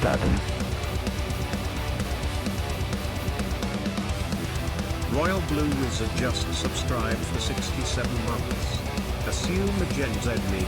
Platin. Royal Blue Wizard just subscribed for 67 months. Assume a Gen Z me.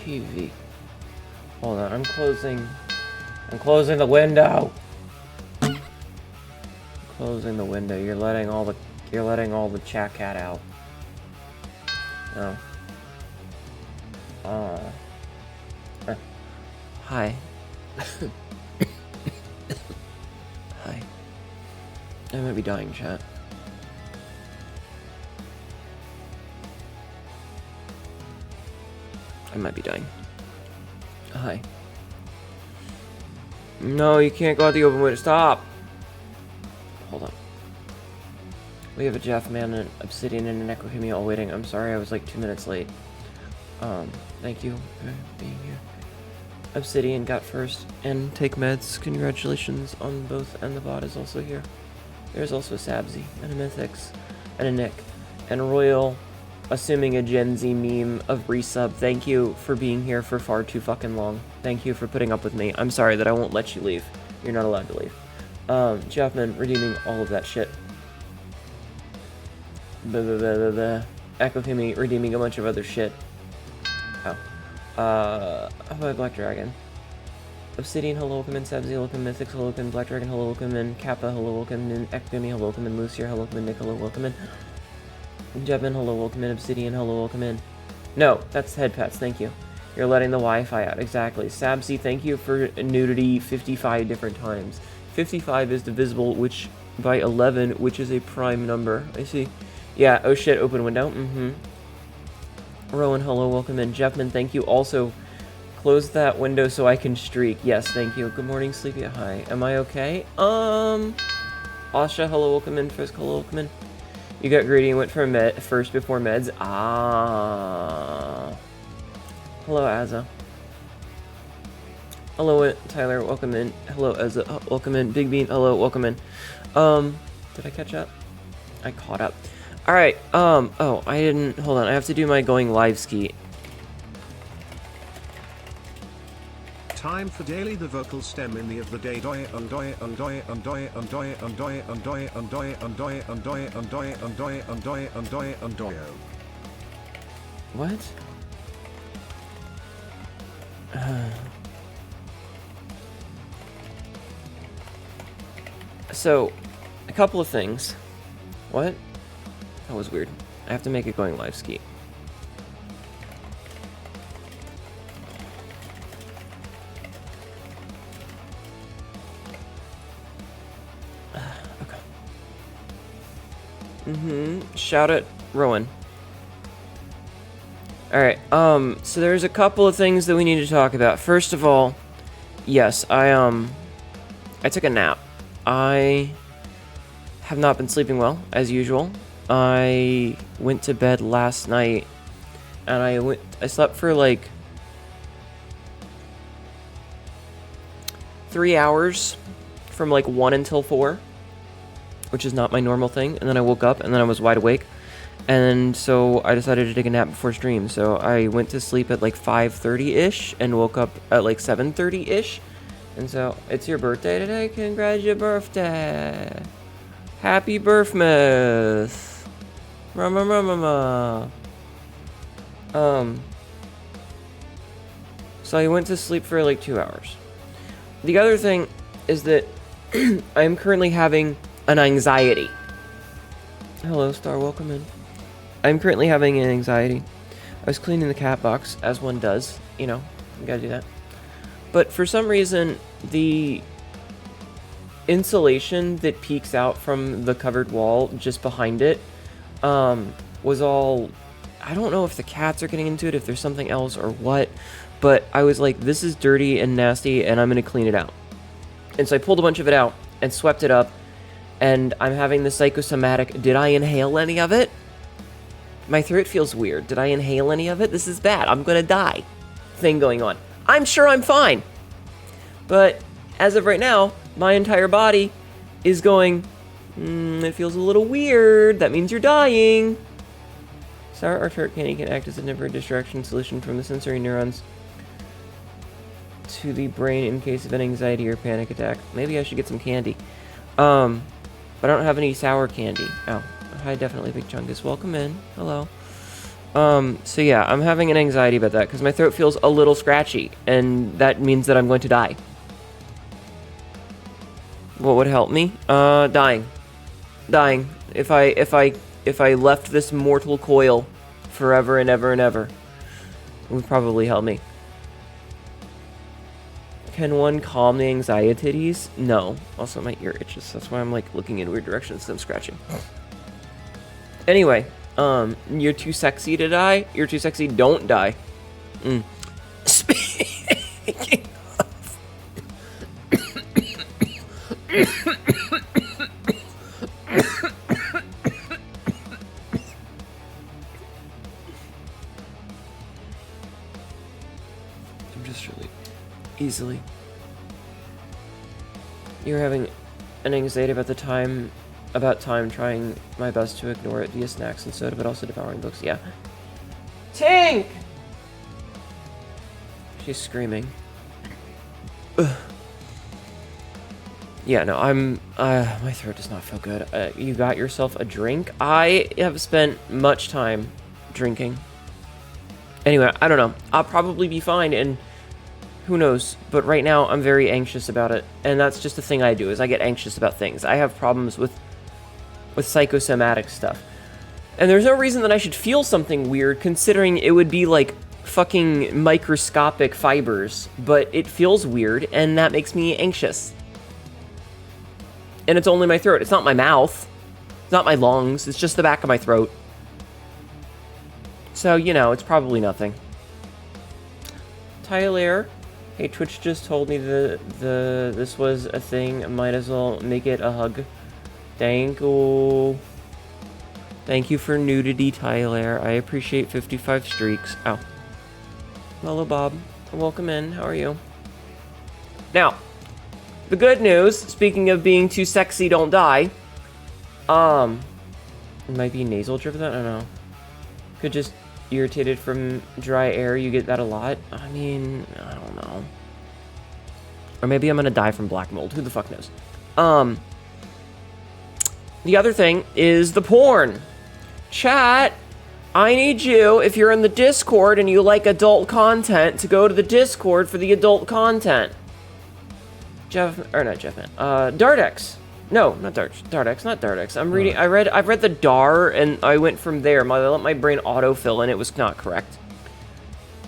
TV. Hold on, I'm closing the window. Closing the window. You're letting all the chat cat out. No. Hi. Hi. I might be dying, chat. I might be dying. Hi. No, you can't go out the open window. Stop! Hold on. We have a Jeff, Man, an Obsidian, and an Echohimia all waiting. I'm sorry I was like 2 minutes late. Thank you for being here. Obsidian got first, and take meds. Congratulations on both, and the bot is also here. There's also a Sabzi, and a Mythix, and a Nick, and Royal, assuming a Gen Z meme of resub. Thank you for being here for far too fucking long. Thank you for putting up with me. I'm sorry that I won't let you leave. You're not allowed to leave. Jeffman redeeming all of that shit. Echohimi redeeming a bunch of other shit. Oh. How about Black Dragon? Obsidian, hello, welcome in. Sabzi, hello, welcome in. Mythix, hello, welcome in. Black Dragon, hello, welcome in. Kappa, hello, welcome in. Echohimi, hello, welcome in. Lucier, hello, welcome in. Nick, hello, welcome in. Jebman, hello, welcome in. Obsidian, hello, welcome in. No, that's head pats, thank you. You're letting the Wi-Fi out, exactly. Sabzi, thank you for nudity 55 different times. 55 is divisible which by 11, which is a prime number. I see. Yeah, oh shit, open window. Rowan, hello, welcome in. Jeffman, thank you. Also, close that window so I can streak. Yes, thank you. Good morning, Sleepy. Hi. Am I okay? Asha, hello, welcome in. Frisk, hello, welcome in. You got greedy and went for first before meds. Ah. Hello, Azza. Hello, Tyler, welcome in. Hello, Azza, welcome in. Big Bean, hello, welcome in. Did I catch up? I caught up. Alright, oh, I didn't, hold on, I have to do my going live ski. Time for daily the vocal stem in the of the day. What? So, a couple of things. What? That was weird. I have to make it going live ski. Okay. Shout at Rowan. Alright, so there's a couple of things that we need to talk about. First of all, yes, I took a nap. I have not been sleeping well, as usual. I went to bed last night, and I slept for like 3 hours, from like 1 until 4, which is not my normal thing, and then I woke up, and then I was wide awake, and so I decided to take a nap before stream, so I went to sleep at like 5:30-ish, and woke up at like 7:30-ish, and so, it's your birthday today? Congrats your birthday! Happy birthmas! So I went to sleep for like 2 hours. The other thing is that I am currently having an anxiety. Hello, Star, welcome in. I'm currently having an anxiety. I was cleaning the cat box, as one does. You know, you gotta do that. But for some reason, the insulation that peeks out from the covered wall just behind it was all, I don't know if the cats are getting into it, if there's something else or what, but I was like, this is dirty and nasty and I'm gonna clean it out. And so I pulled a bunch of it out and swept it up, and I'm having the psychosomatic, did I inhale any of it? My throat feels weird. Did I inhale any of it? This is bad. I'm gonna die thing going on. I'm sure I'm fine. But as of right now, my entire body is going, it feels a little weird. That means you're dying. Sour or tart candy can act as a temporary distraction solution from the sensory neurons to the brain in case of an anxiety or panic attack. Maybe I should get some candy. But I don't have any sour candy. Oh, hi, definitely Big Chungus. Welcome in. Hello. So yeah, I'm having an anxiety about that because my throat feels a little scratchy, and that means that I'm going to die. What would help me? Dying. Dying. If I left this mortal coil forever and ever and ever, it would probably help me. Can one calm the anxieties? No. Also, my ear itches. That's why I'm like looking in weird directions and I'm scratching. Anyway, you're too sexy to die. You're too sexy. Don't die. Speaking of, I'm just really easily. You're having an anxiety about time trying my best to ignore it via snacks and soda, but also devouring books. Yeah. Tink! She's screaming. Ugh. Yeah, no, my throat does not feel good. You got yourself a drink? I have spent much time drinking. Anyway, I don't know. I'll probably be fine, and who knows? But right now, I'm very anxious about it, and that's just the thing I do, is I get anxious about things. I have problems with psychosomatic stuff. And there's no reason that I should feel something weird, considering it would be like fucking microscopic fibers, but it feels weird, and that makes me anxious. And it's only my throat. It's not my mouth. It's not my lungs. It's just the back of my throat. So, you know, it's probably nothing. Tyler, hey, Twitch just told me this was a thing. Might as well make it a hug. Thank you. Thank you for nudity, Tyler. I appreciate 55 streaks. Ow. Hello, Bob. Welcome in. How are you? Now, the good news, speaking of being too sexy, don't die. It might be nasal drip then? I don't know. Could just irritated from dry air. You get that a lot. I mean, I don't know. Or maybe I'm gonna die from black mold. Who the fuck knows? The other thing is the porn. Chat, I need you, if you're in the Discord and you like adult content, to go to the Discord for the adult content. Dardex. No, not Dardex, not Dardex. I've read the Dar, and I went from there. I let my brain autofill, and it was not correct.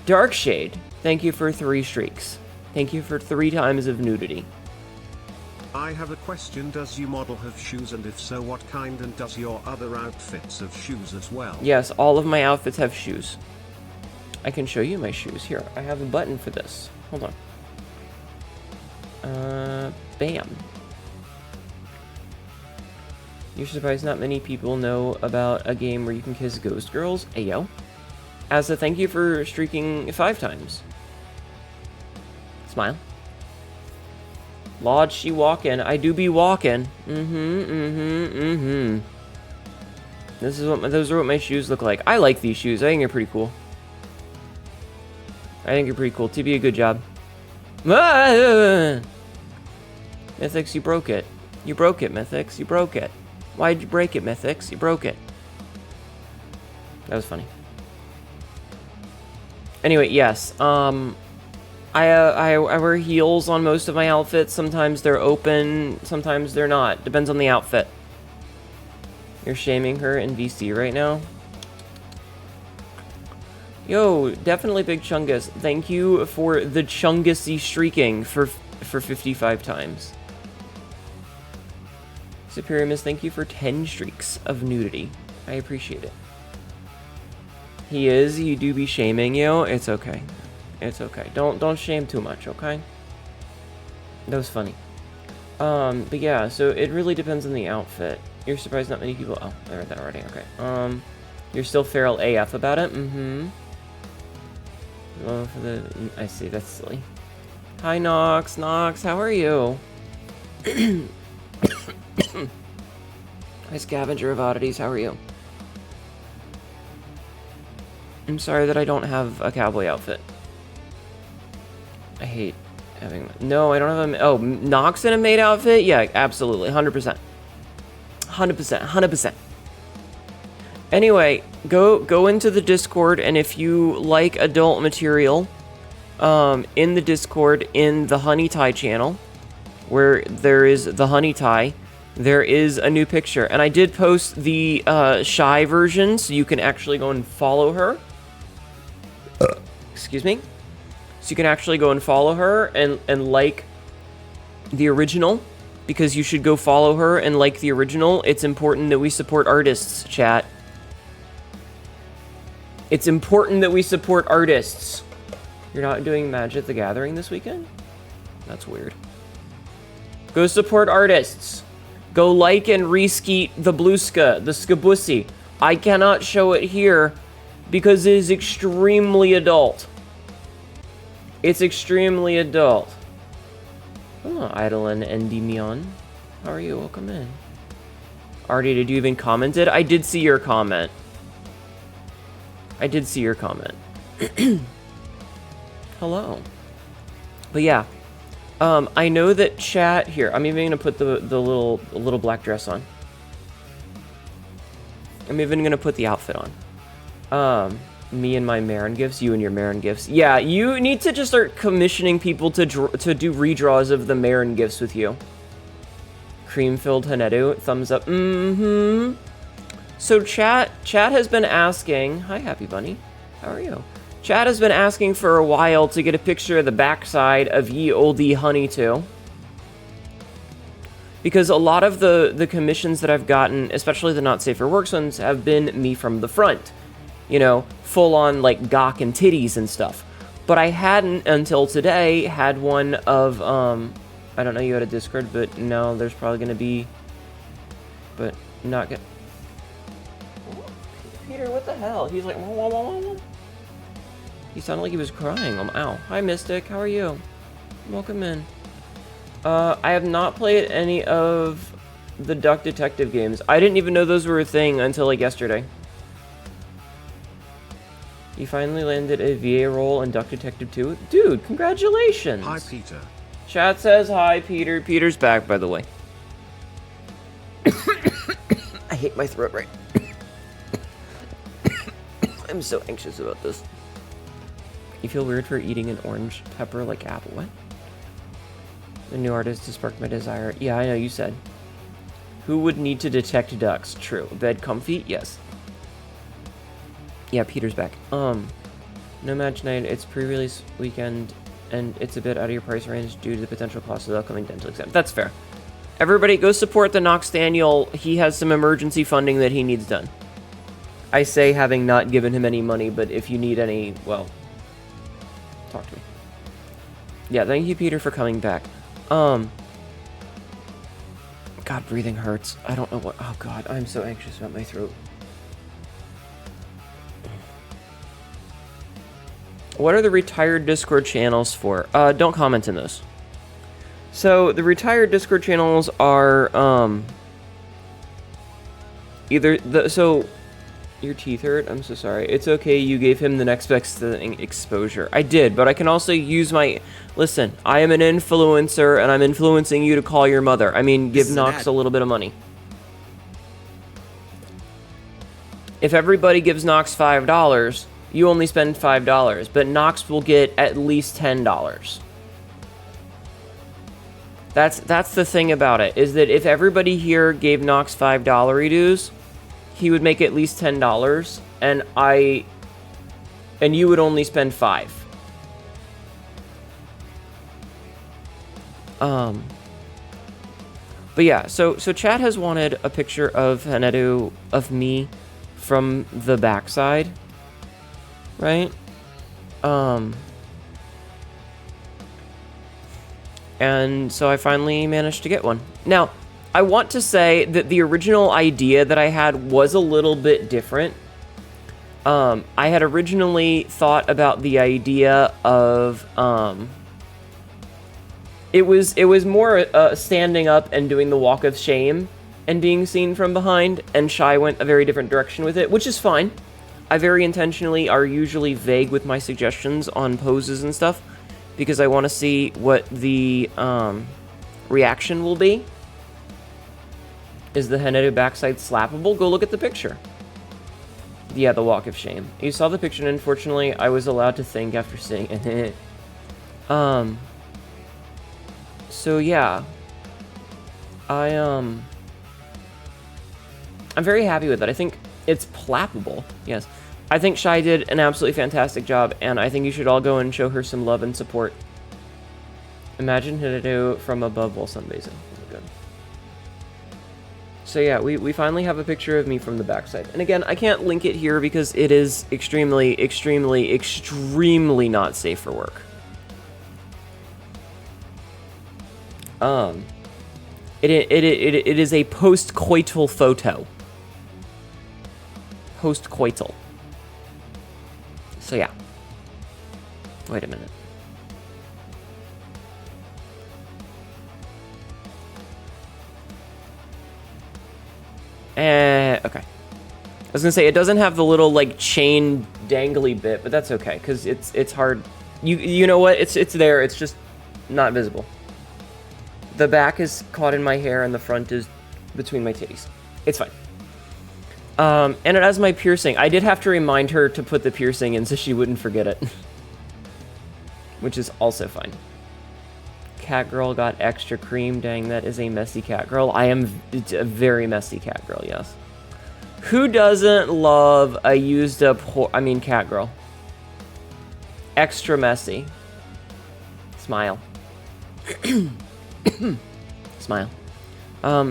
Darkshade, thank you for 3 streaks. Thank you for 3 times of nudity. I have a question. Does your model have shoes, and if so, what kind, and does your other outfits have shoes as well? Yes, all of my outfits have shoes. I can show you my shoes. Here, I have a button for this. Hold on. Bam. You're surprised not many people know about a game where you can kiss ghost girls? Ayo. As a thank you for streaking 5 times. Smile. Lord, she walking. I do be walking. Those are what my shoes look like. I like these shoes. I think they're pretty cool. TB, a good job. Mythix, you broke it. You broke it, Mythix. You broke it. Why'd you break it, Mythix? You broke it. That was funny. Anyway, yes. I wear heels on most of my outfits. Sometimes they're open, sometimes they're not. Depends on the outfit. You're shaming her in VC right now? Yo, definitely Big Chungus. Thank you for the Chungusy streaking for 55 times. Superior Miss, thank you for 10 streaks of nudity. I appreciate it. You do be shaming you. It's okay. It's okay. Don't shame too much, okay? That was funny. But yeah, so it really depends on the outfit. You're surprised not many people... Oh, I read that already. Okay. You're still feral AF about it? Oh, I see. That's silly. Hi, Nox. Nox, how are you? Hi, Scavenger of Oddities. How are you? I'm sorry that I don't have a cowboy outfit. I hate having... No, I don't have a... Oh, Nox in a maid outfit? Yeah, absolutely. 100%. 100%. Anyway, go into the Discord, and if you like adult material, in the Discord, in the Honey Tie channel, where there is the Honey Tie, there is a new picture. And I did post the shy version, so you can actually go and follow her. Excuse me. So you can actually go and follow her and like the original, because you should go follow her and like the original. It's important that we support artists, chat. It's important that we support artists. You're not doing Magic the Gathering this weekend? That's weird. Go support artists. Go like and reskeet the Blueska, the Skabussy. I cannot show it here because it is extremely adult. It's extremely adult. Hello, Idolin Endymion. How are you? Welcome in. Artie, did you even comment it? I did see your comment. Hello. But yeah. I know that chat... Here, I'm even going to put the little black dress on. I'm even going to put the outfit on. Me and my Marin gifts, you and your Marin gifts. Yeah, you need to just start commissioning people to do redraws of the Marin gifts with you. Cream-filled Hnetu, thumbs up. So chat has been asking... Hi, Happy Bunny. How are you? Chat has been asking for a while to get a picture of the backside of ye olde Hnetu. Because a lot of the commissions that I've gotten, especially the Not Safe for Works ones, have been me from the front. You know, full on like gawk and titties and stuff. But I hadn't until today had one of, I don't know you had a Discord, but no, there's probably going to be, but not good. Peter, what the hell? He's like, wah, wah, wah, wah. He sounded like he was crying. Ow. Hi, Mystic. How are you? Welcome in. I have not played any of The Duck Detective games. I didn't even know those were a thing until like yesterday. You finally landed a VA role in Duck Detective 2? Dude, congratulations! Hi, Peter. Chat says hi, Peter. Peter's back, by the way. I hate my throat right. I'm so anxious about this. You feel weird for eating an orange pepper like apple. What? The new artist to spark my desire. Yeah, I know, you said. Who would need to detect ducks? True. Bed comfy? Yes. Yeah, Peter's back. No Match Night, it's pre-release weekend, and it's a bit out of your price range due to the potential cost of the upcoming dental exam. That's fair. Everybody, go support the Knox Daniel. He has some emergency funding that he needs done. I say having not given him any money, but if you need any, well, talk to me. Yeah, thank you, Peter, for coming back. God, breathing hurts. I don't know what... Oh, God, I'm so anxious about my throat. What are the retired Discord channels for? Don't comment in those. So, the retired Discord channels are, either the... So, your teeth hurt? I'm so sorry. It's okay, you gave him the next best thing, exposure. I did, but I can also use my... Listen, I am an influencer, and I'm influencing you to call your mother. I mean, give Knox a little bit of money. If everybody gives Knox $5, you only spend $5, but Knox will get at least $10. That's the thing about it, is that if everybody here gave Knox $5 dues, he would make at least $10, and you would only spend $5. But yeah, so chat has wanted a picture of Hnetu, of me, from the backside, right? And so I finally managed to get one. Now, I want to say that the original idea that I had was a little bit different. I had originally thought about the idea of, it was more standing up and doing the walk of shame and being seen from behind, and Shy went a very different direction with it, which is fine. I very intentionally are usually vague with my suggestions on poses and stuff, because I want to see what the reaction will be. Is the Hnetu backside slappable? Go look at the picture. Yeah, the walk of shame. You saw the picture, and unfortunately, I was allowed to think after seeing it. So yeah. I'm very happy with it. I think it's plappable. Yes. I think Shy did an absolutely fantastic job, and I think you should all go and show her some love and support. Imagine Hnetu from above while sunbathing. Good. So yeah, we finally have a picture of me from the backside. And again, I can't link it here because it is extremely, extremely, extremely not safe for work. It is a post-coital photo. Post-coital. So yeah. Wait a minute. Okay. I was gonna say, it doesn't have the little, like, chain dangly bit, but that's okay, because it's hard. You know what? It's there, it's just not visible. The back is caught in my hair, and the front is between my titties. It's fine. And it has my piercing. I did have to remind her to put the piercing in so she wouldn't forget it. Which is also fine. Cat girl got extra cream. Dang, that is a messy cat girl. It's a very messy cat girl, yes. Who doesn't love a used up cat girl? Extra messy. Smile. Smile.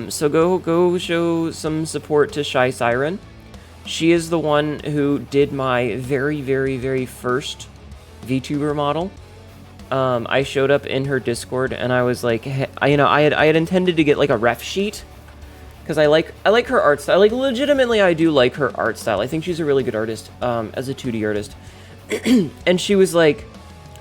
So go show some support to Shy Siren. She is the one who did my very, very, very first VTuber model. I showed up in her Discord, and I was like, hey, I had intended to get like a ref sheet, because I like her art style. Like, legitimately, I do like her art style. I think she's a really good artist, as a 2D artist. And she was like,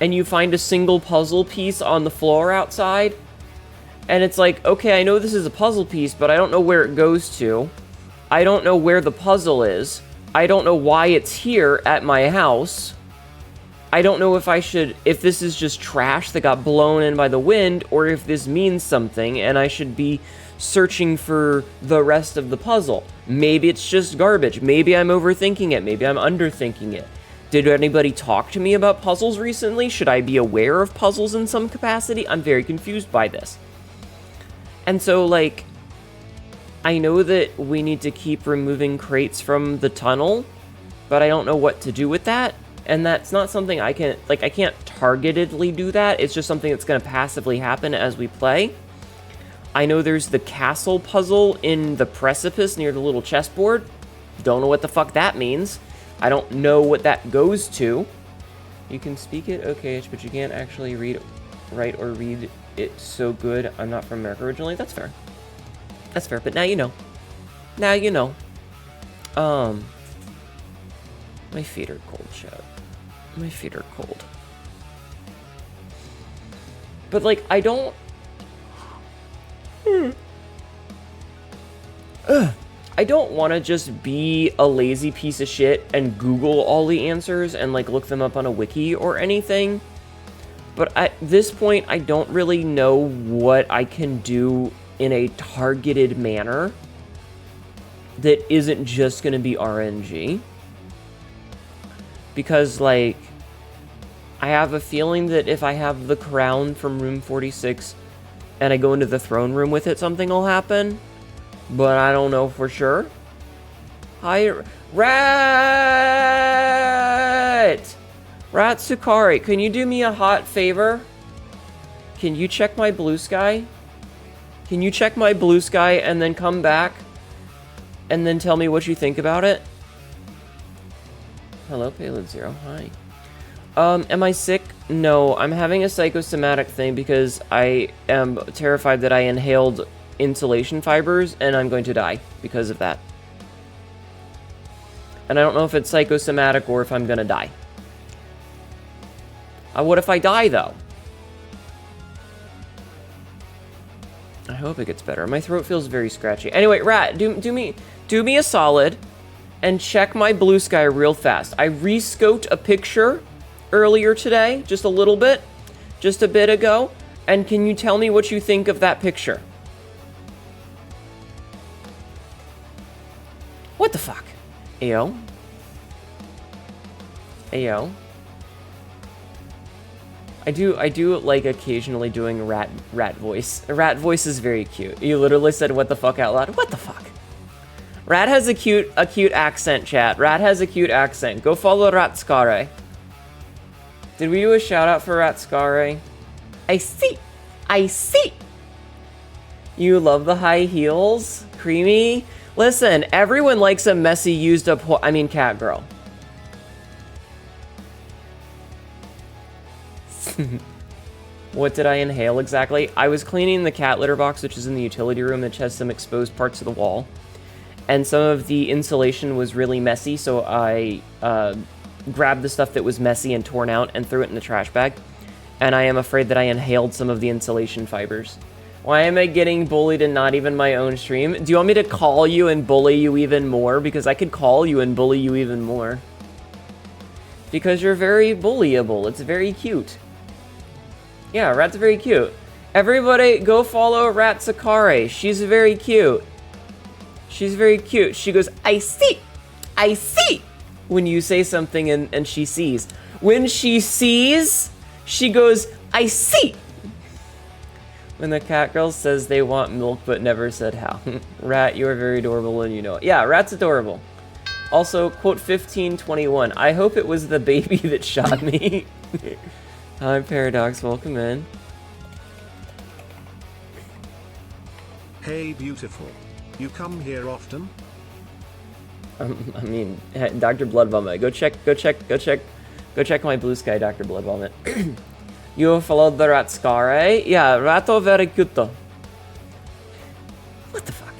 and you find a single puzzle piece on the floor outside, and it's like, okay, I know this is a puzzle piece, but I don't know where it goes to. I don't know where the puzzle is. I don't know why it's here at my house. I don't know if this is just trash that got blown in by the wind, or if this means something, and I should be searching for the rest of the puzzle. Maybe it's just garbage. Maybe I'm overthinking it. Maybe I'm underthinking it. Did anybody talk to me about puzzles recently? Should I be aware of puzzles in some capacity? I'm very confused by this. And so, like, I know that we need to keep removing crates from the tunnel, but I don't know what to do with that. And that's not something I can't targetedly do that. It's just something that's going to passively happen as we play. I know there's the castle puzzle in the precipice near the little chessboard. Don't know what the fuck that means. I don't know what that goes to. You can speak it, okay, but you can't actually write or read it so good. I'm not from America originally. That's fair. That's fair, but now you know. Now you know. My feet are cold, chat. My feet are cold. But, like, I don't... I don't want to just be a lazy piece of shit and Google all the answers and, like, look them up on a wiki or anything. But at this point, I don't really know what I can do in a targeted manner that isn't just going to be RNG. Because, like, I have a feeling that if I have the crown from room 46 and I go into the throne room with it, something will happen. But I don't know for sure. Hi, Rat! Rat Sukari, can you do me a hot favor? Can you check my blue sky? Can you check my blue sky and then come back and then tell me what you think about it? Hello, Payload Zero. Hi. Am I sick? No, I'm having a psychosomatic thing because I am terrified that I inhaled insulation fibers and I'm going to die because of that. And I don't know if it's psychosomatic or if I'm gonna die. What if I die, though? I hope it gets better. My throat feels very scratchy. Anyway, Rat, do me a solid and check my blue sky real fast. I re-scoped a picture earlier today, just a little bit, just a bit ago, and can you tell me what you think of that picture? What the fuck? Ayo. Ayo. I do like occasionally doing rat voice. Rat voice is very cute. You literally said what the fuck out loud. What the fuck? Rat has a cute accent, chat. Rat has a cute accent. Go follow Ratskare. Did we do a shout out for Ratskare? I see. I see. You love the high heels? Creamy? Listen, everyone likes a messy, used up, cat girl. What did I inhale exactly? I was cleaning the cat litter box, which is in the utility room, which has some exposed parts of the wall. And some of the insulation was really messy, so I grabbed the stuff that was messy and torn out and threw it in the trash bag. And I am afraid that I inhaled some of the insulation fibers. Why am I getting bullied and not even my own stream? Do you want me to call you and bully you even more? Because I could call you and bully you even more. Because you're very bullyable. It's very cute. Yeah, Rat's very cute. Everybody go follow Rat Sakare. She's very cute. She's very cute. She goes, I see. I see. When you say something and she sees. When she sees, she goes, I see. When the cat girl says they want milk but never said how. Rat, you are very adorable and you know it. Yeah, Rat's adorable. Also, quote 1521. I hope it was the baby that shot me. Hi, Paradox. Welcome in. Hey, beautiful. You come here often? I mean, Dr. Blood Vomit. Go check my blue sky, Dr. Blood Vomit. You followed the Ratskare? Yeah, Rato very cute. What the fuck?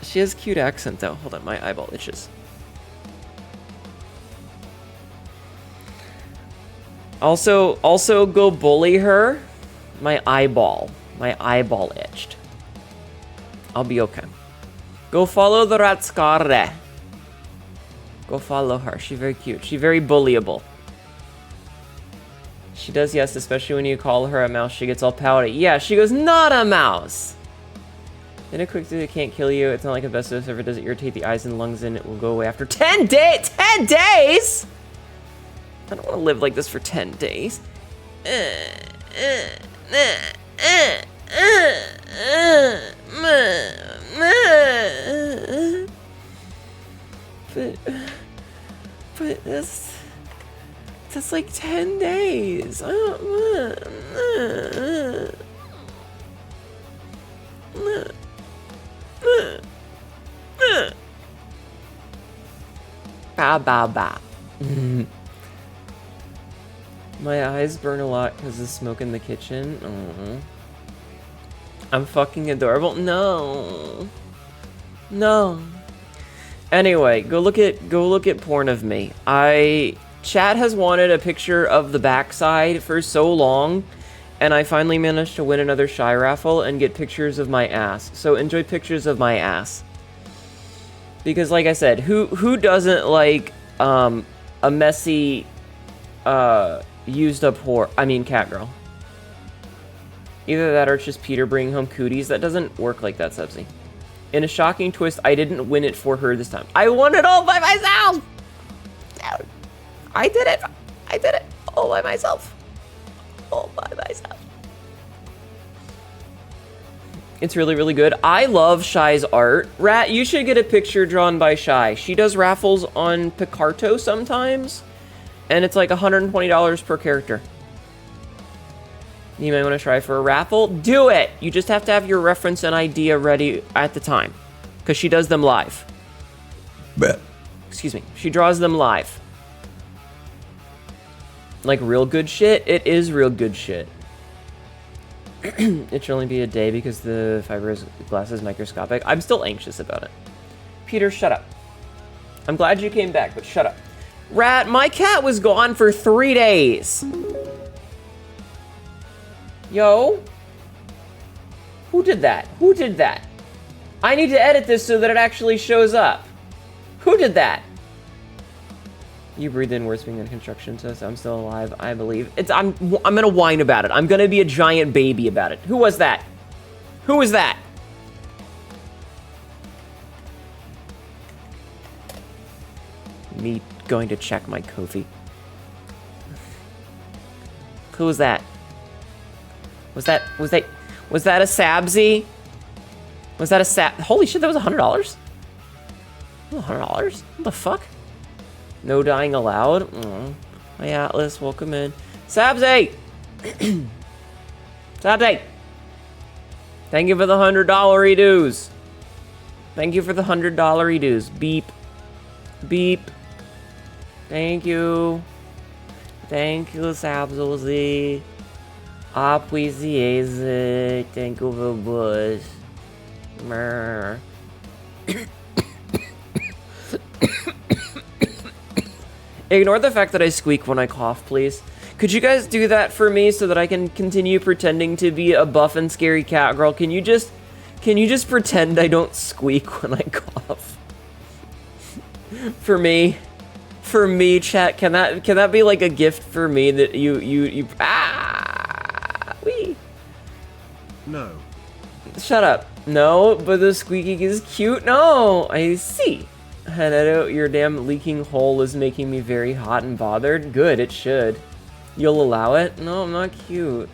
She has a cute accent though. Hold on, my eyeball itches. Also go bully her. My eyeball itched. I'll be okay. Go follow the Ratskare. Go follow her. She's very cute. She's very bullyable. She does, yes, especially when you call her a mouse. She gets all pouty. Yeah, she goes, not a mouse. Then a quick it can't kill you. It's not like asbestos. If it does irritate the eyes and lungs, and it will go away after 10 days. 10 days? I don't want to live like this for 10 days. But that's like 10 days. Ba ba ba. My eyes burn a lot because of smoke in the kitchen. Aww. I'm fucking adorable. No. Anyway, go look at porn of me. Chat has wanted a picture of the backside for so long, and I finally managed to win another Shy raffle and get pictures of my ass. So enjoy pictures of my ass. Because like I said, who doesn't like a messy used up whore? I mean cat girl. Either that or it's just Peter bringing home cooties. That doesn't work like that, Subsy. In a shocking twist, I didn't win it for her this time. I won it all by myself! I did it all by myself. It's really, really good. I love Shy's art. Rat, you should get a picture drawn by Shy. She does raffles on Picarto sometimes, and it's like $120 per character. You may want to try for a raffle. Do it! You just have to have your reference and idea ready at the time, because she does them live. Bet. Excuse me. She draws them live. Like real good shit? It is real good shit. It should only be a day because the fiberglass is microscopic. I'm still anxious about it. Peter, shut up. I'm glad you came back, but shut up. Rat, my cat was gone for 3 days. Yo? Who did that? Who did that? I need to edit this so that it actually shows up. Who did that? You breathed in worse being in construction, so I'm still alive, I believe. I'm gonna whine about it. I'm gonna be a giant baby about it. Who was that? Who was that? Me going to check my Kofi. Who was that? Was that a Sabzi? Was that a Sab? Holy shit, that was $100? $100? What the fuck? No dying allowed? My Atlas, welcome in. Sabzi! Sabzi! Thank you for the $100 dues. Thank you for the $100 dues. Beep. Beep. Thank you. Thank you, Sabzi. Appreciate. Thank you very much. Mer. Ignore the fact that I squeak when I cough, please. Could you guys do that for me so that I can continue pretending to be a buff and scary cat girl? Can you just pretend I don't squeak when I cough? For me, chat. Can that be like a gift for me that you wee. No. Shut up. No, but the squeaking is cute. No, I see. Hnetu, your damn leaking hole is making me very hot and bothered. Good, it should. You'll allow it? No, I'm not cute.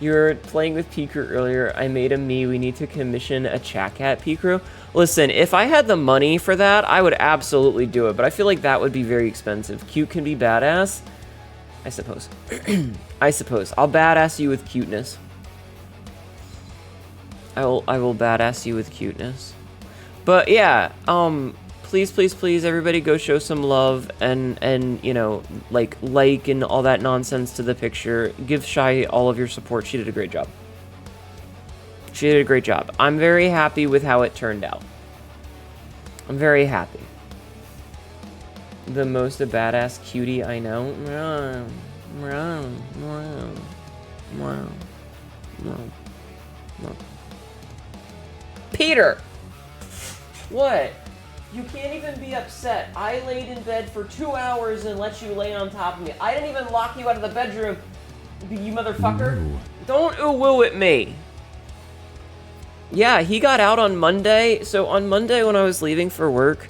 You were playing with P-Crew earlier. I made a me. We need to commission a chat cat, P-Crew. Listen, if I had the money for that, I would absolutely do it, but I feel like that would be very expensive. Cute can be badass. I suppose. I suppose. I'll badass you with cuteness. I will badass you with cuteness. But yeah, please, everybody go show some love and you know, like and all that nonsense to the picture. Give Shy all of your support. She did a great job. She did a great job. I'm very happy with how it turned out. I'm very happy. The most a badass cutie I know. Peter! What? You can't even be upset. I laid in bed for 2 hours and let you lay on top of me. I didn't even lock you out of the bedroom, you motherfucker. Ooh. Don't ooh-woo at me. Yeah, he got out on Monday. So on Monday when I was leaving for work,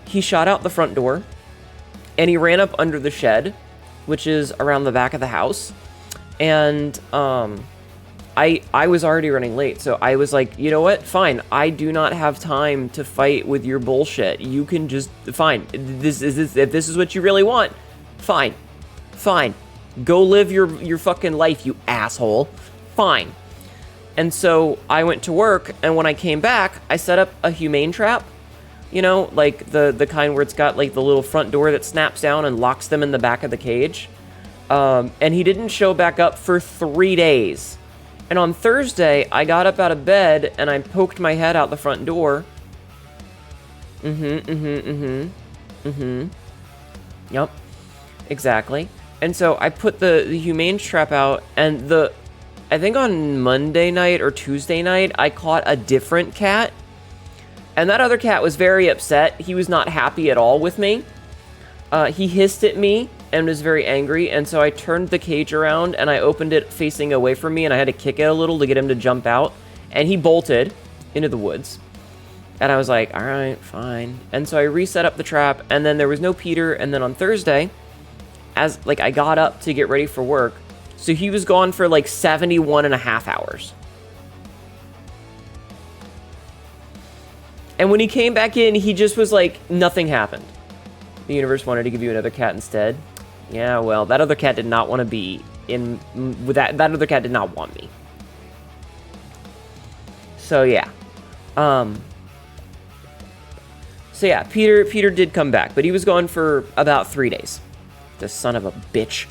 he shot out the front door and he ran up under the shed, which is around the back of the house. And I was already running late, so I was like, you know what? Fine. I do not have time to fight with your bullshit. You can just fine. If this is what you really want, fine. Fine. Go live your fucking life, you asshole. Fine. And so I went to work, and when I came back, I set up a humane trap. You know, like the kind where it's got like the little front door that snaps down and locks them in the back of the cage. And he didn't show back up for 3 days. And on Thursday, I got up out of bed and I poked my head out the front door. Yep, exactly. And so I put the humane trap out, and I think on Monday night or Tuesday night, I caught a different cat. And that other cat was very upset. He was not happy at all with me. He hissed at me and was very angry, and so I turned the cage around and I opened it facing away from me, and I had to kick it a little to get him to jump out, and he bolted into the woods. And I was like, all right, fine. And so I reset up the trap, and then there was no Peter. And then on Thursday, as like I got up to get ready for work, so he was gone for like 71 and a half hours. And when he came back in, he just was like, nothing happened. The universe wanted to give you another cat instead. Yeah, well, that other cat did not want to be in with that other cat did not want me. So yeah. So yeah, Peter did come back, but he was gone for about 3 days. The son of a bitch.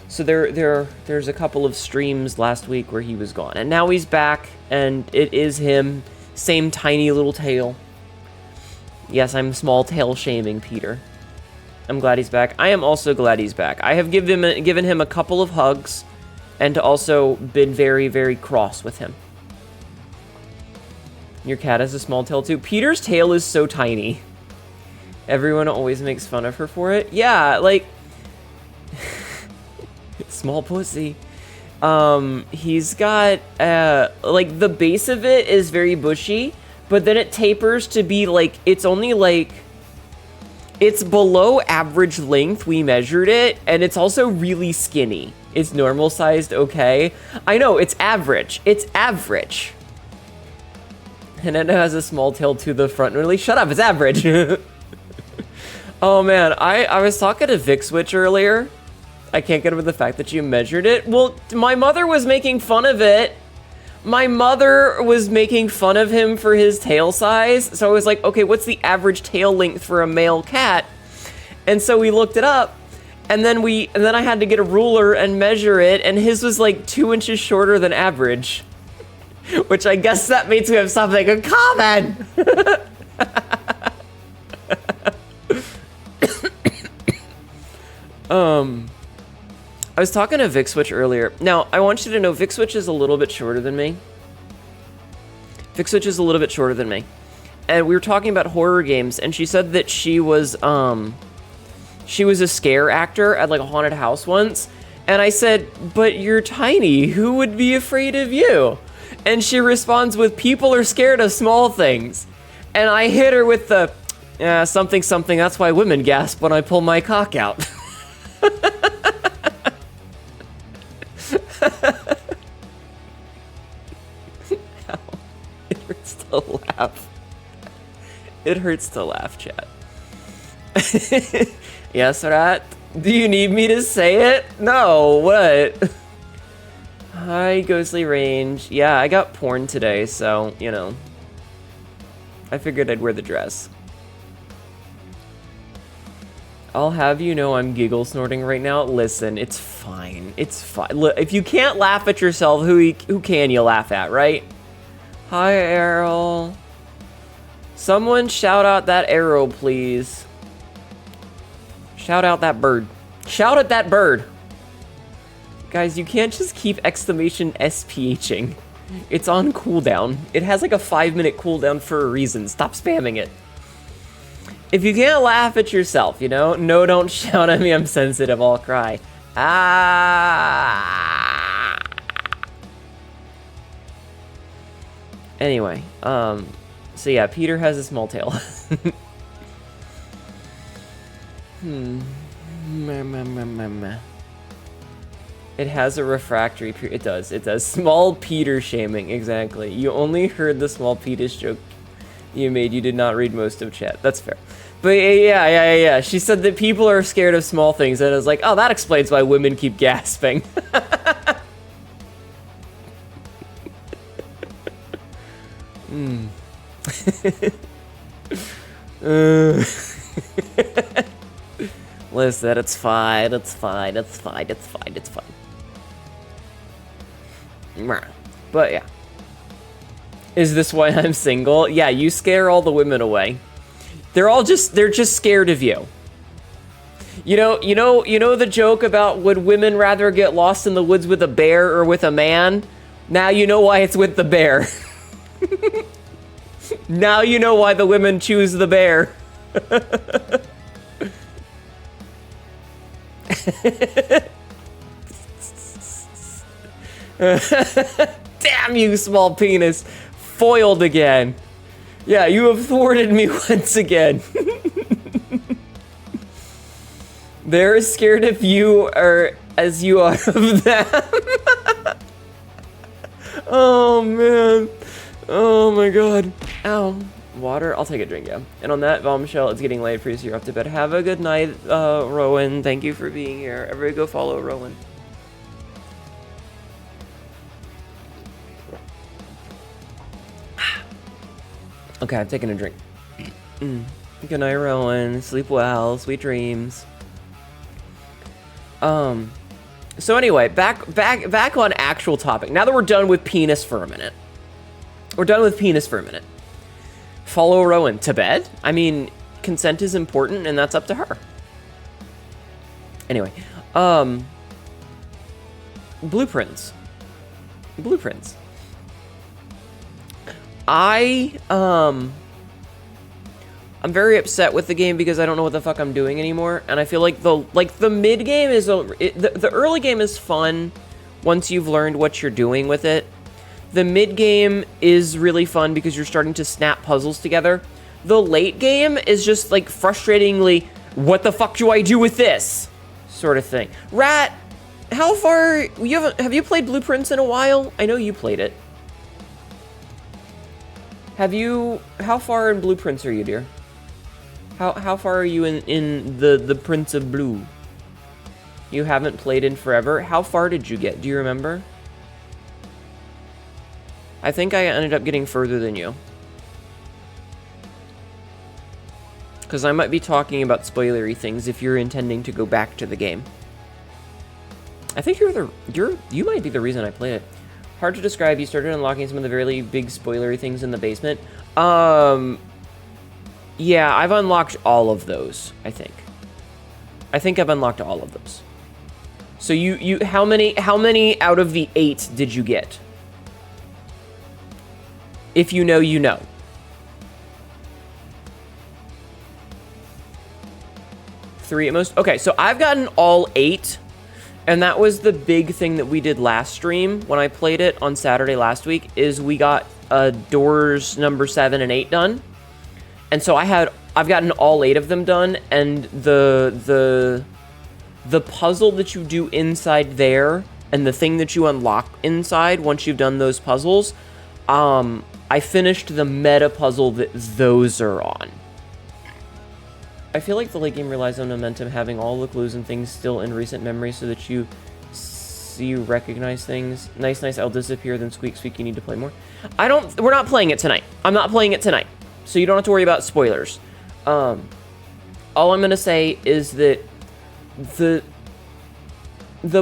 So there's a couple of streams last week where he was gone, and now he's back, and it is him. Same tiny little tail. Yes, I'm small tail shaming Peter. I'm glad he's back. I am also glad he's back. I have given him a couple of hugs, and also been very, very cross with him. Your cat has a small tail too. Peter's tail is so tiny. Everyone always makes fun of her for it. Yeah, like... small pussy. He's got, like, the base of it is very bushy, but then it tapers to be, like, it's only, like... It's below average length, we measured it, and it's also really skinny. It's normal sized, okay? I know, it's average. It's average. Hnetu has a small tail to the front. Really? Shut up, it's average. Oh man, I was talking to VicSwitch earlier. I can't get over the fact that you measured it. Well, my mother was making fun of it. My mother was making fun of him for his tail size. So I was like, okay, what's the average tail length for a male cat? And so we looked it up, and then I had to get a ruler and measure it, and his was like 2 inches shorter than average. Which I guess that means we have something in common. I was talking to VicSwitch earlier. Now, I want you to know VicSwitch is a little bit shorter than me. VicSwitch is a little bit shorter than me. And we were talking about horror games, and she said that she was a scare actor at like a haunted house once. And I said, but you're tiny. Who would be afraid of you? And she responds with, people are scared of small things. And I hit her with the, something, that's why women gasp when I pull my cock out. It hurts to laugh. It hurts to laugh, chat. Yes, Rat? Do you need me to say it? No, what? Hi, Ghostly Range. Yeah, I got porn today, so, you know. I figured I'd wear the dress. I'll have you know I'm giggle snorting right now. Listen, it's fine. It's fine. Look, if you can't laugh at yourself, who can you laugh at, right? Hi, Errol. Someone shout out that arrow, please. Shout out that bird. Shout at that bird. Guys, you can't just keep exclamation SPHing. It's on cooldown. It has like a 5-minute cooldown for a reason. Stop spamming it. If you can't laugh at yourself, you know? No, don't shout at me, I'm sensitive, I'll cry. Ah. Anyway, so yeah, Peter has a small tail. It has a refractory period. It does. It does. Small Peter shaming. Exactly. You only heard the small penis joke you made. You did not read most of chat. That's fair. But yeah. She said that people are scared of small things, and I was like, oh, that explains why women keep gasping. Listen, it's fine. It's fine. It's fine. It's fine. It's fine. But yeah. Is this why I'm single? Yeah, you scare all the women away. They're just scared of you. You know the joke about would women rather get lost in the woods with a bear or with a man? Now you know why it's with the bear. Now you know why the women choose the bear. Damn you, small penis. Foiled again. Yeah, you have thwarted me once again. They're as scared of you or as you are of them. Oh, man. Oh, my God. Ow. Water? I'll take a drink, yeah. And on that bombshell, it's getting late for you, so you're off to bed. Have a good night, Rowan. Thank you for being here. Everybody go follow Rowan. Okay, I'm taking a drink. Good night, Rowan. Sleep well. Sweet dreams. So anyway, back on actual topic. Now that we're done with penis for a minute. Follow Rowan to bed? I mean, consent is important, and that's up to her. Anyway, blueprints. I'm very upset with the game because I don't know what the fuck I'm doing anymore, and I feel like the mid game is the early game is fun once you've learned what you're doing with it. The mid game is really fun because you're starting to snap puzzles together. The late game is just like frustratingly, what the fuck do I do with this? Sort of thing. Rat, how far have you played Blueprints in a while? I know you played it. How far in Blueprints are you, dear? How far are you in the Prince of Blue? You haven't played in forever? How far did you get? Do you remember? I think I ended up getting further than you. Because I might be talking about spoilery things if you're intending to go back to the game. I think you might be the reason I played it. Hard to describe. You started unlocking some of the really big spoilery things in the basement. Yeah, I've unlocked all of those, I think. I think I've unlocked all of those. So how many out of the 8 did you get? If you know, you know. Three at most. Okay, so I've gotten all 8, and that was the big thing that we did last stream when I played it on Saturday last week, is we got doors number 7 and 8 done. And so I've gotten all 8 of them done, and the puzzle that you do inside there and the thing that you unlock inside once you've done those puzzles, I finished the meta puzzle that those are on. I feel like the late game relies on momentum, having all the clues and things still in recent memory so that you recognize things. Nice, I'll disappear, then squeak, you need to play more. We're not playing it tonight. I'm not playing it tonight. So you don't have to worry about spoilers. All I'm gonna say is that the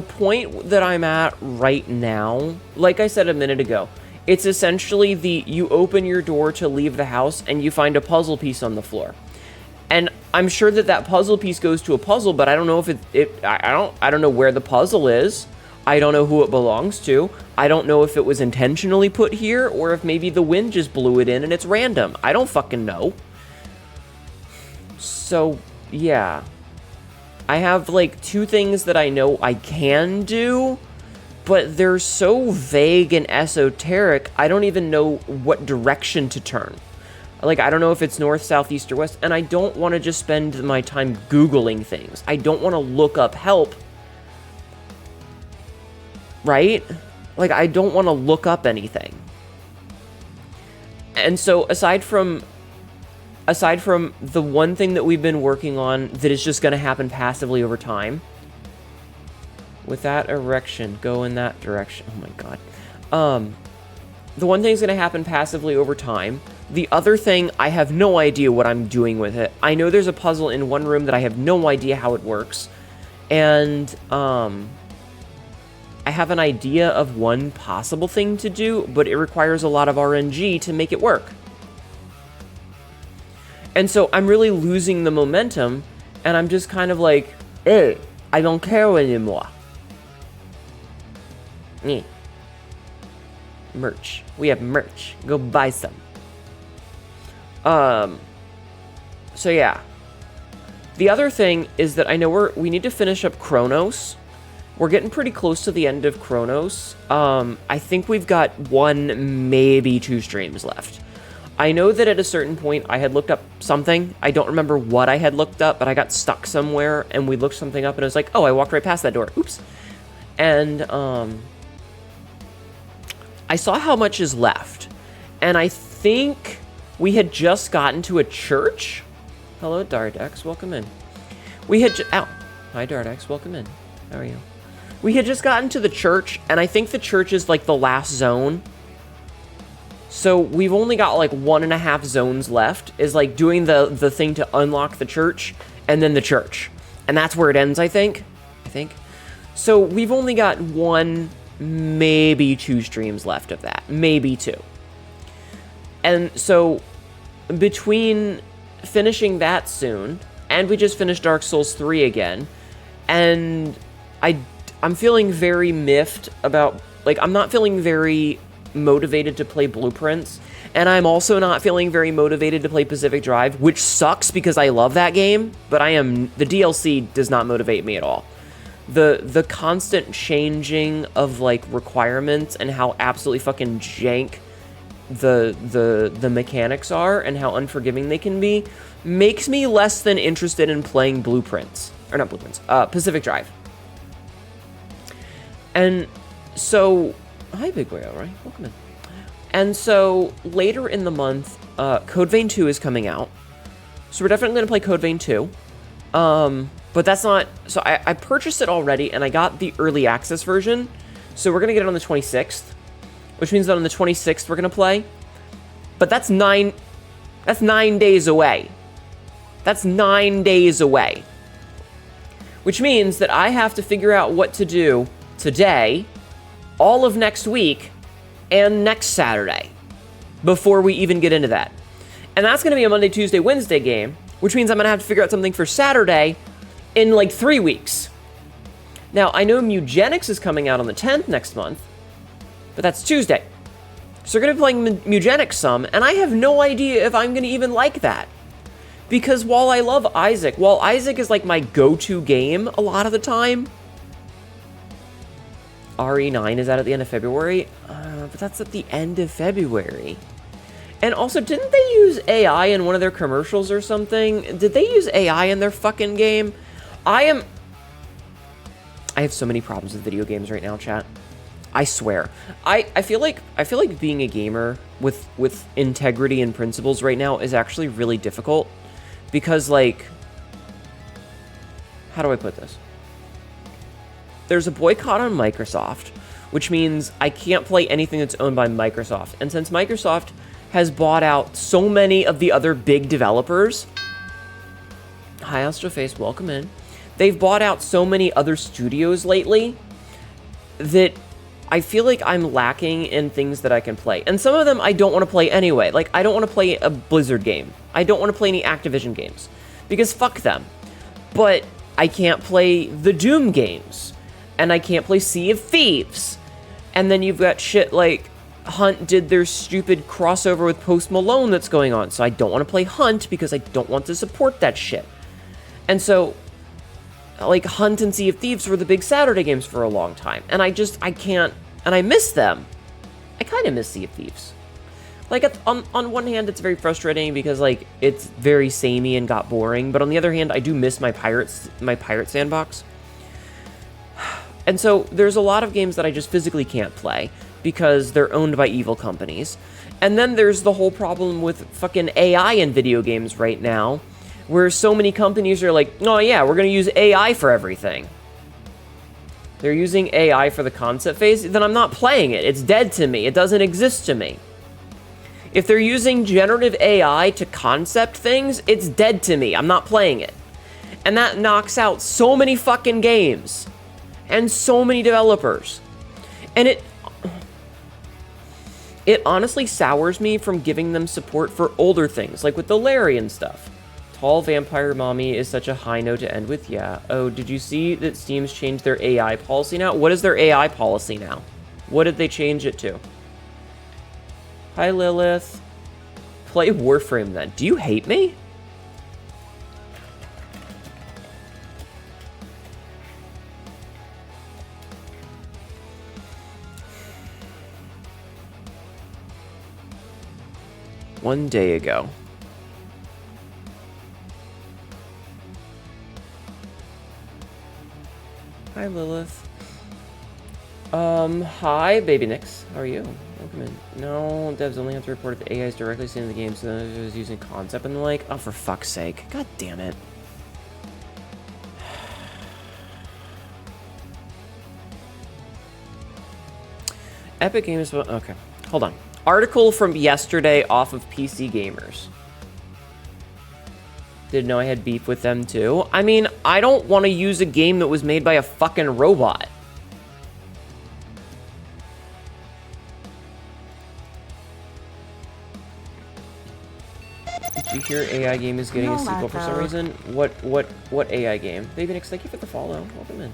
point that I'm at right now, like I said a minute ago, it's essentially you open your door to leave the house and you find a puzzle piece on the floor. And I'm sure that that puzzle piece goes to a puzzle, but I don't know if I don't know where the puzzle is. I don't know who it belongs to. I don't know if it was intentionally put here or if maybe the wind just blew it in and it's random. I don't fucking know. So, yeah. I have like 2 things that I know I can do, but they're so vague and esoteric, I don't even know what direction to turn. Like, I don't know if it's north, south, east, or west, and I don't want to just spend my time Googling things. I don't want to look up help. Right? Like, I don't want to look up anything. And so, aside from the one thing that we've been working on that is just going to happen passively over time, with that erection, go in that direction. Oh my god. The one thing is going to happen passively over time. The other thing, I have no idea what I'm doing with it. I know there's a puzzle in one room that I have no idea how it works. And, I have an idea of one possible thing to do, but it requires a lot of RNG to make it work. And so I'm really losing the momentum, and I'm just kind of like, hey, I don't care anymore. Merch. We have merch. Go buy some. So yeah. The other thing is that I know we need to finish up Chronos. We're getting pretty close to the end of Chronos. I think we've got 1, maybe 2 streams left. I know that at a certain point I had looked up something. I don't remember what I had looked up, but I got stuck somewhere and we looked something up and I was like, oh, I walked right past that door. Oops. And, I saw how much is left. And I think we had just gotten to a church. Hello, Dardex. Welcome in. We had ow. Hi, Dardex. Welcome in. How are you? We had just gotten to the church, and I think the church is like the last zone. So we've only got like 1.5 zones left, is like doing the thing to unlock the church, and then the church. And that's where it ends, I think. So we've only got 1, maybe 2 streams left of that. Maybe 2. And so between finishing that soon, and we just finished Dark Souls 3 again, and I'm feeling very miffed about, like, I'm not feeling very motivated to play Blueprints, and I'm also not feeling very motivated to play Pacific Drive, which sucks because I love that game, but the DLC does not motivate me at all. The constant changing of, like, requirements and how absolutely fucking jank the mechanics are and how unforgiving they can be makes me less than interested in playing Blueprints. Or not Blueprints, Pacific Drive. And so, hi Big Boy, alright, welcome in. And so, later in the month, Code Vein 2 is coming out. So we're definitely going to play Code Vein 2. But that's not, so I purchased it already, and I got the early access version. So we're going to get it on the 26th. Which means that on the 26th we're going to play. But that's 9 days away. That's 9 days away. Which means that I have to figure out what to do today, all of next week, and next Saturday before we even get into that. And that's going to be a Monday, Tuesday, Wednesday game, which means I'm going to have to figure out something for Saturday in like 3 weeks. Now, I know Mugenics is coming out on the 10th next month, but that's Tuesday. So we're going to be playing Mugenics some, and I have no idea if I'm going to even like that. Because while I love Isaac, while Isaac is like my go-to game a lot of the time, RE9 is out at the end of February, but that's at the end of February. And also, didn't they use AI in one of their commercials or something? Did they use AI in their fucking game? I have so many problems with video games right now, chat. I swear. I feel like being a gamer with integrity and principles right now is actually really difficult. Because, like, how do I put this? There's a boycott on Microsoft, which means I can't play anything that's owned by Microsoft. And since Microsoft has bought out so many of the other big developers, hi Astroface, welcome in. They've bought out so many other studios lately that I feel like I'm lacking in things that I can play. And some of them I don't want to play anyway. Like, I don't want to play a Blizzard game. I don't want to play any Activision games. because fuck them. But I can't play the Doom games, and I can't play Sea of Thieves. And then you've got shit like Hunt did their stupid crossover with Post Malone that's going on, so I don't want to play Hunt because I don't want to support that shit. And so, like, Hunt and Sea of Thieves were the big Saturday games for a long time, and I can't, and I miss them. I kind of miss Sea of Thieves. Like, on one hand, it's very frustrating because, like, it's very samey and got boring, but on the other hand, I do miss my pirate sandbox. And so, there's a lot of games that I just physically can't play because they're owned by evil companies. And then there's the whole problem with fucking AI in video games right now, where so many companies are like, oh yeah, we're gonna use AI for everything. They're using AI for the concept phase, then I'm not playing it. It's dead to me. It doesn't exist to me. If they're using generative AI to concept things, it's dead to me. I'm not playing it. And that knocks out so many fucking games and so many developers. And it honestly sours me from giving them support for older things, like with the Larry and stuff. Tall Vampire Mommy is such a high note to end with, yeah. Oh, did you see that Steam's changed their AI policy now? What is their AI policy now? What did they change it to? Hi, Lilith. Play Warframe then. Do you hate me? One day ago. Hi, Lilith. Hi, Baby Nix. How are you? Welcome in. No, devs only have to report if the AI is directly seen in the game, so then it was using concept and the like. Oh, for fuck's sake. God damn it. Epic Games... Okay, hold on. Article from yesterday off of PC Gamers. Didn't know I had beef with them too. I mean, I don't want to use a game that was made by a fucking robot. Did you hear AI game is getting a sequel for some reason? What AI game? Baby Nix, thank you for the follow. Welcome in.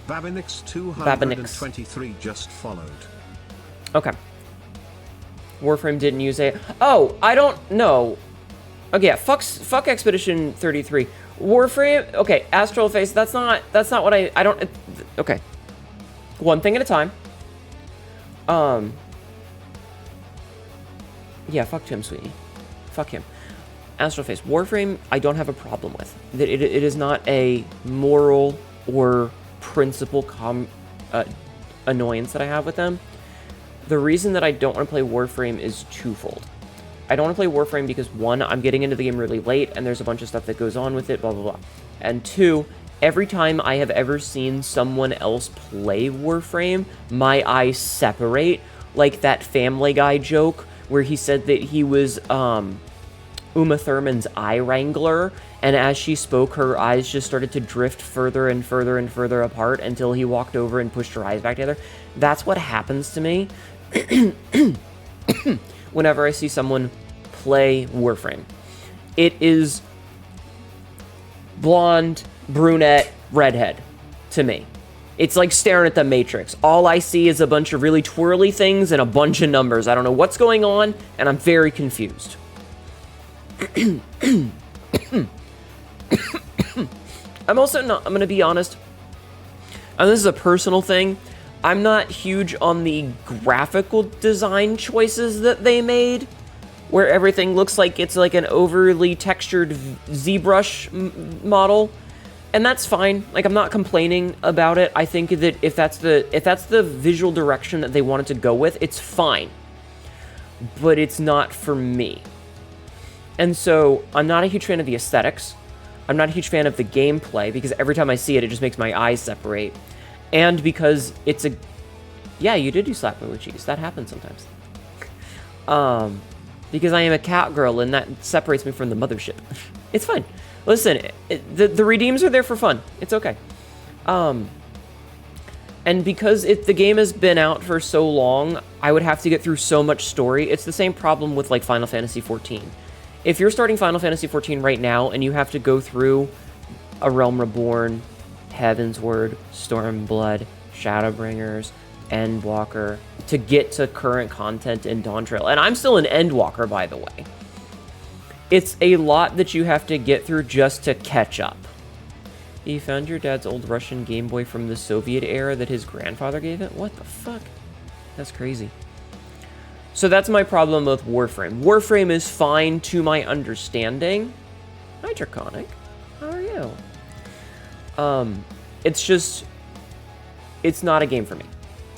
Babinix 223 just followed. Okay. Warframe didn't use it. Oh, I don't know. Okay, yeah, fuck Expedition 33. Warframe, okay, Astral Face, that's not what I don't, okay. One thing at a time. Yeah, fuck Tim Sweeney. Fuck him. Astral Face. Warframe, I don't have a problem with. It is not a moral or principle annoyance that I have with them. The reason that I don't want to play Warframe is twofold. I don't want to play Warframe because, one, I'm getting into the game really late, and there's a bunch of stuff that goes on with it, blah, blah, blah. And two, every time I have ever seen someone else play Warframe, my eyes separate. Like that Family Guy joke where he said that he was Uma Thurman's eye wrangler, and as she spoke, her eyes just started to drift further and further and further apart until he walked over and pushed her eyes back together. That's what happens to me whenever I see someone play Warframe. It is blonde, brunette, redhead to me. It's like staring at the Matrix. All I see is a bunch of really twirly things and a bunch of numbers. I don't know what's going on, and I'm very confused. I'm also not, I'm going to be honest, and this is a personal thing, I'm not huge on the graphical design choices that they made, where everything looks like it's like an overly textured ZBrush model, and that's fine. Like, I'm not complaining about it. I think that if that's the visual direction that they wanted to go with, it's fine. But it's not for me. And so, I'm not a huge fan of the aesthetics. I'm not a huge fan of the gameplay, because every time I see it, it just makes my eyes separate. And because it's a... Yeah, you did do slap me with cheese. That happens sometimes. Because I am a cat girl, and that separates me from the mothership. It's fine. Listen, the redeems are there for fun. It's okay. And because the game has been out for so long, I would have to get through so much story. It's the same problem with, like, Final Fantasy XIV. If you're starting Final Fantasy XIV right now and you have to go through A Realm Reborn, Heavensward, Stormblood, Shadowbringers, Endwalker to get to current content in Dawntrail, and I'm still an Endwalker, by the way, it's a lot that you have to get through just to catch up. You found your dad's old Russian Game Boy from the Soviet era that his grandfather gave it? What the fuck? That's crazy. So that's my problem with Warframe. Warframe is fine to my understanding. Hi, Draconic. How are you? It's just, it's not a game for me.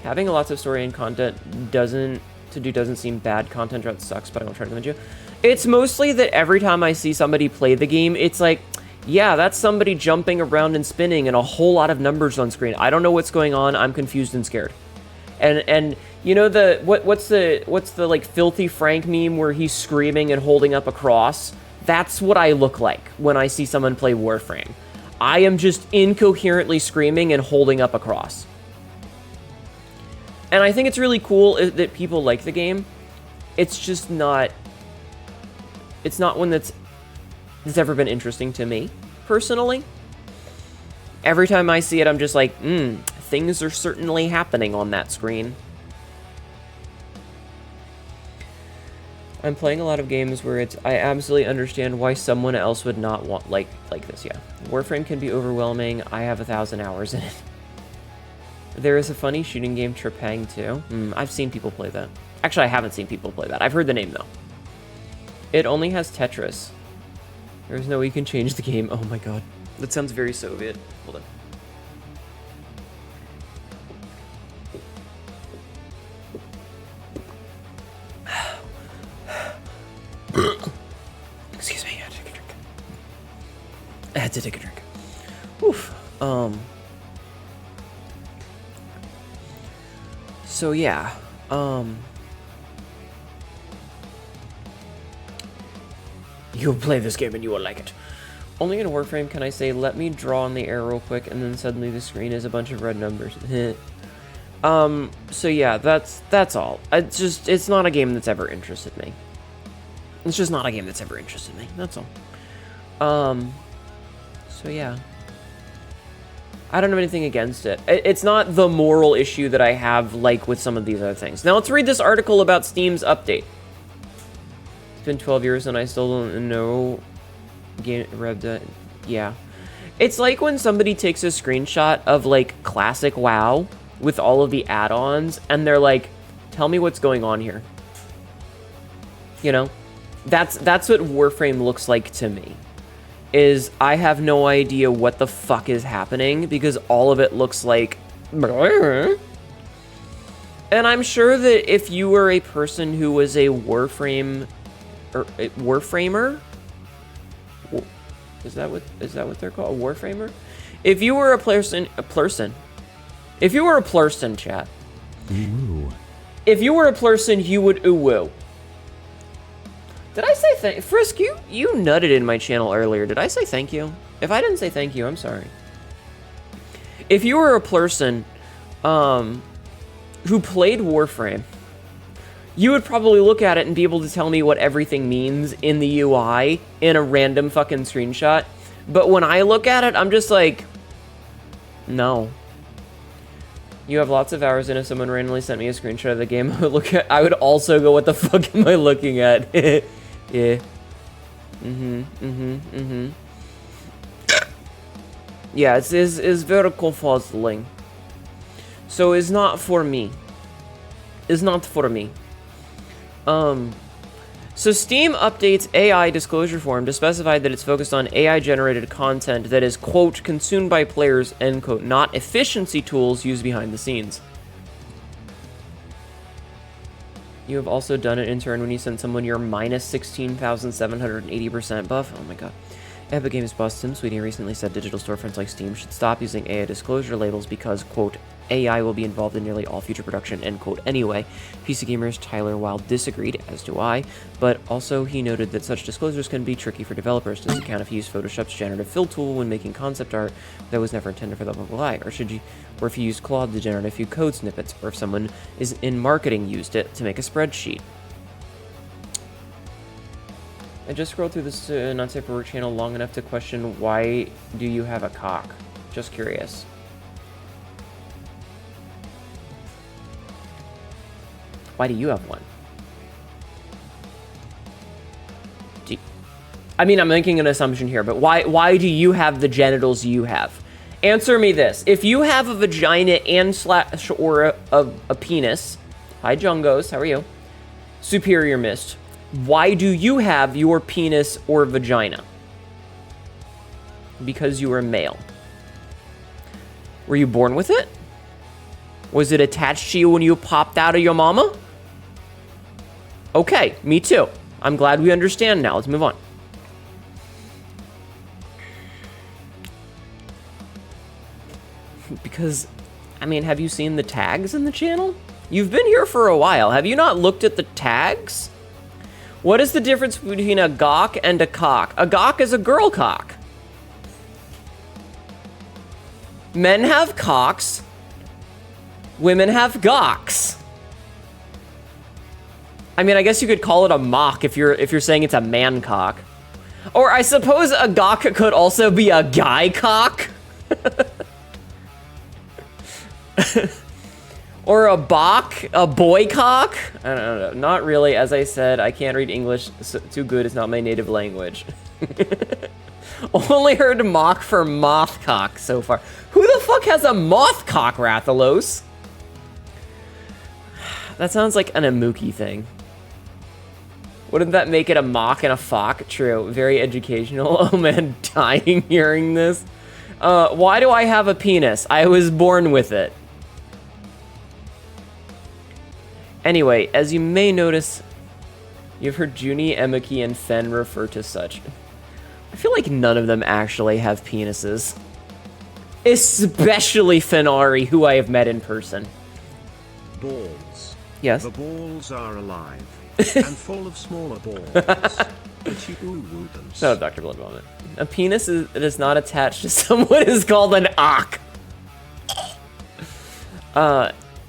Having lots of story and content doesn't seem bad. Content drought sucks, but I won't try to convince you. It's mostly that every time I see somebody play the game, it's like, yeah, that's somebody jumping around and spinning and a whole lot of numbers on screen. I don't know what's going on. I'm confused and scared. And you know what's the like Filthy Frank meme where he's screaming and holding up a cross? That's what I look like when I see someone play Warframe. I am just incoherently screaming and holding up a cross. And I think it's really cool that people like the game. It's just not... It's not one that's ever been interesting to me, personally. Every time I see it, I'm just like, things are certainly happening on that screen. I'm playing a lot of games where I absolutely understand why someone else would not want, like this, yeah. Warframe can be overwhelming. I have 1,000 hours in it. There is a funny shooting game, Trepang, too. I've seen people play that. Actually, I haven't seen people play that. I've heard the name, though. It only has Tetris. There's no way you can change the game. Oh my god. That sounds very Soviet. Hold on. Excuse me, I had to take a drink. I had to take a drink. Oof. So yeah. You'll play this game and you will like it. Only in Warframe can I say, let me draw on the air real quick, and then suddenly the screen is a bunch of red numbers. So yeah, that's all. It's not a game that's ever interested me. It's just not a game that's ever interested me. That's all. So yeah. I don't have anything against it. It's not the moral issue that I have, like with some of these other things. Now let's read this article about Steam's update. It's been 12 years and I still don't know game revda. Yeah. It's like when somebody takes a screenshot of like classic WoW with all of the add-ons and they're like, tell me what's going on here. You know? That's what Warframe looks like to me. Is I have no idea what the fuck is happening because all of it looks like... And I'm sure that if you were a person who was a Warframer? Is that what they're called? A Warframer? If you were a person, if you were a person, chat. Ooh. If you were a person, you would ooh-woo. Did I say thank... Frisk, you nutted in my channel earlier. Did I say thank you? If I didn't say thank you, I'm sorry. If you were a person who played Warframe, you would probably look at it and be able to tell me what everything means in the UI in a random fucking screenshot. But when I look at it, I'm just like, no. You have lots of hours in. If someone randomly sent me a screenshot of the game, I would also go, what the fuck am I looking at? Yeah. Yeah, it's very confusing. So it's not for me. It's not for me. So Steam updates AI disclosure form to specify that it's focused on AI-generated content that is, quote, consumed by players, end quote, not efficiency tools used behind the scenes. You have also done it in turn when you sent someone your minus 16,780% buff. Oh my god. Epic Games boss Tim Sweeney recently said digital storefronts like Steam should stop using AI disclosure labels because, quote, AI will be involved in nearly all future production, end quote. Anyway, PC Gamer's Tyler Wilde disagreed, as do I, but also he noted that such disclosures can be tricky for developers. Does it count if you use Photoshop's generative fill tool when making concept art that was never intended for the public eye? Or if you use Claude to generate a few code snippets, or if someone is in marketing used it to make a spreadsheet? I just scrolled through this Not Safe for Work channel long enough to question, why do you have a cock? Just curious. Why do you have one? I mean, I'm making an assumption here, but why do you have the genitals you have? Answer me this. If you have a vagina and slash or a penis, hi Jungos, how are you? Superior Mist, why do you have your penis or vagina? Because you are male. Were you born with it? Was it attached to you when you popped out of your mama? Okay, me too. I'm glad we understand now. Let's move on. Because, I mean, have you seen the tags in the channel? You've been here for a while. Have you not looked at the tags? What is the difference between a gawk and a cock? A gawk is a girl cock. Men have cocks. Women have gawks. I mean, I guess you could call it a mock if you're saying it's a man cock. Or I suppose a gawk could also be a guy cock. Or a bok, a boy cock? I don't know, not really. As I said, I can't read English too good. It's not my native language. Only heard mock for moth cock so far. Who the fuck has a moth cock, Rathalos? That sounds like an Amuki thing. Wouldn't that make it a mock and a fock? True, very educational. Oh man, dying hearing this. Why do I have a penis? I was born with it. Anyway, as you may notice, you've heard Junie, Emiki, and Fen refer to such. I feel like none of them actually have penises. Especially Fenari, who I have met in person. Balls. Yes? The balls are alive. And full of smaller balls. But you woo them. Shut up, Dr. Blood Vomit. A penis that is not attached to someone is called an ock.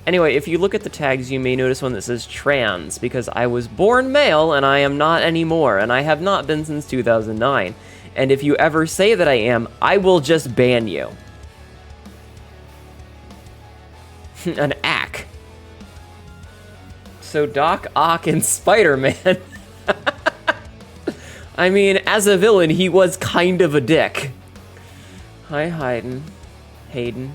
Anyway, if you look at the tags, you may notice one that says trans, because I was born male and I am not anymore, and I have not been since 2009. And if you ever say that I am, I will just ban you. An ack. So Doc Ock and Spider-Man. I mean, as a villain, he was kind of a dick. Hi, Hayden. Hayden.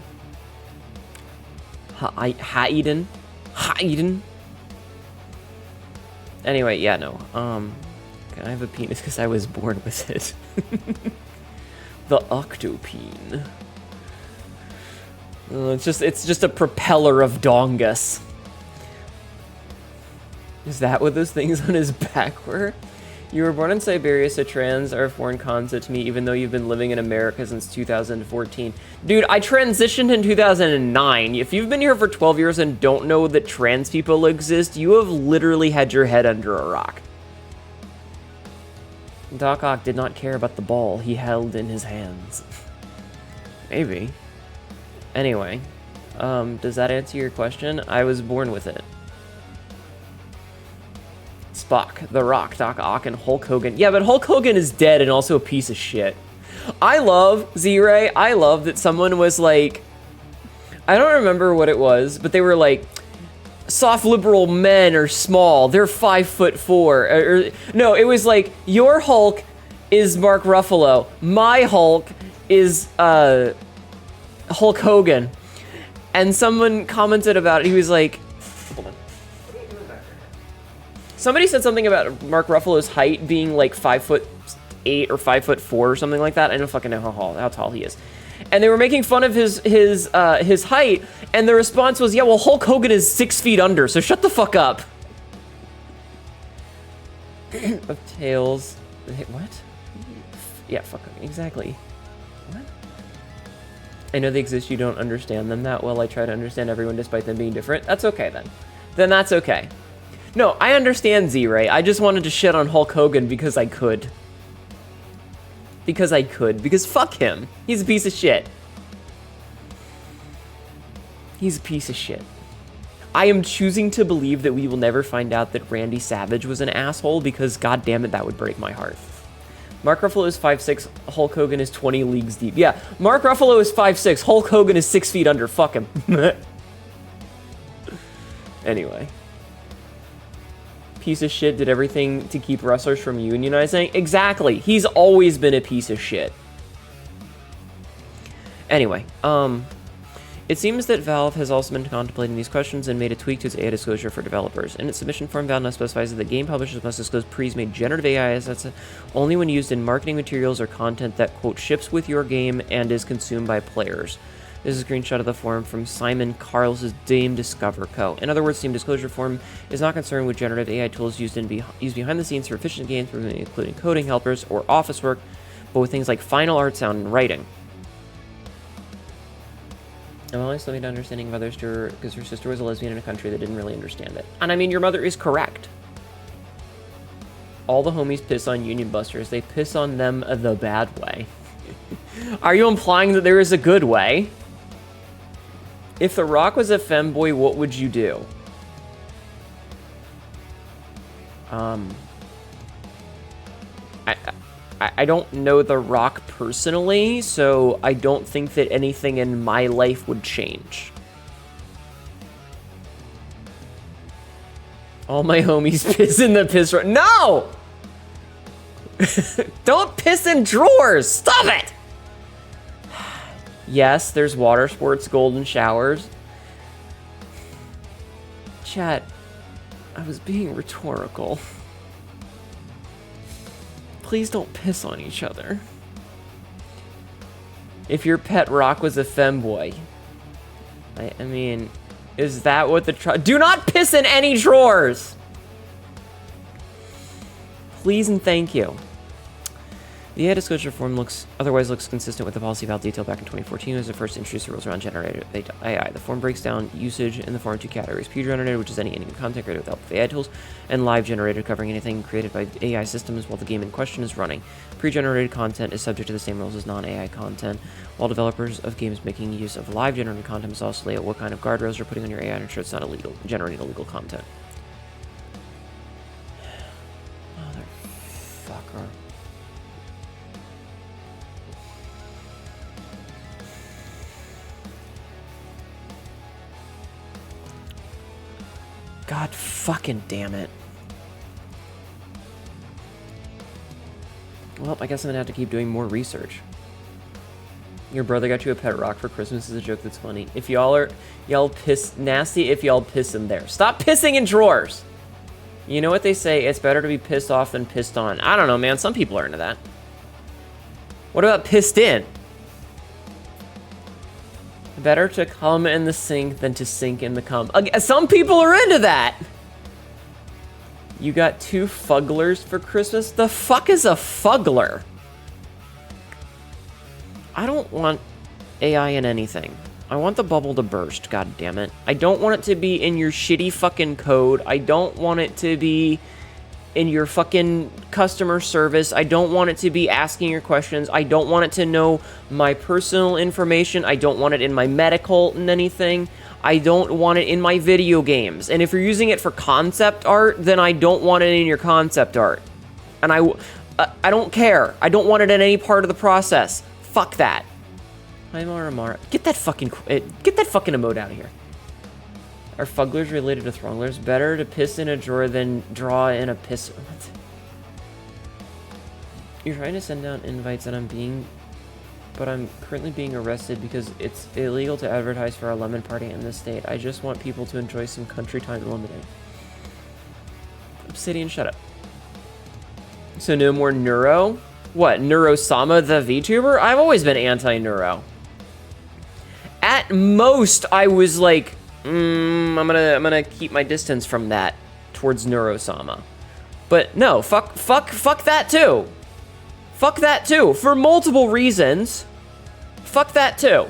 Anyway, yeah, no. I have a penis because I was born with it. The octopene. It's just a propeller of dongus. Is that what those things on his back were? You were born in Siberia, so trans are a foreign concept to me, even though you've been living in America since 2014. Dude, I transitioned in 2009. If you've been here for 12 years and don't know that trans people exist, you have literally had your head under a rock. Doc Ock did not care about the ball he held in his hands. Maybe. Anyway, does that answer your question? I was born with it. Spock, The Rock, Doc Ock, and Hulk Hogan. Yeah, but Hulk Hogan is dead and also a piece of shit. I love, Z-Ray, I love that someone was like, I don't remember what it was, but they were like, soft liberal men are small, they're 5'4". No, it was like, your Hulk is Mark Ruffalo, my Hulk is Hulk Hogan. And someone commented about it, he was like, hold on. Somebody said something about Mark Ruffalo's height being like 5'8" or 5'4" or something like that. I don't fucking know how tall he is. And they were making fun of his height, and the response was, yeah, well, Hulk Hogan is 6 feet under, so shut the fuck up. Of Tails. What? Yeah, fuck, exactly. What? I know they exist, you don't understand them that well. I try to understand everyone despite them being different. That's okay, then. Then that's okay. No, I understand Z-Ray. I just wanted to shit on Hulk Hogan because I could. Because fuck him. He's a piece of shit. He's a piece of shit. I am choosing to believe that we will never find out that Randy Savage was an asshole because, god damn it, that would break my heart. Mark Ruffalo is 5'6", Hulk Hogan is 20 leagues deep. Yeah, Mark Ruffalo is 5'6", Hulk Hogan is 6 feet under. Fuck him. Anyway. Piece of shit did everything to keep wrestlers from unionizing. Exactly. He's always been a piece of shit. Anyway, it seems that Valve has also been contemplating these questions and made a tweak to its AI disclosure for developers. In its submission form, Valve now specifies that the game publishers must disclose pre-made generative AI assets only when used in marketing materials or content that, quote, ships with your game and is consumed by players. This is a screenshot of the form from Simon Carl's Game Discover Co. In other words, Steam Disclosure Form is not concerned with generative AI tools used behind the scenes for efficient games, including coding helpers or office work, but with things like final art, sound, and writing. I'm only slowly to understanding of others because her sister was a lesbian in a country that didn't really understand it. And I mean, your mother is correct. All the homies piss on union busters. They piss on them the bad way. Are you implying that there is a good way? If The Rock was a femboy, what would you do? I don't know The Rock personally, so I don't think that anything in my life would change. All my homies piss in the piss. No! Don't piss in drawers! Stop it! Yes, there's water sports, golden showers. Chat, I was being rhetorical. Please don't piss on each other. If your pet rock was a femboy, I mean, is that what the do not piss in any drawers! Please and thank you. The AI disclosure form otherwise looks consistent with the policy Valve detailed back in 2014 as the first introduced the rules around generated AI. The form breaks down usage in the form of two categories: pre-generated, which is any content created with the help of AI tools, and live generated, covering anything created by AI systems while the game in question is running. Pre-generated content is subject to the same rules as non-AI content, while developers of games making use of live generated content must also lay out what kind of guardrails you're putting on your AI to ensure it's not generating illegal content. Motherfucker. God fucking damn it. Well, I guess I'm gonna have to keep doing more research. Your brother got you a pet rock for Christmas is a joke that's funny. If y'all piss nasty if y'all piss in there. Stop pissing in drawers! You know what they say, it's better to be pissed off than pissed on. I don't know, man, some people are into that. What about pissed in? Better to come in the sink than to sink in the cum. Some people are into that! You got 2 fugglers for Christmas? The fuck is a fuggler? I don't want AI in anything. I want the bubble to burst, god damn it. I don't want it to be in your shitty fucking code. I don't want it to be in your fucking customer service. I don't want it to be asking your questions. I don't want it to know my personal information. I don't want it in my medical and anything. I don't want it in my video games. And if you're using it for concept art, then I don't want it in your concept art. And I don't care. I don't want it in any part of the process. Fuck that. Hi, Mara. Get that fucking emote out of here. Are fugglers related to thrunglers? Better to piss in a drawer than draw in a piss. What? You're trying to send out invites and but I'm currently being arrested because it's illegal to advertise for a lemon party in this state. I just want people to enjoy some country time lemonade. Obsidian, shut up. So no more Neuro? What, Neurosama the VTuber? I've always been anti-Neuro. At most, I was like, I'm gonna keep my distance from that towards Neurosama. But no, fuck that too. Fuck that too, for multiple reasons. Fuck that too.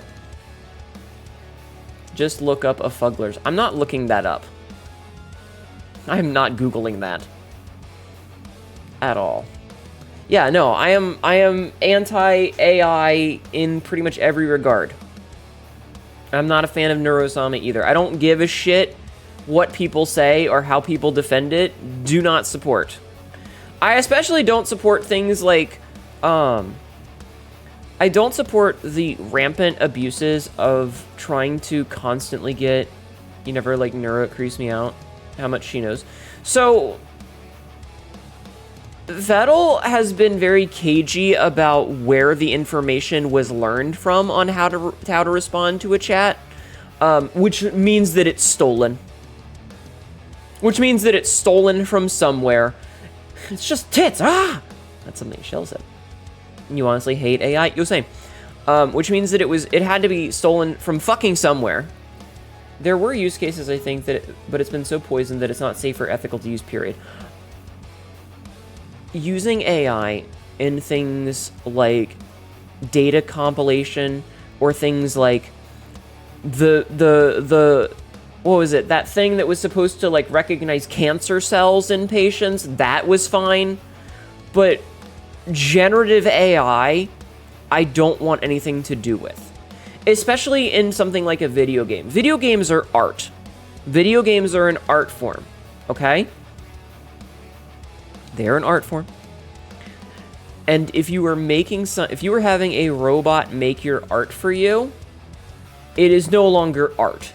Just look up a fugglers. I'm not looking that up. I'm not Googling that. At all. Yeah, no, I am anti-AI in pretty much every regard. I'm not a fan of Neurosama either. I don't give a shit what people say or how people defend it, do not support. I especially don't support things like, I don't support the rampant abuses of trying to constantly get, you never like Neuro, it creeps me out how much she knows. So, Vettel has been very cagey about where the information was learned from on how to respond to a chat, which means that it's stolen. Which means that it's stolen from somewhere. It's just tits. Ah, that's something Shell said. You honestly hate AI? You're saying, which means that it had to be stolen from fucking somewhere. There were use cases, I think, but it's been so poisoned that it's not safe or ethical to use. Period. Using AI in things like data compilation or things like the what was it? That thing that was supposed to like recognize cancer cells in patients, that was fine. But generative AI, I don't want anything to do with. Especially in something like a video game. Video games are art. Video games are an art form, okay? They're an art form. And if you were having a robot make your art for you, it is no longer art.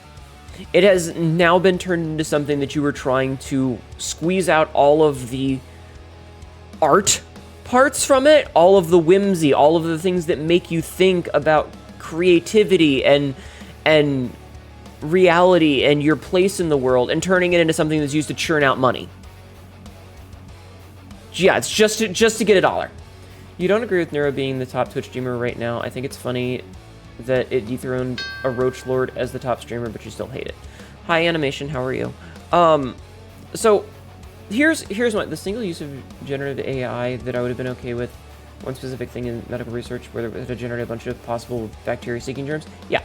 It has now been turned into something that you were trying to squeeze out all of the art parts from it, all of the whimsy, all of the things that make you think about creativity and reality and your place in the world, and turning it into something that's used to churn out money. Yeah, it's just to get $1. You don't agree with Nero being the top Twitch streamer right now. I think it's funny that it dethroned a Roach Lord as the top streamer, but you still hate it. Hi, Animation, how are you? So here's what the single use of generative AI that I would have been okay with. One specific thing in medical research where it would generate a bunch of possible bacteria-seeking germs. Yeah.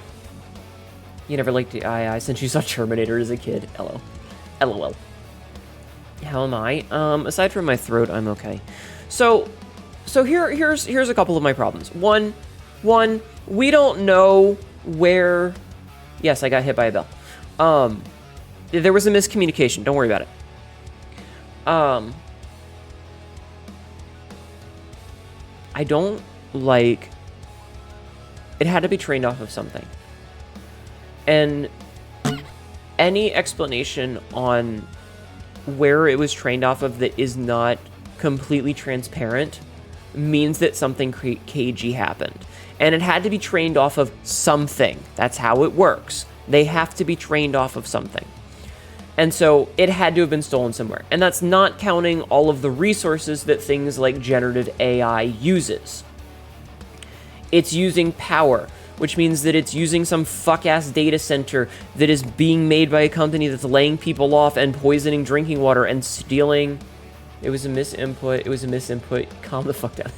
You never liked the AI since you saw Terminator as a kid. LOL. How am I? Aside from my throat, I'm okay. So here's a couple of my problems. One, we don't know where... Yes, I got hit by a bell. There was a miscommunication. Don't worry about it. I don't like... It had to be trained off of something. And any explanation on where it was trained off of that is not completely transparent means that something cagey happened. And it had to be trained off of something. That's how it works. They have to be trained off of something. And so it had to have been stolen somewhere. And that's not counting all of the resources that things like generative AI uses. It's using power, which means that it's using some fuck-ass data center that is being made by a company that's laying people off and poisoning drinking water and stealing... It was a misinput. Calm the fuck down.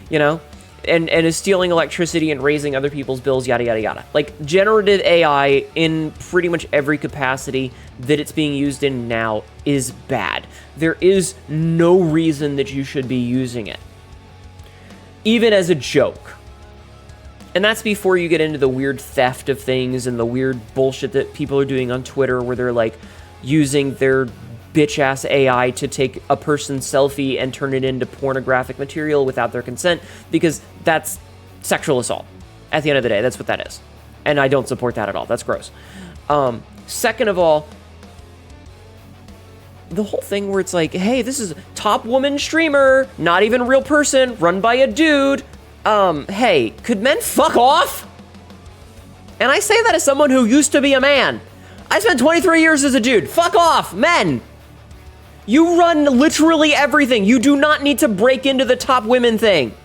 You know? And is stealing electricity and raising other people's bills, yada, yada, yada. Like, generative AI in pretty much every capacity that it's being used in now is bad. There is no reason that you should be using it. Even as a joke. And that's before you get into the weird theft of things and the weird bullshit that people are doing on Twitter where they're, like, using their bitch-ass AI to take a person's selfie and turn it into pornographic material without their consent, because that's sexual assault. At the end of the day, that's what that is. And I don't support that at all. That's gross. Second of all, the whole thing where it's like, hey, this is top woman streamer, not even a real person, run by a dude. Hey, could men fuck off? And I say that as someone who used to be a man. I spent 23 years as a dude. Fuck off, men. You run literally everything. You do not need to break into the top women thing.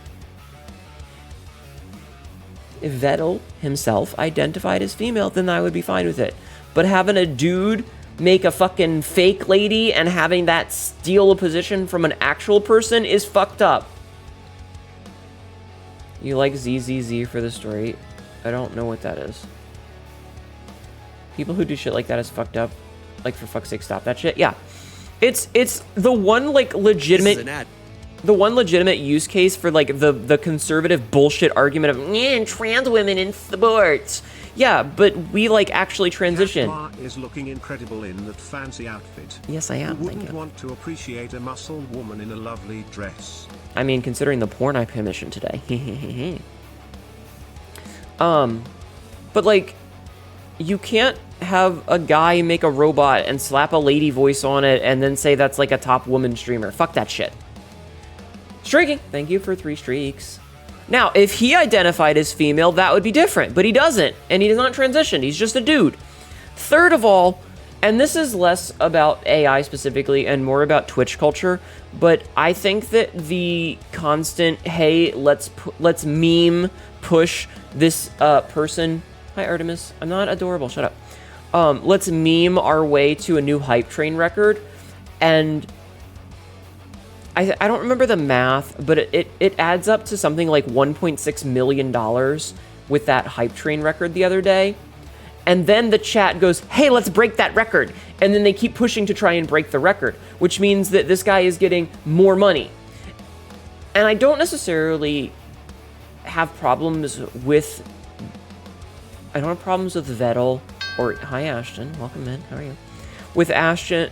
If Vettel himself identified as female, then I would be fine with it. But having a dude make a fucking fake lady and having that steal a position from an actual person is fucked up. You like ZZZ for the story? I don't know what that is. People who do shit like that is fucked up. Like, for fuck's sake, stop that shit. Yeah. It's the one, like, legitimate... The one legitimate use case for, like, the conservative bullshit argument of, trans women in sports. Yeah, but we like actually transition. Katma is looking incredible in that fancy outfit. Yes, I am. Who Thank wouldn't you. want to appreciate a muscle woman in a lovely dress? I mean, considering the porn I commissioned today. But like, you can't have a guy make a robot and slap a lady voice on it and then say that's like a top woman streamer. Fuck that shit. Streaking. Thank you for 3 streaks. Now, if he identified as female, that would be different, but he doesn't, and he does not transition. He's just a dude. Third of all, and this is less about AI specifically and more about Twitch culture, but I think that the constant, hey, let's meme push this person. Hi, Artemis. I'm not adorable. Shut up. Let's meme our way to a new hype train record, and I don't remember the math, but it adds up to something like $1.6 million with that hype train record the other day. And then the chat goes, hey, let's break that record. And then they keep pushing to try and break the record, which means that this guy is getting more money. And I don't necessarily have problems with... I don't have problems with Vettel or... Hi, Ashton. Welcome in. How are you? With Vettel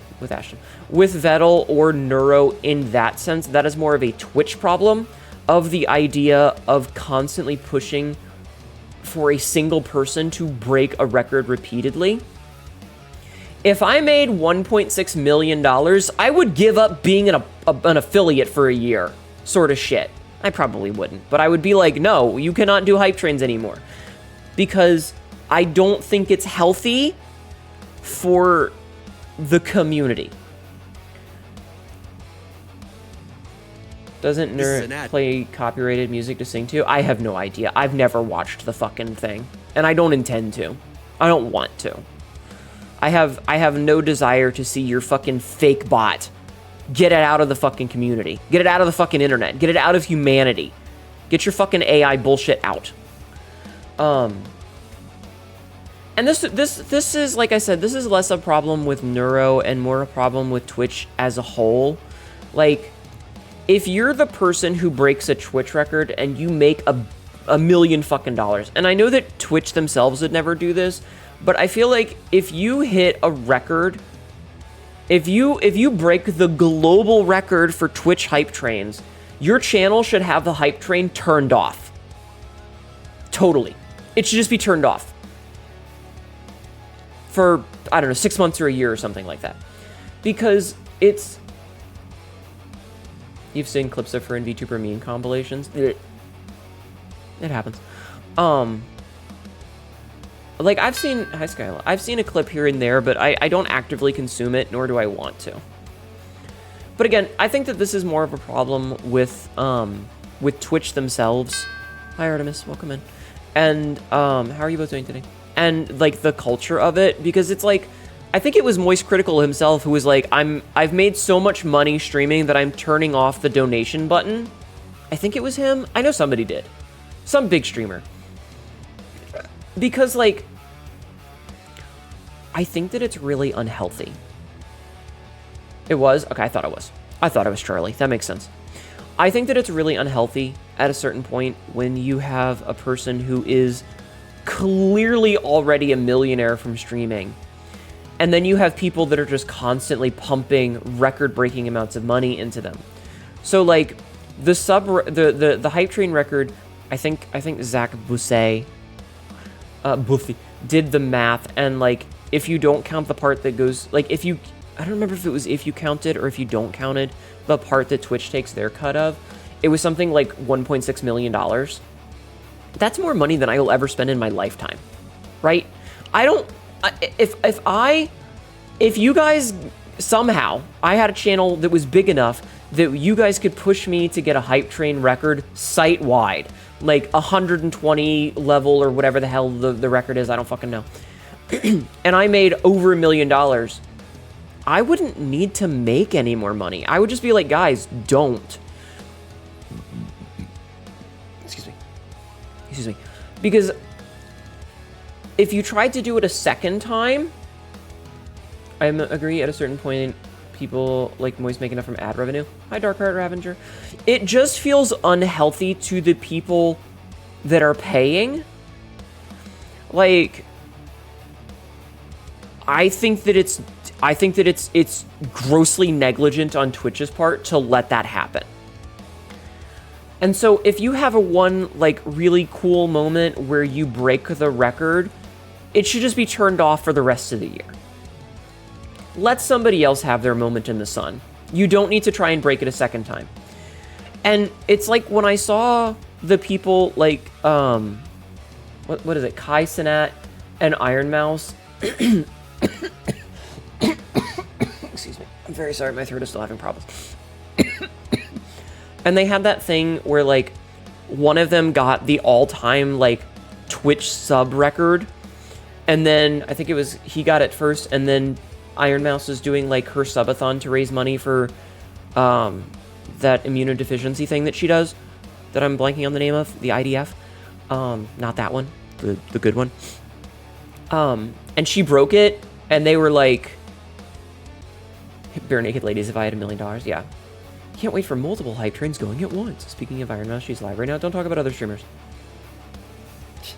or Neuro in that sense, that is more of a Twitch problem of the idea of constantly pushing for a single person to break a record repeatedly. If I made $1.6 million, I would give up being an affiliate for a year, sort of shit. I probably wouldn't, but I would be like, no, you cannot do hype trains anymore. Because I don't think it's healthy for the community. Doesn't Nerd play copyrighted music to sing to? I have no idea. I've never watched the fucking thing. And I don't intend to. I don't want to. I have no desire to see your fucking fake bot. Get it out of the fucking community. Get it out of the fucking internet. Get it out of humanity. Get your fucking AI bullshit out. And this is, like I said, this is less a problem with Neuro and more a problem with Twitch as a whole. Like, if you're the person who breaks a Twitch record and you make a million fucking dollars, and I know that Twitch themselves would never do this, but I feel like if you hit a record, if you break the global record for Twitch hype trains, your channel should have the hype train turned off. Totally. It should just be turned off. For, I don't know, 6 months or a year or something like that. Because it's... You've seen clips of her in Vtuber meme compilations? It happens. Like, I've seen... Hi, Skyla. I've seen a clip here and there, but I don't actively consume it, nor do I want to. But again, I think that this is more of a problem with Twitch themselves. Hi, Artemis. Welcome in. And, how are you both doing today? And, like, the culture of it, because it's like, I think it was Moist Critical himself who was like, I've made so much money streaming that I'm turning off the donation button. I think it was him. I know somebody did. Some big streamer. Because, like, I think that it's really unhealthy. It was? Okay, I thought it was. I thought it was Charlie. That makes sense. I think that it's really unhealthy at a certain point when you have a person who is clearly already a millionaire from streaming, and then you have people that are just constantly pumping record-breaking amounts of money into them. So like the hype train record, I think Zach Buffy did the math, and like if you don't count the part that goes like I don't remember if it was if you counted or if you don't counted the part that Twitch takes their cut of, it was something like $1.6 million. That's more money than I will ever spend in my lifetime, right? If you guys, somehow, I had a channel that was big enough that you guys could push me to get a hype train record site-wide, like 120 level or whatever the hell the record is, I don't fucking know, and I made over $1 million, I wouldn't need to make any more money. I would just be like, guys, don't. Excuse me. Because if you tried to do it a second time, I agree at a certain point, people like Moist make enough from ad revenue. Hi, Darkheart Ravenger. It just feels unhealthy to the people that are paying. Like, I think that it's grossly negligent on Twitch's part to let that happen. And so if you have a one like really cool moment where you break the record, it should just be turned off for the rest of the year. Let somebody else have their moment in the sun. You don't need to try and break it a second time. And it's like when I saw the people like what is it, Kai Cenat and Iron Mouse. Excuse me. I'm very sorry, my throat is still having problems. And they had that thing where like one of them got the all-time like Twitch sub record, and then I think it was he got it first, and then Iron Mouse is doing like her subathon to raise money for that immunodeficiency thing that she does that I'm blanking on the name of, the IDF. Not that one, the good one. And she broke it, and they were like, bare naked ladies, if I had $1 million, yeah. Can't wait for multiple hype trains going at once. Speaking of Iron Mouse, she's live right now. Don't talk about other streamers.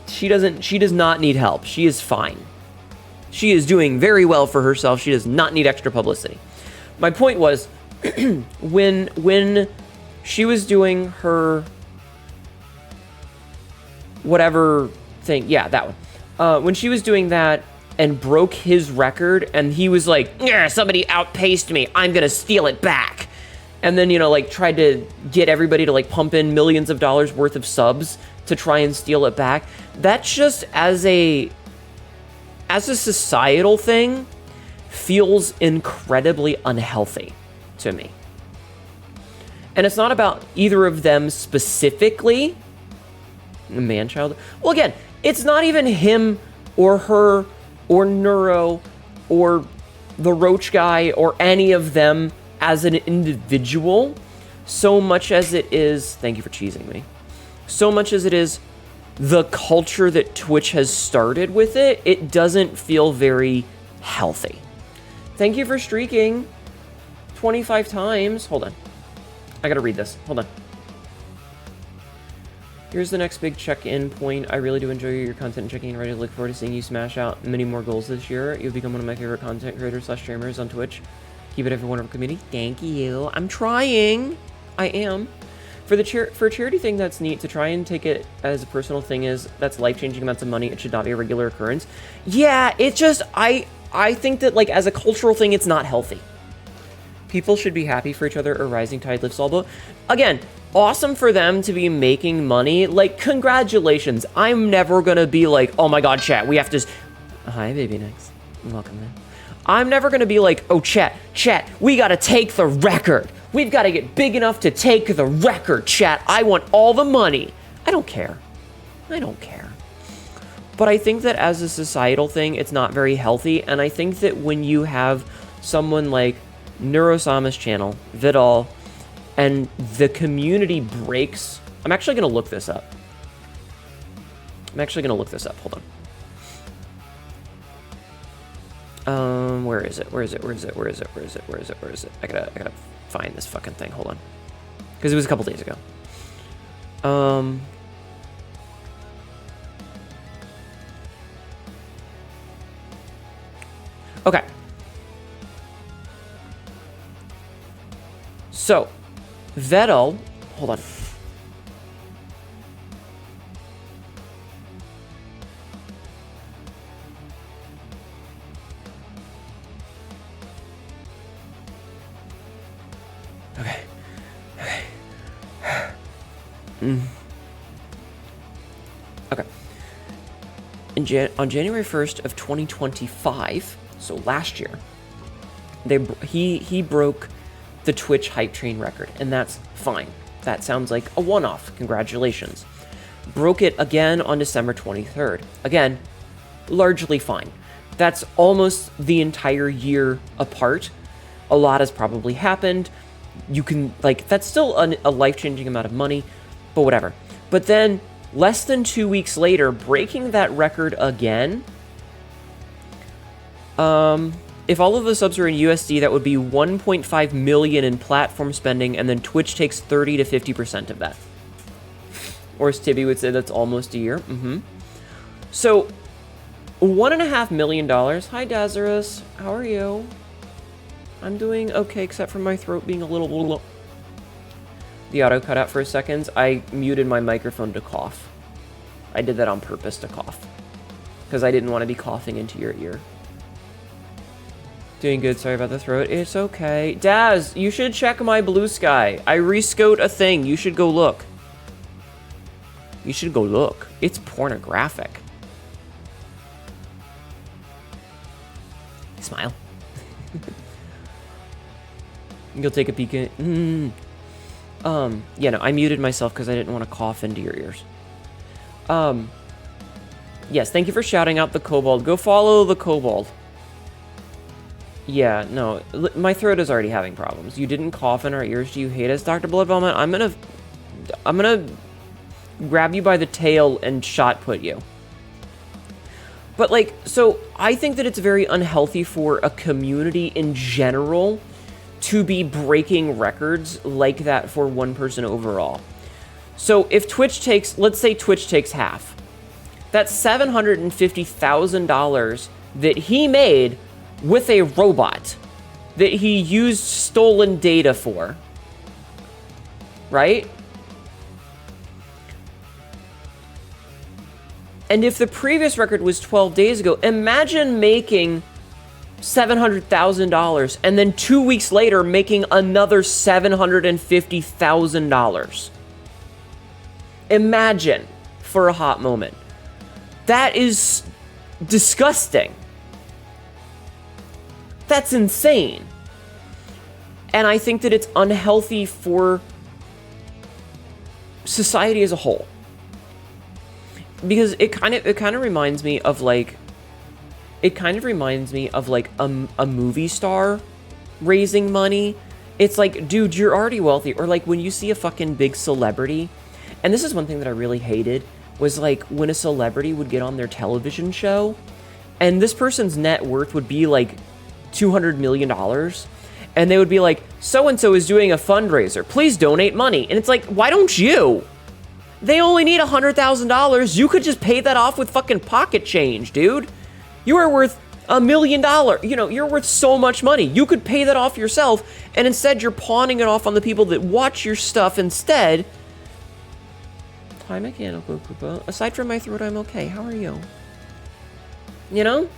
She does not need help. She is fine. She is doing very well for herself. She does not need extra publicity. My point was, when she was doing her whatever thing, yeah, that one. When she was doing that and broke his record, and he was like, yeah, somebody outpaced me, I'm gonna steal it back. And then, you know, like tried to get everybody to like pump in millions of dollars worth of subs to try and steal it back. That's just as a societal thing feels incredibly unhealthy to me. And it's not about either of them specifically. Man-child. Well, again, it's not even him or her or Neuro or the Roach guy or any of them as an individual, so much as it is, thank you for cheesing me, so much as it is the culture that Twitch has started with it, it doesn't feel very healthy. Thank you for streaking 25 times. Hold on. I gotta read this. Hold on. Here's the next big check-in point. I really do enjoy your content and checking in. Ready to look forward to seeing you smash out many more goals this year. You'll become one of my favorite content creators / streamers on Twitch. Keep it every wonderful community. Thank you. I'm trying. I am. For a charity thing, that's neat to try and take it as a personal thing. That's life-changing amounts of money. It should not be a regular occurrence. Yeah, it just I think that like as a cultural thing, it's not healthy. People should be happy for each other. A rising tide lifts all boats. Again, awesome for them to be making money. Like, congratulations. I'm never gonna be like, oh my god, chat, we have to. Hi, baby next. Welcome in. I'm never gonna be like, oh, chat, we gotta take the record. We've gotta get big enough to take the record, chat. I want all the money. I don't care. But I think that as a societal thing, it's not very healthy. And I think that when you have someone like Neurosama's channel, Vidal, and the community breaks... I'm actually gonna look this up. Hold on. Where is it? I gotta find this fucking thing. Hold on. Because it was a couple days ago. Okay. So, Vettel, hold on. Okay. On January 1st of 2025, so last year, he broke the Twitch hype train record, and that's fine. That sounds like a one-off. Congratulations. Broke it again on December 23rd. Again, largely fine. That's almost the entire year apart. A lot has probably happened. You can, like, that's still a life-changing amount of money, but whatever. But then, less than 2 weeks later, breaking that record again. If all of the subs are in USD, that would be 1.5 million in platform spending, and then Twitch takes 30 to 50% of that. Or as Tibby would say, that's almost a year. So, $1.5 million. Hi, Dazarus. How are you? I'm doing okay, except for my throat being a little... The auto cut out for a second. I muted my microphone to cough. I did that on purpose to cough. Because I didn't want to be coughing into your ear. Doing good, sorry about the throat. It's okay. Daz, you should check my blue sky. I rescote a thing. You should go look. You should go look. It's pornographic. Smile. You'll take a peek at it. Yeah, no, I muted myself because I didn't want to cough into your ears. Yes, thank you for shouting out the kobold. Go follow the kobold. Yeah, no, my throat is already having problems. You didn't cough in our ears. Do you hate us, Dr. Blood Velvet? I'm gonna grab you by the tail and shot put you. But, like, so I think that it's very unhealthy for a community in general to be breaking records like that for one person overall. So if Twitch takes, let's say Twitch takes half, that's $750,000 that he made with a robot that he used stolen data for, right? And if the previous record was 12 days ago, imagine making $700,000 and then 2 weeks later making another $750,000. Imagine for a hot moment. That is disgusting. That's insane. And I think that it's unhealthy for society as a whole. Because it kind of reminds me of like a movie star raising money. It's like, dude, you're already wealthy. Or like when you see a fucking big celebrity, and this is one thing that I really hated, was like when a celebrity would get on their television show and this person's net worth would be like $200 million. And they would be like, so-and-so is doing a fundraiser. Please donate money. And it's like, why don't you? They only need $100,000. You could just pay that off with fucking pocket change, dude. You are worth $1 million. You know, you're worth so much money. You could pay that off yourself, and instead you're pawning it off on the people that watch your stuff instead. Hi, Mechanical Koopa. Aside from my throat, I'm okay. How are you? You know?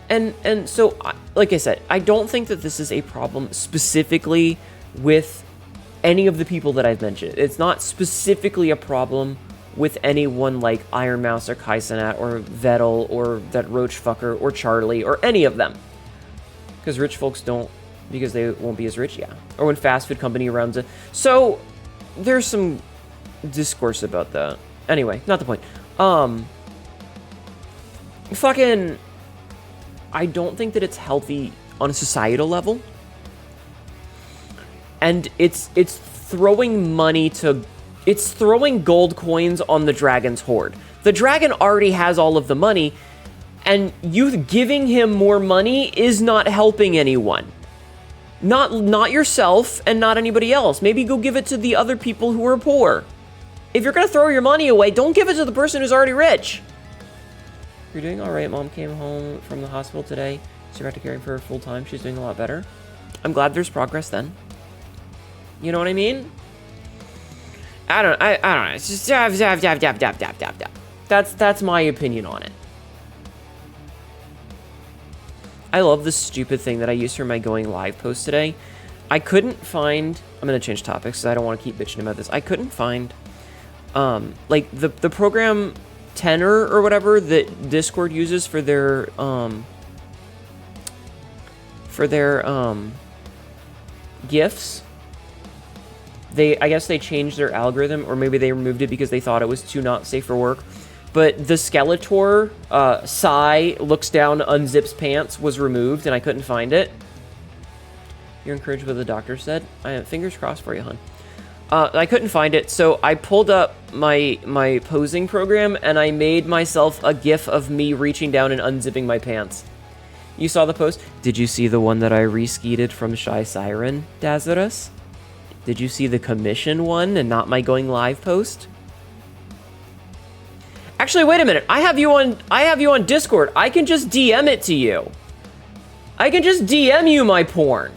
And so, like I said, I don't think that this is a problem specifically with any of the people that I've mentioned. It's not specifically a problem with anyone like Iron Mouse or Kaisenat or Vettel or that Roach fucker or Charlie or any of them. Because rich folks don't, because they won't be as rich, yeah. Or when fast food company runs it. So, there's some discourse about that. Anyway, not the point. Fucking, I don't think that it's healthy on a societal level. And it's throwing money to... It's throwing gold coins on the dragon's hoard. The dragon already has all of the money, and you giving him more money is not helping anyone. Not yourself, and not anybody else. Maybe go give it to the other people who are poor. If you're gonna throw your money away, don't give it to the person who's already rich. You're doing alright. Mom came home from the hospital today. So you're about to care for her full time. She's doing a lot better. I'm glad there's progress then. You know what I mean? I don't know. It's just that's my opinion on it. I love this stupid thing that I used for my going live post today. I couldn't find... I'm gonna change topics because I don't want to keep bitching about this. I couldn't find like the program Tenor or whatever that Discord uses for their GIFs. I guess they changed their algorithm, or maybe they removed it because they thought it was too not safe for work. But the Skeletor, Sai looks down, unzips pants, was removed, and I couldn't find it. You're encouraged what the doctor said? Fingers crossed for you, hon. I couldn't find it, so I pulled up my posing program, and I made myself a GIF of me reaching down and unzipping my pants. You saw the post? Did you see the one that I reskeeted from Shy Siren, Dazarus? Did you see the commission one and not my going live post? Actually, wait a minute. I have you on Discord. I can just DM it to you. I can just DM you my porn.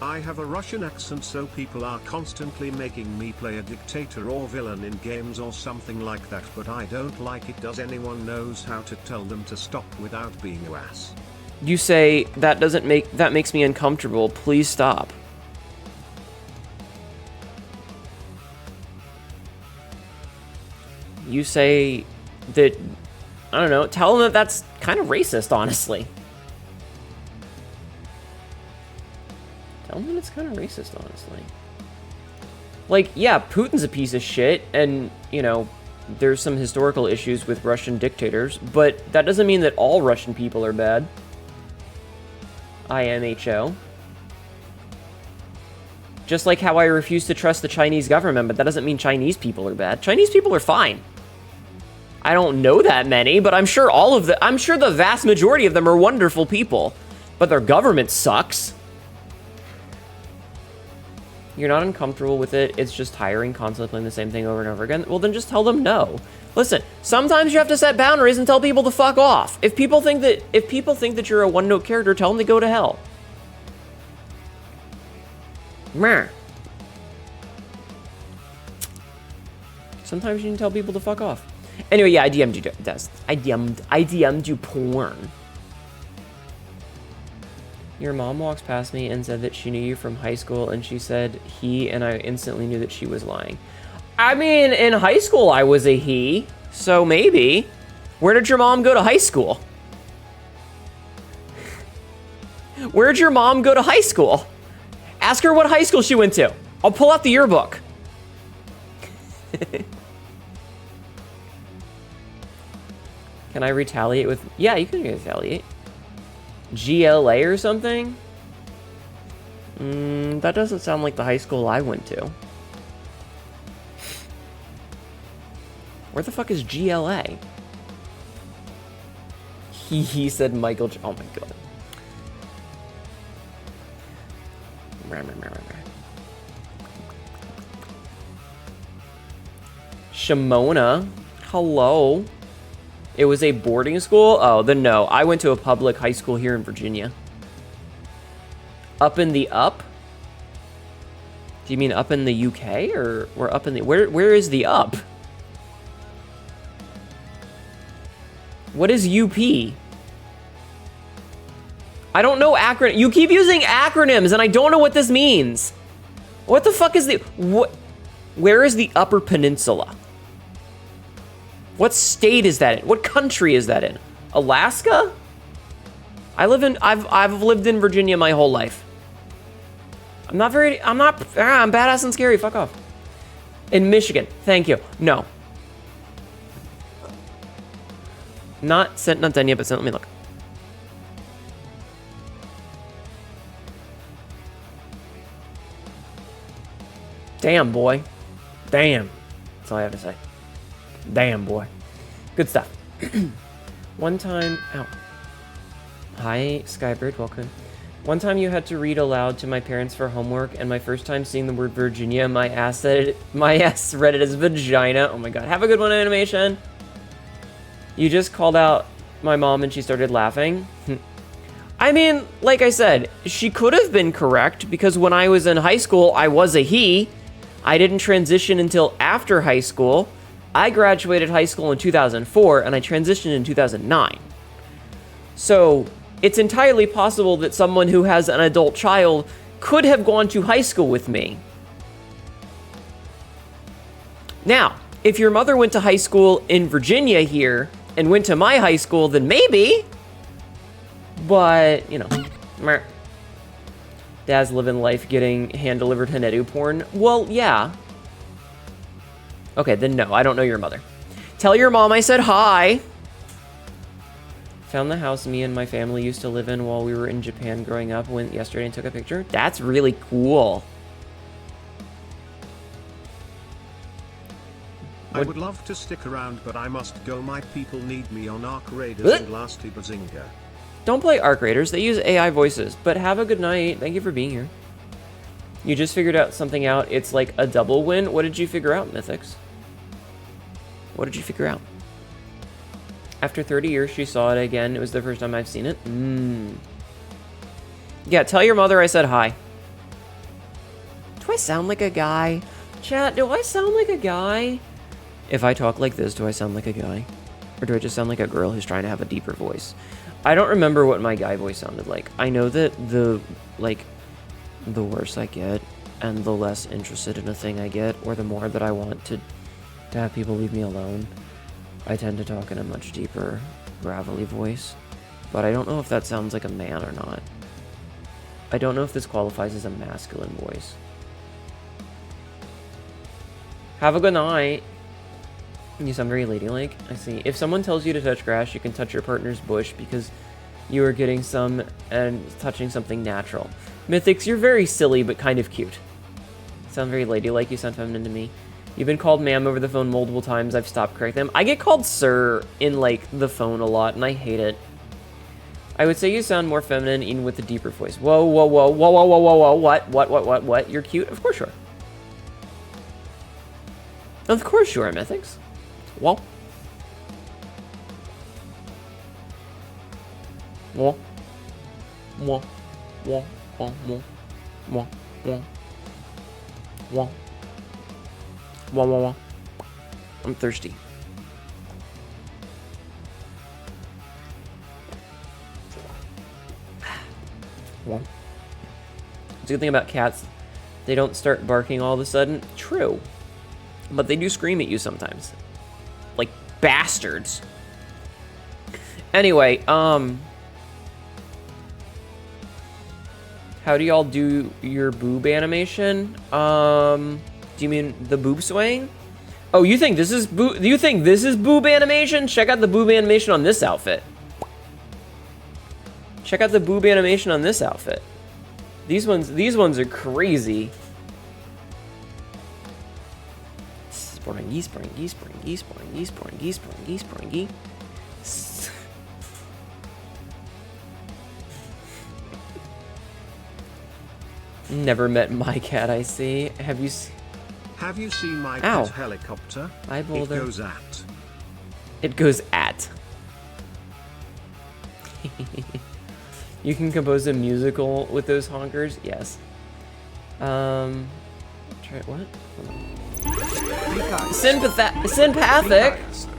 I have a Russian accent, so people are constantly making me play a dictator or villain in games or something like that, but I don't like it. Does anyone knows how to tell them to stop without being an ass? You say, that makes me uncomfortable. Please stop. You say that, I don't know, tell them that that's kind of racist, honestly. Tell them that it's kind of racist, honestly. Like, yeah, Putin's a piece of shit, and, you know, there's some historical issues with Russian dictators, but that doesn't mean that all Russian people are bad. IMHO. Just like how I refuse to trust the Chinese government, but that doesn't mean Chinese people are bad. Chinese people are fine. I don't know that many, but I'm sure I'm sure the vast majority of them are wonderful people, but their government sucks. You're not uncomfortable with it, it's just tiring, constantly playing the same thing over and over again. Well, then just tell them no. Listen, sometimes you have to set boundaries and tell people to fuck off. If people think that you're a one-note character, tell them to go to hell. Meh. Sometimes you can tell people to fuck off. Anyway, yeah, I DM'd you, Des. I DM'd you porn. Your mom walks past me and said that she knew you from high school, and she said he, and I instantly knew that she was lying. I mean, in high school I was a he, so maybe. Where did your mom go to high school? Where'd your mom go to high school? Ask her what high school she went to. I'll pull out the yearbook. Can I retaliate with... Yeah, you can retaliate. GLA or something? That doesn't sound like the high school I went to. Where the fuck is GLA? He said Michael... Oh my god. Shimona. Hello. It was a boarding school? Oh, then no. I went to a public high school here in Virginia. Up in the up? Do you mean up in the UK or up in the... Where is the up? What is UP? I don't know acronym. You keep using acronyms and I don't know what this means. What the fuck is the... Where is the Upper Peninsula? What state is that in? What country is that in? Alaska? I've lived in Virginia my whole life. I'm badass and scary. Fuck off. In Michigan. Thank you. No. Not done yet, but let me look. Damn, boy. Damn. That's all I have to say. Damn, boy. Good stuff. One time... Ow. Hi, Skybird. Welcome. One time you had to read aloud to my parents for homework, and my first time seeing the word Virginia, my ass read it as vagina. Oh my god. Have a good one, animation. You just called out my mom and she started laughing. I mean, like I said, she could have been correct, because when I was in high school, I was a he. I didn't transition until after high school. I graduated high school in 2004, and I transitioned in 2009. So, it's entirely possible that someone who has an adult child could have gone to high school with me. Now, if your mother went to high school in Virginia here, and went to my high school, then maybe. But, you know. Meh. Dad's living life getting hand-delivered Hnetu porn. Well, yeah. Okay, then no, I don't know your mother. Tell your mom I said hi. Found the house me and my family used to live in while we were in Japan growing up. Went yesterday and took a picture. That's really cool. I would love to stick around, but I must go. My people need me on Arc Raiders and Lasty Bazinga. Don't play Arc Raiders. They use AI voices. But have a good night. Thank you for being here. You just figured out something out. It's like a double win. What did you figure out, Mythics? What did you figure out? After 30 years, she saw it again. It was the first time I've seen it. Yeah, tell your mother I said hi. Do I sound like a guy? Chat, do I sound like a guy? If I talk like this, do I sound like a guy? Or do I just sound like a girl who's trying to have a deeper voice? I don't remember what my guy voice sounded like. I know that the worse I get, and the less interested in a thing I get, or the more that I want to have people leave me alone, I tend to talk in a much deeper, gravelly voice. But I don't know if that sounds like a man or not. I don't know if this qualifies as a masculine voice. Have a good night. You sound very ladylike. I see. If someone tells you to touch grass, you can touch your partner's bush because you are getting some and touching something natural. Mythics, you're very silly but kind of cute. You sound very ladylike. You sound feminine to me. You've been called ma'am over the phone multiple times. I've stopped correcting them. I get called sir in, like, the phone a lot, and I hate it. I would say you sound more feminine even with a deeper voice. Whoa, whoa, whoa, whoa, whoa, whoa, whoa, whoa, what? You're cute? Of course you are. Of course you are, Mythics. Well. Well. Well. Well. Well. Well. Well. Well. Well. Well. Well. I'm thirsty. Well. The good thing about cats, they don't start barking all of a sudden. True. But they do scream at you sometimes. Like bastards. Anyway, how do y'all do your boob animation? Do you mean the boob swaying? Oh, you think this is boob animation? Check out the boob animation on this outfit. Check out the boob animation on this outfit. These ones are crazy. Springy, springy, springy, springy, springy, springy, springy. Never met my cat, I see. Have you seen my cat helicopter? Hi, Boulder. It goes at. It goes at. You can compose a musical with those honkers? Yes. Try what? Sympathic.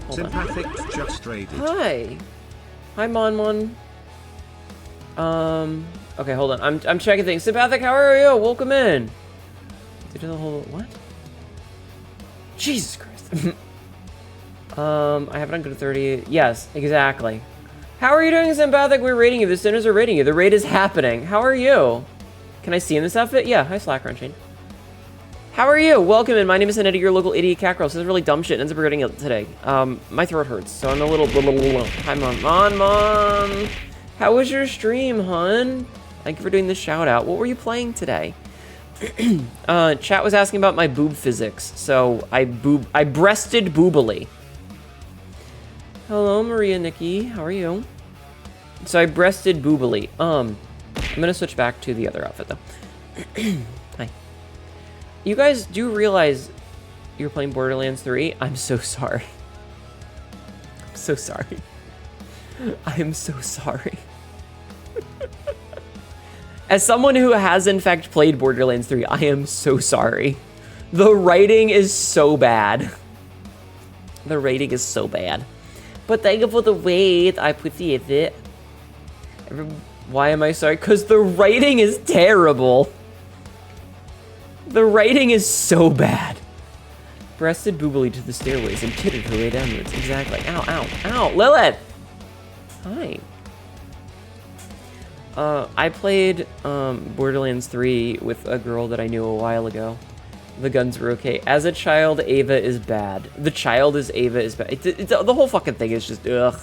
Sympathic just raided. Hi. Hi, Mon. Okay, hold on. I'm checking things. Sympathic, how are you? Welcome in. Did the whole what? Jesus Christ. I have it on good 30. Yes, exactly. How are you doing, Sympathic? We're rating you. The sinners are rating you. The raid is happening. How are you? Can I see in this outfit? Yeah. Hi, Slacker How are you? Welcome in. My name is Hnetu, your local idiot cat girl. Says really dumb shit and ends up regretting it today. My throat hurts, so I'm a little. Hi, Mom. How was your stream, hun? Thank you for doing the shout out. What were you playing today? Chat was asking about my boob physics, so I breasted boobily. Hello, Maria Nikki. How are you? So I breasted boobily. I'm gonna switch back to the other outfit though. Hi. You guys do realize you're playing Borderlands 3? I'm so sorry. I'm so sorry. I am so sorry. As someone who has in fact played Borderlands 3, I am so sorry. The writing is so bad. The rating is so bad. But thank you for the wait. I appreciate it. Why am I sorry? Because the writing is terrible. The writing is so bad. Breasted boobily to the stairways and titted her way downwards. Exactly. Ow, ow, ow. Lilith! Hi. I played Borderlands 3 with a girl that I knew a while ago. The guns were okay. As a child, Ava is bad. The child is Ava is bad. The whole fucking thing is just, ugh.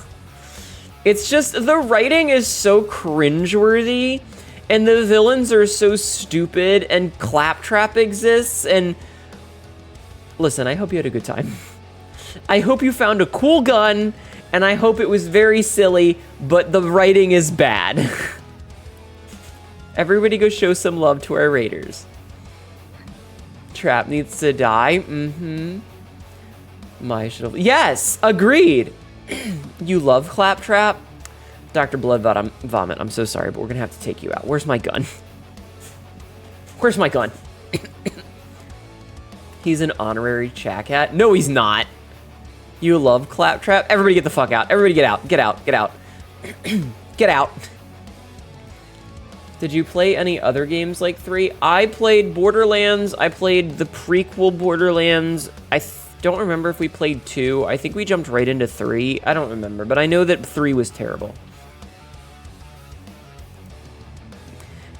It's just, the writing is so cringeworthy, and the villains are so stupid, and Claptrap exists, and... Listen, I hope you had a good time. I hope you found a cool gun, and I hope it was very silly, but the writing is bad. Everybody go show some love to our raiders. Trap needs to die. Maya should have... Yes! Agreed! You love Claptrap? Dr. Blood Vomit, I'm so sorry, but we're gonna have to take you out. Where's my gun? Where's my gun? He's an honorary chat cat. No, he's not. You love Claptrap? Everybody get the fuck out. Everybody get out. Get out. Get out. Get out. Did you play any other games like 3? I played Borderlands. I played the prequel Borderlands. I don't remember if we played 2. I think we jumped right into 3. I don't remember, but I know that 3 was terrible.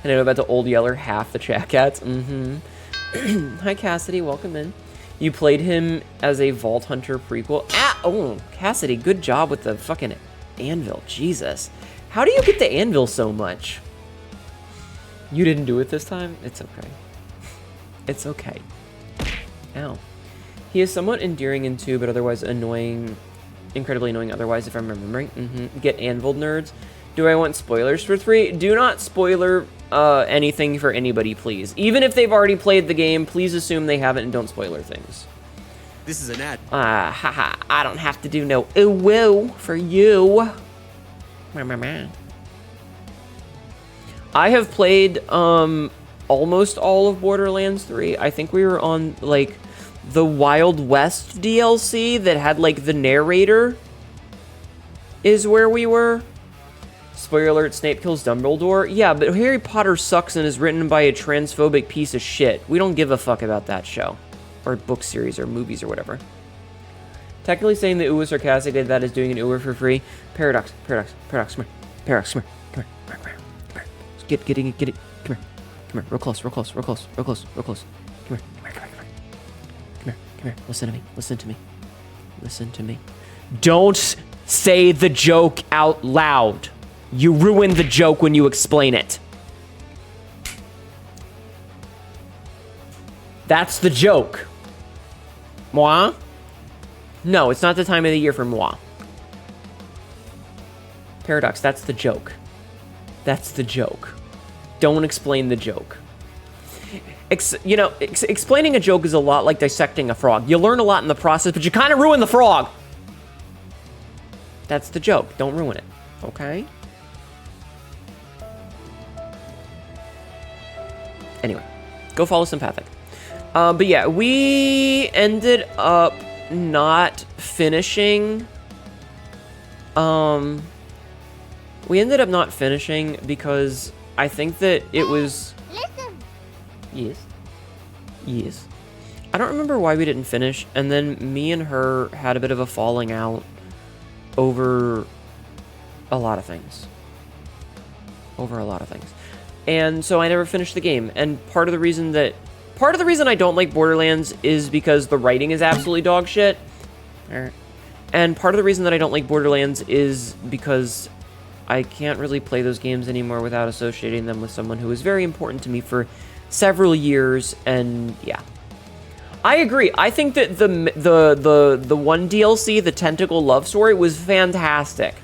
And I know about the Old Yeller, half the chat cats. Hi, Cassidy. Welcome in. You played him as a Vault Hunter prequel. Ah! Oh, Cassidy, good job with the fucking anvil. Jesus. How do you get the anvil so much? You didn't do it this time? It's okay. It's okay. Ow. He is somewhat endearing in 2, but otherwise annoying. Incredibly annoying otherwise, if I'm remembering. Get anviled, nerds. Do I want spoilers for 3? Do not spoiler anything for anybody, please. Even if they've already played the game, please assume they haven't and don't spoiler things. This is an ad. Haha. I don't have to do no ooh-woo for you. I have played almost all of Borderlands 3. I think we were on, like, the Wild West DLC that had, like, the narrator is where we were. Spoiler alert, Snape kills Dumbledore. Yeah, but Harry Potter sucks and is written by a transphobic piece of shit. We don't give a fuck about that show. Or book series or movies or whatever. Technically saying the ooh is sarcastic, that is doing an ooh for free. Paradox, come here. Paradox, come here. Come here. Get it. Come here. Real close. Come here. Listen to me. Don't say the joke out loud. You ruin the joke when you explain it. That's the joke. Moi? No, it's not the time of the year for moi. Paradox, that's the joke. That's the joke. Don't explain the joke. Explaining a joke is a lot like dissecting a frog. You learn a lot in the process, but you kind of ruin the frog. That's the joke. Don't ruin it. Okay? Anyway, go follow Sympathic. But yeah, we ended up not finishing. We ended up not finishing because I think that it was... Listen. Yes. I don't remember why we didn't finish, and then me and her had a bit of a falling out over a lot of things. And so I never finished the game, and part of the reason I don't like Borderlands is because the writing is absolutely dog shit. And part of the reason that I don't like Borderlands is because I can't really play those games anymore without associating them with someone who was very important to me for several years, and yeah. I agree. I think that the one DLC, the Tentacle Love Story, was fantastic.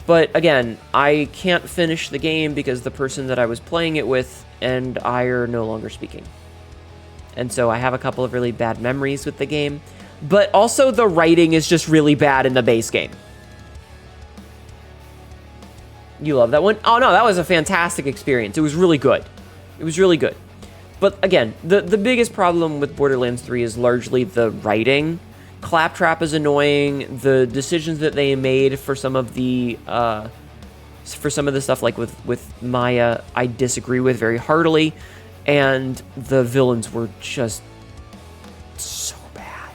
But again, I can't finish the game because the person that I was playing it with and I are no longer speaking. And so I have a couple of really bad memories with the game. But also the writing is just really bad in the base game. You love that one? Oh no, that was a fantastic experience. It was really good. But again, the biggest problem with Borderlands 3 is largely the writing. Claptrap is annoying. The decisions that they made for some of the stuff like with Maya, I disagree with very heartily. And the villains were just so bad.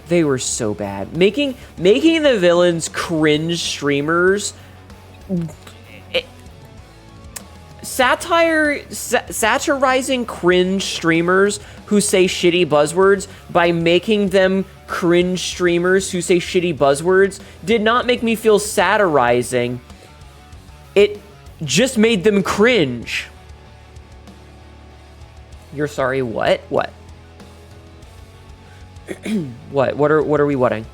They were so bad. Making the villains cringe streamers. Satirizing cringe streamers who say shitty buzzwords by making them cringe streamers who say shitty buzzwords did not make me feel satirizing. It just made them cringe. You're sorry, what? What? What are we whatting?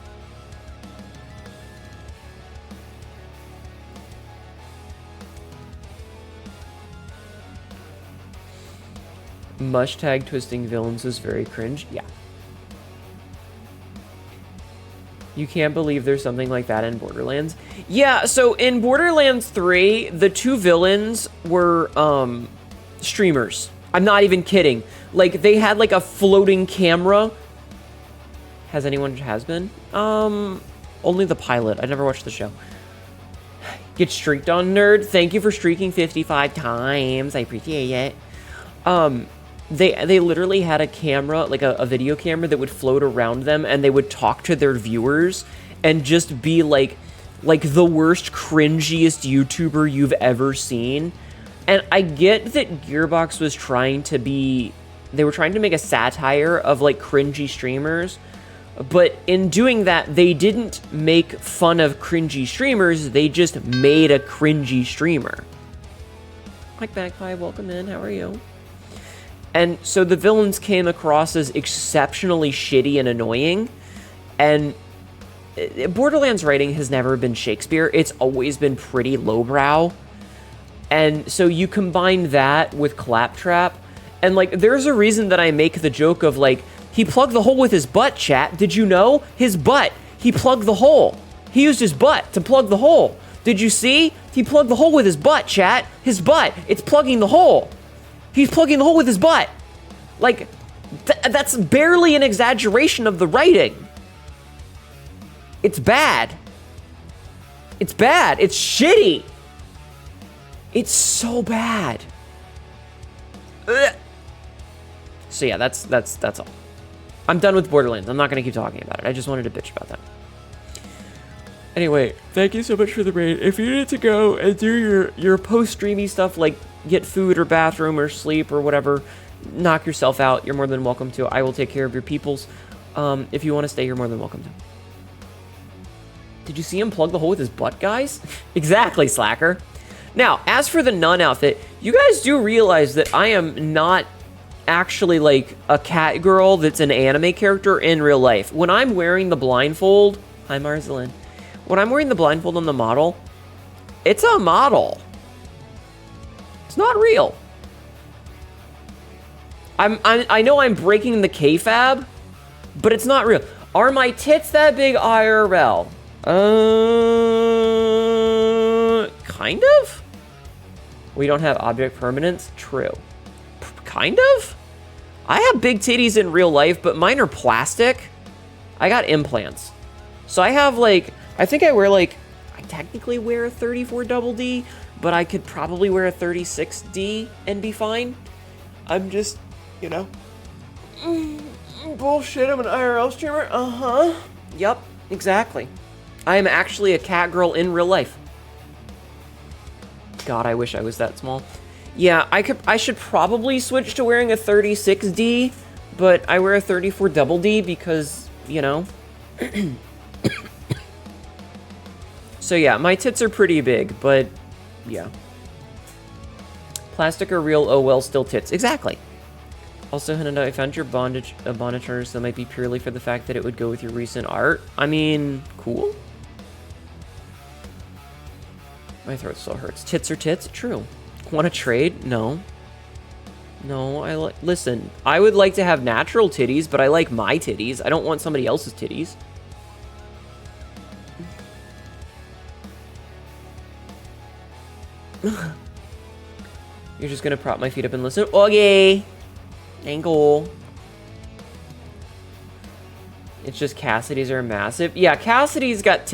Mush tag twisting villains is very cringe. Yeah. You can't believe there's something like that in Borderlands. Yeah, so in Borderlands 3, the two villains were streamers. I'm not even kidding. Like, they had like a floating camera. Has anyone been? Only the pilot. I never watched the show. Get streaked on, nerd. Thank you for streaking 55 times. I appreciate it. They literally had a camera, like a video camera that would float around them, and they would talk to their viewers and just be like the worst, cringiest YouTuber you've ever seen. And I get that Gearbox was trying to be, they were trying to make a satire of like cringy streamers, but in doing that, they didn't make fun of cringy streamers, they just made a cringy streamer. Mike Magpie, welcome in, how are you? And so the villains came across as exceptionally shitty and annoying, and Borderlands writing has never been Shakespeare, it's always been pretty lowbrow. And so you combine that with Claptrap, and like, there's a reason that I make the joke of like, he plugged the hole with his butt, chat. Did you know? His butt. He plugged the hole. He used his butt to plug the hole. Did you see? He plugged the hole with his butt, chat. His butt. It's plugging the hole. He's plugging the hole with his butt. Like, that's barely an exaggeration of the writing. It's bad. It's bad. It's shitty. It's so bad. Ugh. So yeah, that's all. I'm done with Borderlands. I'm not going to keep talking about it. I just wanted to bitch about that. Anyway, thank you so much for the raid. If you need to go and do your post-streamy stuff, like get food or bathroom or sleep or whatever, knock yourself out, you're more than welcome to. I will take care of your peoples. If you want to stay, you're more than welcome to. Did you see him plug the hole with his butt, guys? Exactly, Slacker. Now, as for the nun outfit, you guys do realize that I am not actually like a cat girl that's an anime character in real life. When I'm wearing the blindfold, hi Marzalin. When I'm wearing the blindfold on the model, it's a model. It's not real. I know I'm breaking the kayfabe, but it's not real. Are my tits that big IRL? Kind of? We don't have object permanence? True. Kind of? I have big titties in real life, but mine are plastic. I got implants. So I have like, I think I wear like, I technically wear a 34 double D, but I could probably wear a 36D and be fine. I'm just, you know, bullshit, I'm an IRL streamer. Uh-huh. Yup, exactly. I am actually a cat girl in real life. God, I wish I was that small. Yeah, I should probably switch to wearing a 36D, but I wear a 34 double D because, you know. So yeah, my tits are pretty big, but yeah. Plastic or real, oh well, still tits. Exactly. Also, Hnetu, I found your bondage charters that might be purely for the fact that it would go with your recent art. I mean, cool. My throat still hurts. Tits are tits? True. Want to trade? No. No, listen, I would like to have natural titties, but I like my titties. I don't want somebody else's titties. You're just gonna prop my feet up and listen? Okay. Angle. It's just Cassidy's are massive. Yeah, Cassidy's got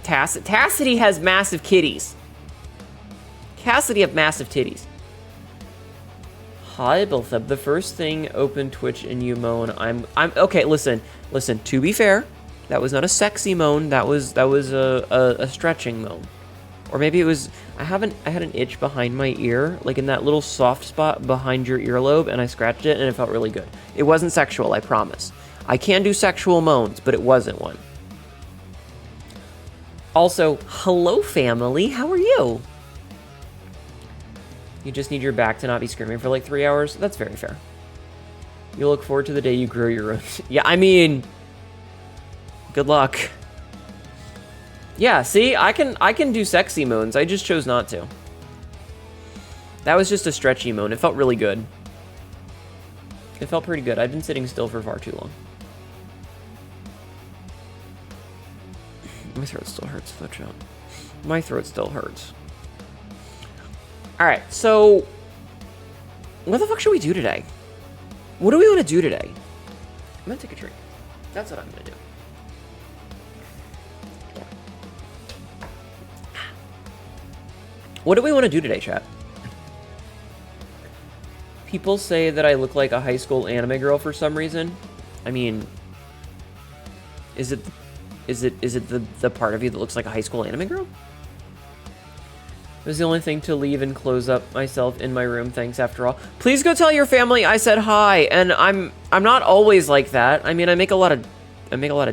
Cassidy has massive kitties. Cassidy have massive titties. Hi, Biltheb. The first thing open Twitch and you moan. I'm okay. Listen. To be fair, that was not a sexy moan. That was a stretching moan, or maybe it was. I had an itch behind my ear, like in that little soft spot behind your earlobe, and I scratched it, and it felt really good. It wasn't sexual, I promise. I can do sexual moans, but it wasn't one. Also, hello, family. How are you? You just need your back to not be screaming for like 3 hours? That's very fair. You'll look forward to the day you grow your own. Yeah, I mean, good luck. Yeah, see, I can do sexy moans. I just chose not to. That was just a stretchy moan. It felt really good. It felt pretty good. I've been sitting still for far too long. My throat still hurts, though, John. My throat still hurts. Alright, so... what the fuck should we do today? What do we want to do today? I'm gonna take a drink. That's what I'm gonna do. What do we want to do today, chat? People say that I look like a high school anime girl for some reason. I mean, is it the part of you that looks like a high school anime girl? It was the only thing to leave and close up myself in my room. Thanks after all. Please go tell your family I said hi. And I'm not always like that. I mean, I make a lot of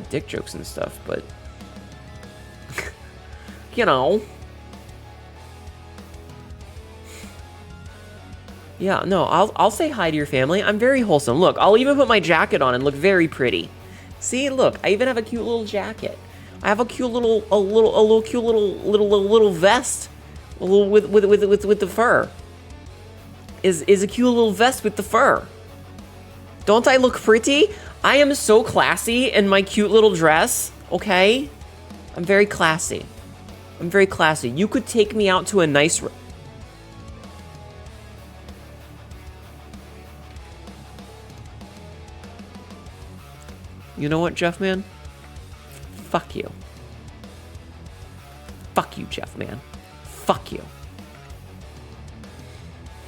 dick jokes and stuff, but you know. Yeah, no, I'll say hi to your family. I'm very wholesome. Look, I'll even put my jacket on and look very pretty. See, look, I even have a cute little jacket. I have a cute little vest, with the fur. Is a cute little vest with the fur. Don't I look pretty? I am so classy in my cute little dress. Okay, I'm very classy. I'm very classy. You could take me out to a nice. You know what, Jeff, man? Fuck you. Fuck you, Jeff, man. Fuck you.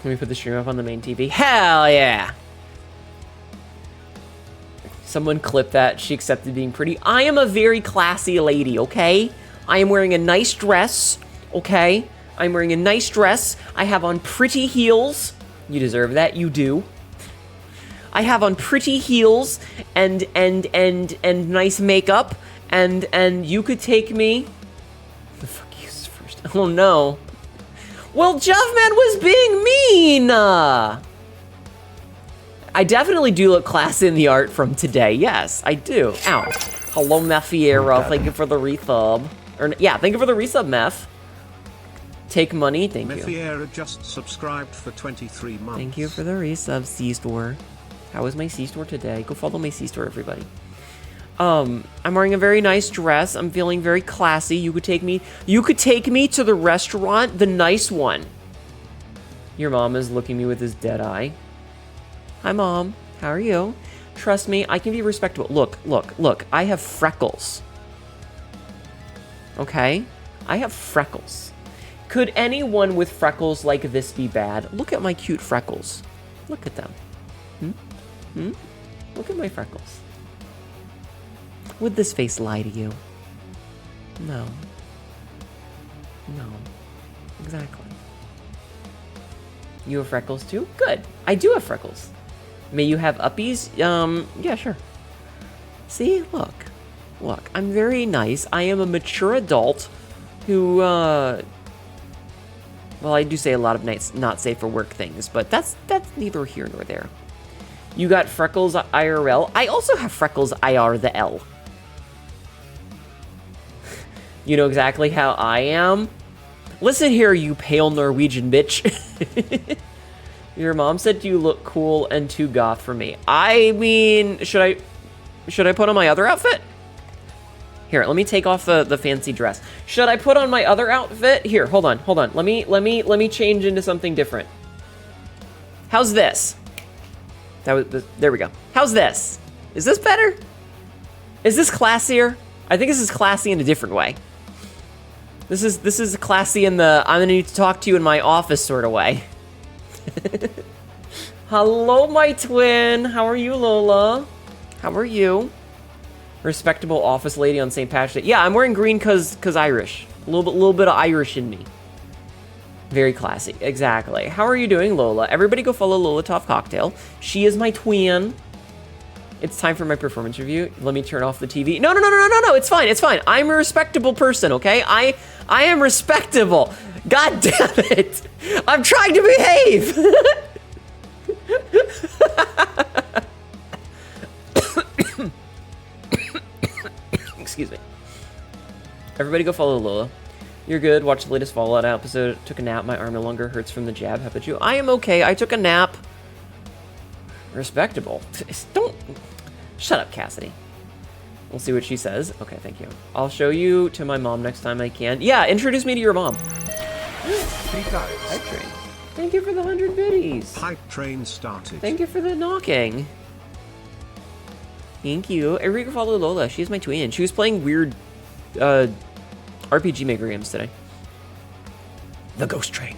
Let me put the stream up on the main TV. Hell yeah! Someone clip that. She accepted being pretty. I am a very classy lady, okay? I am wearing a nice dress, okay? I'm wearing a nice dress. I have on pretty heels. You deserve that. You do. I have on pretty heels and nice makeup, and you could take me. The fuck you first? Oh no. Well, Jeffman was being mean. I definitely do look classy in the art from today. Yes, I do. Ow. Hello, Mephiera. Thank you for the resub. Or yeah, thank you for the resub, Meph. Take money. Thank you. Mephiera just subscribed for 23 months. Thank you for the resub, C-Store. How was my C-Store today? Go follow my C-Store, everybody. I'm wearing a very nice dress. I'm feeling very classy. You could take me to the restaurant, the nice one. Your mom is looking at me with his dead eye. Hi, Mom. How are you? Trust me, I can be respectable. Look. I have freckles. Okay? I have freckles. Could anyone with freckles like this be bad? Look at my cute freckles. Look at them. Look at my freckles. Would this face lie to you? No. No. Exactly. You have freckles too? Good. I do have freckles. May you have uppies? Yeah, sure. See? Look. Look, I'm very nice. I am a mature adult who, well, I do say a lot of nights not safe for work things, but that's neither here nor there. You got freckles IRL. I also have freckles IR the L. You know exactly how I am? Listen here, you pale Norwegian bitch. Your mom said you look cool and too goth for me. I mean, should I put on my other outfit? Here, let me take off the fancy dress. Should I put on my other outfit? Here, hold on. Let me change into something different. How's this? There we go. How's this? Is this better? Is this classier? I think this is classy in a different way. This is classy in the I'm gonna need to talk to you in my office sort of way. Hello, my twin. How are you, Lola? How are you? Respectable office lady on St. Patrick's Day. Yeah, I'm wearing green cause Irish. A little bit of Irish in me. Very classy. Exactly. How are you doing, Lola? Everybody go follow Lola Toff Cocktail. She is my twin. It's time for my performance review. Let me turn off the TV. No. It's fine. I'm a respectable person, okay? I am respectable. God damn it. I'm trying to behave. Excuse me. Everybody go follow Lola. You're good. Watch the latest Fallout episode. Took a nap. My arm no longer hurts from the jab. How about you? I am okay. I took a nap. Respectable. Don't... Shut up, Cassidy. We'll see what she says. Okay, thank you. I'll show you to my mom next time I can. Yeah, introduce me to your mom. Hype train. Thank you for the 100 biddies. Hype train started. Thank you for the knocking. Thank you. Enrico follow Lola. She's my twin. She was playing weird RPG Maker games today. The Ghost Train.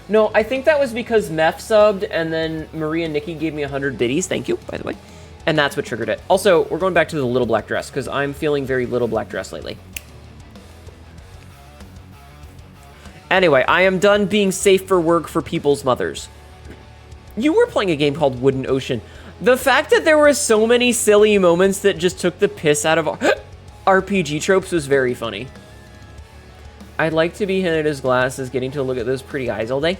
No, I think that was because Meph subbed and then Maria and Nikki gave me 100 biddies. Thank you, by the way. And that's what triggered it. Also, we're going back to the little black dress because I'm feeling very little black dress lately. Anyway, I am done being safe for work for people's mothers. You were playing a game called Wooden Ocean. The fact that there were so many silly moments that just took the piss out of RPG tropes was very funny. I'd like to be Hnetu's glasses, getting to look at those pretty eyes all day.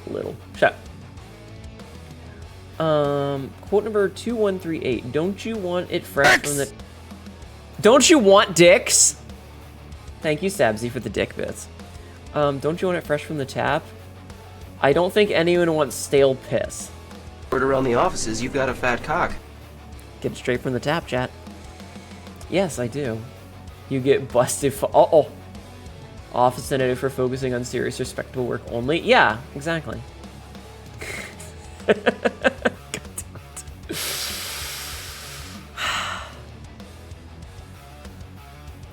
Little. Shut up. Quote number 2138. Don't you want it fresh from the... Don't you want dicks? Thank you, Sabsy, for the dick bits. Don't you want it fresh from the tap? I don't think anyone wants stale piss. Word around the offices, you've got a fat cock. Get it straight from the tap, chat. Yes, I do. You get busted for... Uh-oh. Office Hnetu for focusing on serious, respectable work only. Yeah, exactly. God damn it.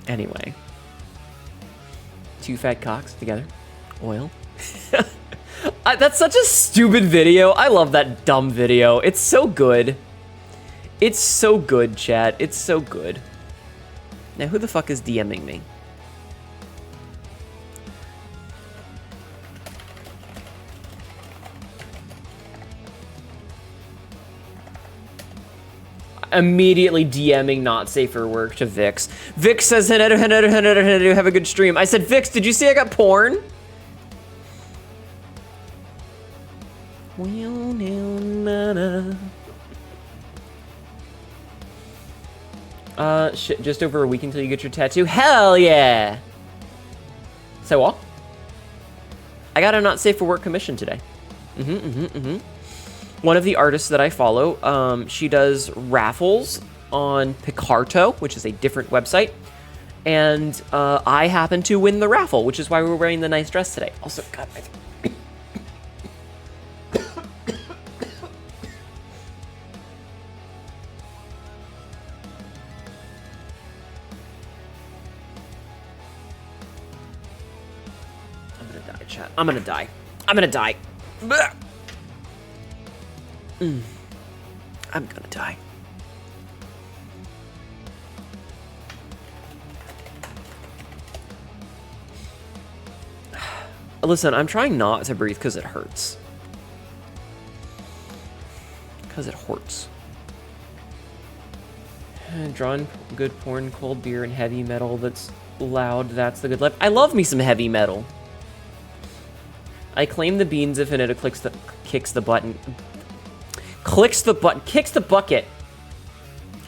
Anyway. Two fat cocks together. Oil. That's such a stupid video. I love that dumb video. It's so good. It's so good, chat. It's so good. Now, who the fuck is DMing me? Immediately DMing not safe for work to Vix. Vix says, Hnetu, have a good stream. I said, Vix, did you see I got porn? Shit, just over a week until you get your tattoo. Hell yeah! So what? I got a not safe for work commission today. One of the artists that I follow, she does raffles on Picarto, which is a different website. And I happened to win the raffle, which is why we're wearing the nice dress today. Also, God, I'm gonna die, chat. I'm gonna die. I'm gonna die. I'm gonna die. Listen, I'm trying not to breathe because it hurts. Because it hurts. Drawn good porn, cold beer, and heavy metal that's loud. That's the good life. I love me some heavy metal. I claim the beans if Hnetu kicks the button. Kicks the bucket.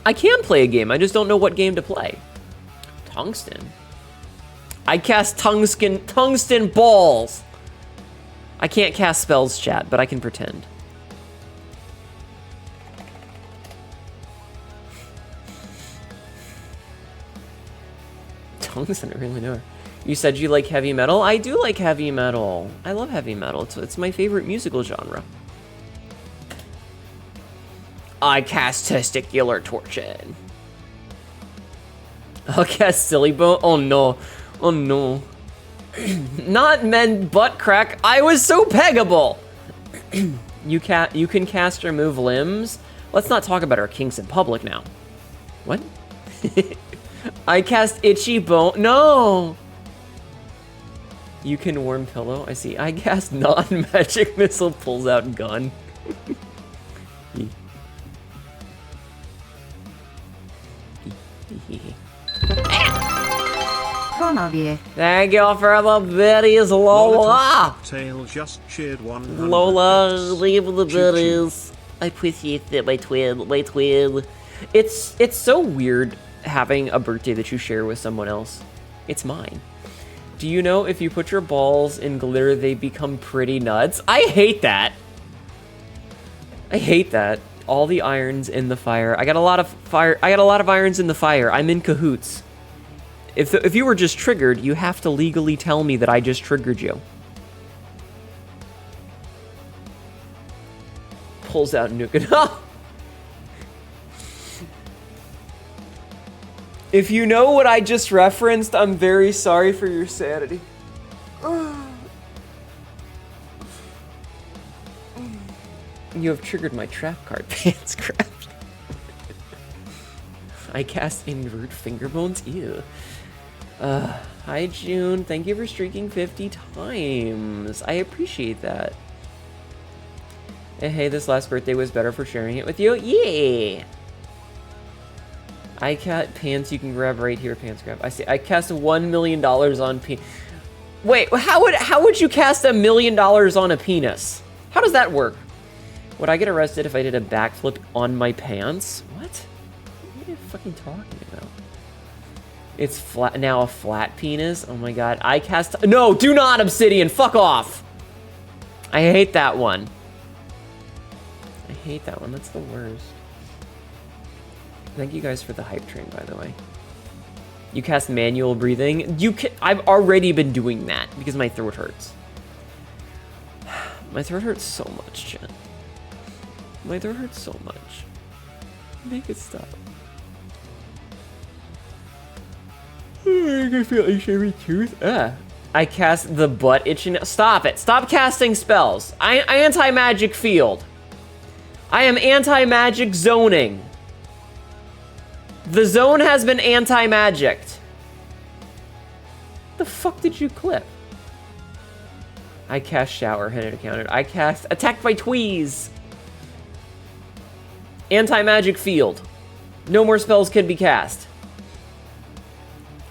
I can play a game, I just don't know what game to play. Tungsten. I cast tungsten balls. I can't cast spells, chat, but I can pretend. Tungsten, I really know. You said you like heavy metal? I do like heavy metal. I love heavy metal. It's my favorite musical genre. I cast testicular torsion. I'll cast silly bone. Oh no. Oh no. Not men butt crack. I was so peggable. You can cast remove limbs. Let's not talk about our kinks in public now. What? I cast itchy bone. No. You can warm pillow. I see. I cast non-magic missile pulls out gun. Thank you for the biddies, Lola. Tail just cheered 100. Lola, leave the biddies. I appreciate that, my twin. My twin. It's so weird having a birthday that you share with someone else. It's mine. Do you know if you put your balls in glitter, they become pretty nuts? I hate that. I hate that. all the irons in the fire. I got a lot of fire. I got a lot of irons in the fire. I'm in cahoots. If you were just triggered, you have to legally tell me that I just triggered you. Pulls out Nuke. If you know what I just referenced, I'm very sorry for your sanity. You have triggered my trap card, Panscraft. I cast invert finger bones. Ew. Hi June, thank you for streaking 50 times. I appreciate that. Hey, this last birthday was better for sharing it with you. Yeah. I cast pants you can grab right here, pants grab. I see. I cast $1 million on Wait, how would you cast $1 million on a penis? How does that work? Would I get arrested if I did a backflip on my pants? What? What are you fucking talking about? It's flat now, a flat penis. Oh my god. I cast. No, do not Obsidian. Fuck off. I hate that one. I hate that one. That's the worst. Thank you guys for the hype train, by the way. You cast manual breathing. I've already been doing that because my throat hurts. My throat hurts so much, Jen. My throat hurts so much. Make it stop. I can feel every tooth. I cast the butt itching. Stop it. Stop casting spells. I anti-magic field. I am anti-magic zoning. The zone has been anti-magicked. The fuck did you clip? I cast shower. Hnetu countered. I cast attacked by Tweez. Anti-magic field. No more spells can be cast.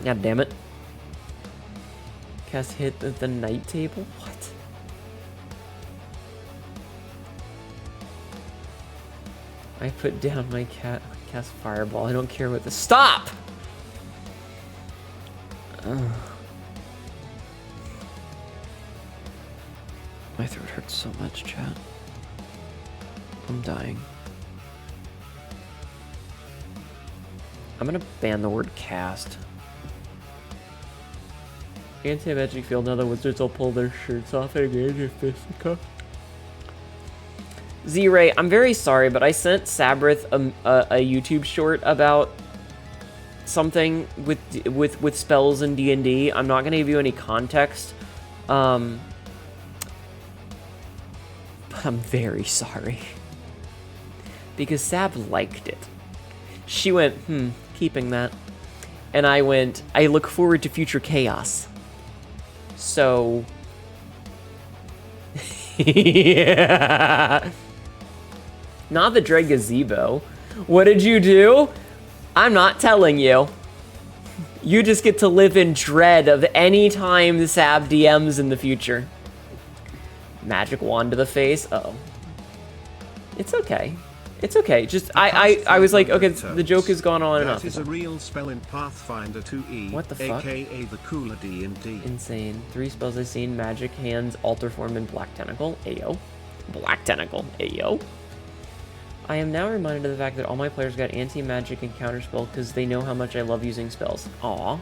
God damn it. Cast hit at the night table? What? I put down my cat. Cast fireball. I don't care what the. Stop! Ugh. My throat hurts so much, chat. I'm dying. I'm gonna ban the word cast. Anti-magic field, now the wizards will pull their shirts off and engage in fisticuffs. Z-Ray, I'm very sorry, but I sent Sabrith a YouTube short about something with spells in D&D. I'm not gonna give you any context. But I'm very sorry. Because Sab liked it. She went, keeping that. And I went, I look forward to future chaos. So... yeah. Not the Dread Gazebo. What did you do? I'm not telling you. You just get to live in dread of any time the Sab DMs in the future. Magic wand to the face. Uh-oh. It's okay. It's okay. Just I was like, okay, the joke has gone on enough. That is a real spell in Pathfinder 2E. What the fuck? AKA the cooler D&D. Insane. 3 spells I've seen: Magic Hands, Alter Form, and Black Tentacle. Ayo. Black Tentacle. Ayo. I am now reminded of the fact that all my players got anti-magic and counterspell because they know how much I love using spells. Aw.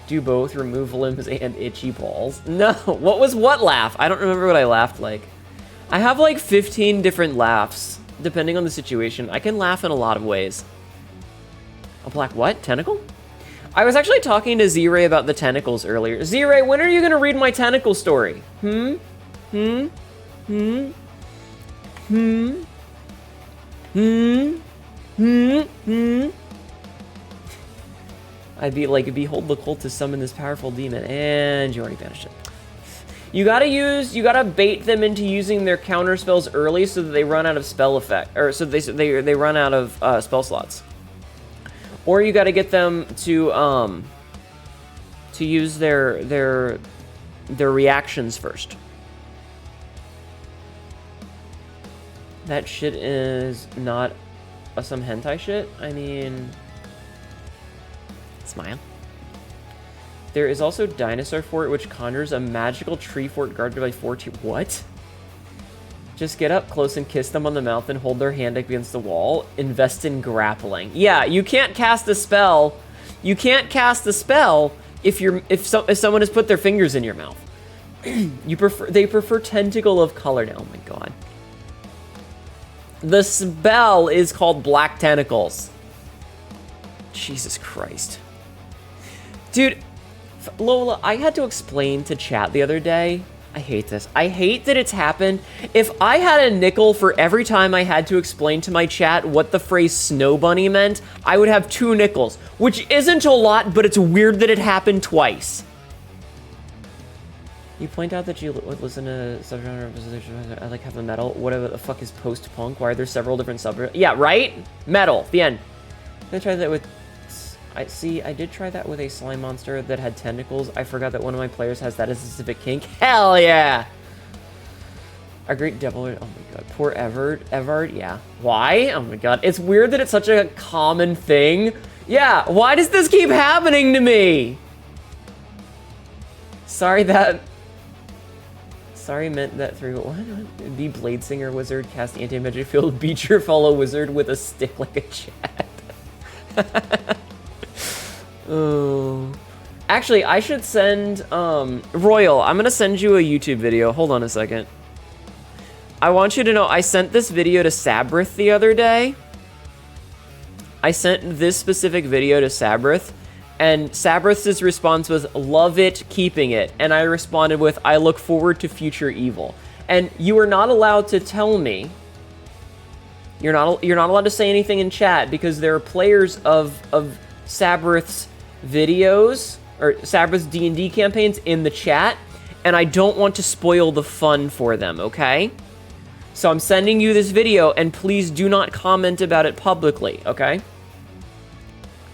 Do both, remove limbs and itchy balls. No, what laugh? I don't remember what I laughed like. I have like 15 different laughs, depending on the situation. I can laugh in a lot of ways. A black what? Tentacle? I was actually talking to Z-Ray about the tentacles earlier. Z-Ray, when are you gonna read my tentacle story? I'd be like, behold the cult to summon this powerful demon, and you already banished it. You gotta bait them into using their counter spells early so that they run out of spell effect, or so they run out of spell slots. Or you gotta get them to use their reactions first. That shit is not some hentai shit. I mean, smile. There is also Dinosaur Fort, which conjures a magical tree fort guarded by 4 What? Just get up close and kiss them on the mouth and hold their hand against the wall. Invest in grappling. Yeah, you can't cast a spell. You can't cast a spell if someone has put their fingers in your mouth. They prefer tentacle of color now. Oh my god. The spell is called Black Tentacles. Jesus Christ. Dude, Lola, I had to explain to chat the other day. I hate this. I hate that it's happened. If I had a nickel for every time I had to explain to my chat what the phrase snow bunny meant, I would have 2 nickels, which isn't a lot, but it's weird that it happened twice. You point out that you listen to subgenre representation. I like heavy metal. Whatever the fuck is post-punk? Why are there several different subgenres? Yeah, right? Metal. The end. I tried that with... I did try that with a slime monster that had tentacles. I forgot that one of my players has that as a specific kink. Hell yeah! A great devil. Oh my god. Poor Everard, yeah. Why? Oh my god. It's weird that it's such a common thing. Yeah, why does this keep happening to me? Sorry meant that through what? Be Blade Singer Wizard, cast anti-magic field, beat your fellow wizard with a stick like a chat. Oh. Actually, I should send, Royal, I'm gonna send you a YouTube video. Hold on a second. I want you to know, I sent this video to Sabrith the other day. I sent this specific video to Sabrith, and Sabrith's response was, love it, keeping it. And I responded with, I look forward to future evil. And you are not allowed to tell me. You're not allowed to say anything in chat, because there are players of Sabrith's videos or Sabrith's D&D campaigns in the chat, and I don't want to spoil the fun for them, okay? So I'm sending you this video, and please do not comment about it publicly, okay?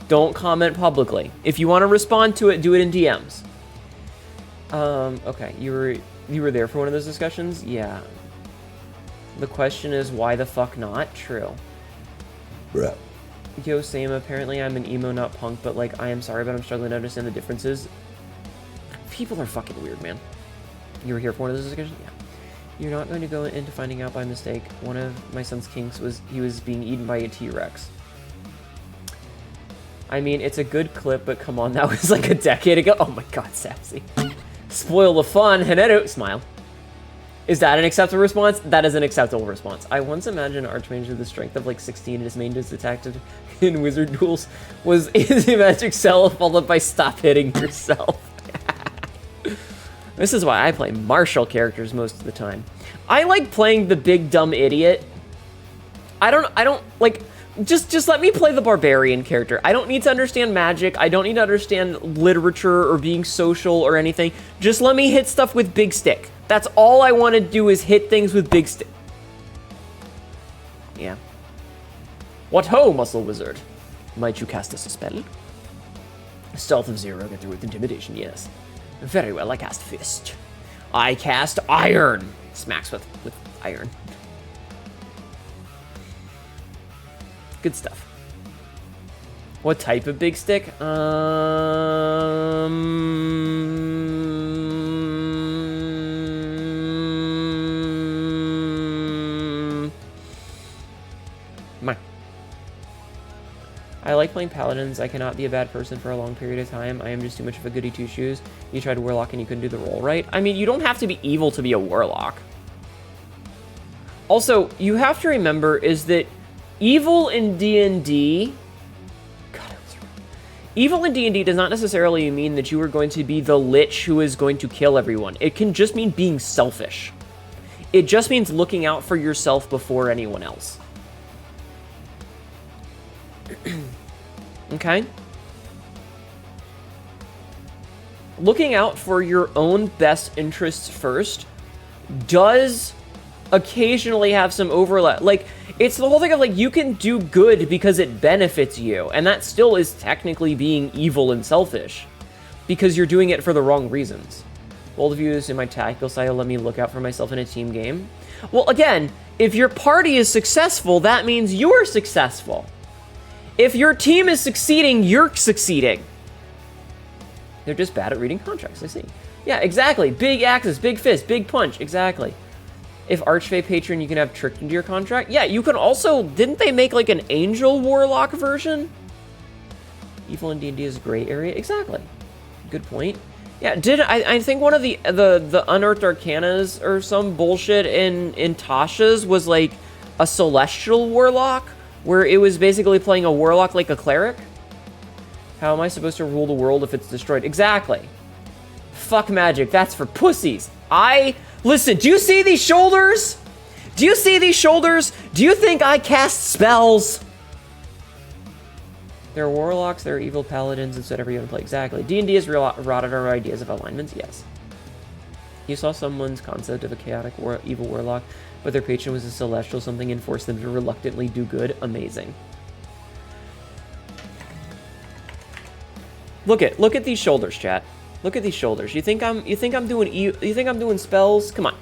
Don't comment publicly. If you want to respond to it, do it in DMs. Okay, you were there for one of those discussions? Yeah. The question is, why the fuck not? True. Bruh. Yo, Sam, apparently I'm an emo, not punk, but, like, I am sorry, but I'm struggling to understand the differences. People are fucking weird, man. You were here for one of those discussions? Yeah. You're not going to go into finding out by mistake. One of my son's kinks was he was being eaten by a T-Rex. I mean, it's a good clip, but come on, that was like a decade ago. Oh my god, Sassy. Spoil the fun. Hnetu, smile. Is that an acceptable response? That is an acceptable response. I once imagined Archmage with the strength of like 16 and his main is attacked in wizard duels was easy magic cell followed by stop hitting yourself. This is why I play martial characters most of the time. I like playing the big dumb idiot. I don't like, just let me play the barbarian character. I don't need to understand magic. I don't need to understand literature or being social or anything. Just let me hit stuff with big stick. That's all I want to do is hit things with big stick. Yeah. What ho, muscle wizard? Might you cast us a spell? Stealth of 0, get through with intimidation, yes. Very well, I cast fist. I cast iron. Smacks with iron. Good stuff. What type of big stick? I like playing paladins. I cannot be a bad person for a long period of time. I am just too much of a goody two-shoes. You tried warlock and you couldn't do the roll right. I mean, you don't have to be evil to be a warlock. Also, you have to remember is that evil in D&D... Evil in D&D does not necessarily mean that you are going to be the lich who is going to kill everyone. It can just mean being selfish. It just means looking out for yourself before anyone else. Okay? Looking out for your own best interests first does occasionally have some overlap. Like, it's the whole thing of, like, you can do good because it benefits you, and that still is technically being evil and selfish because you're doing it for the wrong reasons. Bold of you is in my tactical side, let me look out for myself in a team game. Well, again, if your party is successful, that means you're successful. If your team is succeeding, you're succeeding. They're just bad at reading contracts, I see. Yeah, exactly. Big axes, big fist, big punch, exactly. if Archfey Patron you can have tricked into your contract. Yeah, you can also, didn't they make like an Angel Warlock version? Evil in D&D is a gray area. Exactly. Good point. Yeah, I think one of the Unearthed Arcanas or some bullshit in Tasha's was like a Celestial Warlock, where it was basically playing a Warlock like a Cleric. How am I supposed to rule the world if it's destroyed? Exactly. Fuck magic, that's for pussies. Listen, do you see these shoulders? Do you see these shoulders? Do you think I cast spells? There are warlocks, there are evil paladins, and so whatever you want to play. Exactly. D&D has rotted our ideas of alignments, yes. You saw someone's concept of a chaotic evil warlock, but their patron was a celestial something and forced them to reluctantly do good. Amazing. Look at these shoulders, chat. Look at these shoulders. You think I'm doing spells? Come on.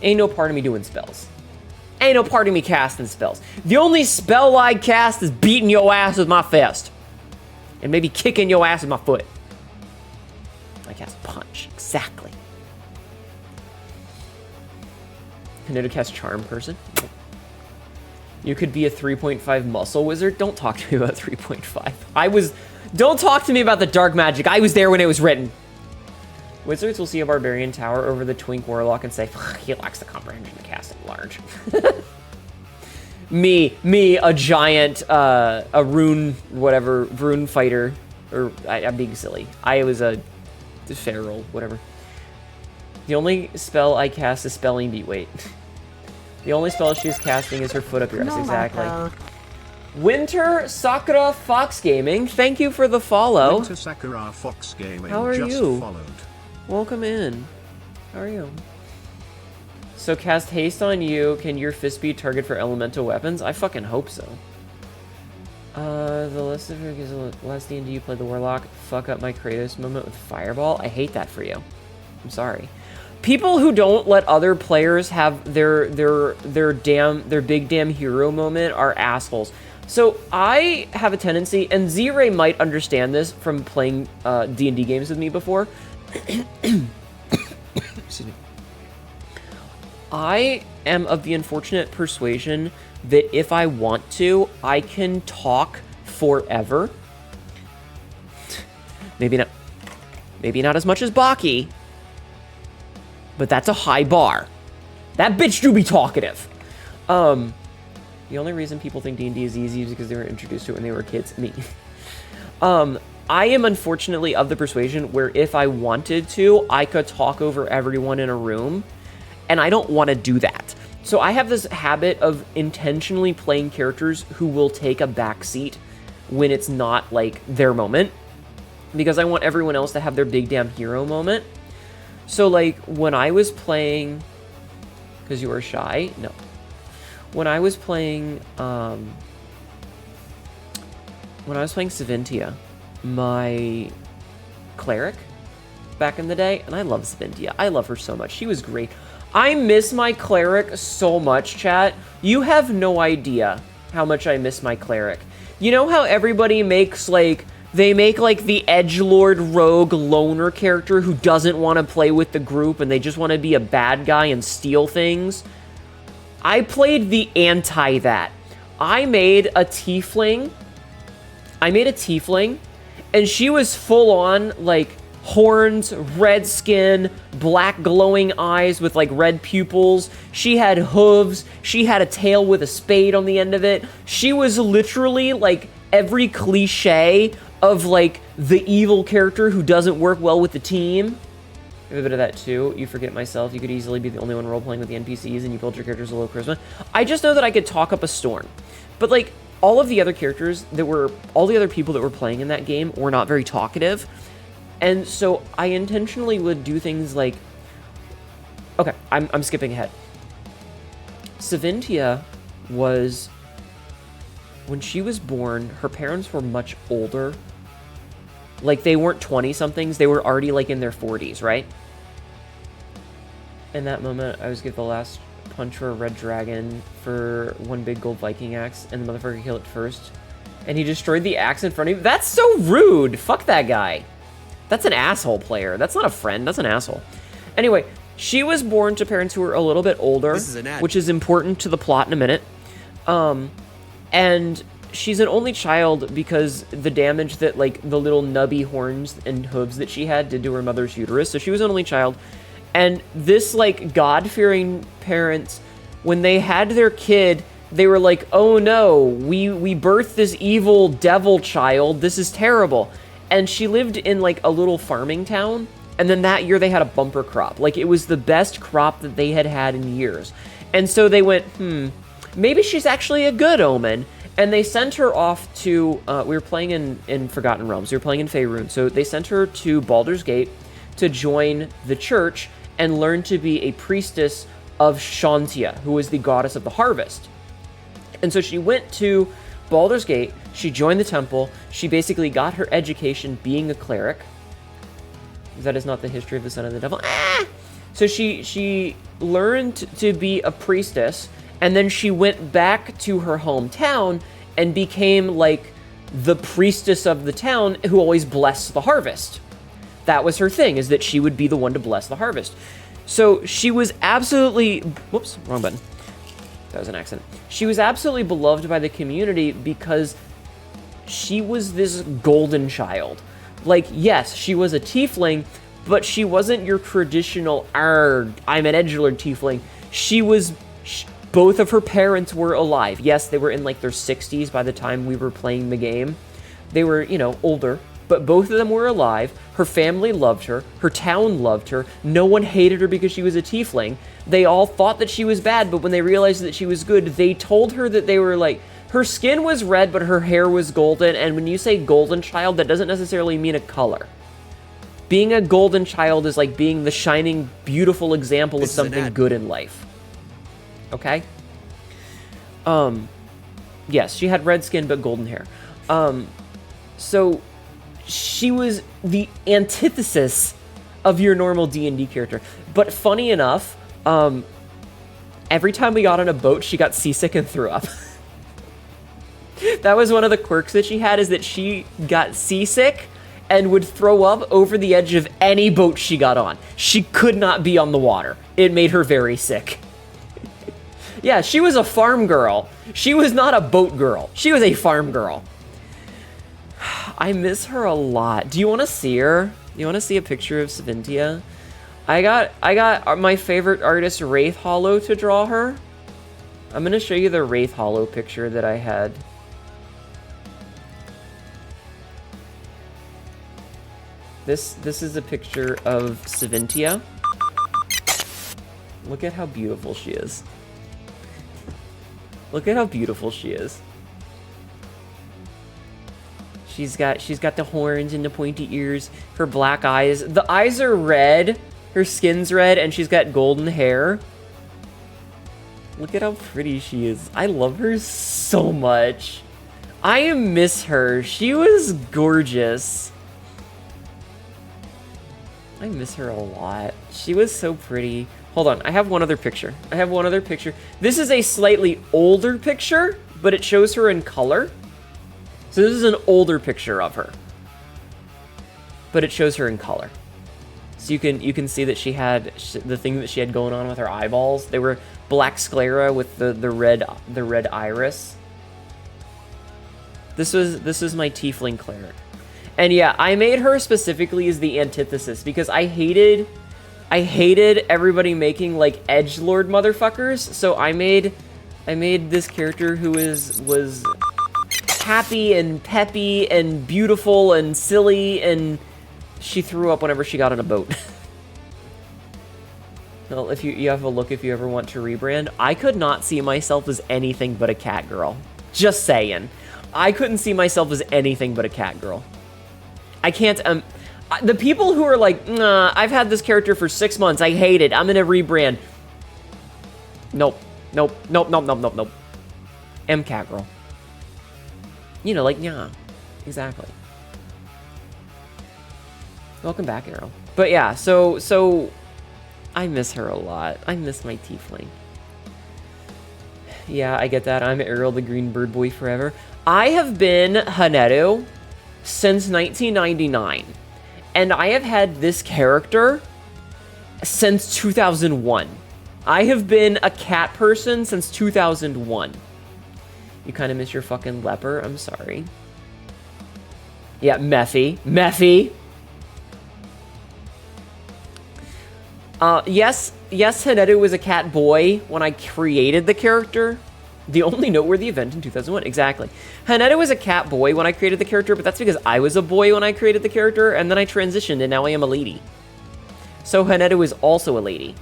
Ain't no part of me doing spells. Ain't no part of me casting spells. The only spell I cast is beating your ass with my fist. And maybe kicking your ass with my foot. I cast punch. Exactly. Hnetu cast charm person. You could be a 3.5 muscle wizard. Don't talk to me about 3.5. Don't talk to me about the dark magic. I was there when it was written. Wizards will see a barbarian tower over the twink warlock and say, he lacks the comprehension to cast it large. me, a giant, a rune fighter, or I'm being silly. I was a feral, whatever. The only spell I cast is Spelling Beat. Wait. The only spell she's casting is her foot up your ass. Exactly. Winter Sakura Fox Gaming, thank you for the follow. Winter Sakura Fox Gaming. How are just you? Followed. Welcome in. How are you? So cast haste on you. Can your fist be target for elemental weapons? I fucking hope so. The list of is last D&D you played the warlock. Fuck up my Kratos moment with fireball. I hate that for you. I'm sorry. People who don't let other players have their big damn hero moment are assholes. So I have a tendency, and Z-Ray might understand this from playing D&D games with me before. Excuse me. I am of the unfortunate persuasion that if I want to, I can talk forever. Maybe not as much as Baki, but that's a high bar. That bitch do be talkative. The only reason people think D&D is easy is because they were introduced to it when they were kids. Me. I am unfortunately of the persuasion where if I wanted to, I could talk over everyone in a room, and I don't want to do that. So I have this habit of intentionally playing characters who will take a backseat when it's not, like, their moment, because I want everyone else to have their big damn hero moment. So, like, when I was playing... Because you were shy? No. When I was playing... When I was playing Savintia, my cleric back in the day, and I love Savintia. I love her so much. She was great. I miss my cleric so much, chat. You have no idea how much I miss my cleric. You know how everybody makes, like, they make, like, the edgelord rogue loner character who doesn't want to play with the group and they just want to be a bad guy and steal things? I played the anti-that. I made a tiefling, and she was full-on, like, horns, red skin, black glowing eyes with, like, red pupils. She had hooves. She had a tail with a spade on the end of it. She was literally, like, every cliche of, like, the evil character who doesn't work well with the team. I have a bit of that, too. You forget myself. You could easily be the only one role-playing with the NPCs, and you build your characters a low charisma. I just know that I could talk up a storm. But, like, all of the other characters all the other people that were playing in that game were not very talkative. And so I intentionally would do things like... Okay, I'm skipping ahead. Savintia was... When she was born, her parents were much older. Like, they weren't 20-somethings. They were already, like, in their 40s, right? In that moment, I was given the last punch for a red dragon for one big gold Viking axe, and the motherfucker killed it first. And he destroyed the axe in front of me. That's so rude! Fuck that guy. That's an asshole player. That's not a friend. That's an asshole. Anyway, She was born to parents who were a little bit older, This is an ad. which is important to the plot in a minute. And she's an only child because the damage that, like, the little nubby horns and hooves that she had did to her mother's uterus. So she was an only child. And this, like, God-fearing parents, when they had their kid, they were like, oh no, we birthed this evil devil child. This is terrible. And she lived in, like, a little farming town. And then that year they had a bumper crop. Like, it was the best crop that they had had in years. And so they went, maybe she's actually a good omen. And they sent her off to, we were playing in Forgotten Realms. We were playing in Faerun. So they sent her to Baldur's Gate to join the church and learn to be a priestess of Shantia, who is the goddess of the harvest. And so she went to Baldur's Gate. She joined the temple. She basically got her education being a cleric. That is not the history of the son of the devil. So she learned to be a priestess, and then she went back to her hometown and became, like, the priestess of the town who always blessed the harvest. That was her thing, is that she would be the one to bless the harvest. So she was absolutely... Whoops, wrong button. That was an accident. She was absolutely beloved by the community because she was this golden child. Like, yes, she was a tiefling, but she wasn't your traditional, I'm an edgelord tiefling. She was... both of her parents were alive. Yes, they were in, like, their 60s by the time we were playing the game. They were, you know, older, but both of them were alive. Her family loved her. Her town loved her. No one hated her because she was a tiefling. They all thought that she was bad, but when they realized that she was good, they told her that they were, like... Her skin was red, but her hair was golden, and when you say golden child, that doesn't necessarily mean a color. Being a golden child is like being the shining, beautiful example of something good in life. Okay? Yes, she had red skin, but golden hair. So, she was the antithesis of your normal D&D character. But funny enough, every time we got on a boat, she got seasick and threw up. That was one of the quirks that she had, is that she got seasick and would throw up over the edge of any boat she got on. She could not be on the water. It made her very sick. Yeah, she was a farm girl. She was not a boat girl. She was a farm girl. I miss her a lot. Do you want to see her? Do you want to see a picture of Savintia? I got my favorite artist, Wraith Hollow, to draw her. I'm going to show you the Wraith Hollow picture that I had. This is a picture of Savintia. Look at how beautiful she is. Look at how beautiful she is. She's got the horns and the pointy ears, her black eyes. The eyes are red, her skin's red, and she's got golden hair. Look at how pretty she is. I love her so much. I miss her. She was gorgeous. I miss her a lot. She was so pretty. Hold on, I have one other picture. This is a slightly older picture, but it shows her in color. So this is an older picture of her, but it shows her in color. So you can see that she had the thing that she had going on with her eyeballs. They were black sclera with the red iris. This was my tiefling cleric. And yeah, I made her specifically as the antithesis because I hated everybody making, like, edgelord motherfuckers. So I made this character who was happy and peppy and beautiful and silly, and she threw up whenever she got on a boat. Well, if you have a look, if you ever want to rebrand, I could not see myself as anything but a cat girl. Just saying. I couldn't see myself as anything but a cat girl. I can't, the people who are like, nah, I've had this character for 6 months, I hate it, I'm gonna rebrand. Nope. M cat girl. You know, like, yeah, exactly. Welcome back, Arrow. But yeah, so, I miss her a lot. I miss my tiefling. Yeah, I get that. I'm Ariel the Green Bird Boy forever. I have been Hnetu since 1999. And I have had this character since 2001. I have been a cat person since 2001. You kind of miss your fucking leper. I'm sorry. Yeah, Mephi. Mephi. Yes, Hnetu was a cat boy when I created the character. The only noteworthy event in 2001, exactly. Hnetu was a cat boy when I created the character, but that's because I was a boy when I created the character, and then I transitioned, and now I am a lady. So Hnetu is also a lady.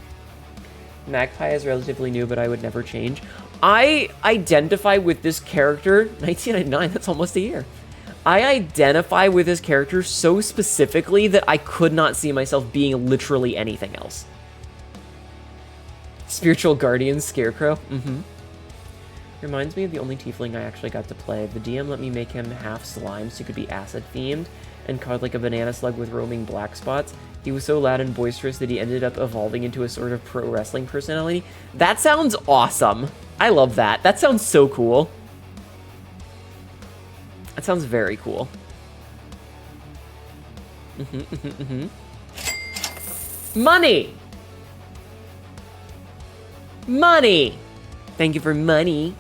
Magpie is relatively new, but I would never change. I identify with this character, 1999, that's almost a year. I identify with this character so specifically that I could not see myself being literally anything else. Spiritual Guardian Scarecrow, Reminds me of the only tiefling I actually got to play. The DM let me make him half slime so he could be acid-themed, and called like a banana slug with roaming black spots. He was so loud and boisterous that he ended up evolving into a sort of pro wrestling personality. That sounds awesome. I love that. That sounds so cool. That sounds very cool. Money! Money! Thank you for money.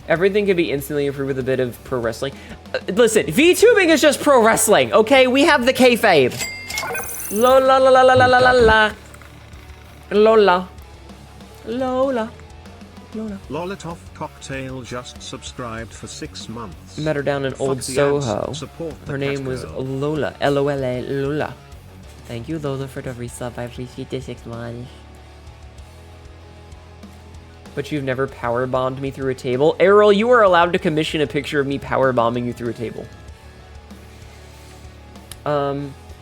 Everything can be instantly improved with a bit of pro wrestling. Listen, VTubing is just pro wrestling, okay? We have the kayfabe. Lola, la, la, la, la, la, la, la. Lola. Lola. Lola. Lolitov Cocktail just subscribed for 6 months. Met her down in Fuck Old the Soho. ads, support the Her name cat was girl. Lola. L-O-L-A, Lola. Thank you, Lola, for the resub. I appreciate the 6 months. But you've never powerbombed me through a table. Errol, you are allowed to commission a picture of me powerbombing you through a table.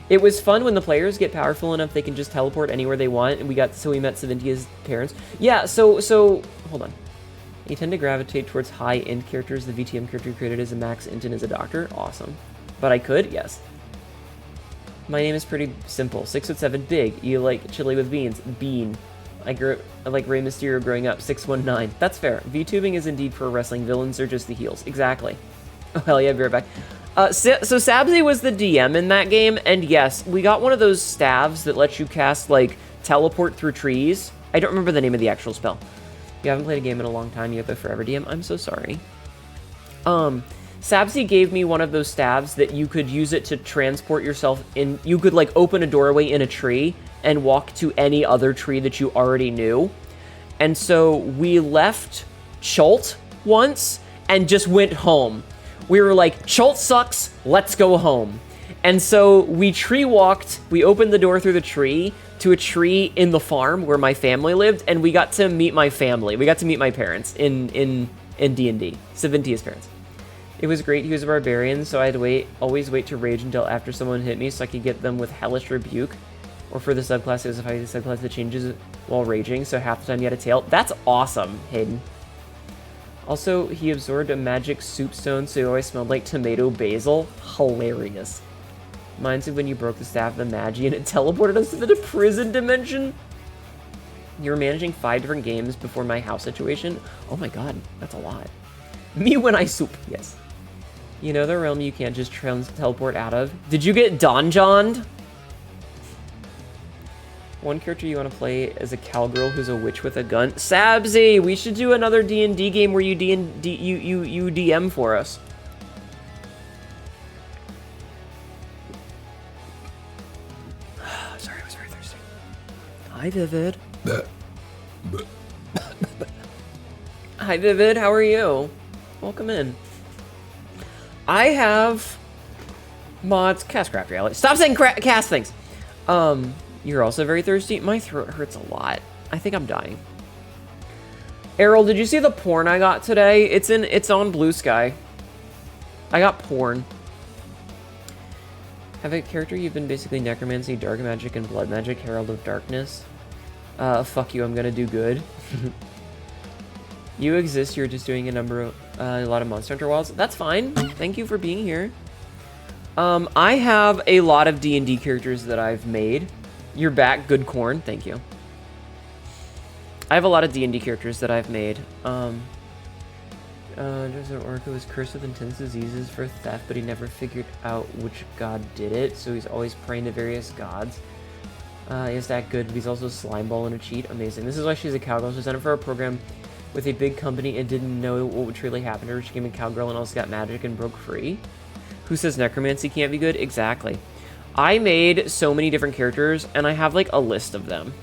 It was fun when the players get powerful enough they can just teleport anywhere they want, and we met Saventia's parents. Yeah, so hold on. You tend to gravitate towards high-end characters. The VTM character you created as a Max Inton as a doctor. Awesome. But I could? Yes. My name is pretty simple. 6'7", big. You like chili with beans? Bean. I like Rey Mysterio growing up. 6'19". That's fair. VTubing is indeed pro wrestling. Villains are just the heels. Exactly. Oh, hell yeah, be right back. So Sabzi was the DM in that game, and yes, we got one of those staves that lets you cast, like, teleport through trees. I don't remember the name of the actual spell. You haven't played a game in a long time, you have a forever DM? I'm so sorry. Sabzi gave me one of those staves that you could use it to transport yourself in. You could, like, open a doorway in a tree and walk to any other tree that you already knew. And so we left Chult once and just went home. We were like, Chult sucks, let's go home. And so we tree walked, we opened the door through the tree to a tree in the farm where my family lived, and we got to meet my family. We got to meet my parents in D&D, Saventia's parents. It was great. He was a barbarian, so I'd always wait to rage until after someone hit me so I could get them with hellish rebuke. Or for the subclass, it was a fighting subclass that changes while raging, so half the time you had a tail. That's awesome, Hayden. Also, he absorbed a magic soup stone, so he always smelled like tomato basil. Hilarious. Reminds me when you broke the staff of the Magi and it teleported us to the prison dimension. You were managing 5 different games before my house situation. Oh my god, that's a lot. Me when I soup, yes. You know the realm you can't just teleport out of? Did you get donjoned? One character you want to play as a cowgirl who's a witch with a gun? Sabzi, we should do another D&D game where you DM for us. Sorry, I was very thirsty. Hi, Vivid. Hi, Vivid. How are you? Welcome in. I have mods. Cast craft reality. Stop saying cast things. You're also very thirsty. My throat hurts a lot. I think I'm dying. Errol, did you see the porn I got today? It's on Blue Sky. I got porn. Have a character you've been basically necromancy, dark magic, and blood magic, Herald of Darkness. Fuck you, I'm gonna do good. You exist, you're just doing a lot of Monster Hunter Wilds. That's fine. Thank you for being here. I have a lot of D&D characters that I've made. You're back, good corn, thank you. I have a lot of D&D characters that I've made. There's an orc who was cursed with intense diseases for theft, but he never figured out which god did it, so he's always praying to various gods. Is that good? But he's also a slime ball and a cheat. Amazing. This is why she's a cowgirl. She signed up for a program with a big company and didn't know what would truly happen to her. She became a cowgirl and also got magic and broke free. Who says necromancy can't be good? Exactly. I made so many different characters, and I have like a list of them.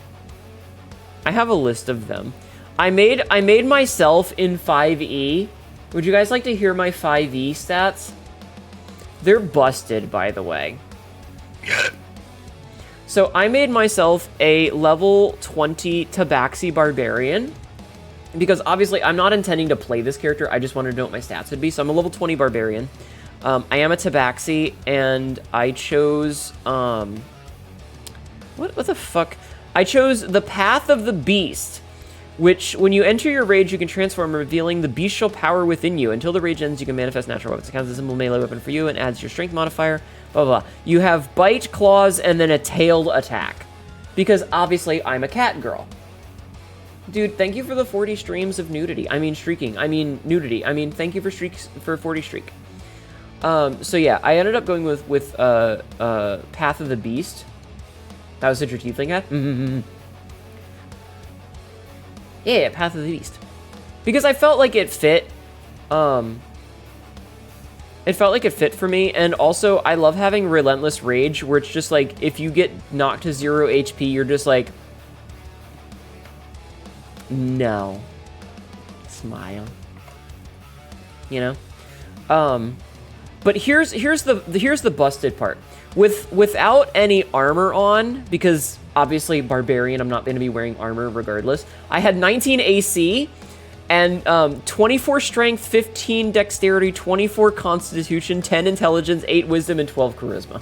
I have a list of them. I made myself in 5e. Would you guys like to hear my 5e stats? They're busted, by the way. So I made myself a level 20 Tabaxi Barbarian. Because obviously I'm not intending to play this character. I just wanted to know what my stats would be. So I'm a level 20 Barbarian. I am a Tabaxi, and I chose... What the fuck? I chose the Path of the Beast, which, when you enter your rage, you can transform, revealing the bestial power within you. Until the rage ends, you can manifest natural weapons. It counts as a simple melee weapon for you and adds your strength modifier, blah, blah, blah. You have bite, claws, and then a tailed attack. Because, obviously, I'm a cat girl. Dude, thank you for the 40 streams of nudity. I mean, streaking. I mean, nudity. I mean, thank you for 40 streak. So yeah, I ended up going with Path of the Beast. That was what your tiefling had? Yeah, Path of the Beast. Because I felt like it fit. It felt like it fit for me, and also I love having Relentless Rage, where it's just like, if you get knocked to 0 HP, you're just like... No. Smile. You know? But here's the busted part. Without any armor on, because obviously Barbarian, I'm not going to be wearing armor regardless. I had 19 AC and 24 Strength, 15 Dexterity, 24 Constitution, 10 Intelligence, 8 Wisdom, and 12 Charisma.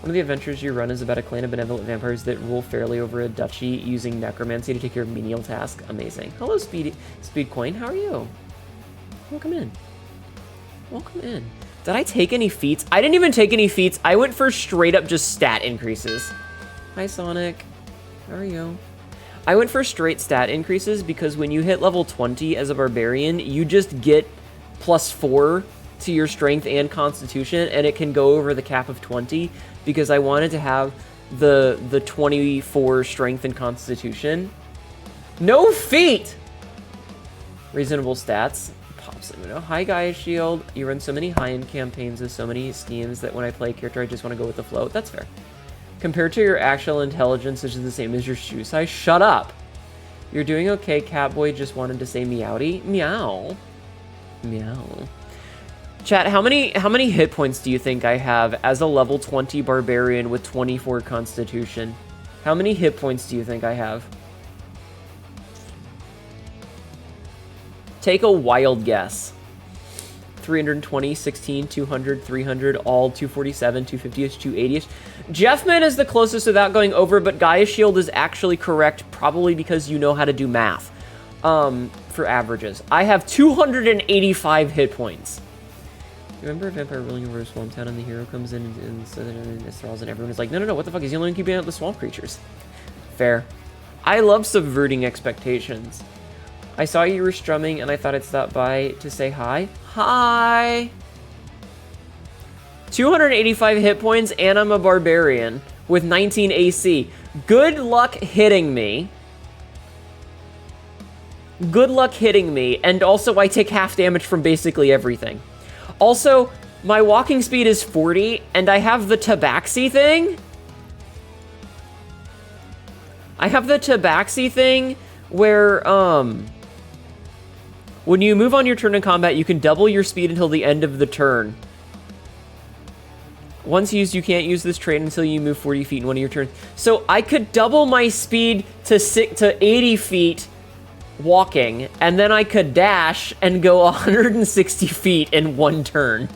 One of the adventures you run is about a clan of benevolent vampires that rule fairly over a duchy using necromancy to take care of menial tasks. Amazing. Hello, Speedcoin. How are you? Welcome in. Welcome in. Did I take any feats? I didn't even take any feats. I went for straight up just stat increases. Hi, Sonic. How are you? I went for straight stat increases because when you hit level 20 as a barbarian, you just get +4 to your strength and constitution, and it can go over the cap of 20 because I wanted to have the 24 strength and constitution. No feat! Reasonable stats. Pops it, you know. Hi, Gaia Shield. You run so many high-end campaigns with so many schemes that when I play a character, I just want to go with the flow. That's fair. Compared to your actual intelligence, which is the same as your shoe size, shut up. You're doing okay, Catboy. Just wanted to say meowdy. Meow. Meow. Chat, how many hit points do you think I have as a level 20 barbarian with 24 constitution? How many hit points do you think I have? Take a wild guess. 320, 16, 200, 300, all 247, 250-ish, 280-ish. Jeffman is the closest without going over, but Gaia Shield is actually correct, probably because you know how to do math for averages. I have 285 hit points. Remember a vampire rolling over a swamp town and the hero comes in and enthralls and everyone is like, no, what the fuck? He's the only one keeping out the swamp creatures. Fair. I love subverting expectations. I saw you were strumming and I thought I'd stop by to say hi. Hi! 285 hit points and I'm a barbarian with 19 AC. Good luck hitting me. Good luck hitting me. And also I take half damage from basically everything. Also, my walking speed is 40 and I have the Tabaxi thing. I have the Tabaxi thing where, when you move on your turn in combat, you can double your speed until the end of the turn. Once used, you can't use this trait until you move 40 feet in one of your turns. So I could double my speed to 80 feet walking, and then I could dash and go 160 feet in one turn.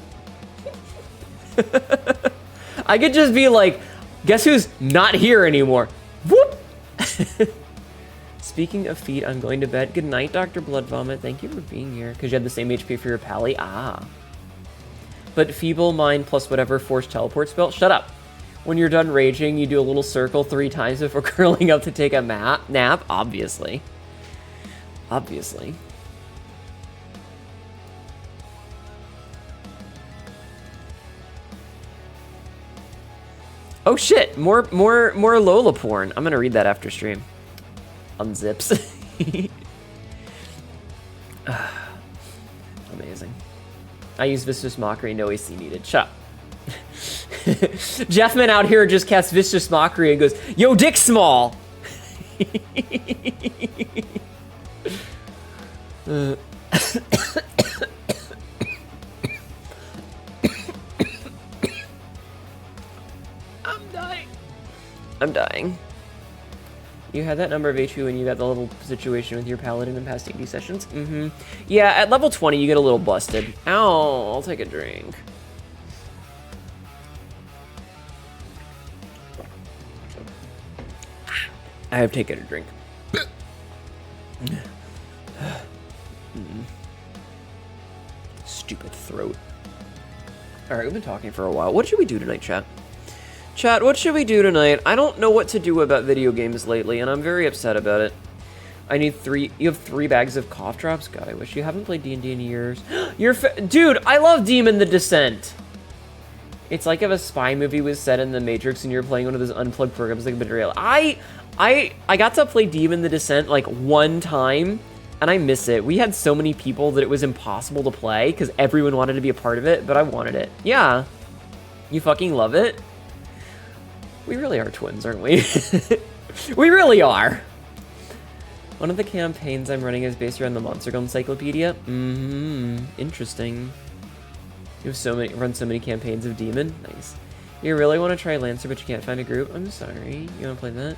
I could just be like, guess who's not here anymore? Whoop! Speaking of feet, I'm going to bed. Good night, Dr. Blood Vomit. Thank you for being here. Because you had the same HP for your pally. Ah. But feeble mind plus whatever forced teleport spell. Shut up. When you're done raging, you do a little circle 3 times before curling up to take a nap. Obviously. Obviously. Oh shit, more Lola porn. I'm gonna read that after stream. Unzips. Amazing. I use Vicious Mockery, no AC needed. Shut up. Jeffman out here just casts Vicious Mockery and goes, yo, dick small! I'm dying. You had that number of HP when you got the level situation with your paladin in past 80 sessions? Mm-hmm. Yeah, at level 20 you get a little busted. Ow, I'll take a drink. I have taken a drink. Stupid throat. Alright, we've been talking for a while. What should we do tonight, chat? Chat, what should we do tonight? I don't know what to do about video games lately, and I'm very upset about it. I need 3... You have 3 bags of cough drops? God, I wish you haven't played D&D in years. Dude, I love Demon the Descent! It's like if a spy movie was set in the Matrix and you're playing one of those unplugged programs like Betrayal. I got to play Demon the Descent, like, 1 time, and I miss it. We had so many people that it was impossible to play, because everyone wanted to be a part of it, but I wanted it. Yeah. You fucking love it? We really are twins, aren't we? We really are. One of the campaigns I'm running is based around the Monster Girl Encyclopedia. Interesting. You have run so many campaigns of Demon. Nice. You really want to try Lancer, but you can't find a group? I'm sorry. You want to play that?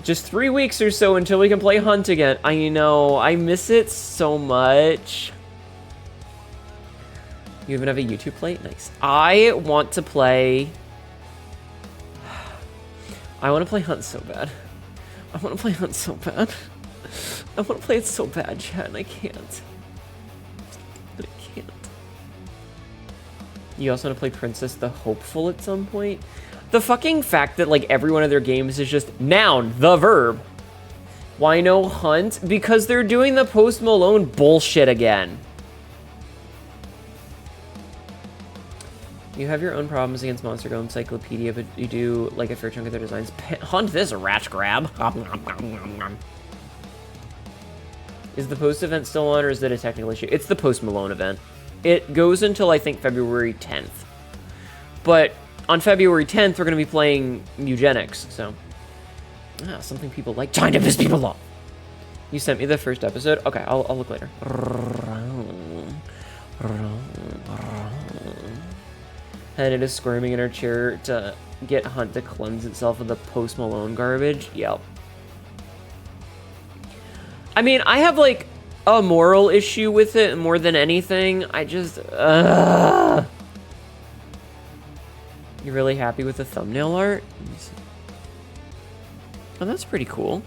Just 3 weeks or so until we can play Hunt again. I know. I miss it so much. You even have a YouTube plate? Nice. I want to play... I want to play Hunt so bad. I want to play Hunt so bad. I want to play it so bad, chat, and I can't. But I can't. You also want to play Princess the Hopeful at some point? The fucking fact that, like, every one of their games is just noun, the verb. Why no Hunt? Because they're doing the Post Malone bullshit again. You have your own problems against Monster Girl Encyclopedia, but you do like a fair chunk of their designs. Hunt this rat grab. Is the post event still on, or is it a technical issue? It's the Post Malone event. It goes until, I think, February 10th. But on February 10th, we're going to be playing Eugenics, so... something people like. Trying to piss people off. You sent me the first episode? Okay, I'll look later. And it is squirming in her chair to get Hunt to cleanse itself of the Post Malone garbage. Yep. I mean, I have, like, a moral issue with it more than anything. I just... You really happy with the thumbnail art? Oh, that's pretty cool.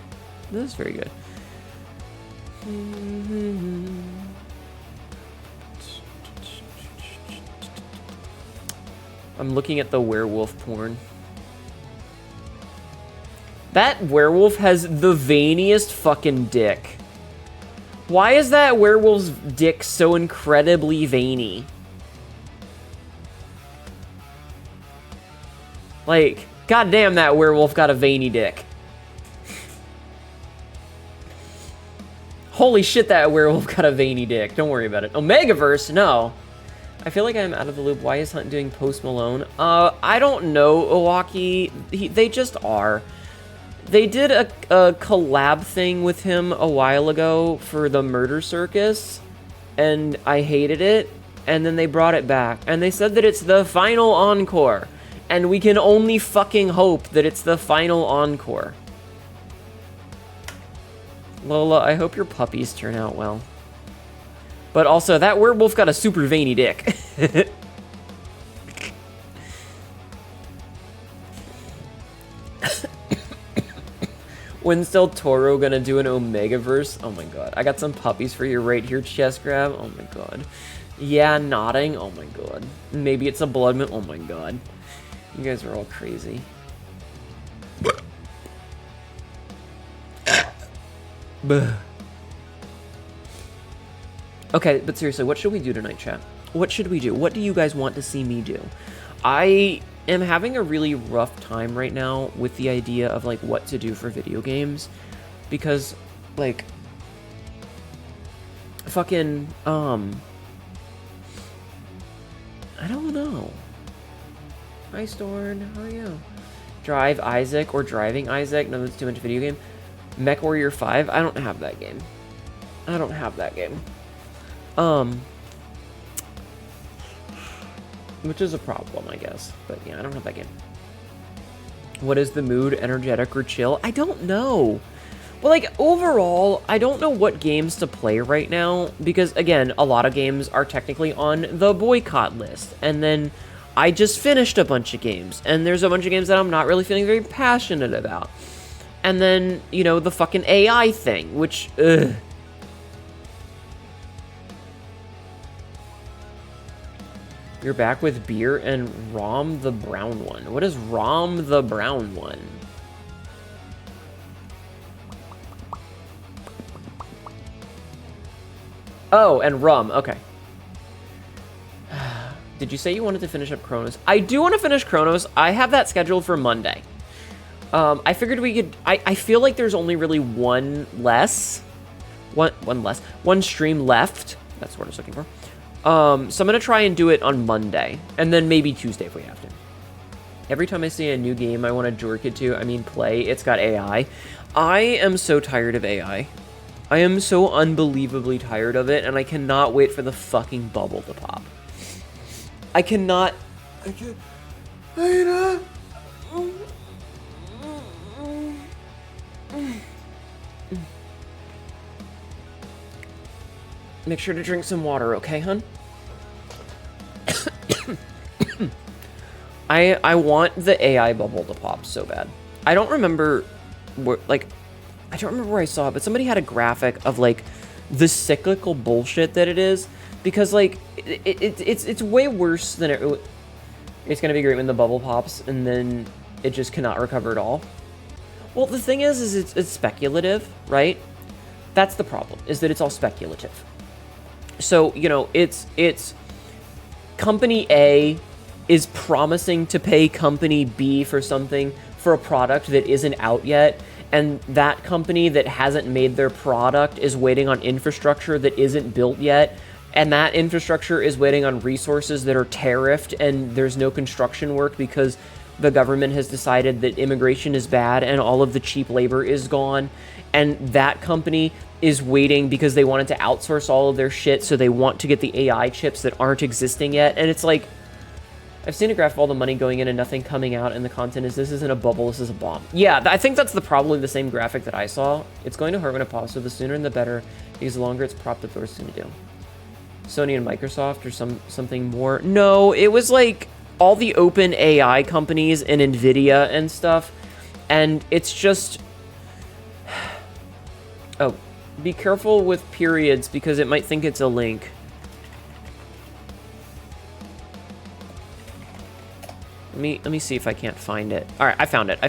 That's very good. I'm looking at the werewolf porn. That werewolf has the veiniest fucking dick. Why is that werewolf's dick so incredibly veiny? Like, goddamn, that werewolf got a veiny dick. Holy shit, that werewolf got a veiny dick. Don't worry about it. Omegaverse? No. I feel like I'm out of the loop. Why is Hunt doing Post Malone? I don't know, Owaki. They just are. They did a collab thing with him a while ago for the Murder Circus, and I hated it, and then they brought it back, and they said that it's the final encore, and we can only fucking hope that it's the final encore. Lola, I hope your puppies turn out well. But also, that werewolf got a super veiny dick. When's Del Toro gonna do an Omegaverse? Oh my god. I got some puppies for you right here, chest grab. Oh my god. Yeah, nodding. Oh my god. Maybe it's a blood moon. Oh my god. You guys are all crazy. Buh. Okay, but seriously, what should we do tonight, chat? What should we do? What do you guys want to see me do? I am having a really rough time right now with the idea of like what to do for video games, because like fucking I don't know. Hi Storn, how are you? Drive Isaac or Driving Isaac? No, that's too much video game. Mech Warrior 5? I don't have that game. I don't have that game. Which is a problem, I guess. But yeah, I don't have that game. What is the mood? Energetic or chill? I don't know. But like, overall, I don't know what games to play right now. Because, again, a lot of games are technically on the boycott list. And then I just finished a bunch of games. And there's a bunch of games that I'm not really feeling very passionate about. And then, you know, the fucking AI thing, which, ugh. You're back with beer and Rom the brown one. What is Rom the brown one? Oh, and rum. Okay. Did you say you wanted to finish up Chronos? I do want to finish Chronos. I have that scheduled for Monday. I figured we could... I feel like there's only really one stream left. That's what I was looking for. So I'm going to try and do it on Monday. And then maybe Tuesday if we have to. Every time I see a new game I want to jerk it to, play, it's got AI. I am so tired of AI. I am so unbelievably tired of it, and I cannot wait for the fucking bubble to pop. I cannot... Make sure to drink some water, okay, hun? I want the AI bubble to pop so bad. I don't remember where, I don't remember where I saw it, but somebody had a graphic of, like, the cyclical bullshit that it is. Because, like, it's way worse than it... It's gonna be great when the bubble pops, and then it just cannot recover at all. Well, the thing is it's speculative, right? That's the problem, is that it's all speculative. So, you know, it's Company A is promising to pay Company B for something, for a product that isn't out yet, and that company that hasn't made their product is waiting on infrastructure that isn't built yet, and that infrastructure is waiting on resources that are tariffed, and there's no construction work because the government has decided that immigration is bad and all of the cheap labor is gone, and that company is waiting because they wanted to outsource all of their shit, so they want to get the AI chips that aren't existing yet. And it's like, I've seen a graph of all the money going in and nothing coming out, and the content is, this isn't a bubble, this is a bomb. Yeah, I think that's probably the same graphic that I saw. It's going to hurt when it pops, so the sooner the better, because the longer it's propped up, the worse it's going to do. Sony and Microsoft or something more? No, it was like all the open AI companies and NVIDIA and stuff, and it's just... Oh, be careful with periods because it might think it's a link. Let me see if I can't find it. All right, I found it.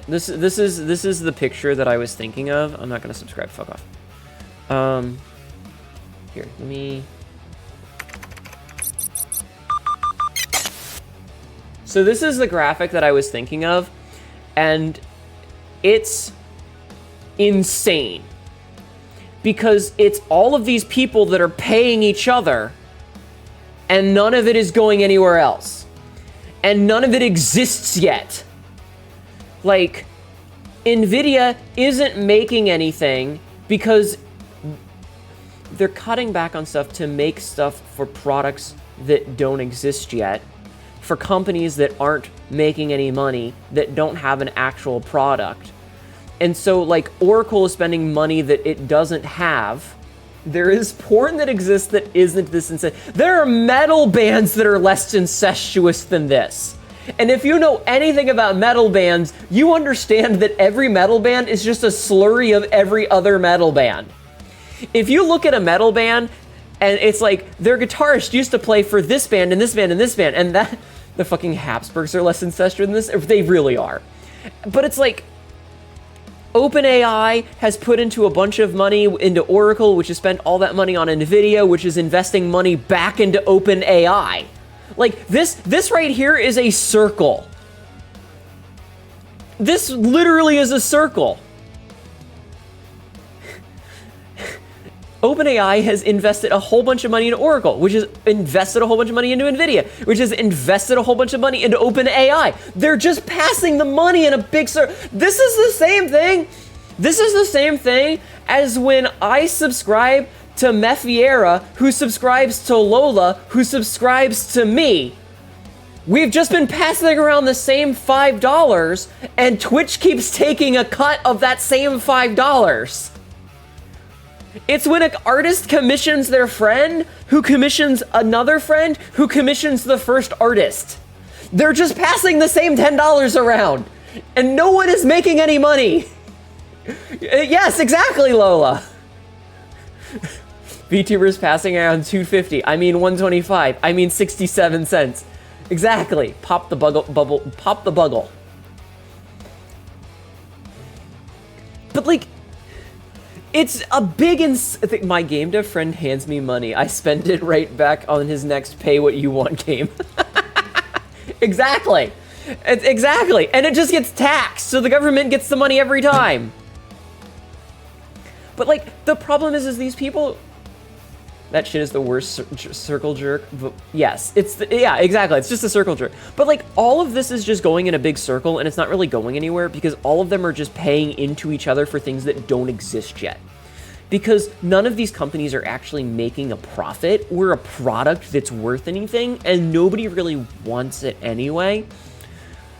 This is the picture that I was thinking of. I'm not gonna subscribe. Fuck off. Here, let me. So this is the graphic that I was thinking of, and it's insane because it's all of these people that are paying each other, and none of it is going anywhere else, and none of it exists yet. Like, NVIDIA isn't making anything because they're cutting back on stuff to make stuff for products that don't exist yet, for companies that aren't making any money, that don't have an actual product. And so, like, Oracle is spending money that it doesn't have. There is porn that exists that isn't this insane. There are metal bands that are less incestuous than this. And if you know anything about metal bands, you understand that every metal band is just a slurry of every other metal band. If you look at a metal band, and it's like, their guitarist used to play for this band, and this band, and this band, and that... The fucking Habsburgs are less incestuous than this. They really are. But it's like... OpenAI has put into a bunch of money into Oracle, which has spent all that money on NVIDIA, which is investing money back into OpenAI. Like, this right here is a circle. This literally is a circle. OpenAI has invested a whole bunch of money into Oracle, which has invested a whole bunch of money into NVIDIA, which has invested a whole bunch of money into OpenAI. They're just passing the money in a big circle. This is the same thing. This is the same thing as when I subscribe to Mefiera, who subscribes to Lola, who subscribes to me. We've just been passing around the same $5, and Twitch keeps taking a cut of that same $5. It's when an artist commissions their friend, who commissions another friend, who commissions the first artist. They're just passing the same $10 around, and no one is making any money. Yes, exactly, Lola. VTubers passing around $2.50. I mean $1.25. I mean 67 cents. Exactly. Pop the bubble. Pop the buggle. But like, it's a big my game dev friend hands me money. I spend it right back on his next pay what you want game. Exactly. Exactly. And it just gets taxed, so the government gets the money every time. But like, the problem is these people, that shit is the worst circle jerk. But yes, yeah, exactly. It's just a circle jerk. But like, all of this is just going in a big circle, and it's not really going anywhere because all of them are just paying into each other for things that don't exist yet. Because none of these companies are actually making a profit or a product that's worth anything, and nobody really wants it anyway.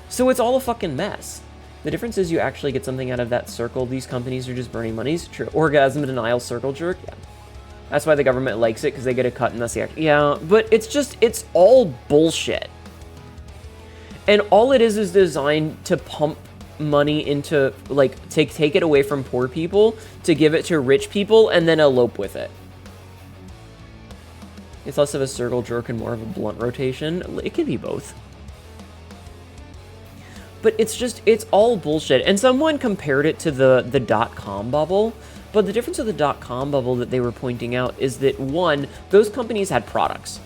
So it's all a fucking mess. The difference is you actually get something out of that circle. These companies are just burning money. True. Orgasm denial circle jerk. Yeah. That's why the government likes it, because they get a cut and that's the act. Yeah, but it's all bullshit. And all it is designed to pump money into, like, take it away from poor people to give it to rich people and then elope with it. It's less of a circle jerk and more of a blunt rotation. It can be both. But it's all bullshit. And someone compared it to the dot-com bubble. But the difference with the dot-com bubble that they were pointing out is that, one, those companies had products.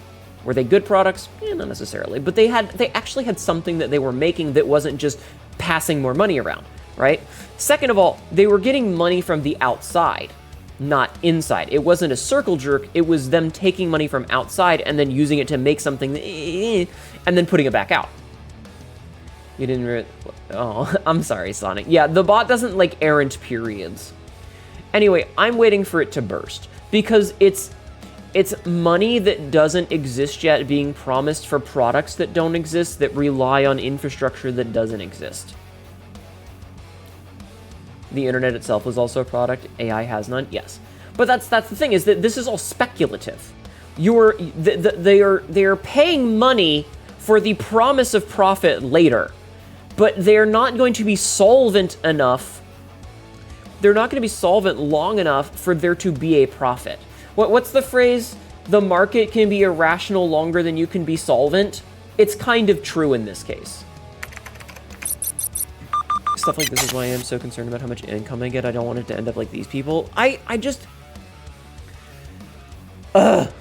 Were they good products? Not necessarily. But they actually had something that they were making that wasn't just passing more money around, right? Second of all, they were getting money from the outside, not inside. It wasn't a circle jerk. It was them taking money from outside and then using it to make something and then putting it back out. You didn't oh, I'm sorry, Sonic. Yeah, the bot doesn't like errant periods. Anyway, I'm waiting for it to burst because it's money that doesn't exist yet being promised for products that don't exist that rely on infrastructure that doesn't exist. The internet itself was also a product. AI has none. Yes. But that's the thing, is that this is all speculative. They are paying money for the promise of profit later, but they're not going to be solvent enough. They're not going to be solvent long enough for there to be a profit. What's the phrase? The market can be irrational longer than you can be solvent. It's kind of true in this case. Stuff like this is why I'm so concerned about how much income I get. I don't want it to end up like these people. I just... And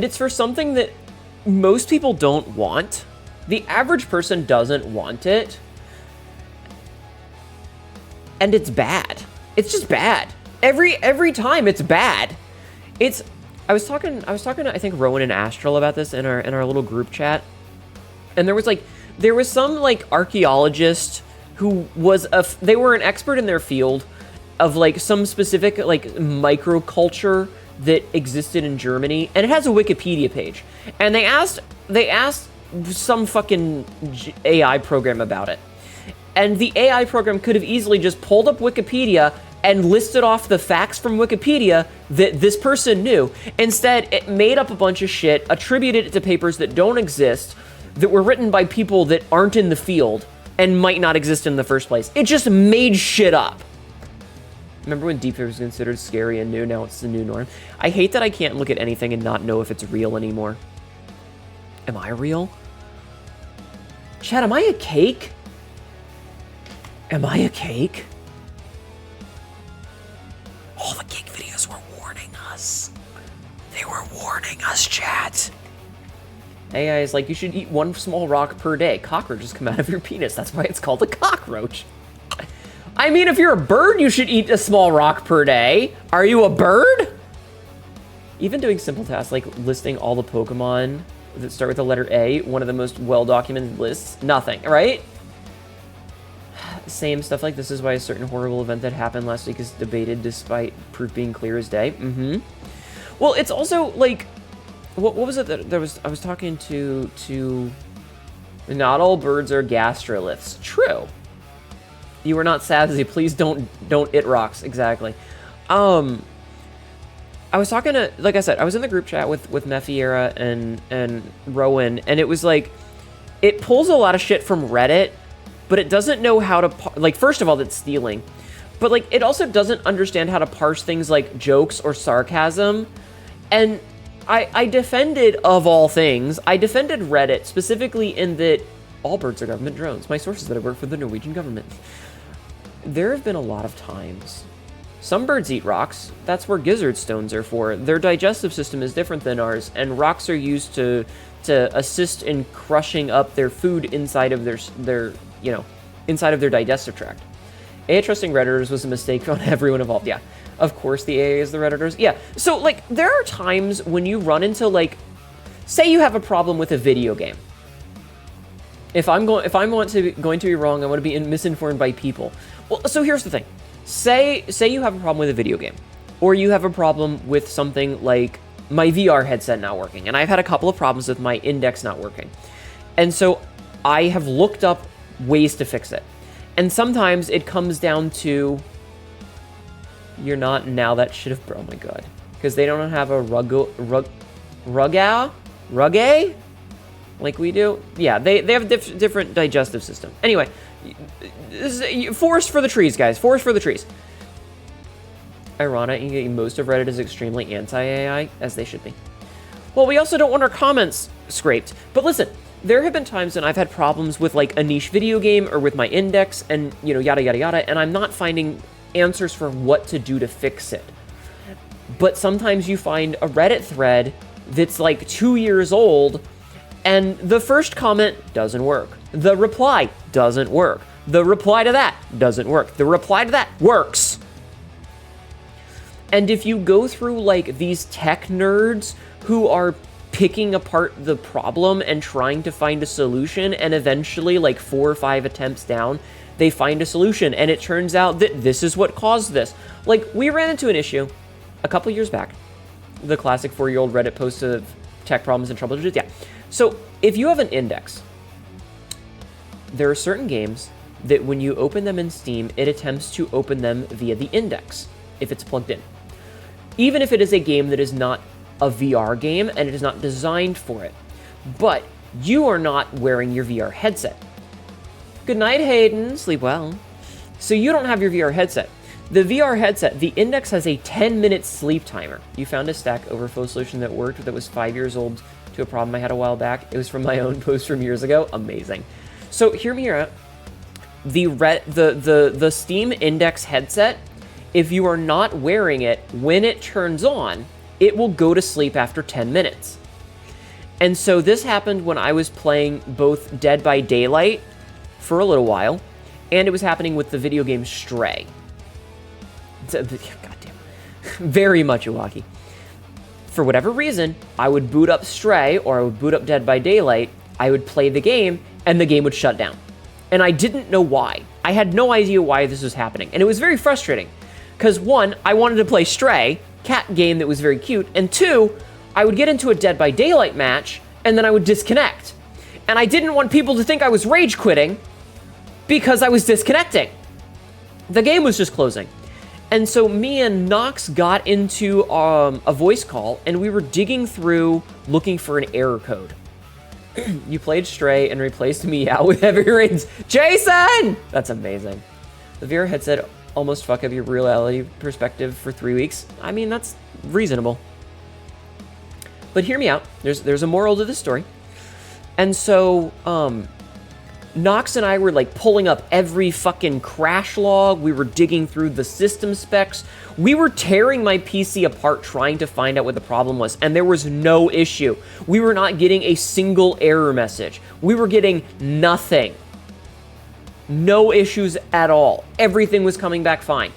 it's for something that most people don't want. The average person doesn't want it. And it's bad. It's just bad. Every time it's bad. I was talking to, I think, Rowan and Astral about this in our little group chat. And there was some like archaeologist who was they were an expert in their field of like some specific like microculture that existed in Germany, and it has a Wikipedia page. And they asked some fucking AI program about it. And the AI program could have easily just pulled up Wikipedia and listed off the facts from Wikipedia that this person knew. Instead, it made up a bunch of shit, attributed it to papers that don't exist, that were written by people that aren't in the field and might not exist in the first place. It just made shit up. Remember when Deepfake was considered scary and new? Now it's the new norm. I hate that I can't look at anything and not know if it's real anymore. Am I real? Chad, am I a cake? Am I a cake? All the cake videos were warning us. They were warning us, chat. AI is like, you should eat 1 small rock per day. Cockroaches come out of your penis. That's why it's called a cockroach. I mean, if you're a bird, you should eat a small rock per day. Are you a bird? Even doing simple tasks like listing all the Pokemon that start with the letter A, one of the most well-documented lists, nothing, right? Same stuff like this is why a certain horrible event that happened last week is debated despite proof being clear as day. Well, it's also like, what was it that there was? I was talking to. Not all birds are gastroliths. True. You are not Savsy. Please don't it rocks. Exactly. I was talking to, like I said, I was in the group chat with Mefiera and Rowan, and it was like, it pulls a lot of shit from Reddit, but it doesn't know how to, like, first of all, it's stealing, but like, it also doesn't understand how to parse things like jokes or sarcasm. And I defended, of all things, I defended Reddit specifically in that all birds are government drones. My sources that I work for the Norwegian government. There have been a lot of times. Some birds eat rocks. That's where gizzard stones are for. Their digestive system is different than ours, and rocks are used to assist in crushing up their food inside of their inside of their digestive tract. AI trusting Redditors was a mistake on everyone involved. Yeah, of course the AI is the Redditors. Yeah, so like there are times when you run into, like, say you have a problem with a video game. If I'm going to be wrong, I'm going to be misinformed by people. Well, so here's the thing. Say you have a problem with a video game, or you have a problem with something like my VR headset not working, and I've had a couple of problems with my index not working. And so I have looked up ways to fix it. And sometimes it comes down to, you're not, now that should have, oh my god. Because they don't have a rugay? Like we do? Yeah, they have different digestive system. Anyway, forest for the trees, guys. Forest for the trees. Ironic, most of Reddit is extremely anti-AI, as they should be. Well, we also don't want our comments scraped. But listen, there have been times when I've had problems with, like, a niche video game or with my index and, you know, yada, yada, yada, and I'm not finding answers for what to do to fix it. But sometimes you find a Reddit thread that's, like, 2 years old, and the first comment doesn't work. The reply doesn't work. The reply to that doesn't work. The reply to that works. And if you go through, like, these tech nerds who are picking apart the problem and trying to find a solution, and eventually, like 4 or 5 attempts down, they find a solution, and it turns out that this is what caused this. Like, we ran into an issue a couple years back. The classic 4-year-old Reddit post of tech problems and troubleshoots. Yeah. So if you have an index, there are certain games that when you open them in Steam, it attempts to open them via the index if it's plugged in. Even if it is a game that is not a VR game and it is not designed for it. But you are not wearing your VR headset. Good night, Hayden. Sleep well. So you don't have your VR headset. The VR headset, the index has a 10-minute sleep timer. You found a Stack Overflow solution that worked, that was 5 years old, to a problem I had a while back. It was from my own post from years ago. Amazing. So hear me out. The Steam Index headset, if you are not wearing it, when it turns on, it will go to sleep after 10 minutes. And so this happened when I was playing both Dead by Daylight for a little while, and it was happening with the video game Stray. Goddamn. Very much Iwaki. For whatever reason, I would boot up Stray, or I would boot up Dead by Daylight, I would play the game, and the game would shut down. And I didn't know why. I had no idea why this was happening. And it was very frustrating. Because 1, I wanted to play Stray, cat game that was very cute, and 2, I would get into a Dead by Daylight match, and then I would disconnect. And I didn't want people to think I was rage quitting because I was disconnecting. The game was just closing. And so me and Nox got into a voice call, and we were digging through looking for an error code. You played Stray and replaced Meow with Heavy Rains. Jason! That's amazing. The VR headset almost fuck up your reality perspective for 3 weeks. I mean, that's reasonable. But hear me out. There's a moral to this story. And so, Nox and I were like pulling up every fucking crash log. We were digging through the system specs. We were tearing my PC apart trying to find out what the problem was, and there was no issue. We were not getting a single error message. We were getting nothing. No issues at all. Everything was coming back fine.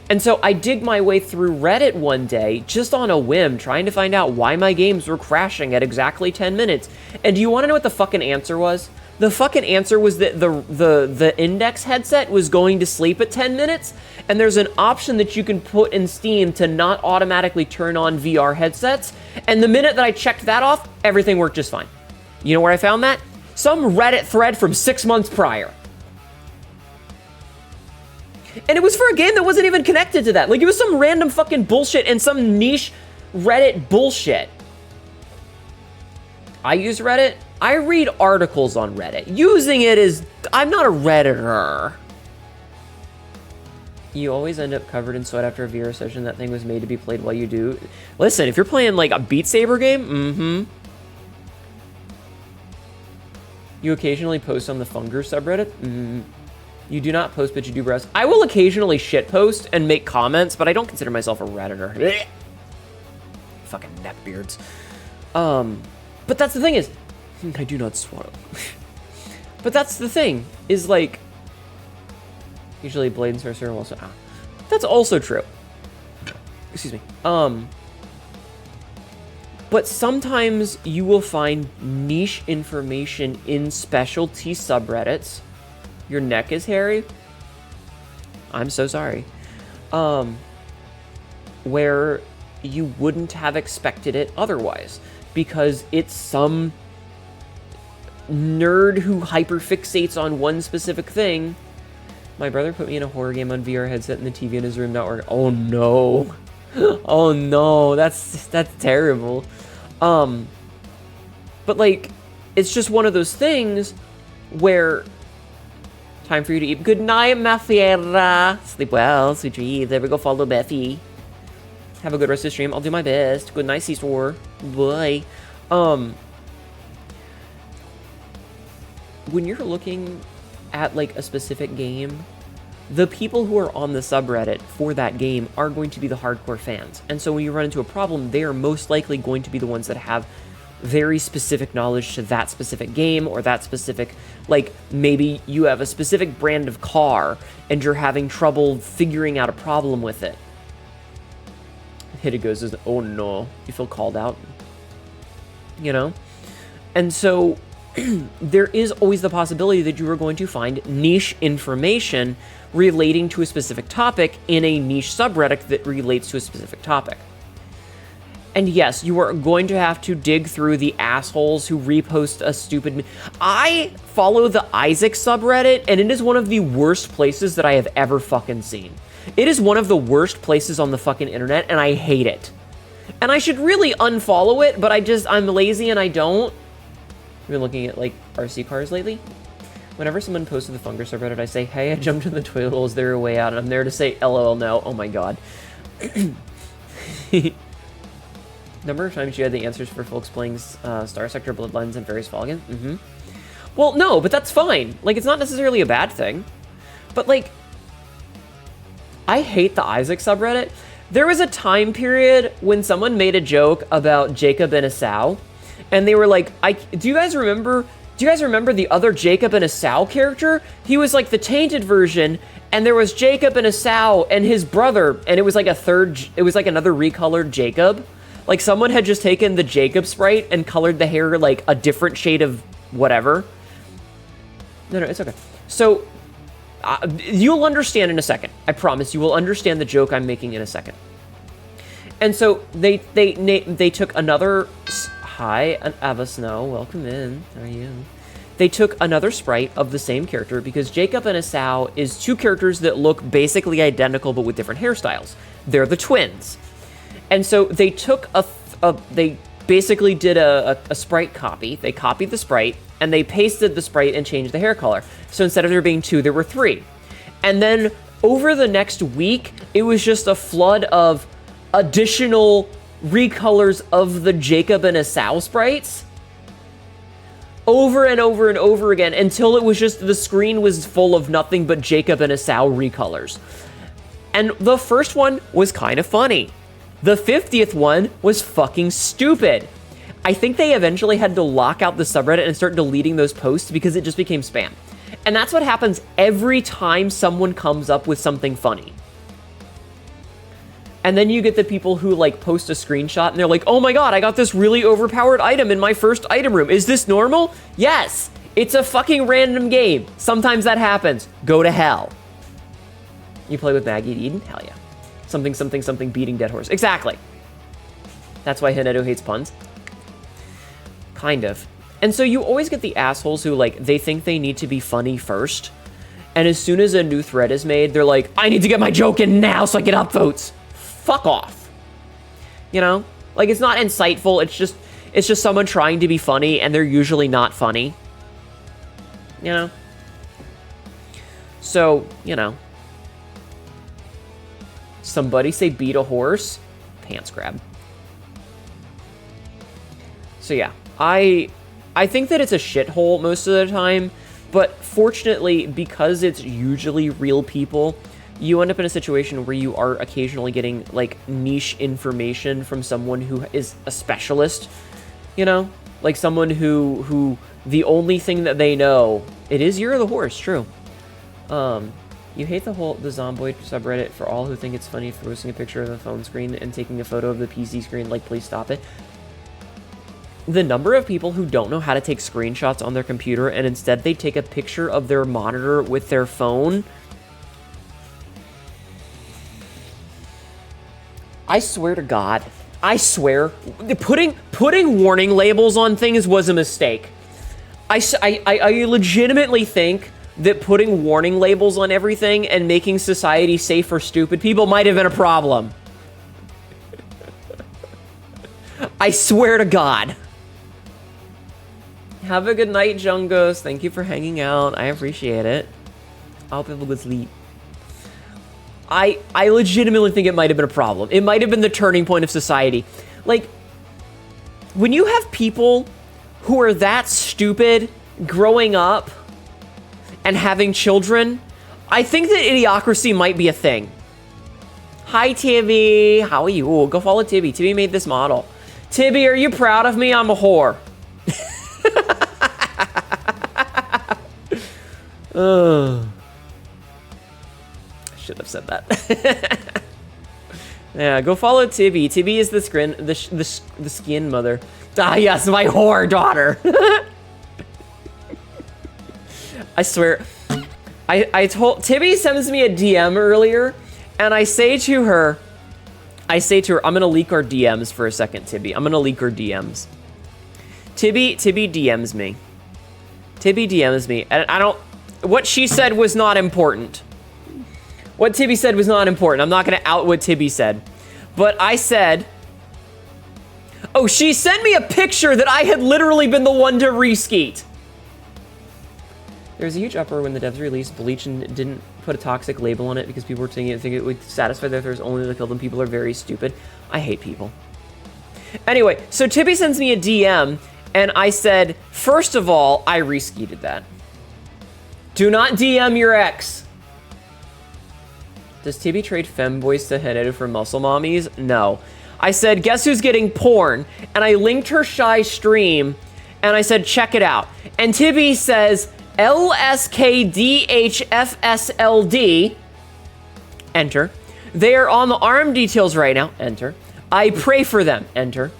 And so I dig my way through Reddit one day, just on a whim, trying to find out why my games were crashing at exactly 10 minutes. And do you want to know what the fucking answer was? The fucking answer was that the Index headset was going to sleep at 10 minutes, and there's an option that you can put in Steam to not automatically turn on VR headsets, and the minute that I checked that off, everything worked just fine. You know where I found that? Some Reddit thread from 6 months prior. And it was for a game that wasn't even connected to that. Like, it was some random fucking bullshit and some niche Reddit bullshit. I use Reddit. I read articles on Reddit. Using it is... I'm not a Redditor. You always end up covered in sweat after a VR session. That thing was made to be played while you do. Listen, if you're playing, like, a Beat Saber game, You occasionally post on the Funger subreddit? You do not post, but you do browse. I will occasionally shitpost and make comments, but I don't consider myself a Redditor. Fucking neckbeards. But that's the thing is... I do not swallow. But that's the thing, is like... Usually Blade and Sorcerer will also... That's also true. Excuse me. But sometimes you will find niche information in specialty subreddits. Your neck is hairy? I'm so sorry. Where you wouldn't have expected it otherwise. Because it's some nerd who hyperfixates on one specific thing. My brother put me in a horror game on VR headset and the TV in his room not working. Oh no. Oh no, that's terrible. But like, it's just one of those things where... Time for you to eat. Good night, Mafiera. Sleep well, sweet dreams. There we go, follow Bethy. Have a good rest of the stream. I'll do my best. Good night, C-Store. Bye. When you're looking at, like, a specific game, the people who are on the subreddit for that game are going to be the hardcore fans. And so when you run into a problem, they are most likely going to be the ones that have very specific knowledge to that specific game or that specific, like, maybe you have a specific brand of car and you're having trouble figuring out a problem with it. Hit goes as, oh no, you feel called out, you know? And so there is always the possibility that you are going to find niche information relating to a specific topic in a niche subreddit that relates to a specific topic. And yes, you are going to have to dig through the assholes who repost a stupid... I follow the Isaac subreddit, and it is one of the worst places that I have ever fucking seen. It is one of the worst places on the fucking internet, and I hate it. And I should really unfollow it, but I'm lazy and I don't. I've been looking at, like, RC cars lately. Whenever someone posts to the Funger subreddit, I say, hey, I jumped in the toilet, is there a way out? And I'm there to say, LOL, no. Oh my god. Number of times you had the answers for folks playing Star Sector, Bloodlines, and various Fall Games? Well, no, but that's fine. Like, it's not necessarily a bad thing. But, like, I hate the Isaac subreddit. There was a time period when someone made a joke about Jacob and Esau, and they were like, do you guys remember the other Jacob and Esau character? He was like the tainted version, and there was Jacob and Esau and his brother, and it was like another recolored Jacob. Like, someone had just taken the Jacob sprite and colored the hair like a different shade of whatever. No, it's okay. So, you'll understand in a second. I promise you will understand the joke I'm making in a second. And so, they took another... Hi, Ava Snow. Welcome in. How are you? They took another sprite of the same character because Jacob and Esau is two characters that look basically identical but with different hairstyles. They're the twins. And so they took they basically did a sprite copy. They copied the sprite, and they pasted the sprite and changed the hair color. So instead of there being two, there were three. And then Over the next week, it was just a flood of additional recolors of the Jacob and Esau sprites. Over and over and over again, until it was just, the screen was full of nothing but Jacob and Esau recolors. And the first one was kind of funny. The 50th one was fucking stupid. I think they eventually had to lock out the subreddit and start deleting those posts because it just became spam. And that's what happens every time someone comes up with something funny. And then you get the people who like post a screenshot and they're like, oh my god, I got this really overpowered item in my first item room. Is this normal? Yes, it's a fucking random game. Sometimes that happens. Go to hell. You play with Maggie and Eden? Hell yeah. Something, something, something beating dead horse. Exactly. That's why Hnetu hates puns. Kind of. And so you always get the assholes who like, they think they need to be funny first. And as soon as a new thread is made, they're like, I need to get my joke in now so I get upvotes. Fuck off. You know? Like, it's not insightful, it's just someone trying to be funny, and they're usually not funny. You know? So, you know. Somebody say beat a horse. Pants grab. So yeah, I think that it's a shithole most of the time, but fortunately, because it's usually real people, you end up in a situation where you are occasionally getting, like, niche information from someone who is a specialist, you know? Like, someone who the only thing that they know, it is You're the Horse, true. You hate the Zomboid subreddit for all who think it's funny for posting a picture of the phone screen and taking a photo of the PC screen, like, please stop it. The number of people who don't know how to take screenshots on their computer and instead they take a picture of their monitor with their phone... I swear to God, I swear, putting warning labels on things was a mistake. I legitimately think that putting warning labels on everything and making society safe for stupid people might have been a problem. I swear to God. Have a good night, Jungos. Thank you for hanging out. I appreciate it. I hope you have a good sleep. I legitimately think it might have been a problem. It might have been the turning point of society. Like, when you have people who are that stupid growing up and having children, I think that idiocracy might be a thing. Hi, Tibby. How are you? Go follow Tibby. Tibby made this model. Tibby, are you proud of me? I'm a whore. Should have said that. Yeah, go follow Tibby. Tibby is the skin mother. Ah, yes, my whore daughter. I swear, I told Tibby sends me a DM earlier, and I say to her, I'm gonna leak our DMs for a second, Tibby. I'm gonna leak our DMs. Tibby DMs me. Tibby DMs me, and I don't. What she said was not important. What Tibby said was not important. I'm not gonna out what Tibby said. But I said... Oh, she sent me a picture that I had literally been the one to reskeet. There was a huge uproar when the devs released Bleach and didn't put a toxic label on it because people were thinking it would satisfy their thirst only to kill them. People are very stupid. I hate people. Anyway, so Tibby sends me a DM, and I said, first of all, I reskeeted that. Do not DM your ex. Does Tibby trade femboys to Hnetu for muscle mommies? No. I said, guess who's getting porn? And I linked her Shy stream, and I said, check it out. And Tibby says, LSKDHFSLD. Enter. They are on the ARM details right now. Enter. I pray for them. Enter.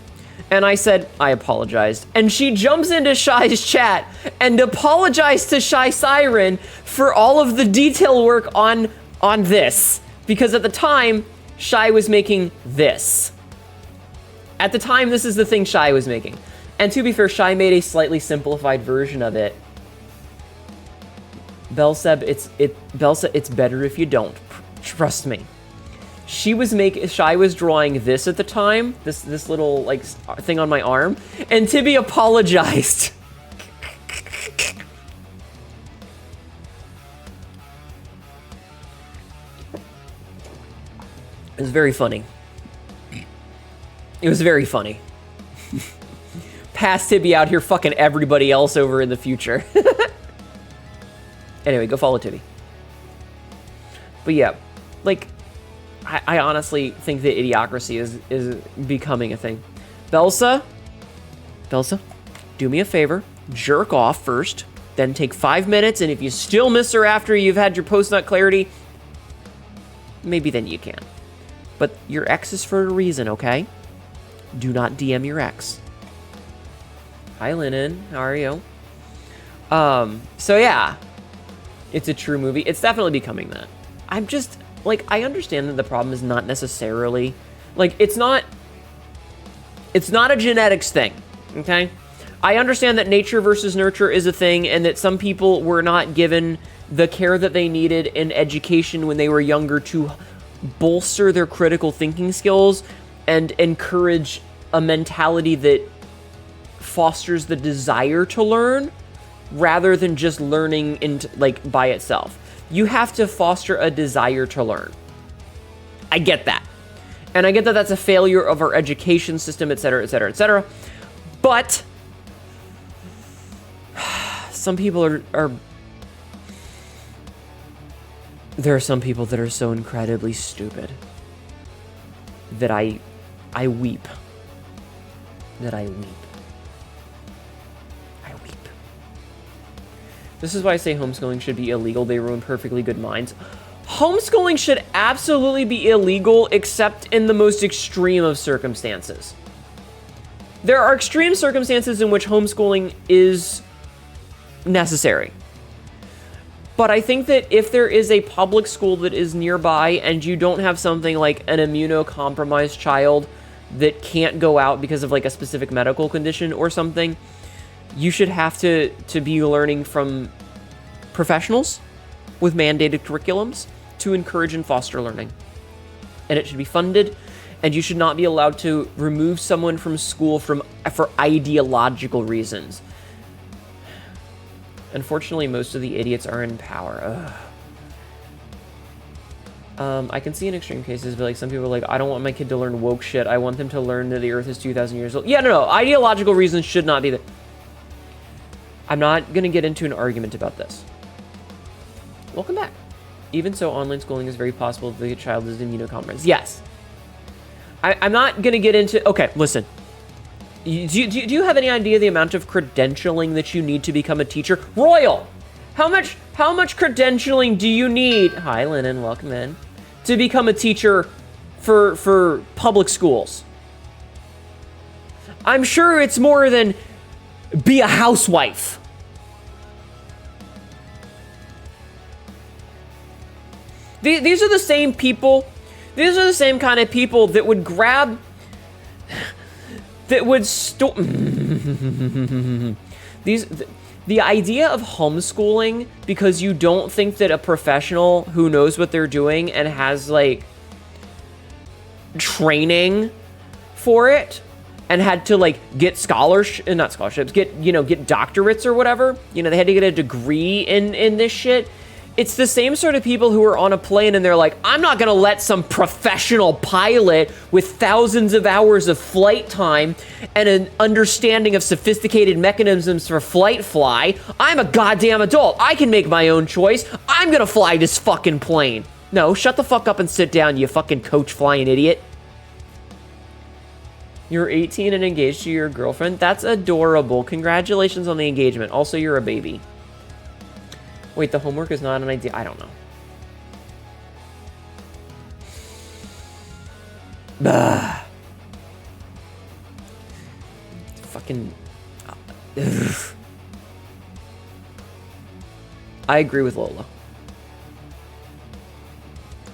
And I said, I apologized. And she jumps into Shy's chat and apologized to Shy Siren for all of the detail work on this, because at the time, Shy was making this. At the time, this is the thing Shy was making. And to be fair, Shy made a slightly simplified version of it. Belseb, it's better if you don't. Trust me. Shy was drawing this at the time, this little, like, thing on my arm, and Tibby apologized. It was very funny. It was very funny. Past Tibby out here fucking everybody else over in the future. Anyway, go follow Tibby. But yeah, like, I honestly think that idiocracy is becoming a thing. Belsa, do me a favor. Jerk off first. Then take 5 minutes, and if you still miss her after you've had your post-nut clarity, maybe then you can. But your ex is for a reason, okay? Do not DM your ex. Hi, Lennon. How are you? So yeah. It's a true movie. It's definitely becoming that. I'm just, like, I understand that the problem is not necessarily, like, it's not a genetics thing, okay? I understand that nature versus nurture is a thing, and that some people were not given the care that they needed in education when they were younger to bolster their critical thinking skills and encourage a mentality that fosters the desire to learn rather than just learning like by itself. You have to foster a desire to learn. I get that. And I get that that's a failure of our education system, etc., etc., etc. But some people are there are some people that are so incredibly stupid that I weep. That I weep. This is why I say homeschooling should be illegal. They ruin perfectly good minds. Homeschooling should absolutely be illegal, except in the most extreme of circumstances. There are extreme circumstances in which homeschooling is necessary. But I think that if there is a public school that is nearby and you don't have something like an immunocompromised child that can't go out because of like a specific medical condition or something, you should have to be learning from professionals with mandated curriculums to encourage and foster learning. And it should be funded, and you should not be allowed to remove someone from school for ideological reasons. Unfortunately, most of the idiots are in power. I can see in extreme cases, but like some people are like, I don't want my kid to learn woke shit. I want them to learn that the earth is 2,000 years old. Yeah, no. Ideological reasons should not be the... I'm not going to get into an argument about this. Welcome back. Even so, online schooling is very possible if the child is immunocompromised. Yes. I'm not going to get into... Okay, listen. Do you have any idea the amount of credentialing that you need to become a teacher? Royal! How much credentialing do you need? Hi, Lennon. Welcome in. To become a teacher for public schools? I'm sure it's more than be a housewife. These are the same people. These are the same kind of people that would grab... that would the idea of homeschooling because you don't think that a professional who knows what they're doing and has, like, training for it and had to, like, get get doctorates or whatever. You know, they had to get a degree in this shit. It's the same sort of people who are on a plane and they're like, I'm not going to let some professional pilot with thousands of hours of flight time and an understanding of sophisticated mechanisms for flight fly. I'm a goddamn adult. I can make my own choice. I'm going to fly this fucking plane. No, shut the fuck up and sit down, you fucking coach flying idiot. You're 18 and engaged to your girlfriend? That's adorable. Congratulations on the engagement. Also, you're a baby. Wait, the homework is not an idea. I don't know. Bah. Fucking... I agree with Lola.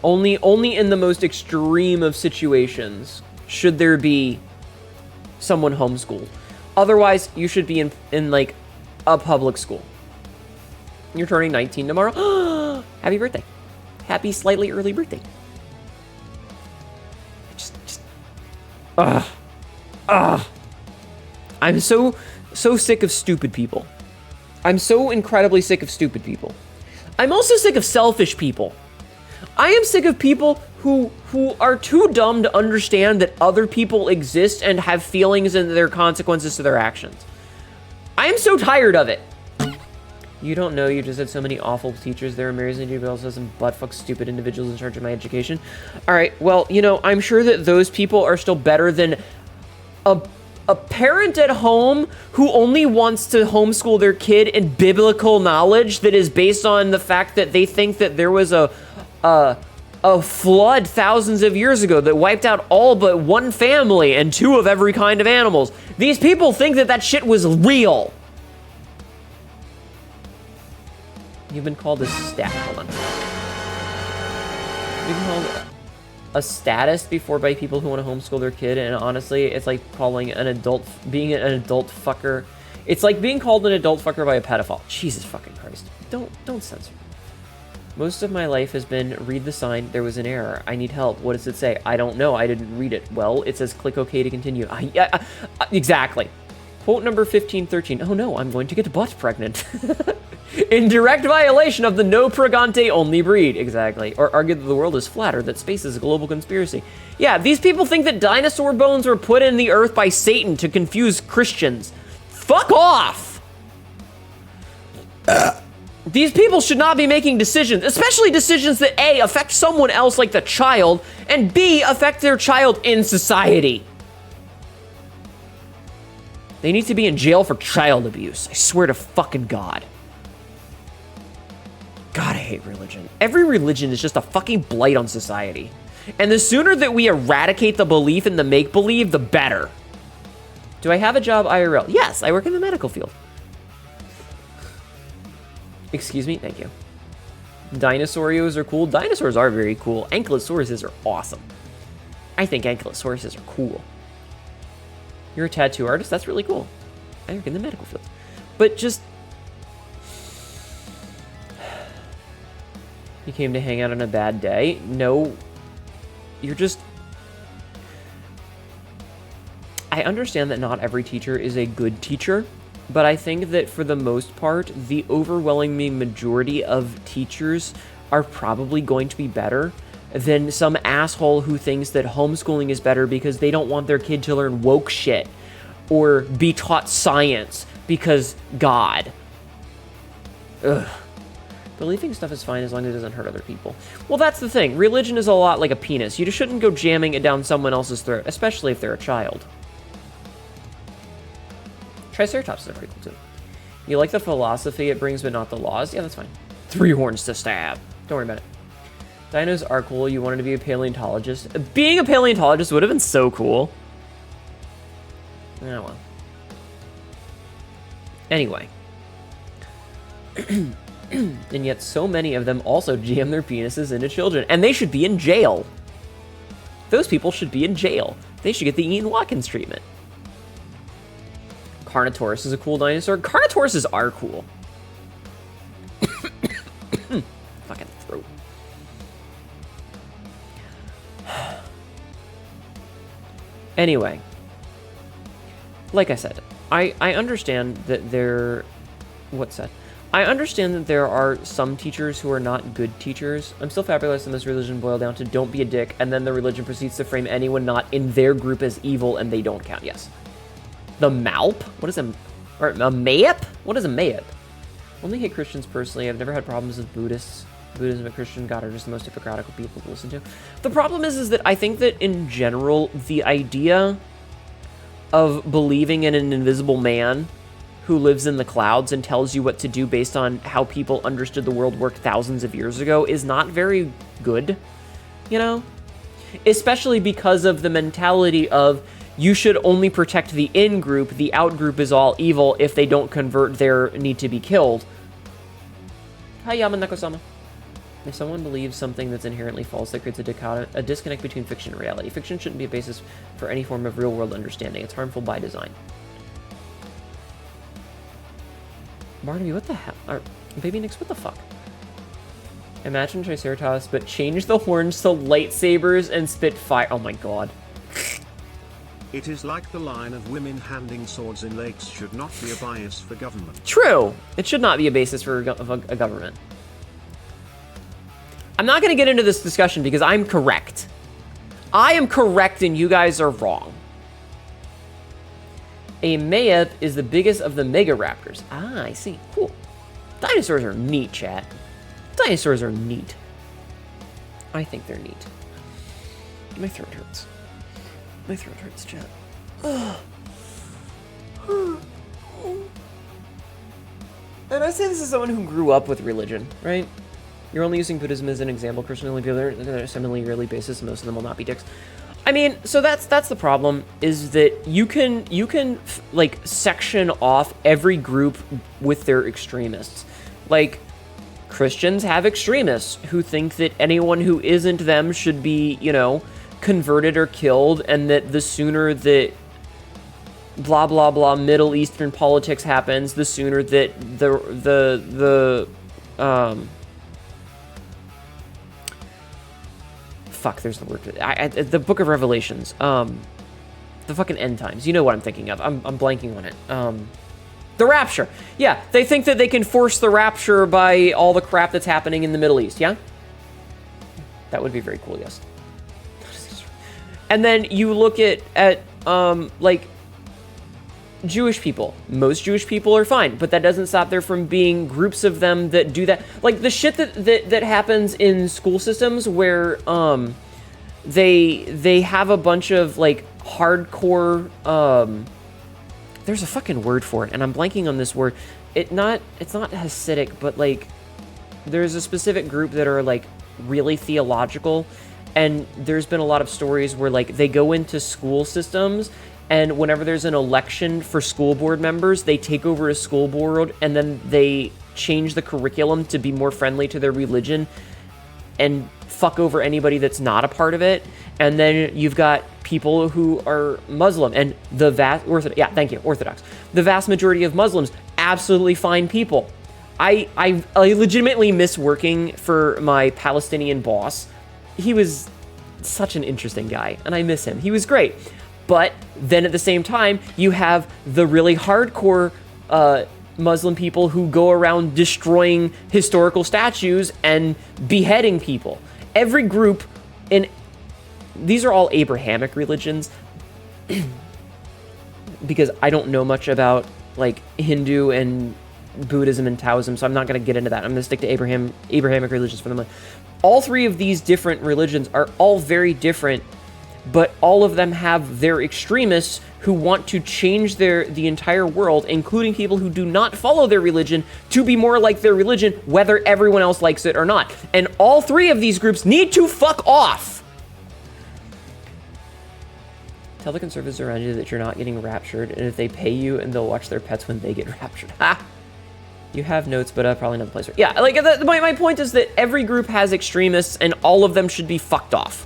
Only in the most extreme of situations should there be someone homeschooled. Otherwise, you should be in like a public school. You're turning 19 tomorrow. Happy birthday. Happy slightly early birthday. I'm so sick of stupid people. I'm so incredibly sick of stupid people. I'm also sick of selfish people. I am sick of people who who are too dumb to understand that other people exist and have feelings and their consequences to their actions. I am so tired of it. You don't know, you just had so many awful teachers. There are myriads of individuals and buttfuck stupid individuals in charge of my education. All right, well, you know, I'm sure that those people are still better than a parent at home who only wants to homeschool their kid in biblical knowledge that is based on the fact that they think that there was a flood thousands of years ago that wiped out all but one family and 2 of every kind of animals. These people think that that shit was real. You've been called a hold on. You've been called a statist before by people who want to homeschool their kid, and honestly, it's like calling being an adult fucker. It's like being called an adult fucker by a pedophile. Jesus fucking Christ. Don't censor me. Most of my life has been, read the sign, there was an error. I need help. What does it say? I don't know. I didn't read it. Well, it says click OK to continue. Exactly. Quote number 1513. Oh no, I'm going to get butt pregnant. In direct violation of the no pregante only breed. Exactly. Or argue that the world is flat or that space is a global conspiracy. Yeah, these people think that dinosaur bones were put in the earth by Satan to confuse Christians. Fuck off! These people should not be making decisions, especially decisions that A, affect someone else like the child, and B, affect their child in society. They need to be in jail for child abuse. I swear to fucking God. God, I hate religion. Every religion is just a fucking blight on society. And the sooner that we eradicate the belief in the make-believe, the better. Do I have a job IRL? Yes, I work in the medical field. Excuse me? Thank you. Dinosaurios are cool. Dinosaurs are very cool. Ankylosauruses are awesome. I think ankylosauruses are cool. You're a tattoo artist? That's really cool. I work in the medical field. But just... You came to hang out on a bad day? No. You're just... I understand that not every teacher is a good teacher, but I think that for the most part, the overwhelming majority of teachers are probably going to be better than some asshole who thinks that homeschooling is better because they don't want their kid to learn woke shit or be taught science because God. Ugh. Believing stuff is fine as long as it doesn't hurt other people. Well, that's the thing. Religion is a lot like a penis. You just shouldn't go jamming it down someone else's throat, especially if they're a child. Triceratops are pretty cool, too. You like the philosophy it brings, but not the laws? Yeah, that's fine. 3 horns to stab. Don't worry about it. Dinos are cool. You wanted to be a paleontologist. Being a paleontologist would have been so cool. Oh, well. Anyway. And yet so many of them also jam their penises into children. And they should be in jail. Those people should be in jail. They should get the Ian Watkins treatment. Carnotaurus is a cool dinosaur. Carnotauruses are cool. Fucking throat. Anyway. Like I said, I understand that there... What's that? I understand that there are some teachers who are not good teachers. I'm still fabulous in this religion boiled down to don't be a dick, and then the religion proceeds to frame anyone not in their group as evil, and they don't count. Yes. The Malp? What is a... Or a Mayep? What is a Mayep? Only hate Christians personally. I've never had problems with Buddhists. Buddhism and Christian God are just the most hypocritical people to listen to. The problem is that I think that in general, the idea of believing in an invisible man who lives in the clouds and tells you what to do based on how people understood the world worked thousands of years ago is not very good, you know? Especially because of the mentality of you should only protect the in-group, the out-group is all evil, if they don't convert, they need to be killed. Hi, Yamaneko-sama. If someone believes something that's inherently false, that creates a disconnect between fiction and reality. Fiction shouldn't be a basis for any form of real-world understanding. It's harmful by design. Barnaby, what the hell? Or, Baby Nix, what the fuck? Imagine Triceratops, but change the horns to lightsabers and spit fire. Oh my god. It is like the line of women handing swords in lakes should not be a bias for government. True. It should not be a basis for a government. I'm not going to get into this discussion because I'm correct. I am correct and you guys are wrong. A mayep is the biggest of the mega raptors. Ah, I see. Cool. Dinosaurs are neat, chat. Dinosaurs are neat. I think they're neat. My throat hurts. My throat hurts, chat. And I say this as someone who grew up with religion, right? You're only using Buddhism as an example. Christian only people are on a similarly basis, and most of them will not be dicks. I mean, so that's the problem, is that you can like section off every group with their extremists. Like, Christians have extremists who think that anyone who isn't them should be, you know, converted or killed, and that the sooner that blah blah blah Middle Eastern politics happens, the sooner that there's the word. The Book of Revelations. The fucking end times. You know what I'm thinking of. I'm blanking on it. The rapture. Yeah, they think that they can force the rapture by all the crap that's happening in the Middle East. Yeah, that would be very cool. Yes. And then you look at like Jewish people. Most Jewish people are fine, but that doesn't stop there from being groups of them that do that. Like the shit that happens in school systems where they have a bunch of like hardcore there's a fucking word for it, and I'm blanking on this word. It's not Hasidic, but like there's a specific group that are like really theological, and there's been a lot of stories where like they go into school systems, and whenever there's an election for school board members, they take over a school board and then they change the curriculum to be more friendly to their religion and fuck over anybody that's not a part of it. And then you've got people who are Muslim and Orthodox. The vast majority of Muslims, absolutely fine people. I legitimately miss working for my Palestinian boss. He was such an interesting guy, and I miss him. He was great. But then at the same time, you have the really hardcore Muslim people who go around destroying historical statues and beheading people. Every group these are all Abrahamic religions, because I don't know much about like Hindu and Buddhism and Taoism, so I'm not going to get into that. I'm going to stick to Abrahamic religions for the moment. All three of these different religions are all very different, but all of them have their extremists who want to change the entire world, including people who do not follow their religion, to be more like their religion, whether everyone else likes it or not. And all three of these groups need to fuck off. Tell the conservatives around you that you're not getting raptured, and if they pay you, and they'll watch their pets when they get raptured. Ha! You have notes, but probably not the place. Yeah, like my point is that every group has extremists, and all of them should be fucked off.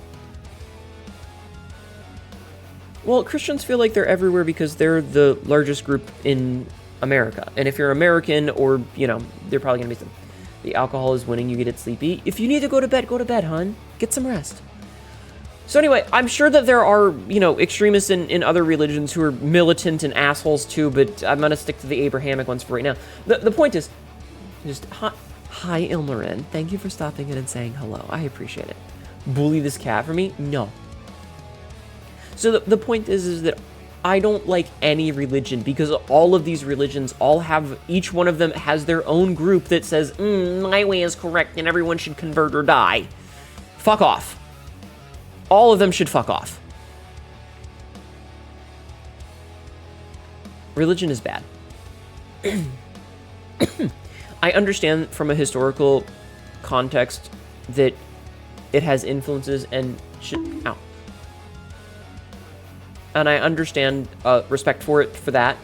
Well, Christians feel like they're everywhere because they're the largest group in America. And if you're American, or, you know, they're probably going to be some. The alcohol is winning, you get it sleepy. If you need to go to bed, hon. Get some rest. So anyway, I'm sure that there are, you know, extremists in other religions who are militant and assholes too, but I'm going to stick to the Abrahamic ones for right now. The point is, just, hi, Ilmarin. Thank you for stopping in and saying hello. I appreciate it. Bully this cat for me? No. So the point is that I don't like any religion, because all of these religions each one of them has their own group that says, my way is correct and everyone should convert or die. Fuck off. All of them should fuck off. Religion is bad. I understand from a historical context that it has influences and should... Ow. And I understand respect for that.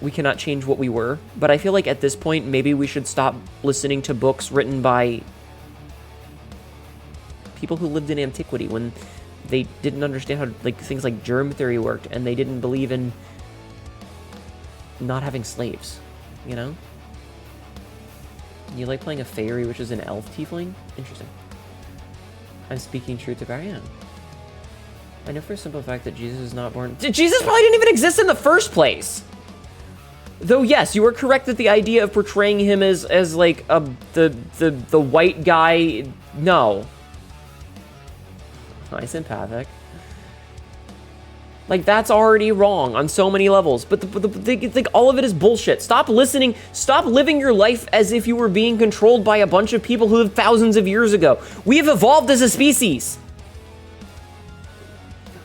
We cannot change what we were. But I feel like at this point, maybe we should stop listening to books written by people who lived in antiquity, when they didn't understand how things like germ theory worked, and they didn't believe in not having slaves, you know? You like playing a fairy, which is an elf tiefling? Interesting. I'm speaking truth to power. Yeah. I know for a simple fact that Jesus is not born. Jesus probably didn't even exist in the first place. Though yes, you are correct that the idea of portraying him as like the white guy, no. Nice empathic. Like, that's already wrong on so many levels. But all of it is bullshit. Stop listening. Stop living your life as if you were being controlled by a bunch of people who lived thousands of years ago. We have evolved as a species.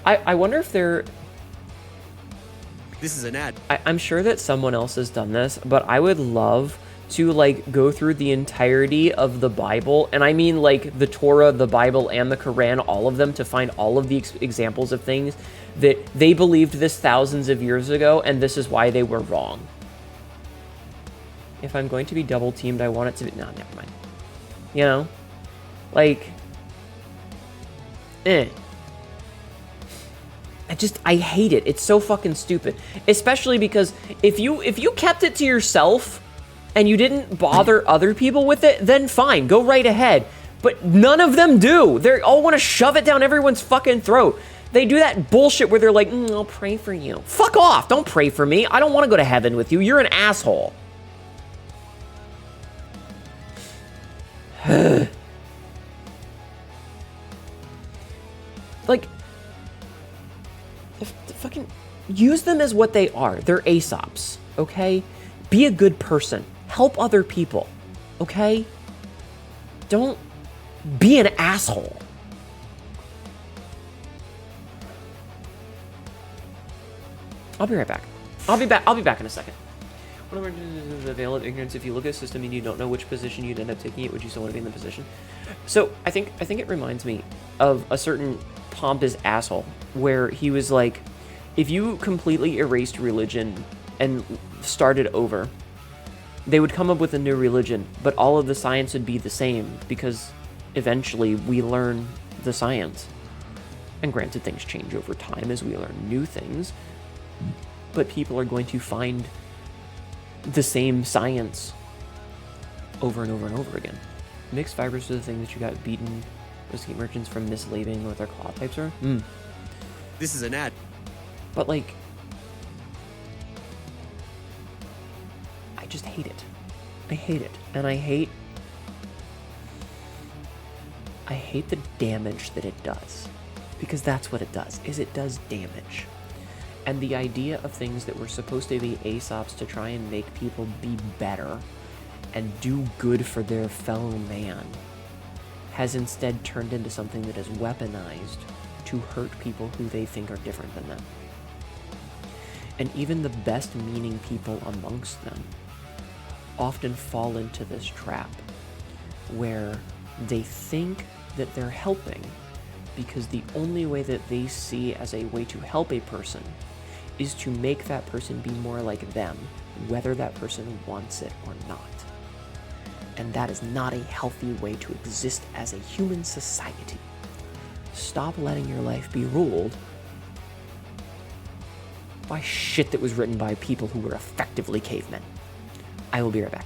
I wonder if they're... This is an ad. I'm sure that someone else has done this, but I would love to, like, go through the entirety of the Bible, and I mean, like, the Torah, the Bible, and the Quran, all of them, to find all of the examples of things that they believed this thousands of years ago, and this is why they were wrong. If I'm going to be double teamed, I want it to be... No, never mind. You know? Like... I hate it. It's so fucking stupid. Especially because if you kept it to yourself and you didn't bother other people with it, then fine, go right ahead. But none of them do. They all want to shove it down everyone's fucking throat. They do that bullshit where they're like, I'll pray for you. Fuck off. Don't pray for me. I don't want to go to heaven with you. You're an asshole. Like, fucking use them as what they are. They're Aesops, okay? Be a good person. Help other people, okay? Don't be an asshole. I'll be right back. I'll be back in a second. One of the veil of ignorance. If you look at a system and you don't know which position you'd end up taking it, would you still want to be in the position? So I think it reminds me of a certain pompous asshole where he was like, if you completely erased religion and started over, they would come up with a new religion, but all of the science would be the same because eventually we learn the science. And granted, things change over time as we learn new things, but people are going to find the same science over and over and over again. Mixed fibers are the thing that you got beaten escape merchants from mislabeling what their claw types are. This is an ad. But, like, I just hate it. I hate it. And I hate the damage that it does. Because that's what it does, is it does damage. And the idea of things that were supposed to be Aesops to try and make people be better and do good for their fellow man has instead turned into something that is weaponized to hurt people who they think are different than them. And even the best meaning people amongst them often fall into this trap where they think that they're helping because the only way that they see as a way to help a person is to make that person be more like them, whether that person wants it or not. And that is not a healthy way to exist as a human society. Stop letting your life be ruled by shit that was written by people who were effectively cavemen. I will be right back.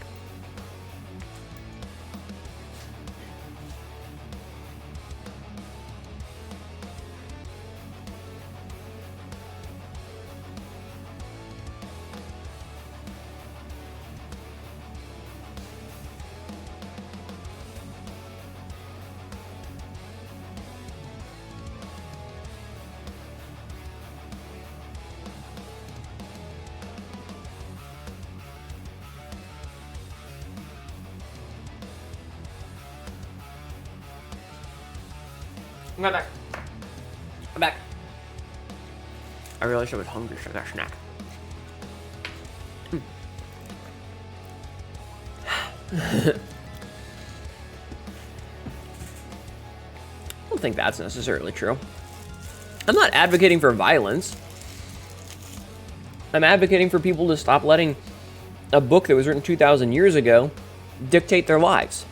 I'm back. I'm back. I realized I was hungry, so I got a snack. I don't think that's necessarily true. I'm not advocating for violence. I'm advocating for people to stop letting a book that was written 2,000 years ago dictate their lives.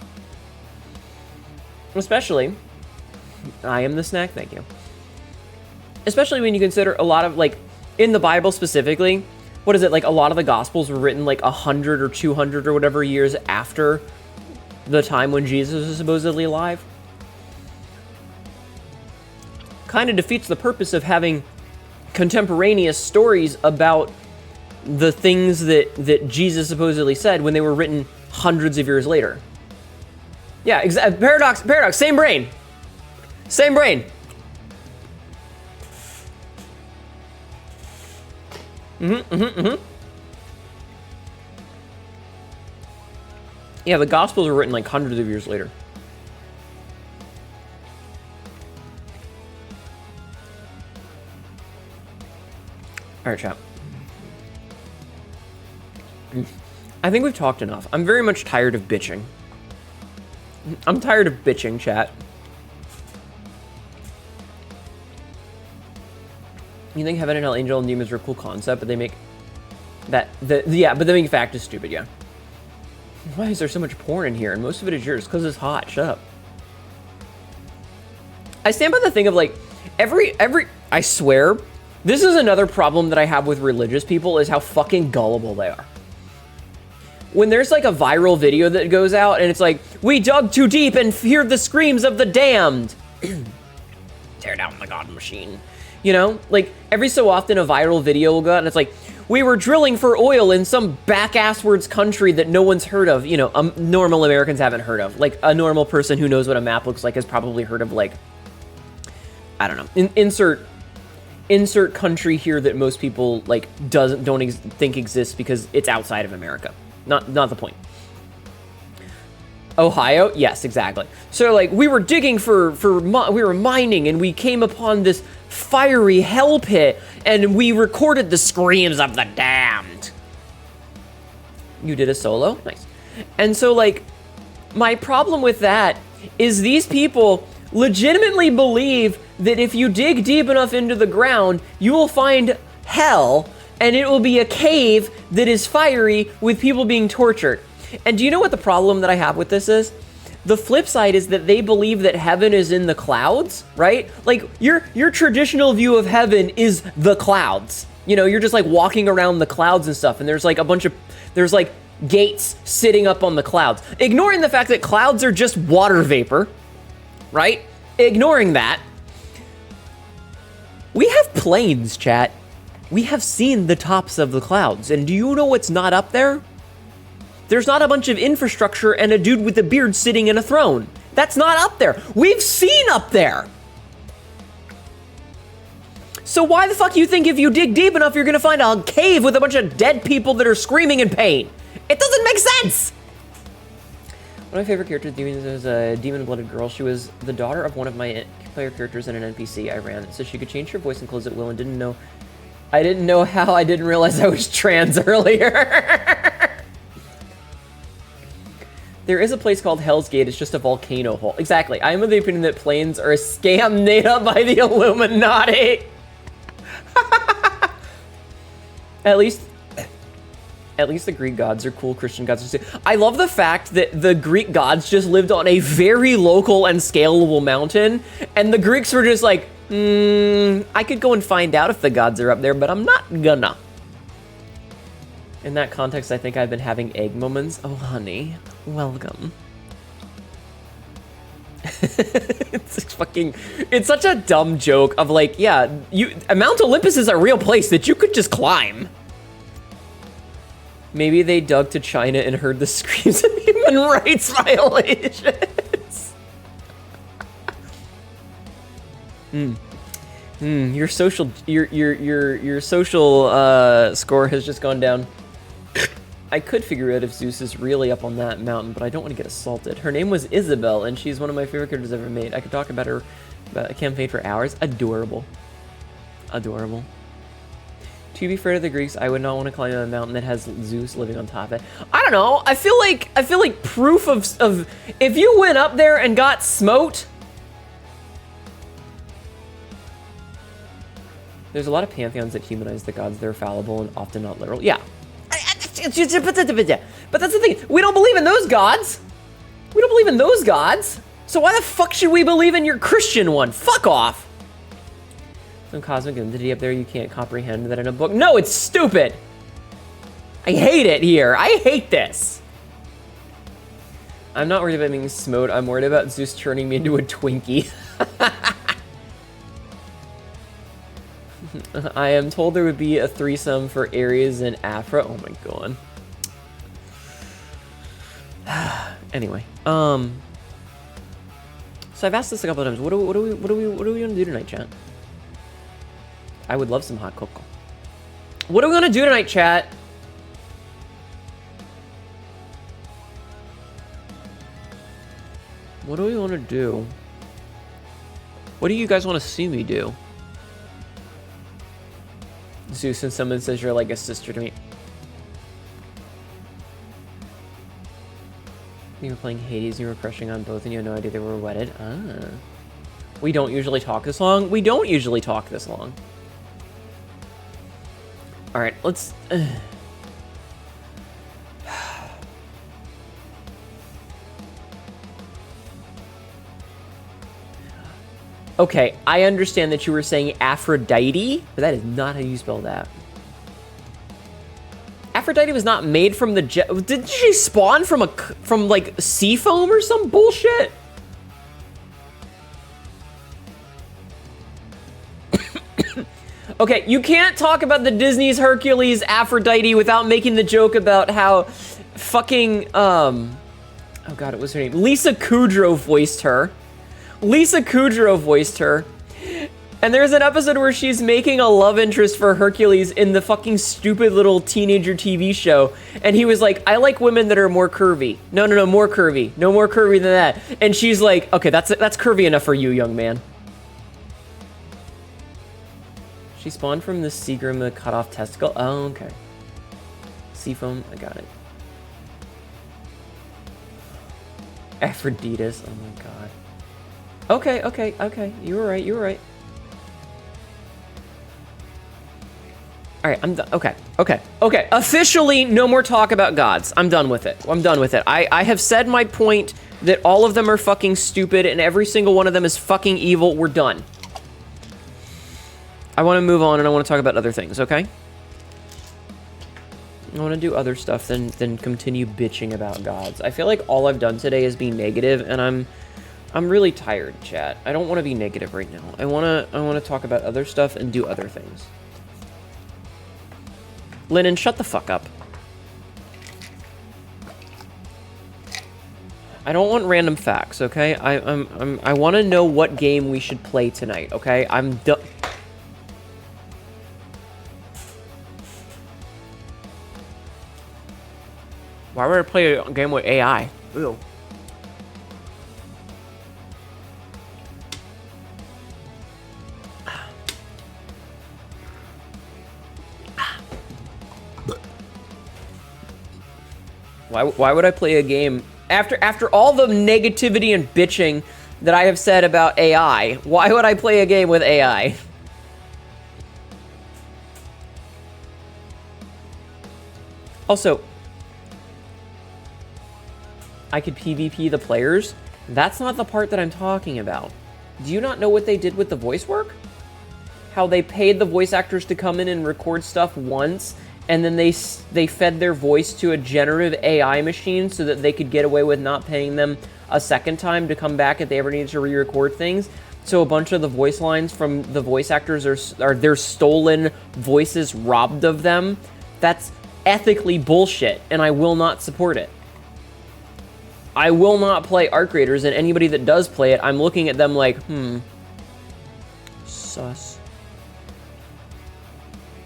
Especially... I am the snack, thank you. Especially when you consider a lot of, like, in the Bible specifically, what is it, like, a lot of the Gospels were written, like, 100 or 200 or whatever years after the time when Jesus was supposedly alive. Kind of defeats the purpose of having contemporaneous stories about the things that Jesus supposedly said when they were written hundreds of years later. Yeah, paradox, same brain. Same brain. Yeah, the Gospels were written like hundreds of years later. All right, chat. I think we've talked enough. I'm very much tired of bitching. I'm tired of bitching, chat. You think heaven and hell, angel and demons are a cool concept, but they make that yeah, but they make fact is stupid, yeah. Why is there so much porn in here? And most of it is yours, because it's hot. Shut up. I stand by the thing of like I swear, this is another problem that I have with religious people is how fucking gullible they are. When there's like a viral video that goes out and it's like, we dug too deep and hear the screams of the damned. Tear down the God machine. You know, like every so often a viral video will go out and it's like, we were drilling for oil in some back-asswards country that no one's heard of. You know, normal Americans haven't heard of. Like a normal person who knows what a map looks like has probably heard of like, I don't know, insert country here that most people like don't think exists because it's outside of America. Not the point. Ohio? Yes, exactly. So like we were digging we were mining and we came upon this fiery hell pit and we recorded the screams of the damned. You did a solo? Nice. And so like my problem with that is these people legitimately believe that if you dig deep enough into the ground, you will find hell and it will be a cave that is fiery with people being tortured. And do you know what the problem that I have with this is? The flip side is that they believe that heaven is in the clouds, right? Like your traditional view of heaven is the clouds. You know, you're just like walking around the clouds and stuff, and there's like there's like gates sitting up on the clouds. Ignoring the fact that clouds are just water vapor, right? Ignoring that. We have planes, chat. We have seen the tops of the clouds, and do you know what's not up there? There's not a bunch of infrastructure and a dude with a beard sitting in a throne. That's not up there. We've seen up there. So why the fuck you think if you dig deep enough, you're gonna find a cave with a bunch of dead people that are screaming in pain? It doesn't make sense. One of my favorite characters is a demon-blooded girl. She was the daughter of one of my player characters in an NPC I ran. So she could change her voice and clothes at will and I didn't know how. I didn't realize I was trans earlier. There is a place called Hell's Gate. It's just a volcano hole. Exactly. I am of the opinion that planes are a scam made up by the Illuminati. At least the Greek gods are cool. Christian gods are too. I love the fact that the Greek gods just lived on a very local and scalable mountain, and the Greeks were just like, I could go and find out if the gods are up there, but I'm not gonna. In that context, I think I've been having egg moments. Oh, honey, welcome. It's such a dumb joke of like, yeah, Mount Olympus is a real place that you could just climb. Maybe they dug to China and heard the screams of human rights violations. Your social score has just gone down. I could figure out if Zeus is really up on that mountain, but I don't want to get assaulted. Her name was Isabel, and she's one of my favorite characters I've ever made. I could talk about her a campaign for hours. Adorable. Adorable. To be fair to the Greeks, I would not want to climb a mountain that has Zeus living on top of it. I don't know. I feel like proof of if you went up there and got smote. There's a lot of pantheons that humanize the gods. They're fallible and often not literal. Yeah. But that's the thing. We don't believe in those gods. We don't believe in those gods. So why the fuck should we believe in your Christian one? Fuck off. Some cosmic entity up there you can't comprehend that in a book. No, it's stupid. I hate it here. I hate this. I'm not worried about being smote. I'm worried about Zeus turning me into a Twinkie. I am told there would be a threesome for Aries and Aphra. Oh my god. Anyway, so I've asked this a couple of times. What are we gonna do tonight, chat? I would love some hot cocoa. What are we gonna do tonight, chat? What do we want to do? What do you guys want to see me do? Zeus, and someone says you're like a sister to me. You were playing Hades and you were crushing on both and you had no idea they were wedded. Ah. We don't usually talk this long. We don't usually talk this long. Alright, let's... Okay, I understand that you were saying Aphrodite, but that is not how you spell that. Aphrodite was not made from the did she spawn from like sea foam or some bullshit? Okay, you can't talk about the Disney's Hercules Aphrodite without making the joke about how fucking oh god, what was her name? Lisa Kudrow voiced her. Lisa Kudrow voiced her. And there's an episode where she's making a love interest for Hercules in the fucking stupid little teenager TV show. And he was like, I like women that are more curvy. No, more curvy. No more curvy than that. And she's like, okay, that's curvy enough for you, young man. She spawned from the Seagram with a cut off testicle. Oh, okay. Seafoam, I got it. Aphroditus, oh my god. Okay. You were right. Alright, I'm done. Okay. Officially, no more talk about gods. I'm done with it. I have said my point that all of them are fucking stupid and every single one of them is fucking evil. We're done. I want to move on and I want to talk about other things, okay? I want to do other stuff than continue bitching about gods. I feel like all I've done today is be negative and I'm really tired, chat. I don't want to be negative right now. I want to talk about other stuff and do other things. Lennon, shut the fuck up. I don't want random facts, okay? I want to know what game we should play tonight, okay? I'm done. Why would I play a game with AI? Ew. Why would I play a game after all the negativity and bitching that I have said about AI? Why would I play a game with AI? Also, I could PvP the players. That's not the part that I'm talking about. Do you not know what they did with the voice work? How they paid the voice actors to come in and record stuff once, and then they fed their voice to a generative AI machine so that they could get away with not paying them a second time to come back if they ever needed to re-record things. So a bunch of the voice lines from the voice actors are their stolen voices robbed of them. That's ethically bullshit, and I will not support it. I will not play Art Creators, and anybody that does play it, I'm looking at them like, sus.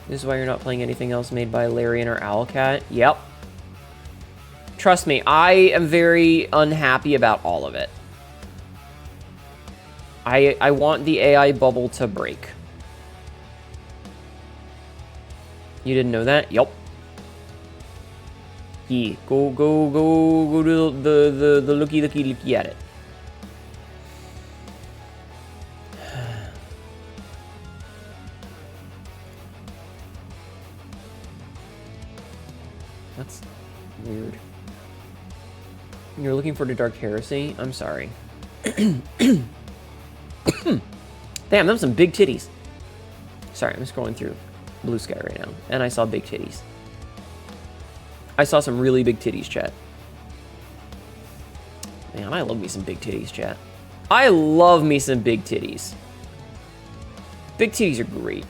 This is why you're not playing anything else made by Larian or Owlcat? Yep. Trust me, I am very unhappy about all of it. I want the AI bubble to break. You didn't know that? Yep. Yeah. Go to the looky at it. That's weird. You're looking for the Dark Heresy? I'm sorry. Damn, those some big titties. Sorry, I'm scrolling through Blue Sky right now, and I saw big titties. I saw some really big titties, chat. Man, I love me some big titties, chat. I love me some big titties. Big titties are great.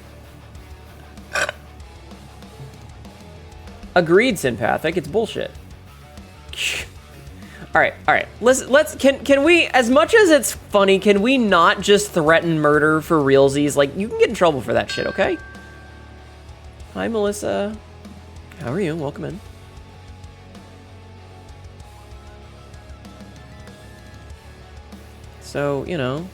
Agreed, Synpathic. It's bullshit. All right. Let's can we, as much as it's funny, can we not just threaten murder for realsies? Like, you can get in trouble for that shit, okay? Hi, Melissa. How are you? Welcome in. So, you know.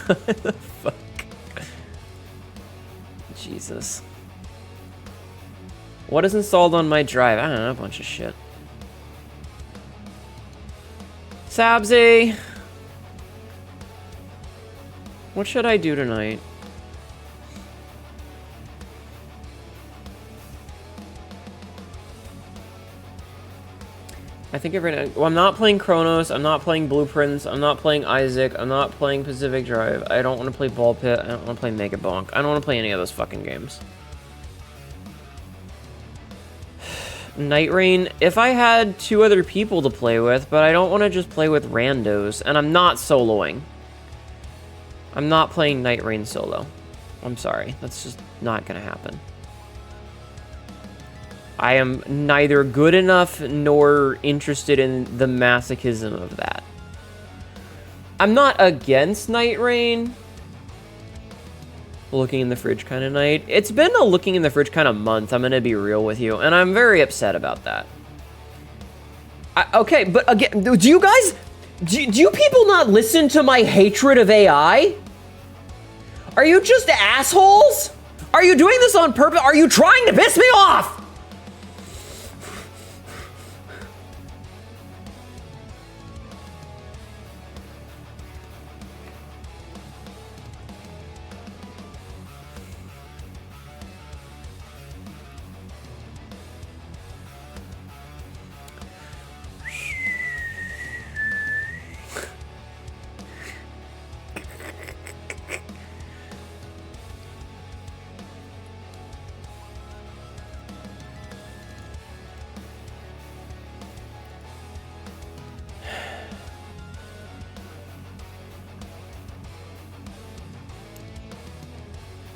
What the fuck? Jesus. What is installed on my drive? I don't know, a bunch of shit. Sabzi! What should I do tonight? I think well, I'm not playing Chronos, I'm not playing Blueprints, I'm not playing Isaac, I'm not playing Pacific Drive, I don't want to play Ball Pit, I don't want to play Mega Bonk, I don't want to play any of those fucking games. Night Rain, if I had 2 other people to play with, but I don't want to just play with randos, and I'm not soloing. I'm not playing Night Rain solo. I'm sorry, that's just not gonna happen. I am neither good enough nor interested in the masochism of that. I'm not against Night Rain. Looking in the fridge kind of night. It's been a looking in the fridge kind of month, I'm gonna be real with you, and I'm very upset about that. Okay, but again, do you guys... Do you people not listen to my hatred of AI? Are you just assholes? Are you doing this on purpose? Are you trying to piss me off?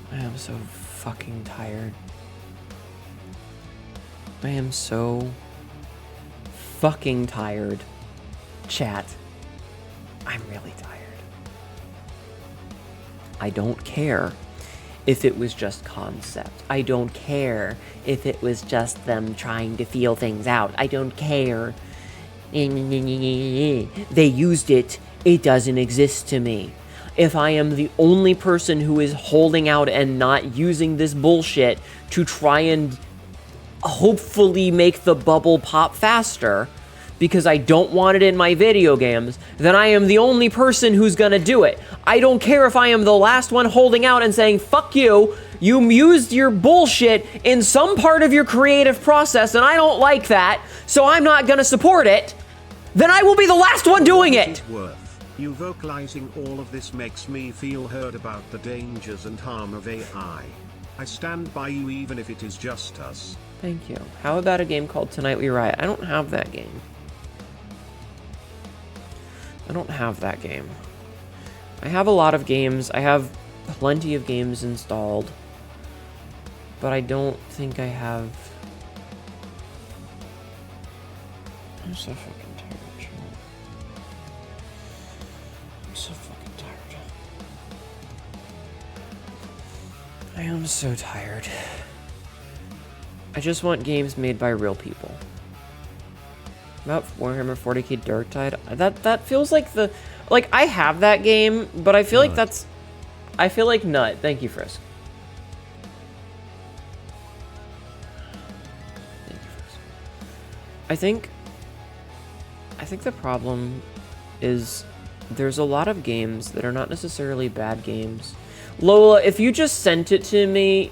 I am so fucking tired. I am so fucking tired. Chat. I'm really tired. I don't care if it was just concept. I don't care if it was just them trying to feel things out. I don't care. They used it. It doesn't exist to me. If I am the only person who is holding out and not using this bullshit to try and hopefully make the bubble pop faster because I don't want it in my video games, then I am the only person who's gonna do it. I don't care if I am the last one holding out and saying, fuck you, you used your bullshit in some part of your creative process and I don't like that, so I'm not gonna support it, then I will be the last one doing it! You vocalizing all of this makes me feel heard about the dangers and harm of AI. I stand by you even if it is just us. Thank you. How about a game called Tonight We Riot? I don't have that game. I don't have that game. I have a lot of games. I have plenty of games installed. But I don't think I have... I'm so fucking tired, Joe. I'm so fucking tired. I am so tired. I just want games made by real people. About Warhammer 40k Dark Tide. That feels like the... Like, I have that game, but I feel like that's... I feel like Nut. Thank you, Frisk. Thank you, Frisk. I think the problem is there's a lot of games that are not necessarily bad games. Lola, if you just sent it to me,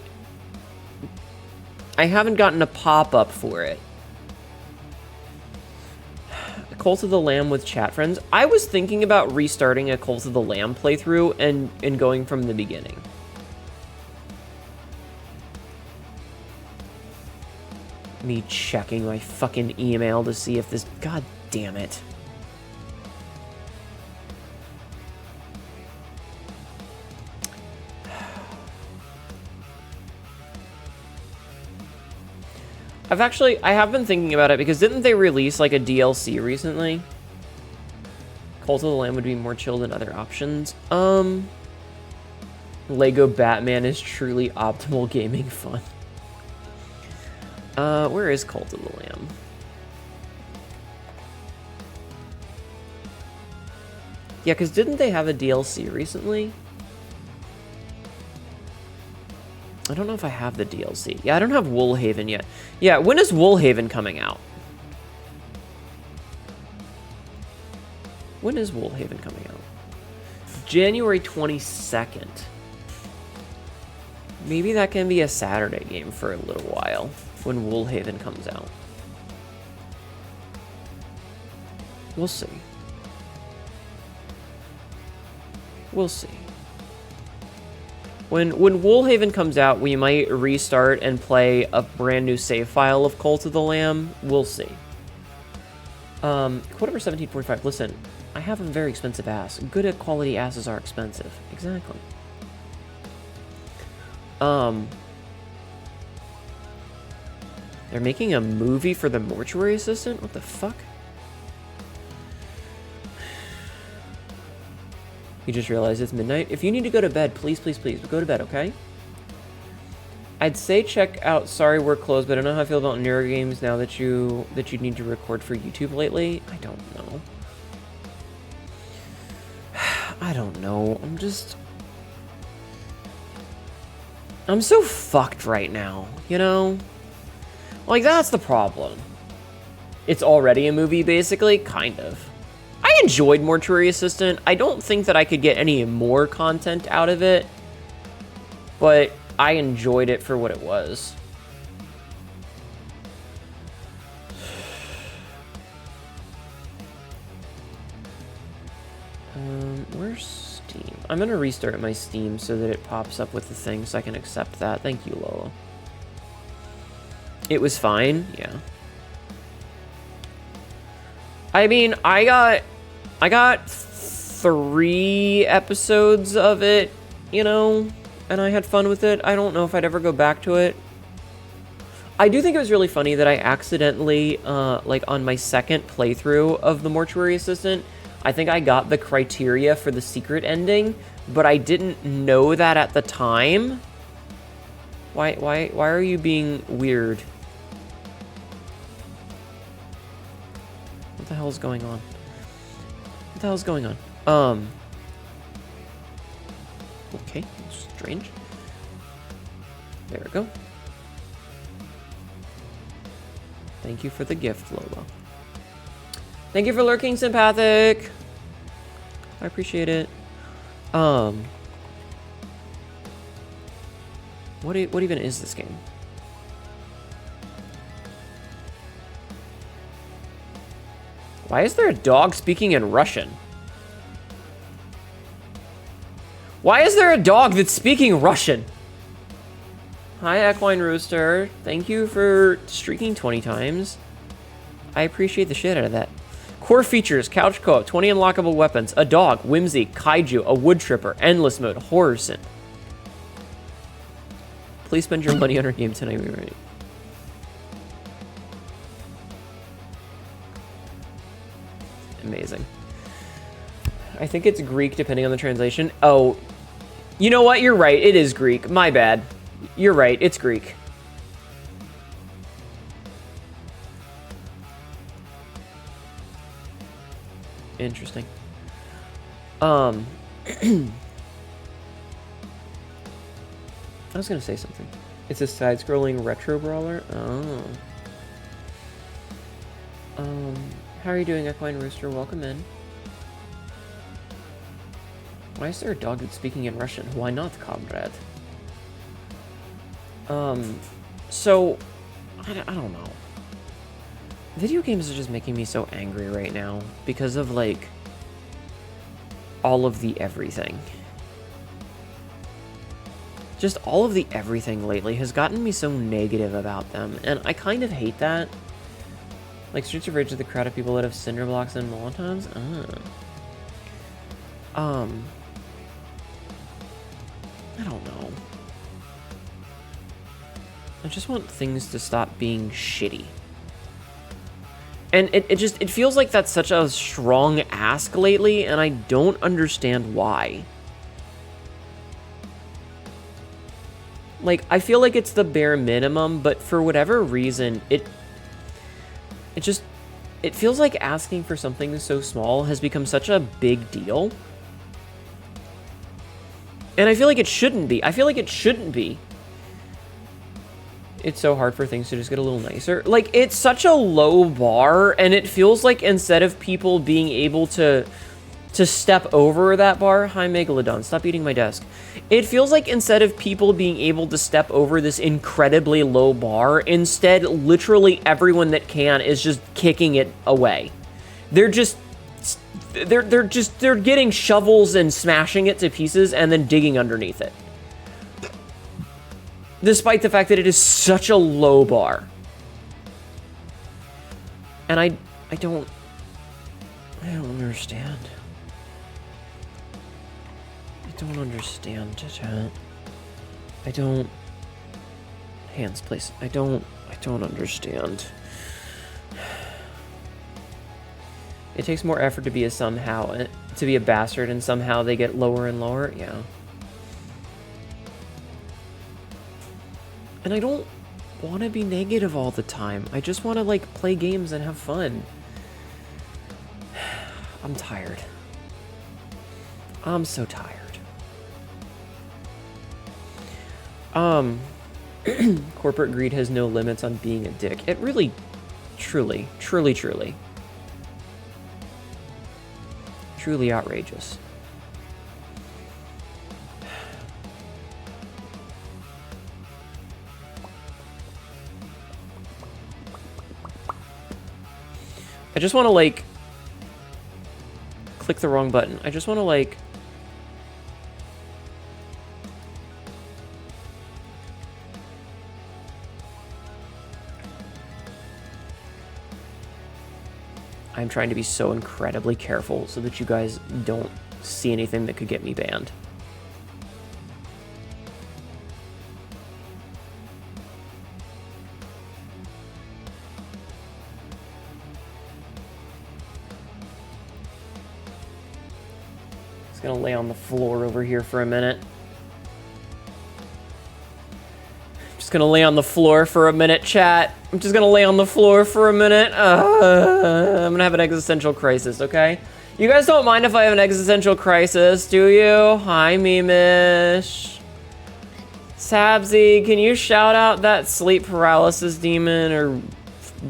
I haven't gotten a pop-up for it. Cult of the Lamb with chat friends. I was thinking about restarting a Cult of the Lamb playthrough and going from the beginning. Me checking my fucking email to see if this... God damn it. I have been thinking about it because didn't they release like a DLC recently? Cult of the Lamb would be more chill than other options. Lego Batman is truly optimal gaming fun. Where is Cult of the Lamb? Yeah, because didn't they have a DLC recently? I don't know if I have the DLC. Yeah, I don't have Woolhaven yet. Yeah, when is Woolhaven coming out? When is Woolhaven coming out? January 22nd. Maybe that can be a Saturday game for a little while when Woolhaven comes out. We'll see. We'll see. When Woolhaven comes out, we might restart and play a brand new save file of Cult of the Lamb. We'll see. Quote number 1745. Listen, I have a very expensive ass. Good quality asses are expensive. Exactly. They're making a movie for the mortuary assistant? What the fuck? You just realized it's midnight. If you need to go to bed, please, please, please, go to bed, okay? I'd say check out Sorry We're Closed, but I don't know how I feel about newer games now that you need to record for YouTube lately. I don't know. I don't know. I'm so fucked right now, you know? Like, that's the problem. It's already a movie, basically? Kind of. I enjoyed Mortuary Assistant. I don't think that I could get any more content out of it, but I enjoyed it for what it was. Where's Steam? I'm gonna restart my Steam so that it pops up with the thing so I can accept that. Thank you, Lola. It was fine, yeah. I mean, I got 3 episodes of it, you know, and I had fun with it. I don't know if I'd ever go back to it. I do think it was really funny that I accidentally, like on my second playthrough of the Mortuary Assistant, I think I got the criteria for the secret ending, but I didn't know that at the time. Why are you being weird? What the hell is going on? What the hell's going on? Okay, strange. There we go. Thank you for the gift, Lola. Thank you for lurking, Sympathic. I appreciate it. What even is this game? Why is there a dog speaking in Russian? Why is there a dog that's speaking Russian? Hi, Equine Rooster. Thank you for streaking 20 times. I appreciate the shit out of that. Core features, couch co-op, 20 unlockable weapons, a dog, whimsy, kaiju, a wood tripper, endless mode, horror sim. Please spend your money on our game tonight. We're right. Amazing. I think it's Greek depending on the translation. Oh, you know what? You're right. It is Greek. My bad. You're right. It's Greek. Interesting. I was gonna say something. It's a side-scrolling retro brawler. Oh. How are you doing, Equine Rooster? Welcome in. Why is there a dog that's speaking in Russian? Why not, comrade? So, I don't know. Video games are just making me so angry right now because of, like, all of the everything. Just all of the everything lately has gotten me so negative about them, and I kind of hate that. Like, Streets of Rage is the crowd of people that have cinder blocks and Molotovs? I don't know. I just want things to stop being shitty. And it feels like that's such a strong ask lately, and I don't understand why. Like, I feel like it's the bare minimum, but for whatever reason, it feels like asking for something so small has become such a big deal. And I feel like it shouldn't be. I feel like it shouldn't be. It's so hard for things to just get a little nicer. Like, it's such a low bar, and it feels like instead of people being able to step over that bar... Hi, Megalodon. Stop eating my desk. It feels like instead of people being able to step over this incredibly low bar, instead, literally everyone that can is just kicking it away. They're getting shovels and smashing it to pieces and then digging underneath it. Despite the fact that it is such a low bar. And I don't understand. I don't understand, chat. I don't... Hands, please. I don't understand. It takes more effort to be a somehow, to be a bastard, and somehow they get lower and lower. Yeah. And I don't want to be negative all the time. I just want to, like, play games and have fun. I'm tired. I'm so tired. Corporate greed has no limits on being a dick. It really, truly outrageous. I just want to, like, click the wrong button. I just want to, like... I'm trying to be so incredibly careful so that you guys don't see anything that could get me banned. Just gonna lay on the floor over here for a minute. Just gonna lay on the floor for a minute, chat. I'm just gonna lay on the floor for a minute. I'm gonna have an existential crisis, okay? You guys don't mind if I have an existential crisis, do you? Hi, Mimish. Sabzi, can you shout out that sleep paralysis demon or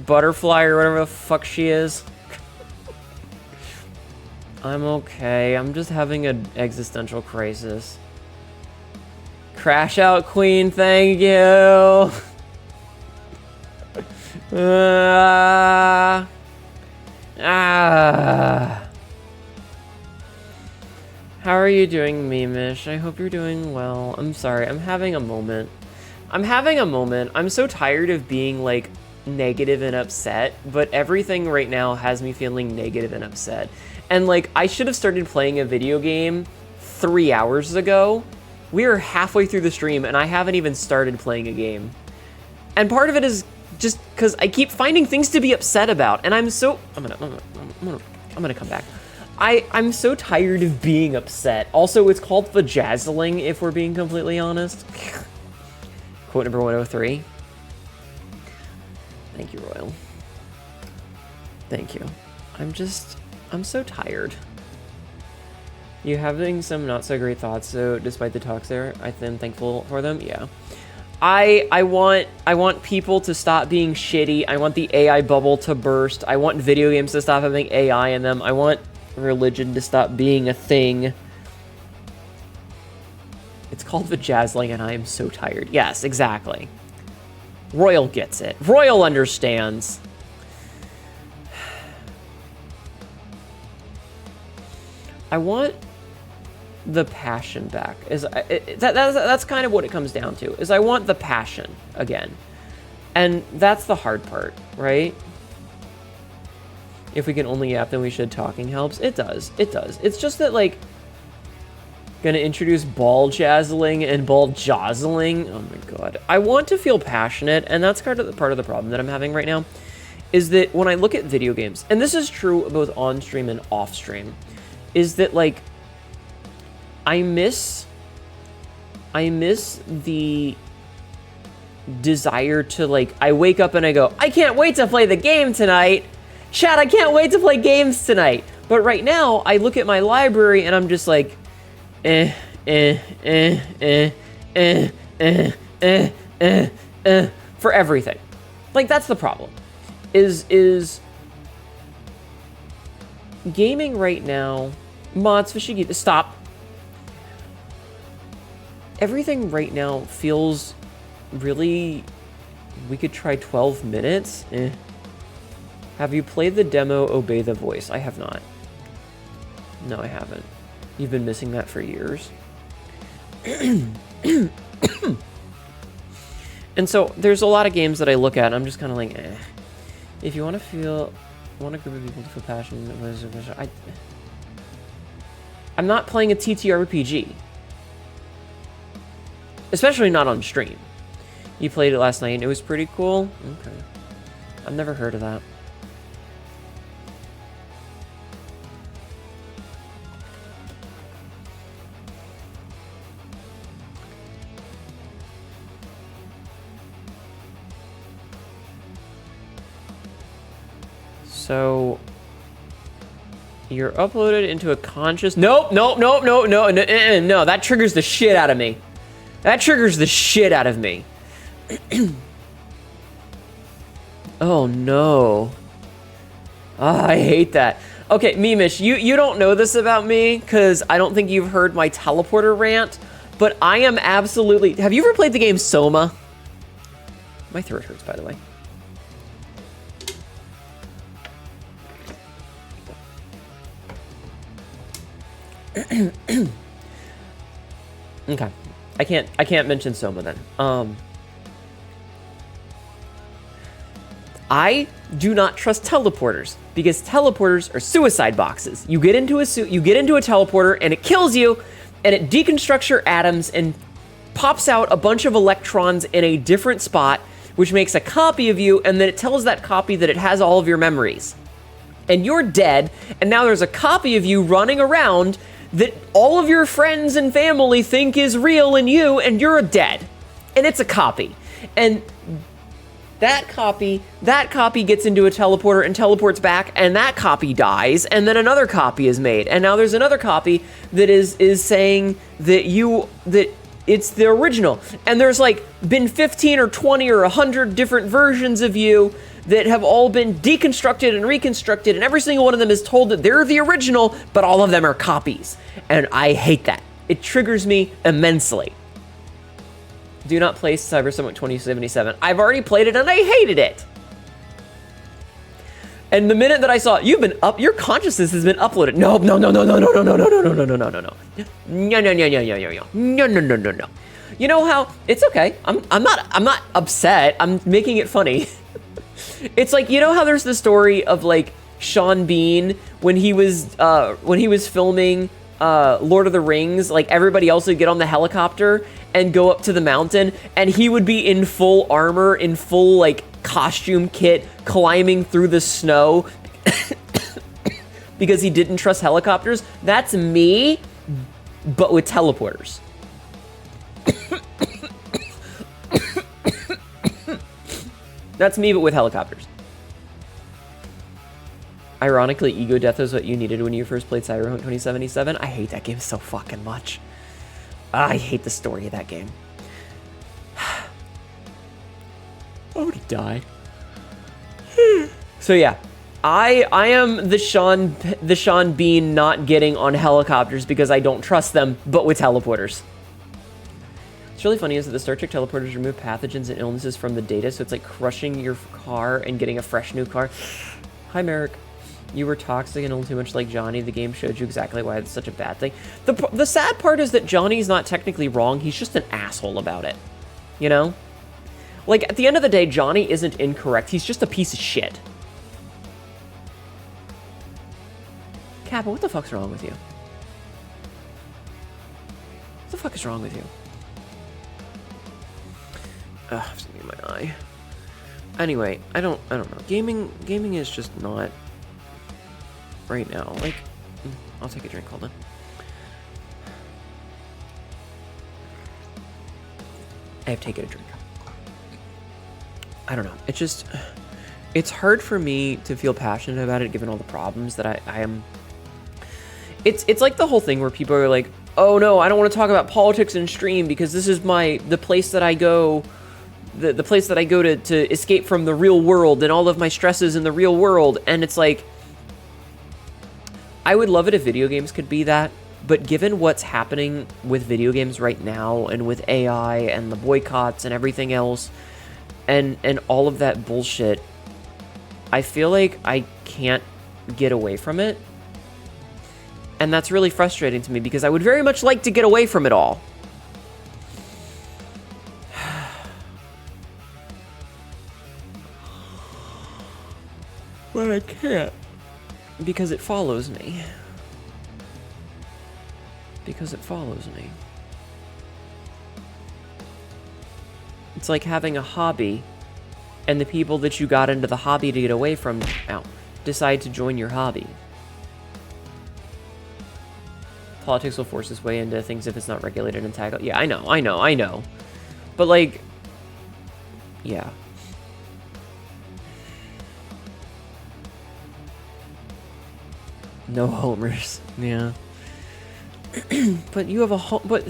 butterfly or whatever the fuck she is? I'm okay. I'm just having an existential crisis. Crash out, queen, thank you. How are you doing, Mimish? I hope you're doing well. I'm sorry, I'm having a moment. I'm so tired of being, like, negative and upset, but everything right now has me feeling negative and upset. And, like, I should have started playing a video game 3 hours ago. We are halfway through the stream, and I haven't even started playing a game. And part of it is just because I keep finding things to be upset about, and I'm so... I'm gonna come back. I'm so tired of being upset. Also, it's called vajazzling, if we're being completely honest. Quote number 103. Thank you, Royal. Thank you. I'm so tired. You having some not so great thoughts, so despite the talks there, I'm thankful for them. Yeah. I want people to stop being shitty. I want the AI bubble to burst. I want video games to stop having AI in them. I want religion to stop being a thing. It's called vajazzling, and I am so tired. Yes, exactly. Royal gets it. Royal understands. I want the passion back. That's kind of what it comes down to. Is I want the passion again. And that's the hard part, right? If we can only yap, then we should. Talking helps. It does. It does. It's just that, like, gonna introduce ball jazzling and ball jostling. Oh my god. I want to feel passionate, and that's part of the problem that I'm having right now. is that when I look at video games, and this is true both on stream and off stream, is that like I miss the desire to like, I wake up and I go, I can't wait to play the game tonight. Chat, I can't wait to play games tonight. But right now, I look at my library and I'm just like, for everything. Like, that's the problem. Is gaming right now, mods, Fishigi, stop. Everything right now feels really, we could try 12 minutes. Have you played the demo Obey the Voice? I have not. No, I haven't. You've been missing that for years. And so there's a lot of games that I look at and I'm just kind of like, eh. If you want a group of people to feel passionate, I'm not playing a TTRPG. Especially not on stream. You played it last night and it was pretty cool? Okay. I've never heard of that. So you're uploaded into a conscious... Nope, no, that triggers the shit out of me. That triggers the shit out of me. Oh, no. Ah, I hate that. Okay, Mimish, you don't know this about me, because I don't think you've heard my teleporter rant, but I am absolutely... Have you ever played the game Soma? My throat hurts, by the way. Okay. I can't mention Soma then. I do not trust teleporters because teleporters are suicide boxes. You get into a teleporter and it kills you and it deconstructs your atoms and pops out a bunch of electrons in a different spot, which makes a copy of you, and then it tells that copy that it has all of your memories. And you're dead, and now there's a copy of you running around that all of your friends and family think is real in you, and you're dead. And it's a copy. And that copy gets into a teleporter and teleports back, and that copy dies, and then another copy is made. And now there's another copy that is saying that it's the original. And there's like been 15 or 20 or 100 different versions of you that have all been deconstructed and reconstructed, and every single one of them is told that they're the original, but all of them are copies. And I hate that. It triggers me immensely. Do not play Cyber Summit 2077. I've already played it and I hated it. And the minute that I saw your consciousness has been uploaded. No. You know how it's okay. I'm not upset. I'm making it funny. It's like, you know how there's the story of like Sean Bean when he was filming Lord of the Rings, like everybody else would get on the helicopter and go up to the mountain, and he would be in full armor, in full like costume kit, climbing through the snow because he didn't trust helicopters. That's me, but with teleporters. That's me, but with helicopters. Ironically, Ego Death is what you needed when you first played Cyberpunk 2077. I hate that game so fucking much. I hate the story of that game. I'm gonna die. So yeah, I am the Sean Bean not getting on helicopters because I don't trust them, but with teleporters. What's really funny is that the Star Trek teleporters remove pathogens and illnesses from the data, so it's like crushing your car and getting a fresh new car. Hi, Merrick. You were toxic and a little too much like Johnny. The game showed you exactly why it's such a bad thing. The sad part is that Johnny's not technically wrong. He's just an asshole about it. You know? Like, at the end of the day, Johnny isn't incorrect. He's just a piece of shit. Kappa, what the fuck's wrong with you? What the fuck is wrong with you? Ugh, I have something in my eye. Anyway, I don't know. Gaming is just not right now. Like, I'll take a drink, hold on. I have taken a drink. I don't know. It's hard for me to feel passionate about it given all the problems that I am. It's like the whole thing where people are like, oh no, I don't want to talk about politics in stream because this is the place that I go, the place that I go to escape from the real world and all of my stresses in the real world. And it's like, I would love it if video games could be that, but given what's happening with video games right now and with AI and the boycotts and everything else and all of that bullshit, I feel like I can't get away from it. And that's really frustrating to me because I would very much like to get away from it all. But I can't. Because it follows me. Because it follows me. It's like having a hobby, and the people that you got into the hobby to get away from, decide to join your hobby. Politics will force its way into things if it's not regulated and tackled. Yeah, I know. But, like, yeah. No homers. Yeah. But you have a but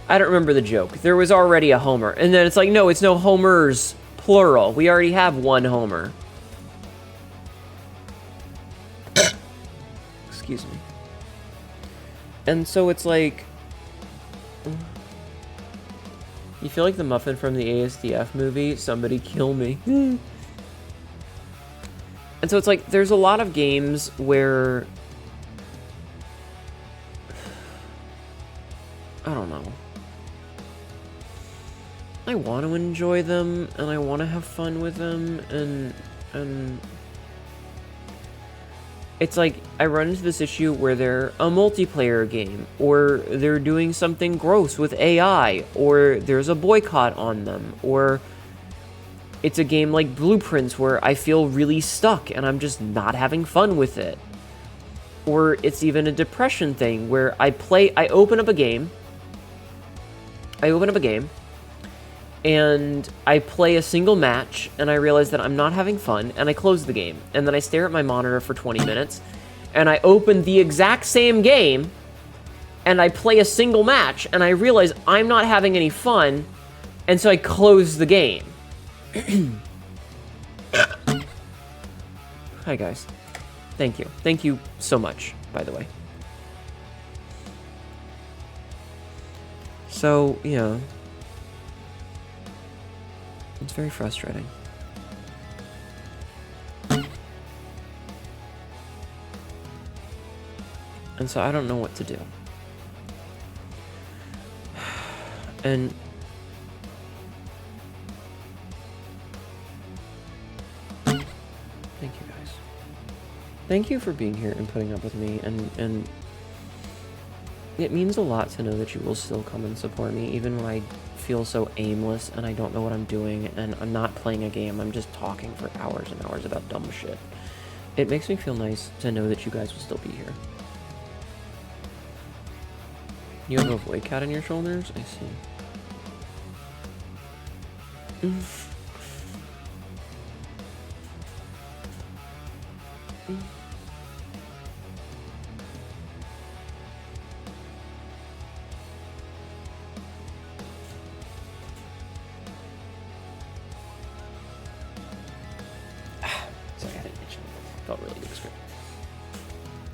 I don't remember the joke. There was already a homer. And then it's like, no, it's no homers, plural. We already have one homer. Excuse me. And so it's like, you feel like the muffin from the ASDF movie, Somebody Kill Me. And so it's like, there's a lot of games where, I don't know. I want to enjoy them, and I want to have fun with them, and it's like, I run into this issue where they're a multiplayer game, or they're doing something gross with AI, or there's a boycott on them, or it's a game like Blueprints where I feel really stuck, and I'm just not having fun with it. Or it's even a depression thing where I open up a game, and I play a single match, and I realize that I'm not having fun, and I close the game. And then I stare at my monitor for 20 minutes, and I open the exact same game, and I play a single match, and I realize I'm not having any fun, and so I close the game. Hi, guys. Thank you. Thank you so much, by the way. So, yeah. It's very frustrating. And so I don't know what to do. And thank you guys. Thank you for being here and putting up with me, and it means a lot to know that you will still come and support me even when I feel so aimless and I don't know what I'm doing and I'm not playing a game, I'm just talking for hours and hours about dumb shit. It makes me feel nice to know that you guys will still be here. You have a void cat on your shoulders? I see. Felt really good script.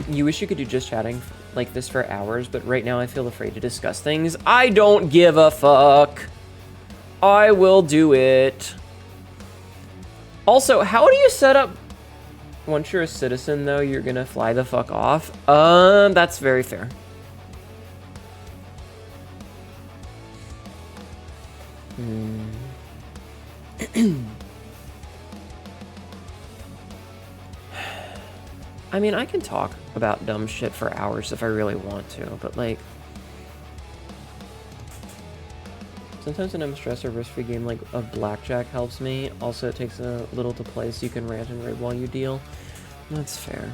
You wish you could do just chatting like this for hours, but right now I feel afraid to discuss things. I don't give a fuck. I will do it. Also, how do you set up... Once you're a citizen, though, you're gonna fly the fuck off? That's very fair. I mean, I can talk about dumb shit for hours if I really want to, but like... Sometimes when I'm stressed, a risk-free game like a blackjack helps me. Also, it takes a little to play, so you can rant and rave while you deal. That's fair.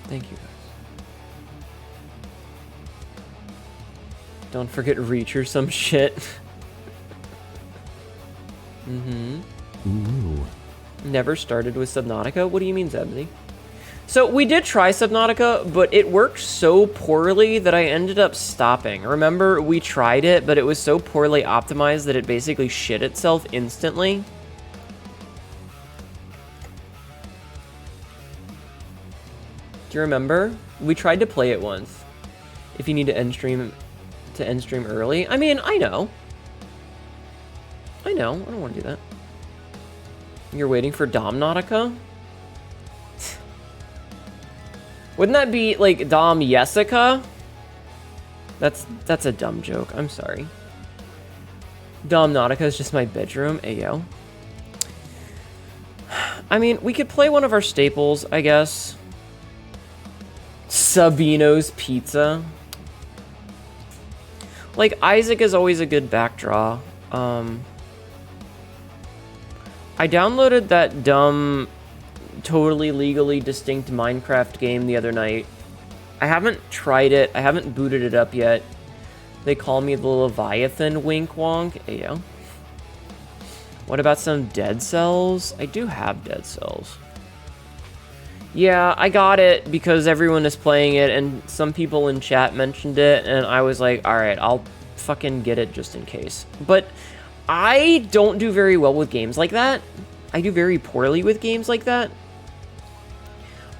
Thank you, guys. Don't forget Reach or some shit. Ooh. Never started with Subnautica? What do you mean, Zebsy? So we did try Subnautica, but it worked so poorly that I ended up stopping. Remember, we tried it, but it was so poorly optimized that it basically shit itself instantly. Do you remember? We tried to play it once. If you need to end stream early. I mean, I know. I don't want to do that. You're waiting for Domnautica? Wouldn't that be like Dom Jessica? That's a dumb joke. I'm sorry. Domnautica is just my bedroom. Ayo. I mean, we could play one of our staples, I guess. Sabino's Pizza. Like, Isaac is always a good backdraw. I downloaded that dumb, totally legally distinct Minecraft game the other night. I haven't tried it. I haven't booted it up yet. They call me the Leviathan, wink wonk. Ayo. What about some Dead Cells? I do have Dead Cells. Yeah, I got it because everyone is playing it and some people in chat mentioned it and I was like, alright, I'll fucking get it just in case. But I don't do very well with games like that. I do very poorly with games like that.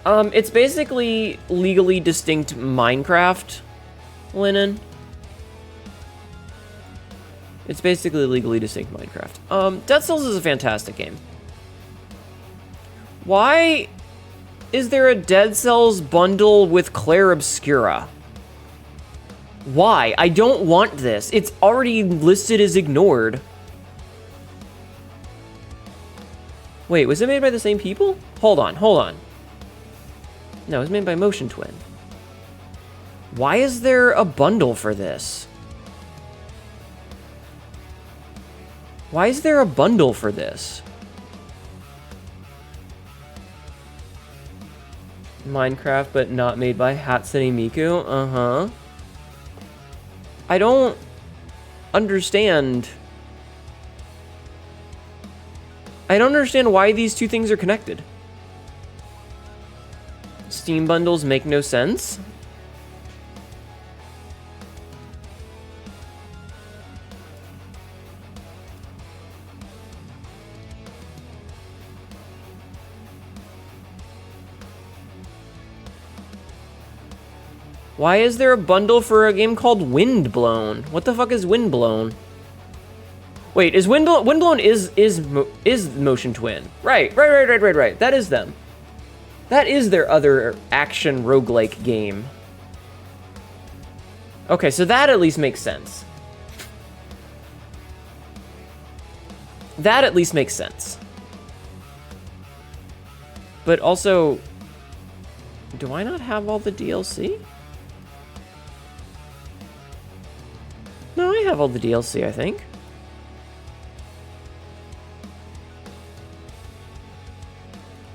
It's basically legally distinct Minecraft, Linen. It's basically legally distinct Minecraft. Dead Cells is a fantastic game. Why is there a Dead Cells bundle with Claire Obscura? Why? I don't want this. It's already listed as ignored. Wait, was it made by the same people? Hold on. No, it was made by Motion Twin. Why is there a bundle for this? Why is there a bundle for this? Minecraft, but not made by Hatsune Miku? Uh-huh. I don't understand. I don't understand why these two things are connected. Steam bundles make no sense. Why is there a bundle for a game called Windblown? What the fuck is Windblown? Wait, is Windblown is Motion Twin? Right. That is them. That is their other action roguelike game. Okay, so that at least makes sense. That at least makes sense. But also, do I not have all the DLC? No, I have all the DLC, I think.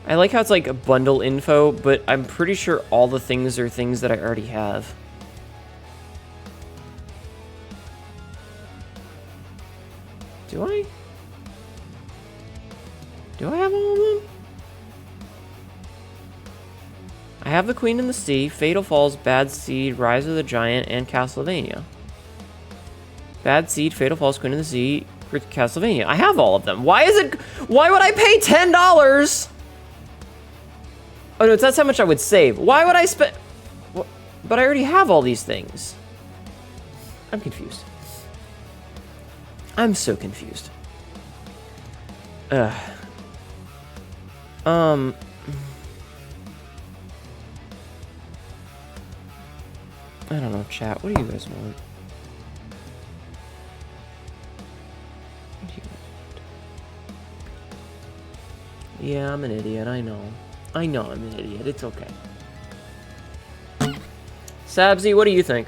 I like how it's like a bundle info, but I'm pretty sure all the things are things that I already have. Do I? Do I have all of them? I have The Queen and the Sea, Fatal Falls, Bad Seed, Rise of the Giant, and Castlevania. Bad Seed, Fatal Falls, Queen of the Sea, Castlevania. I have all of them. Why would I pay $10? Oh no, that's how much I would save. Why would I spend... But I already have all these things. I'm confused. I'm so confused. Um... I don't know, chat. What do you guys want? What do you guys want? Yeah, I'm an idiot. I know. I know I'm an idiot. It's okay. Sabzi, what do you think?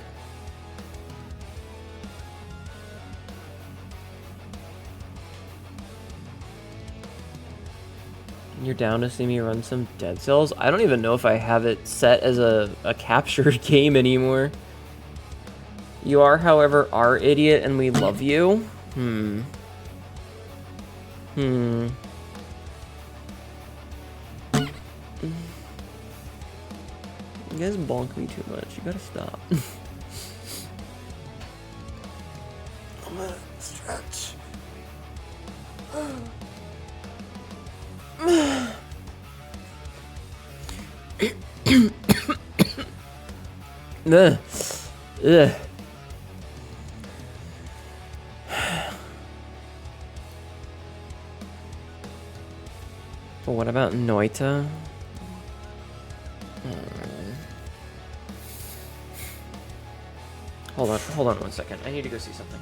You're down to see me run some Dead Cells? I don't even know if I have it set as a captured game anymore. You are, however, our idiot, and we love you. You guys bonk me too much. You gotta stop. I'm gonna stretch. Ugh. Ugh. But what about Hnetu? Hold on 1 second. I need to go see something.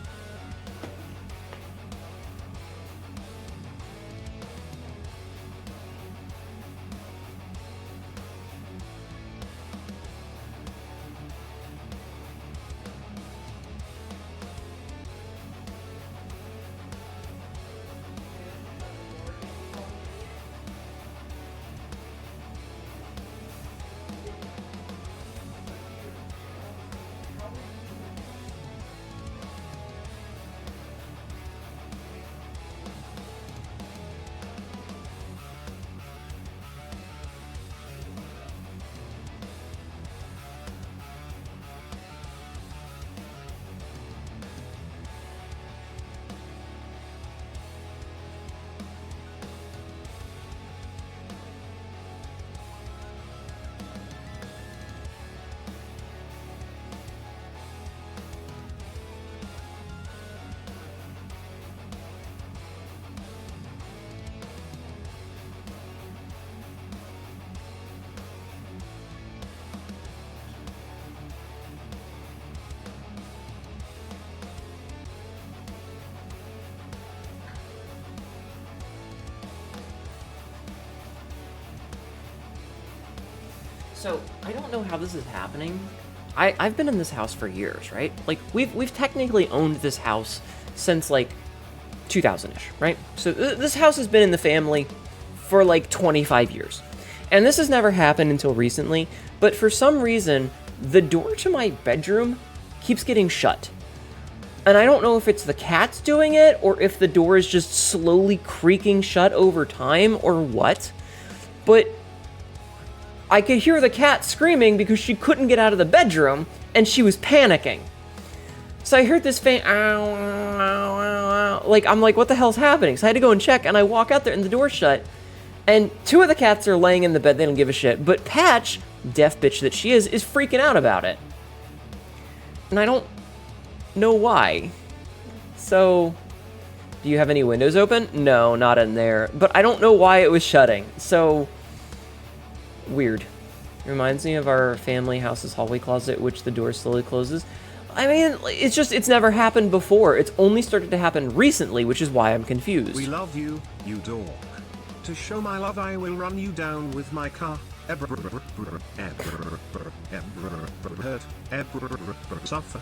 So, I don't know how this is happening. I've been in this house for years, right? Like, we've technically owned this house since, like, 2000-ish, right? So, this house has been in the family for, like, 25 years. And this has never happened until recently, but for some reason, the door to my bedroom keeps getting shut. And I don't know if it's the cats doing it, or if the door is just slowly creaking shut over time, or what. But I could hear the cat screaming because she couldn't get out of the bedroom, and she was panicking. So I heard this faint, ow, ow, ow, ow. Like, I'm like, what the hell's happening? So I had to go and check, and I walk out there, and the door's shut, and two of the cats are laying in the bed, they don't give a shit, but Patch, deaf bitch that she is freaking out about it. And I don't know why. So, do you have any windows open? No, not in there, but I don't know why it was shutting, so weird. Reminds me of our family house's hallway closet, which the door slowly closes. I mean, it's never happened before. It's only started to happen recently, which is why I'm confused. We love you, you dork. To show my love, I will run you down with my car. Suffer.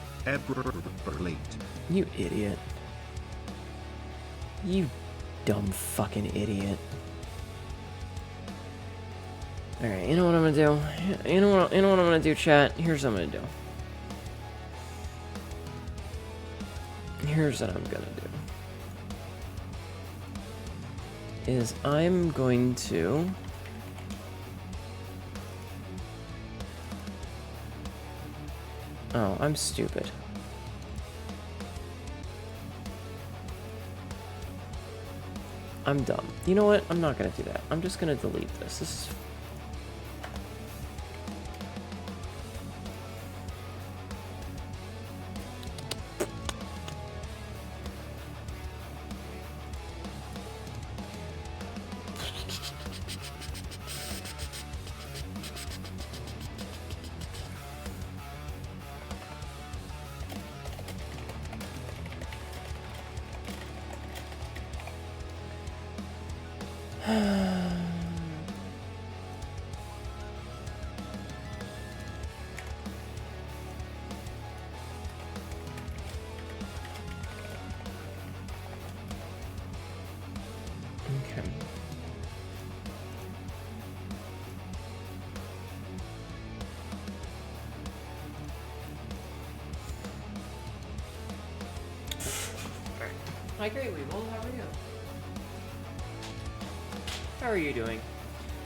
Late. You idiot. You dumb fucking idiot. Alright, you know what I'm gonna do? You know what I'm gonna do, chat? Here's what I'm gonna do. Here's what I'm gonna do. Is I'm going to... Oh, I'm stupid. I'm dumb. You know what? I'm not gonna do that. I'm just gonna delete this. This is... Okay. Hi, Great Weevil. How are you? How are you doing?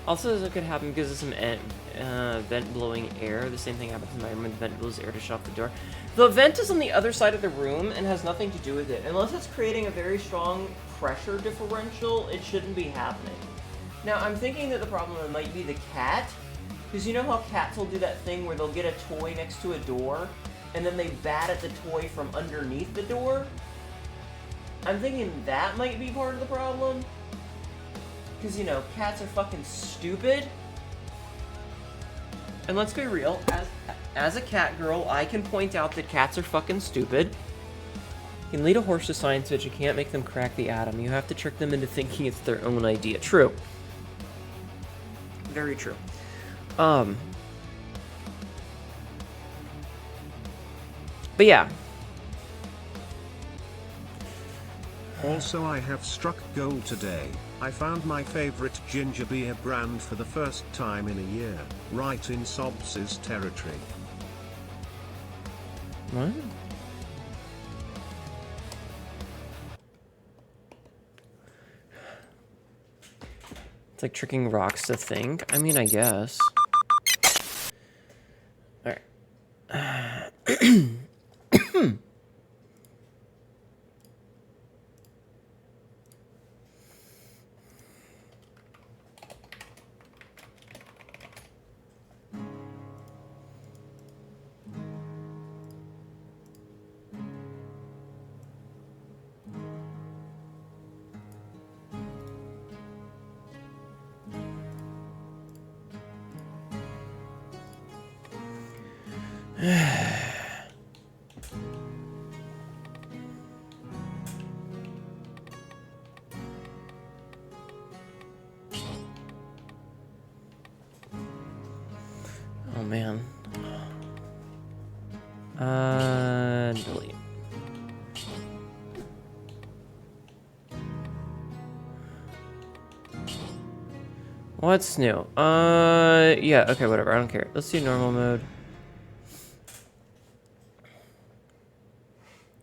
Also, this could happen because of some vent blowing air. The same thing happens in my room when the vent blows air to shut off the door. The vent is on the other side of the room and has nothing to do with it. Unless it's creating a very strong pressure differential, it shouldn't be happening. Now, I'm thinking that the problem might be the cat. Because you know how cats will do that thing where they'll get a toy next to a door, and then they bat at the toy from underneath the door? I'm thinking that might be part of the problem. Because, you know, cats are fucking stupid. And let's be real, as a cat girl, I can point out that cats are fucking stupid. You can lead a horse to science, but you can't make them crack the atom. You have to trick them into thinking it's their own idea. True. Very true. But yeah. Also, I have struck gold today. I found my favorite ginger beer brand for the first time in a year, right in Sobs' territory. What? It's like tricking rocks to think. I mean, I guess. Alright. Oh man. Delete. What's new? Yeah, okay, whatever, I don't care. Let's do normal mode.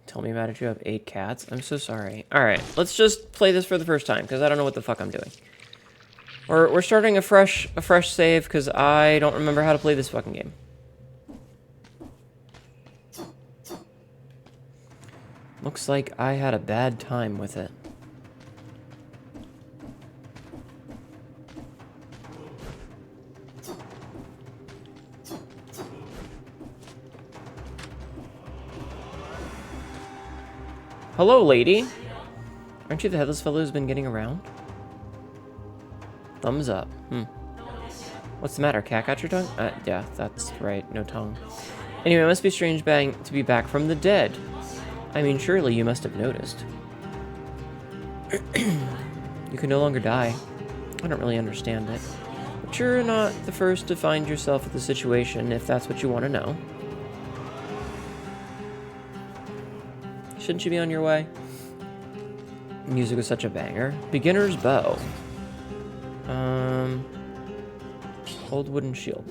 Tell me about it, you have 8 cats? I'm so sorry. Alright, let's just play this for the first time, because I don't know what the fuck I'm doing. We're starting a fresh save, because I don't remember how to play this fucking game. Looks like I had a bad time with it. Hello, lady. Aren't you the headless fellow who's been getting around? Thumbs up. What's the matter? Cat got your tongue? Yeah, that's right. No tongue. Anyway, it must be strange to be back from the dead. I mean, surely you must have noticed. You can no longer die. I don't really understand it. But you're not the first to find yourself in the situation, if that's what you want to know. Shouldn't you be on your way? Music was such a banger. Beginner's bow. Old wooden shield.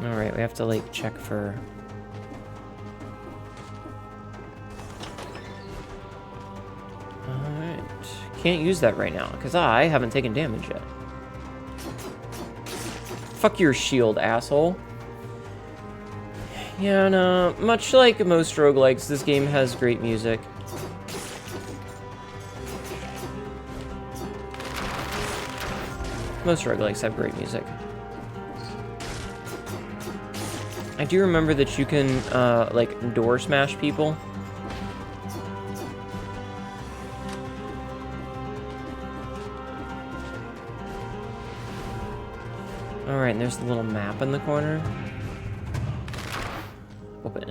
Alright, we have to, like, check for... Alright. Can't use that right now, because I haven't taken damage yet. Fuck your shield, asshole. Yeah, no, much like most roguelikes, this game has great music. Most roguelikes have great music. I do remember that you can, like, door smash people. Alright, and there's the little map in the corner. Open.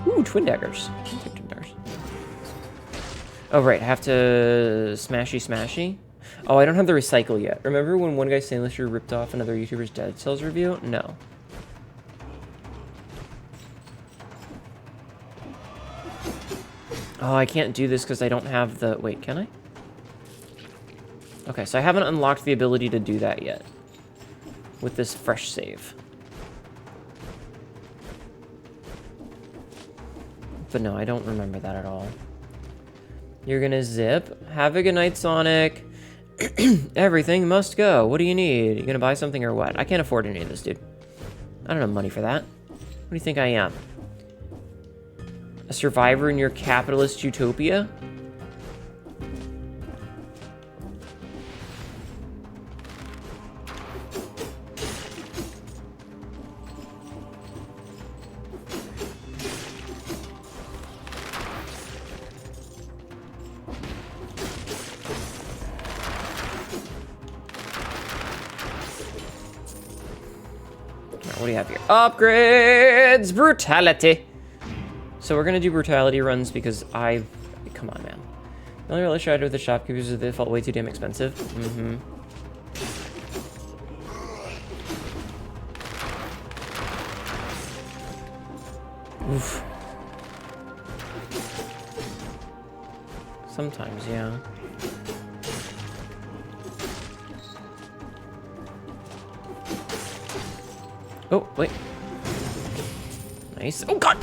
Ooh, twin daggers. Twin daggers. Oh, right, I have to smashy. Oh, I don't have the recycle yet. Remember when one guy Stainless ripped off another YouTuber's Dead Cells review? No. Oh, I can't do this because I don't have the... Wait, can I? Okay, so I haven't unlocked the ability to do that yet. With this fresh save. But no, I don't remember that at all. You're gonna zip. Have a good night, Sonic. Everything must go. What do you need? You gonna buy something or what? I can't afford any of this, dude. I don't have money for that. What do you think I am? A survivor in your capitalist utopia? What do you have here? Upgrades! Brutality! So we're gonna do brutality runs because come on, man. The only real issue I had with the shopkeepers is they felt way too damn expensive. Mm-hmm. Oof. Sometimes, yeah. Oh, wait. Nice. Oh, God!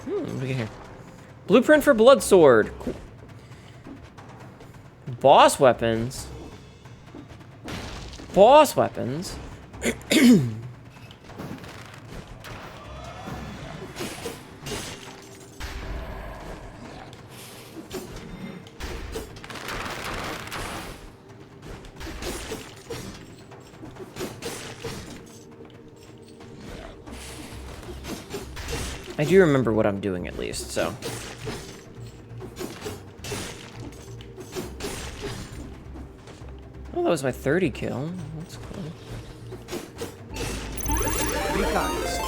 What do we get here? Blueprint for Blood Sword. Cool. Boss weapons. Boss weapons. I do remember what I'm doing at least, so. Oh, that was my 30 kill. That's cool.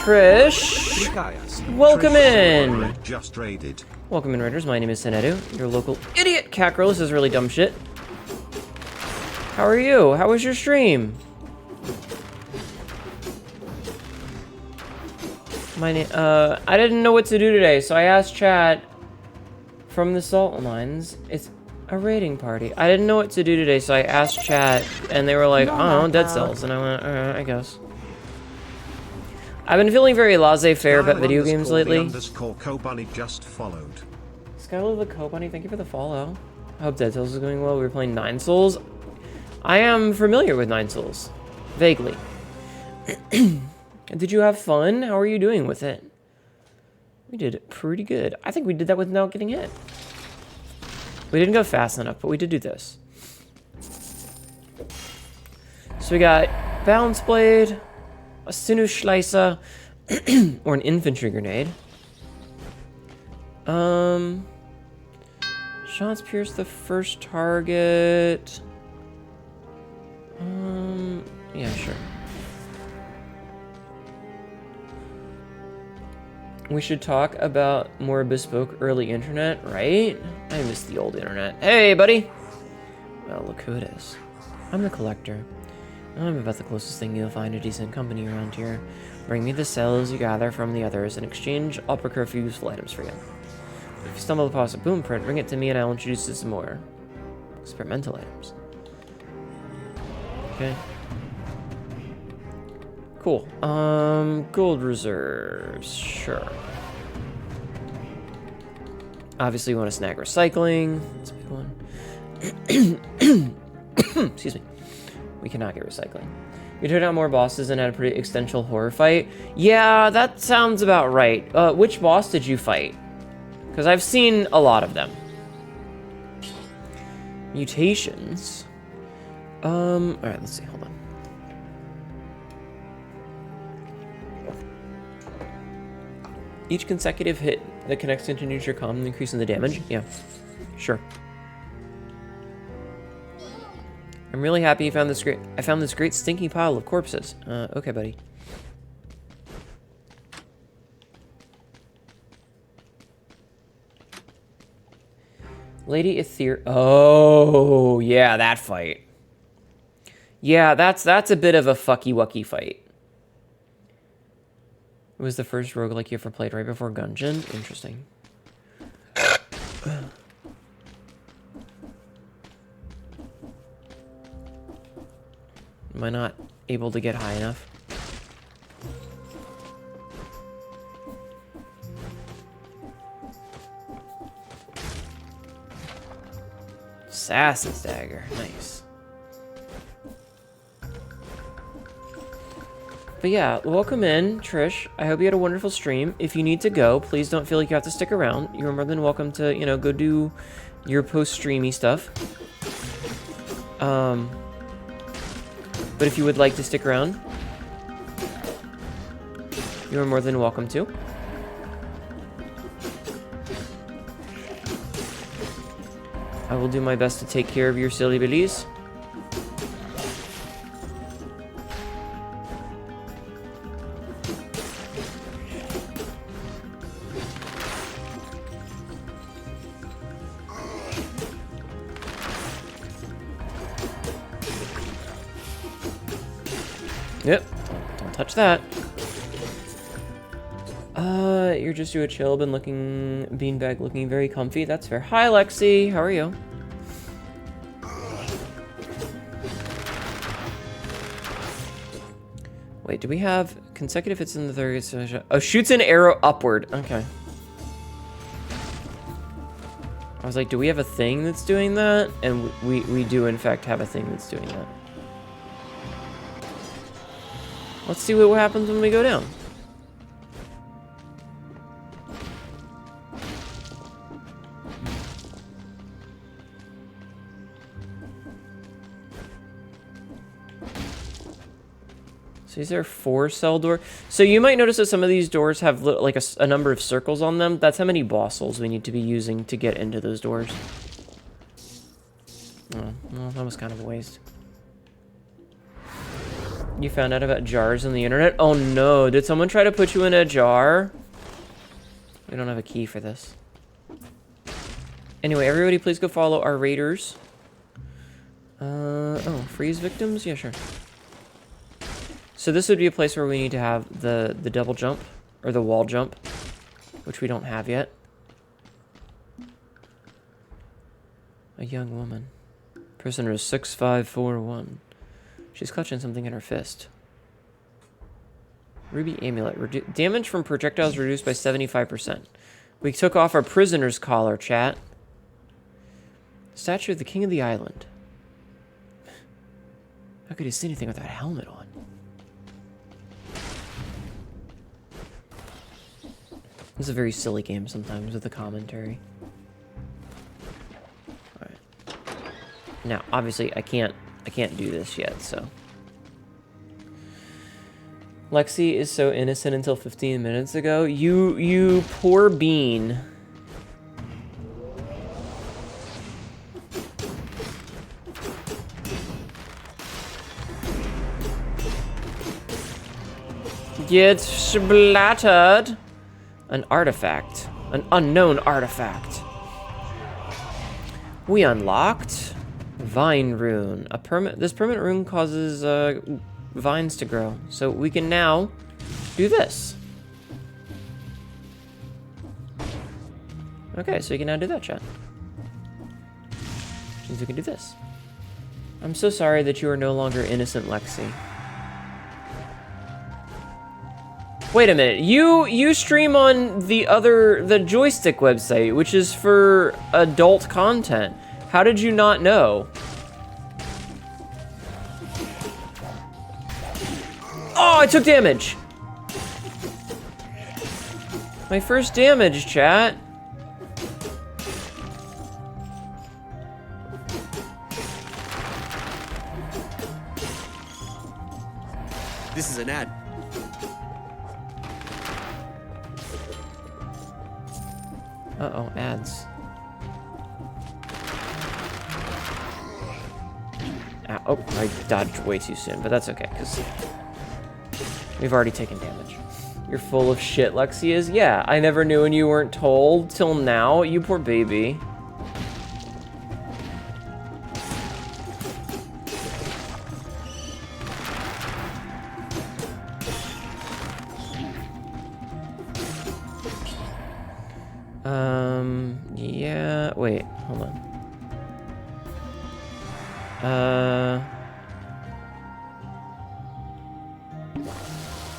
Trish, welcome in. Just raided. Welcome in, Raiders. My name is Hnetu, your local idiot cat girl. This is really dumb shit. How are you? How was your stream? I didn't know what to do today, so I asked chat from the salt mines. It's a raiding party. I didn't know what to do today, so I asked chat, and they were like, oh, Dead Cells. And I went, alright, I guess. I've been feeling very laissez-faire about video games lately. _Kobunny just followed. Skylar the Kobunny, thank you for the follow. I hope Dead Cells is going well. We were playing Nine Souls. I am familiar with Nine Souls. Vaguely. Did you have fun? How are you doing with it? We did pretty good. I think we did that without getting hit. We didn't go fast enough, but we did do this. So we got Balance Blade, a Sinew Schleiser, or an Infantry Grenade. Shots pierce the first target. Yeah, sure. We should talk about more bespoke early internet, right? I miss the old internet. Hey, buddy! Well, look who it is. I'm the collector. I'm about the closest thing you'll find a decent company around here. Bring me the cells you gather from the others. In exchange, I'll procure a few useful items for you. If you stumble across a blueprint, bring it to me and I'll introduce you to some more experimental items. Okay. Cool. Gold reserves. Sure. Obviously, you want to snag recycling. That's a big one. Excuse me. We cannot get recycling. You took out more bosses and had a pretty existential horror fight. Yeah, that sounds about right. Which boss did you fight? Because I've seen a lot of them. Mutations. Alright, let's see, hold on. Each consecutive hit that connects into neutral common increasing the damage? Yeah, sure. I'm really happy you found this great. I found this great stinking pile of corpses. Okay, buddy. Lady Ether. Oh, yeah, that fight. Yeah, that's a bit of a fucky-wucky fight. It was the first roguelike you ever played right before Gungeon. Interesting. Am I not able to get high enough? Assassin's Dagger. Nice. But yeah, welcome in, Trish. I hope you had a wonderful stream. If you need to go, please don't feel like you have to stick around. You're more than welcome to, you know, go do your post-streamy stuff. But if you would like to stick around, you are more than welcome to. I will do my best to take care of your silly billies. Yep, don't touch that. You're just doing a chill, been looking, beanbag looking very comfy. That's fair. Hi, Lexi. How are you? Wait, do we have consecutive hits in the third? Oh, shoots an arrow upward. Okay. I was like, do we have a thing that's doing that? And we do, in fact, have a thing that's doing that. Let's see what happens when we go down. So these are 4-cell door. So you might notice that some of these doors have like a number of circles on them. That's how many boss souls we need to be using to get into those doors. Oh, well, that was kind of a waste. You found out about jars on the internet? Oh no, did someone try to put you in a jar? We don't have a key for this. Anyway, everybody please go follow our raiders. Oh, freeze victims? Yeah, sure. So this would be a place where we need to have the double jump, or the wall jump, which we don't have yet. A young woman. Prisoner is 6541. She's clutching something in her fist. Ruby amulet. Damage from projectiles reduced by 75%. We took off our prisoner's collar, chat. Statue of the king of the island. How could he see anything with that helmet on? This is a very silly game sometimes with the commentary. Alright. Now, obviously, I can't do this yet, so. Lexi is so innocent until 15 minutes ago. You poor bean. Get splattered. An artifact. An unknown artifact. We unlocked Vine Rune. This permanent rune causes vines to grow. So we can now do this. Okay, so you can now do that, chat. Means we can do this. I'm so sorry that you are no longer innocent, Lexi. Wait a minute, you stream on the joystick website, which is for adult content. How did you not know? I took damage! My first damage, chat. This is an ad. Uh-oh, ads. Ow, oh, I dodged way too soon, but that's okay, because we've already taken damage. You're full of shit, Lexi is? Yeah, I never knew and you weren't told till now. You poor baby. Yeah, wait, hold on.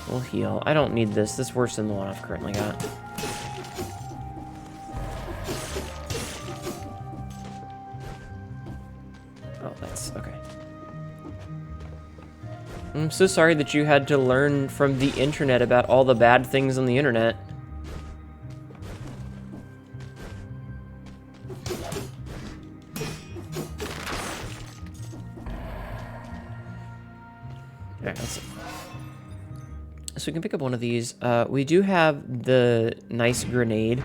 We'll heal. I don't need this. This is worse than the one I've currently got. Oh, that's okay. I'm so sorry that you had to learn from the internet about all the bad things on the internet. Alright, let's see. So we can pick up one of these. We do have the nice grenade.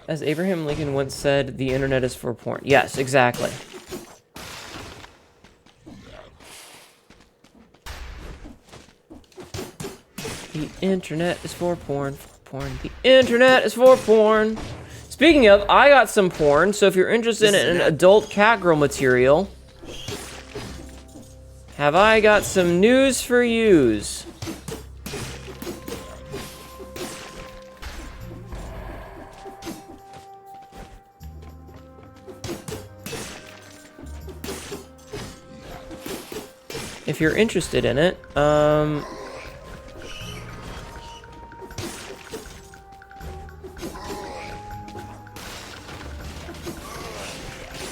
As Abraham Lincoln once said, the internet is for porn. Yes, exactly. The internet is for porn, The internet is for porn. Speaking of, I got some porn, so if you're interested in adult catgirl material, have I got some news for yous. If you're interested in it,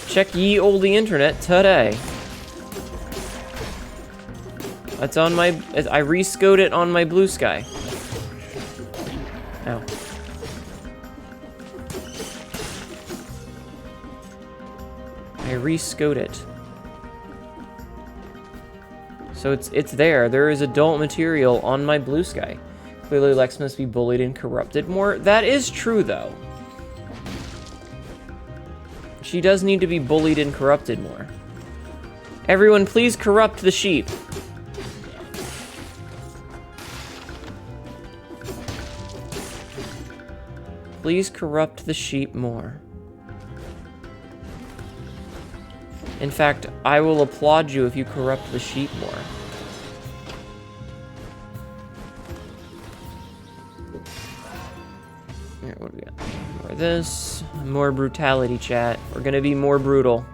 check ye olde internet today. That's on my... I rescoped it on my blue sky. Ow. I rescoped it. So it's there. There is adult material on my blue sky. Clearly Lex must be bullied and corrupted more. That is true, though. She does need to be bullied and corrupted more. Everyone, please corrupt the sheep. Please corrupt the sheep more. In fact, I will applaud you if you corrupt the sheep more. Here, what do we got? More of this. More brutality, chat. We're gonna be more brutal.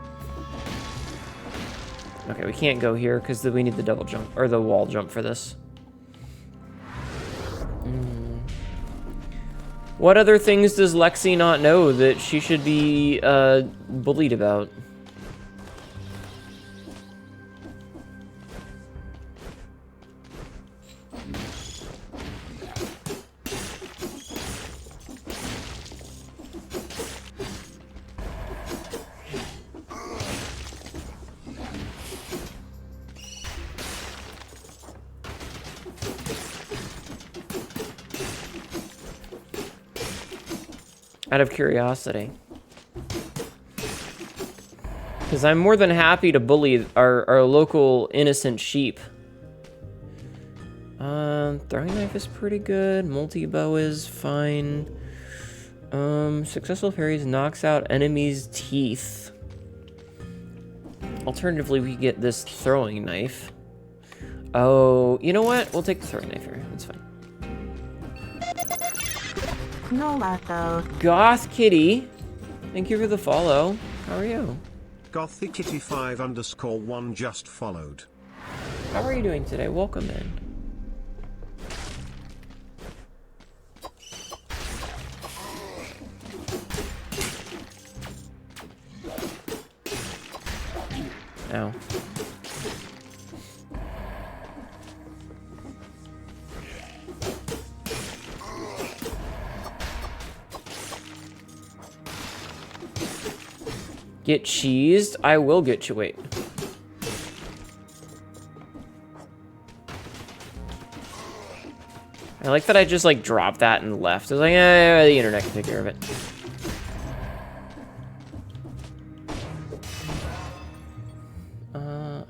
Okay, we can't go here because we need the double jump, or the wall jump for this. What other things does Lexi not know that she should be bullied about? Out of curiosity. Because I'm more than happy to bully our local innocent sheep. Throwing knife is pretty good. Multi-bow is fine. Successful parries knocks out enemies' teeth. Alternatively, we get this throwing knife. Oh, you know what? We'll take the throwing knife here. That's fine. No lato. Goth Kitty, thank you for the follow. How are you? @gothykitty5_1 just followed. How are you doing today? Welcome in. Ow. Get cheesed? I will get you. Wait. I like that I just like dropped that and left. I was like, the internet can take care of it.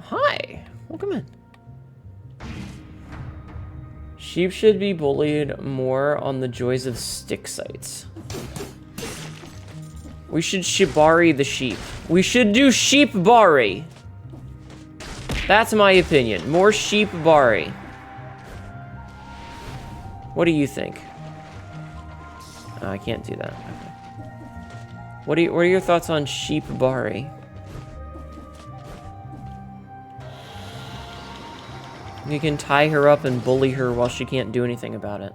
Hi. Welcome in. Sheep should be bullied more on the joys of stick sites. We should shibari the sheep. We should do sheep bari. That's my opinion. More sheep bari. What do you think? I can't do that. Okay. What are your thoughts on sheep bari? You can tie her up and bully her while she can't do anything about it.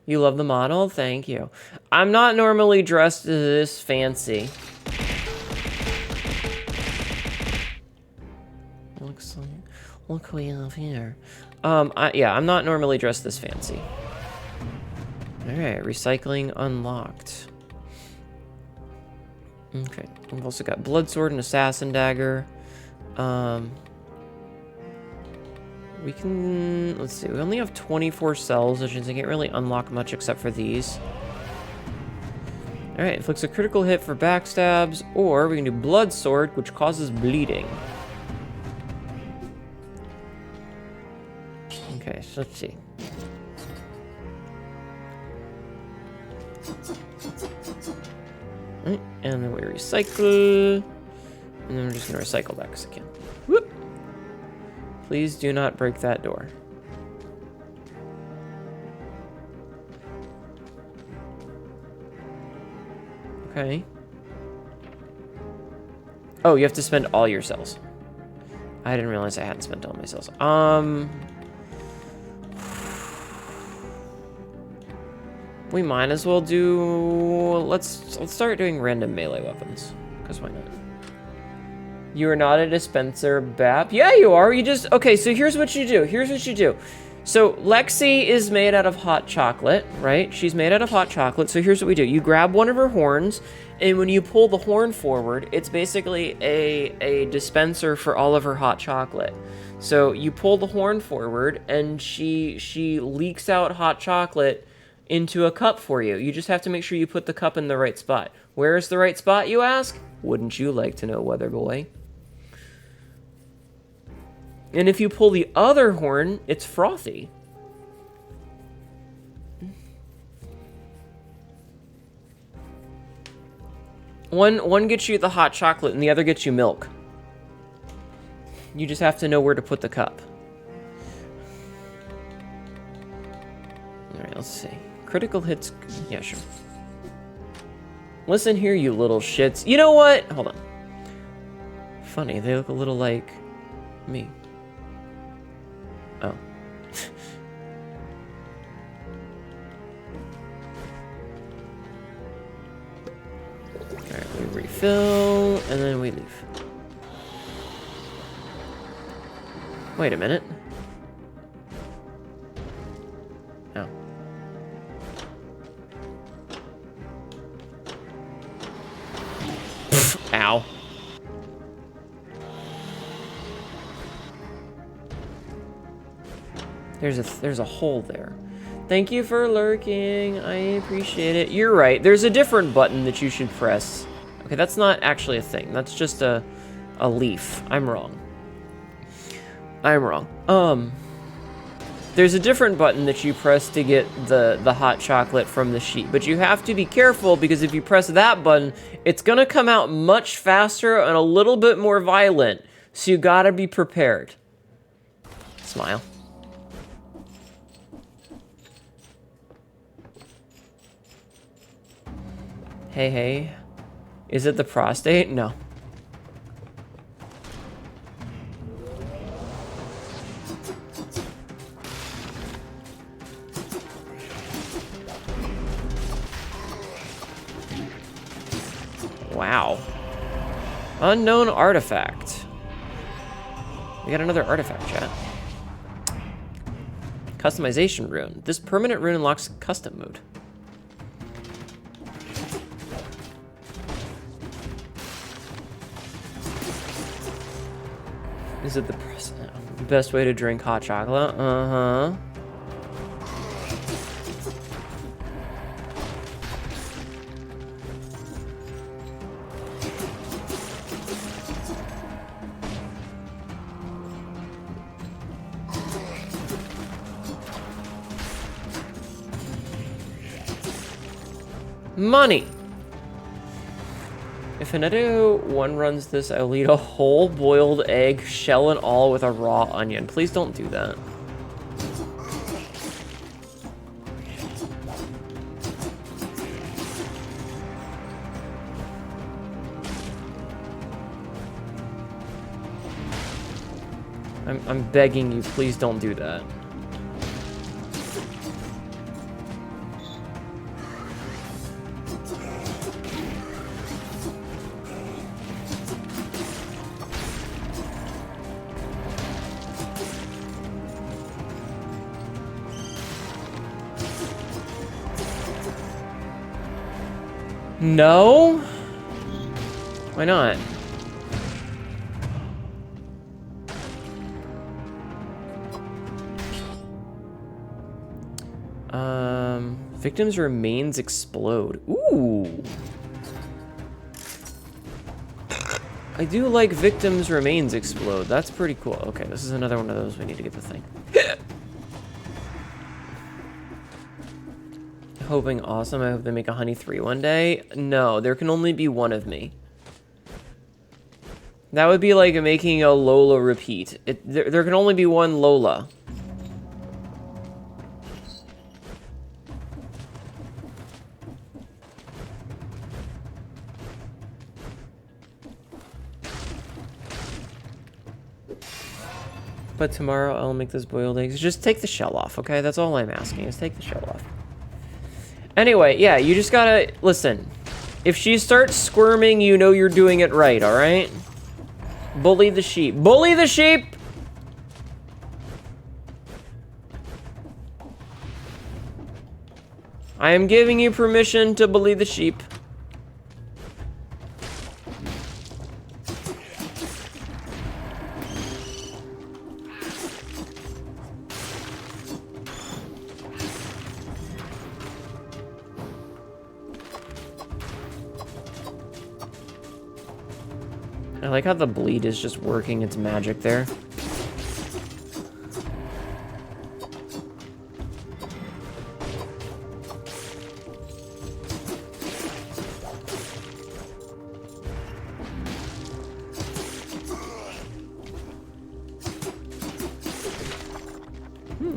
You love the model? Thank you. I'm not normally dressed this fancy. Looks like... Look who we have here. Yeah, I'm not normally dressed this fancy. Alright, recycling unlocked. Okay, we've also got blood sword and assassin dagger. We can, let's see, we only have 24 cells, which means I can't really unlock much except for these. Alright, inflicts a critical hit for backstabs, or we can do blood sword, which causes bleeding. Okay, so let's see. Right, and then we recycle, and then we're just gonna recycle that because I can. Whoop! Please do not break that door. Okay. Oh, you have to spend all your cells. I didn't realize I hadn't spent all my cells. We might as well do... Let's start doing random melee weapons. Because why not? You are not a dispenser, Bap. Yeah, you are. You just... Okay, so here's what you do. Here's what you do. So Lexi is made out of hot chocolate, right? She's made out of hot chocolate. So here's what we do. You grab one of her horns, and when you pull the horn forward, it's basically a dispenser for all of her hot chocolate. So you pull the horn forward, and she leaks out hot chocolate into a cup for you. You just have to make sure you put the cup in the right spot. Where is the right spot, you ask? Wouldn't you like to know, Weather Boy? And if you pull the other horn, it's frothy. One gets you the hot chocolate and the other gets you milk. You just have to know where to put the cup. Alright, let's see. Critical hits. Yeah, sure. Listen here, you little shits. You know what? Hold on. Funny, they look a little like me. Oh. Alright, we refill, and then we leave. Wait a minute. Oh. Ow. There's a hole there. Thank you for lurking. I appreciate it. You're right. There's a different button that you should press. Okay, that's not actually a thing. That's just a leaf. I'm wrong. I'm wrong. There's a different button that you press to get the hot chocolate from the sheep, but you have to be careful because if you press that button, it's gonna come out much faster and a little bit more violent. So you gotta be prepared. Smile. Hey, hey. Is it the prostate? No. Wow. Unknown artifact. We got another artifact, chat. Customization rune. This permanent rune unlocks custom mode. Is it the best way to drink hot chocolate? Uh-huh. Money! If Hnetu 1 runs this, I'll eat a whole boiled egg, shell and all, with a raw onion. Please don't do that. I'm begging you, please don't do that. No? Why not? Victims' remains explode. Ooh. I do like victims' remains explode. That's pretty cool. Okay, this is another one of those. We need to get the thing. Hoping awesome. I hope they make a Honey 3 one day. No, there can only be one of me. That would be like making a Lola repeat. There can only be one Lola. But tomorrow I'll make those boiled eggs. Just take the shell off, okay? That's all I'm asking, is take the shell off. Anyway, yeah, you just gotta... Listen. If she starts squirming, you know you're doing it right, alright? Bully the sheep. Bully the sheep! I am giving you permission to bully the sheep. I like how the bleed is just working its magic there.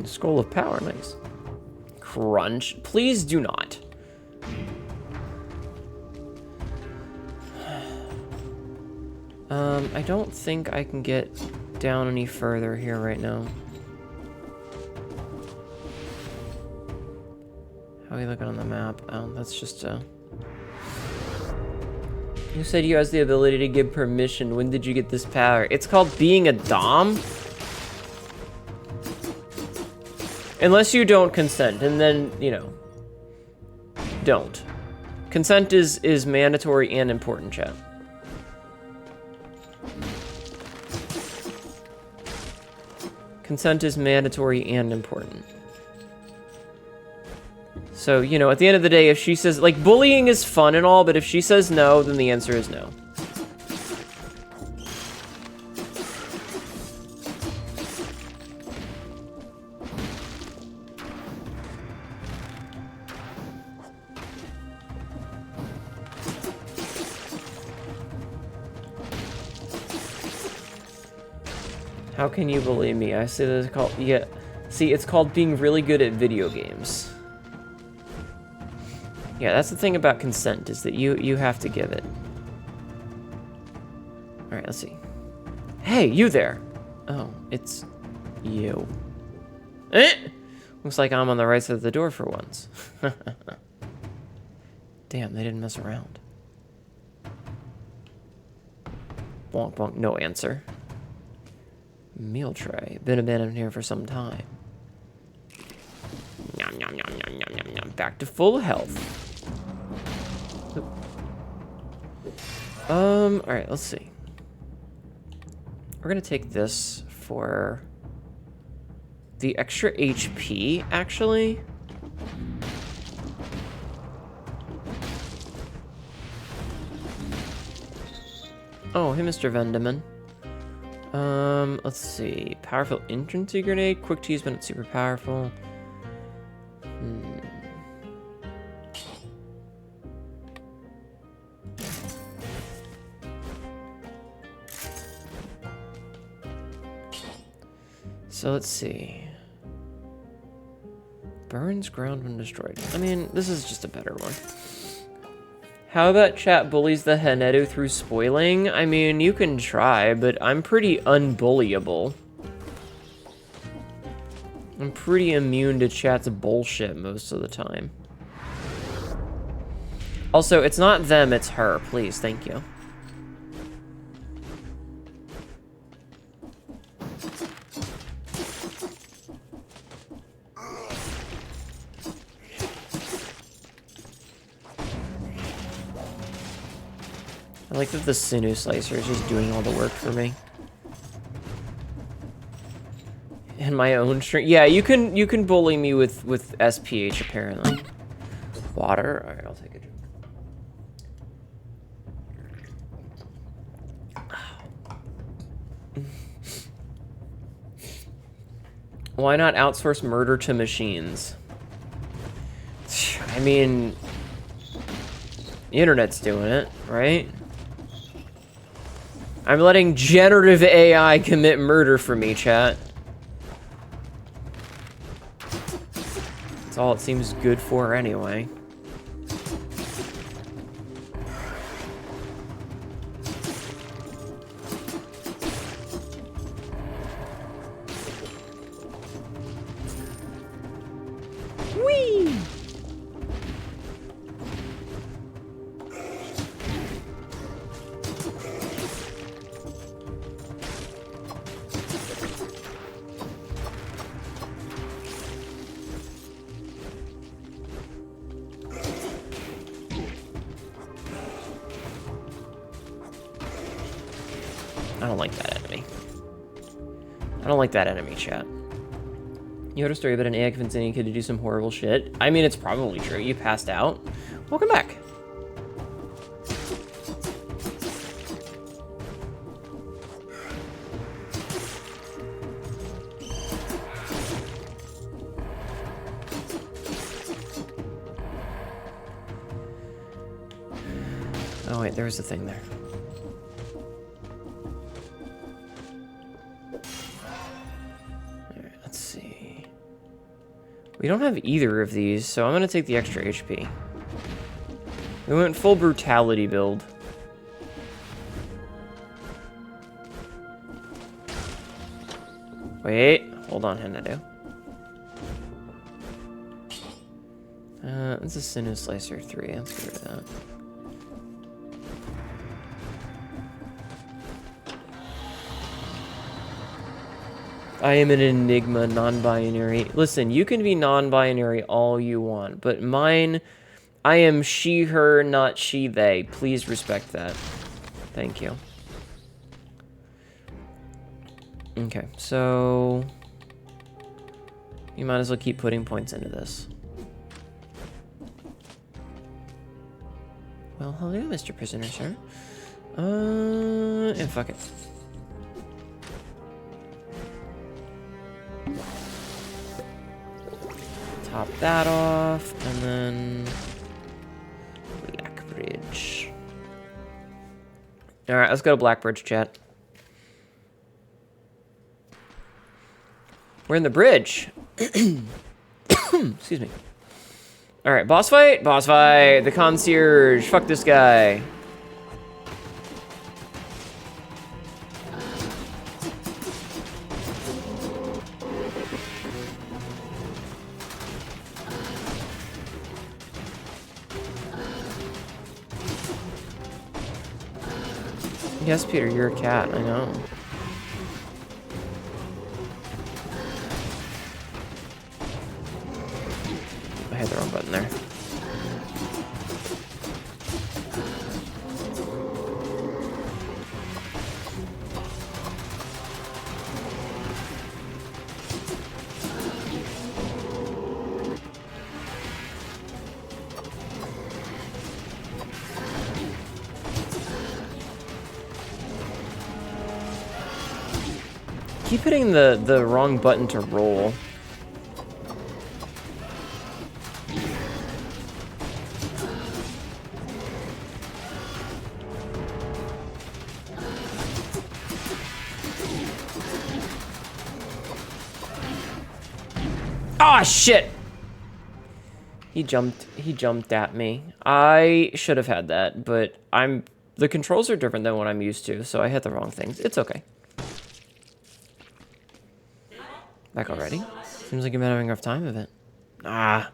Scroll of power, nice. Crunch. Please do not. I don't think I can get down any further here right now. How are you looking on the map? Oh, that's just You said you has the ability to give permission. When did you get this power? It's called being a dom? Unless you don't consent, and then, you know, don't. Consent is mandatory and important, chat. Consent is mandatory and important. So, you know, at the end of the day, if she says, like, bullying is fun and all, but if she says no, then the answer is no. How can you believe me? I say that it's called, yeah. See, it's called being really good at video games. Yeah, that's the thing about consent, is that you have to give it. Alright, let's see. Hey, you there! Oh, it's you. Looks like I'm on the right side of the door for once. Damn, they didn't mess around. Bonk bonk. No answer. Meal tray. Been abandoned here for some time. Nom, nom, nom, nom, nom, nom, nom. Back to full health. Alright, let's see. We're gonna take this for the extra HP, actually. Oh, hey, Mr. Vendeman. Let's see. Powerful infantry grenade. Quick to use, but not super powerful. So let's see. Burns ground when destroyed. I mean, this is just a better one. How about chat bullies the Hnetu through spoiling? I mean, you can try, but I'm pretty unbullyable. I'm pretty immune to chat's bullshit most of the time. Also, it's not them, it's her. Please, thank you. I like that the sinew slicer is just doing all the work for me. And my own string. Yeah, you can bully me with SPH apparently. Water. All right, I'll take a drink. Why not outsource murder to machines? I mean, the internet's doing it, right? I'm letting generative AI commit murder for me, chat. That's all it seems good for anyway. Whee! I don't like that enemy. I don't like that enemy, chat. You heard a story about an AI convincing a kid to do some horrible shit. I mean, it's probably true. You passed out. Welcome back. Oh, wait, there was a thing there. Let's see. We don't have either of these, so I'm gonna take the extra HP. We went full brutality build. Wait, hold on, Hnetu. This is Sinew Slicer 3. Let's get rid of that. I am an enigma, non-binary. Listen, you can be non-binary all you want, but mine, I am she, her, not she, they. Please respect that. Thank you. Okay, so you might as well keep putting points into this. Well, hello, Mr. Prisoner, sir. And fuck it. Top that off, and then Blackbridge. All right, let's go to Blackbridge, chat. We're in the bridge. Excuse me. All right, boss fight, boss fight. The concierge. Fuck this guy. Yes, Peter, you're a cat. I know. I had the wrong button there. Keep hitting the wrong button to roll. Ah, shit! He jumped at me. I should have had that, but the controls are different than what I'm used to, so I hit the wrong things. It's okay. Back already? Seems like you've been having a rough time of it. Ah.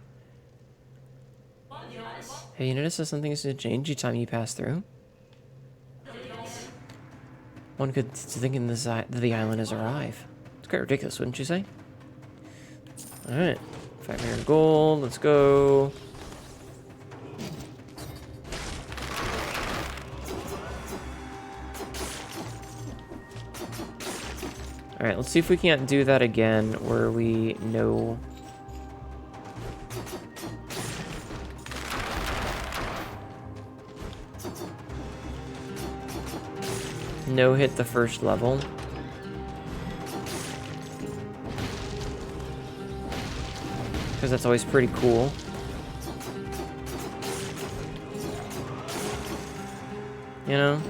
Hey, you notice that something is going to change each time you pass through? One could think that the island has arrived. It's quite ridiculous, wouldn't you say? Alright. 500 gold, let's go. Alright, let's see if we can't do that again where we know. No hit the first level. Because that's always pretty cool. You know?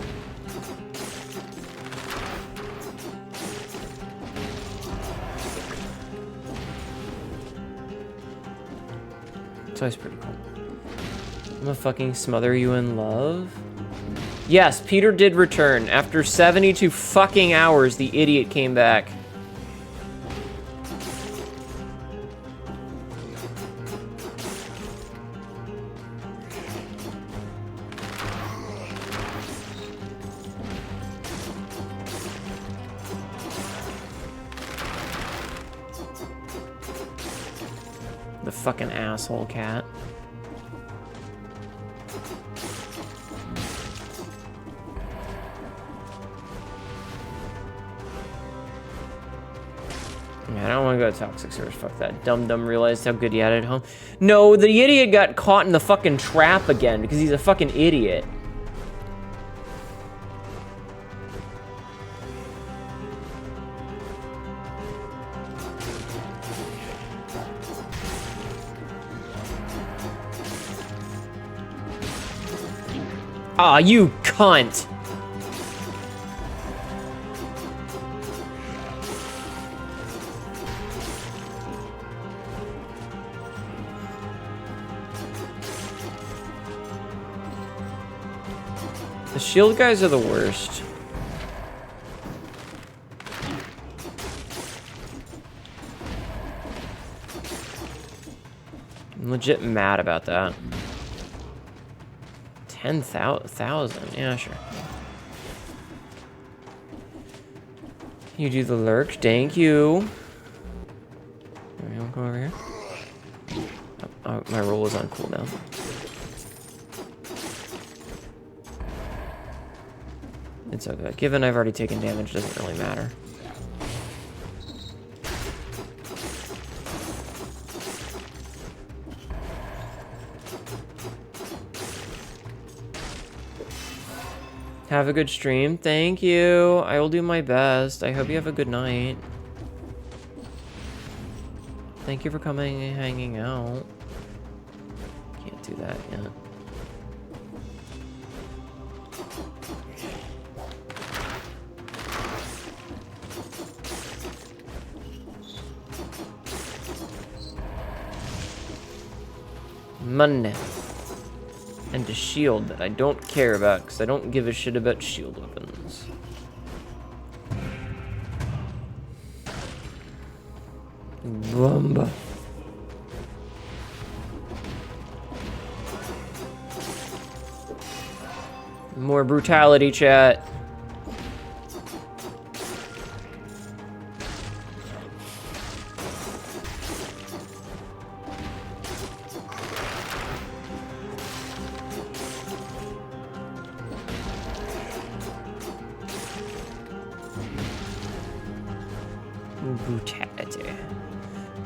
It's always pretty cool. I'm gonna fucking smother you in love. Yes, Peter did return. After 72 fucking hours, the idiot came back. The fucking asshole cat. Yeah, I don't want to go to Toxic Source. Fuck that. Dum-dum realized how good he had it at home. No, the idiot got caught in the fucking trap again because he's a fucking idiot. Aw, you cunt! The shield guys are the worst. I'm legit mad about that. 10,000, yeah, sure. You do the lurk, thank you. Alright, I'll go over here. Oh, my roll was on cooldown. It's okay. Given I've already taken damage, it doesn't really matter. Have a good stream. Thank you. I will do my best. I hope you have a good night. Thank you for coming and hanging out. Can't do that yet. Money. And a shield that I don't care about because I don't give a shit about shield weapons. Bumba. More brutality, chat. brutality.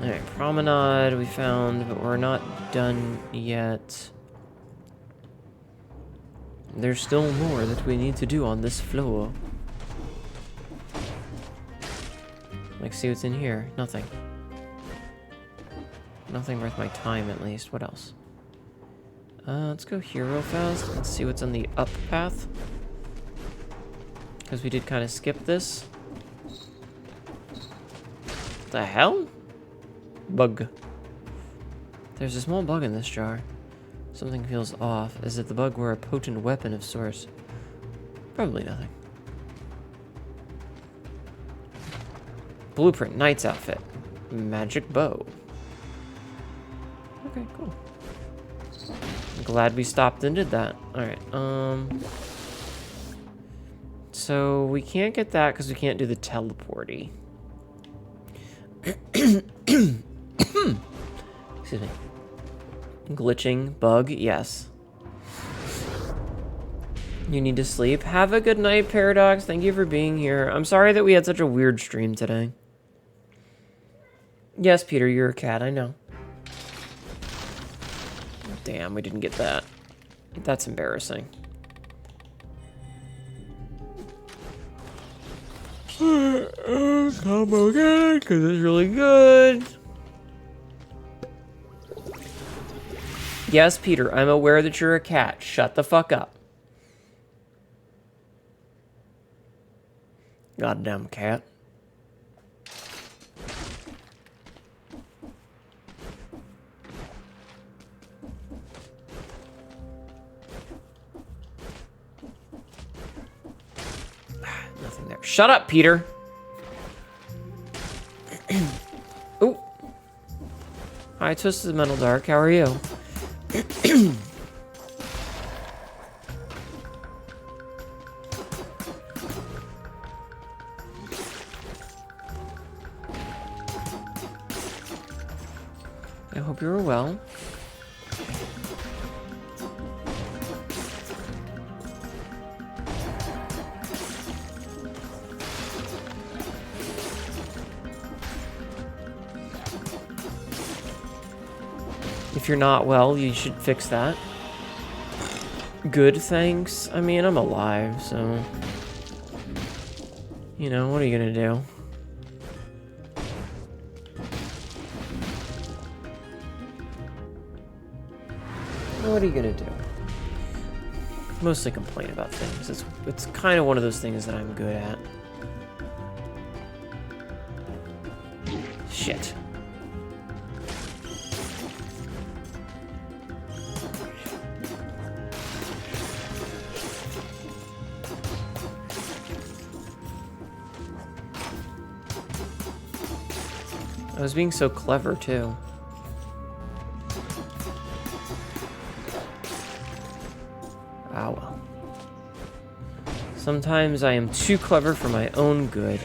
Alright, promenade we found, but we're not done yet. There's still more that we need to do on this floor. Like, see what's in here? Nothing. Nothing worth my time, at least. What else? Let's go here real fast and see what's on the up path. Because we did kind of skip this. What the hell? Bug. There's a small bug in this jar. Something feels off, as if the bug were a potent weapon of sorts. Probably nothing. Blueprint, knight's outfit. Magic bow. Okay, cool. I'm glad we stopped and did that. Alright, so we can't get that because we can't do the teleporty. Excuse me. Glitching, bug, yes. You need to sleep. Have a good night, Paradox. Thank you for being here. I'm sorry that we had such a weird stream today. Yes, Peter, you're a cat, I know. Damn, we didn't get that. That's embarrassing. Combo again, because it's really good. Yes, Peter, I'm aware that you're a cat. Shut the fuck up. Goddamn cat. Nothing there. Shut up, Peter. Ooh. Hi, Twisted Metal Dark. How are you? I hope you're well. If you're not well, you should fix that. Good, thanks. I mean, I'm alive, so... You know, what are you gonna do? What are you gonna do? Mostly complain about things. It's kind of one of those things that I'm good at. Shit. I was being so clever, too. Ah, well. Sometimes I am too clever for my own good.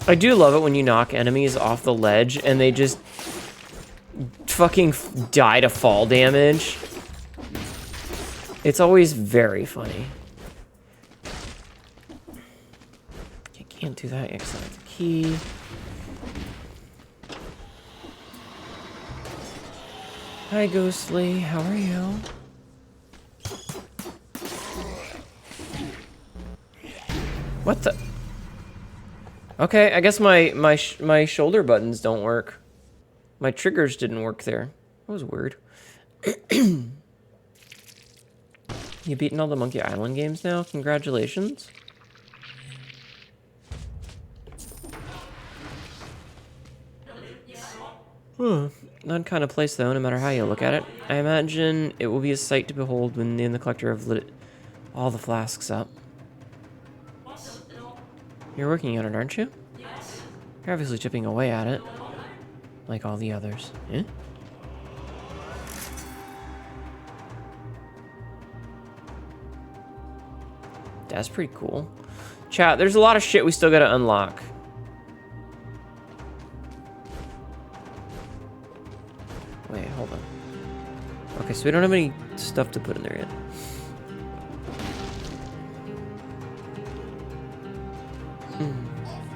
I do love it when you knock enemies off the ledge and they just fucking die to fall damage. It's always very funny. I can't do that because I have the key. Hi, Ghostly. How are you? What the? Okay, I guess my shoulder buttons don't work. My triggers didn't work there. That was weird. You beaten all the Monkey Island games now? Congratulations. Not kind of place though, no matter how you look at it. I imagine it will be a sight to behold when the collector have lit all the flasks up. You're working on it, aren't you? Yes. You're obviously chipping away at it. Like all the others. Eh? That's pretty cool. Chat, there's a lot of shit we still gotta unlock. so we don't have any stuff to put in there yet.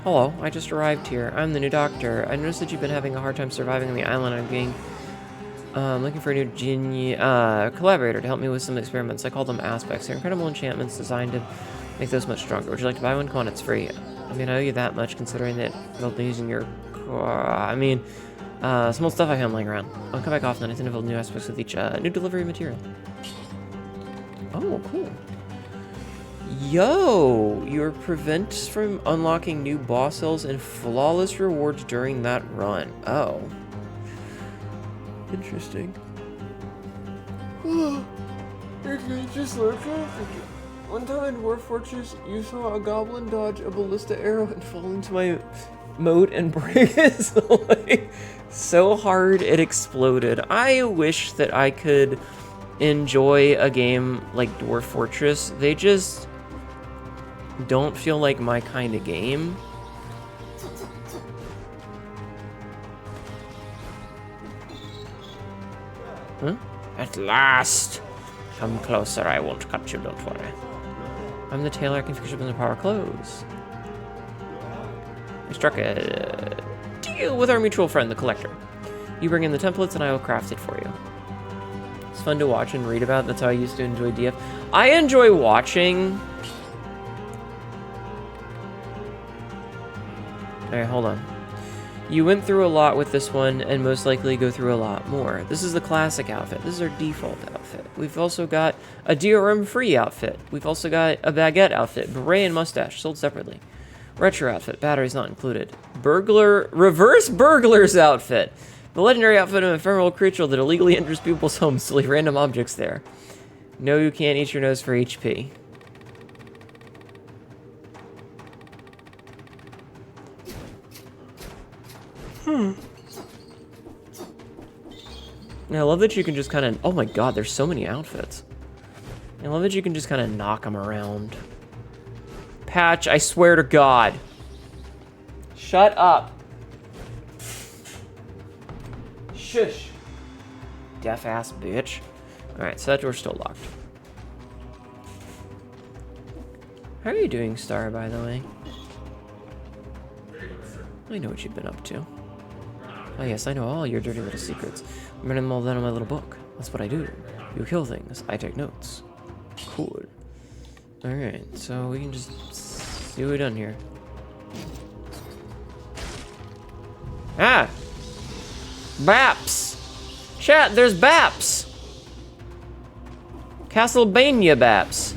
Hello, I just arrived here. I'm the new doctor. I noticed that you've been having a hard time surviving on the island. I'm being looking for a new collaborator to help me with some experiments. I call them aspects. They're incredible enchantments designed to make those much stronger. Would you like to buy one? Come on, it's free. I mean, I owe you that much considering that you'll be using your some old stuff I found laying around. I'll come back often and I tend to build new aspects with each new delivery material. Oh, cool. Yo, you're prevents from unlocking new boss cells and flawless rewards during that run. Oh. Interesting. Just look. One time in Dwarf Fortress, you saw a goblin dodge a ballista arrow and fall into my moat and break his leg so hard it exploded. I wish that I could enjoy a game like Dwarf Fortress. They just don't feel like my kind of game. Huh? At last! Come closer, I won't cut you, don't worry. I'm the tailor, I can fix up in the power clothes. I struck a deal with our mutual friend, the collector. You bring in the templates and I will craft it for you. It's fun to watch and read about. That's how I used to enjoy DF. I enjoy watching. Alright, hold on. You went through a lot with this one and most likely go through a lot more. This is the classic outfit. This is our default outfit. We've also got a DRM free outfit. We've also got a baguette outfit, beret and mustache, sold separately. Retro outfit, batteries not included. Reverse burglar's outfit. The legendary outfit of an ephemeral creature that illegally enters people's homes to leave random objects there. No, you can't eat your nose for HP. I love that you can just kind of... Oh my god, there's so many outfits. I love that you can just kind of knock them around. Patch, I swear to God. Shut up. Shush. Deaf-ass bitch. Alright, so that door's still locked. How are you doing, Star, by the way? I know what you've been up to. Oh yes, I know all your dirty little secrets. I'm writing them all down in my little book. That's what I do. You kill things. I take notes. Cool. Alright, so we can just see what we've done here. Ah! Baps! Chat, there's Baps! Castlevania Baps.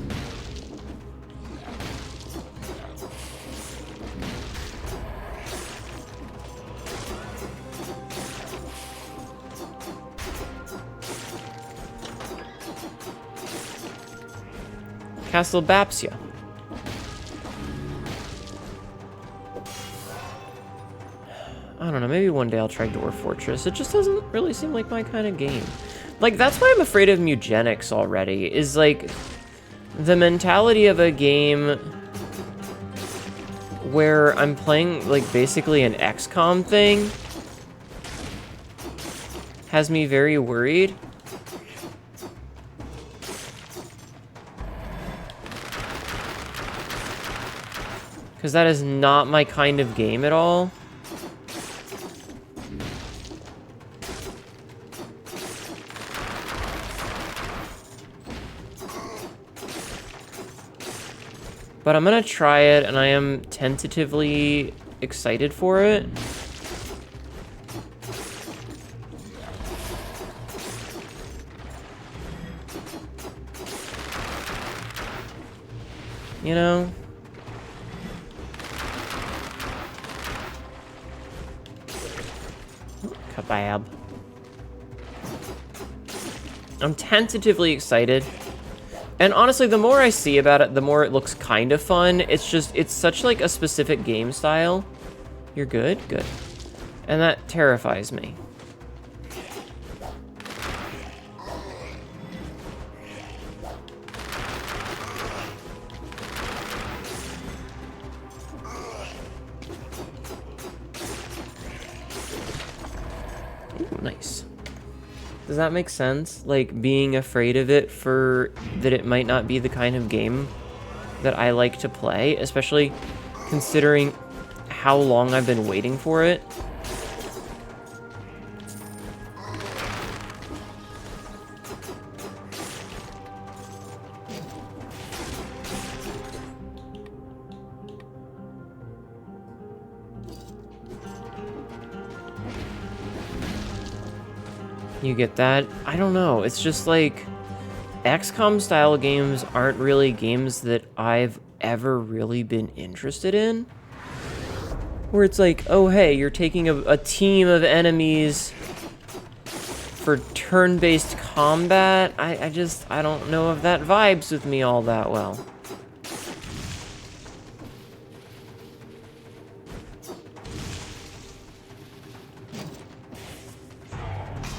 Castle Bapsia. I don't know, maybe one day I'll try Dwarf Fortress. It just doesn't really seem like my kind of game. Like, that's why I'm afraid of Mugenics already, is like the mentality of a game where I'm playing like basically an XCOM thing has me very worried. Because that is not my kind of game at all. But I'm gonna try it, and I am tentatively excited for it. You know? Kabab. I'm tentatively excited. And honestly, the more I see about it, the more it looks kind of fun. It's just, it's such like a specific game style. You're good? Good. And that terrifies me. Does that make sense? Like, being afraid of it for that it might not be the kind of game that I like to play, especially considering how long I've been waiting for it. You get that? I don't know. It's just like XCOM style games aren't really games that I've ever really been interested in. Where it's like, oh hey, you're taking a team of enemies for turn-based combat. I don't know if that vibes with me all that well.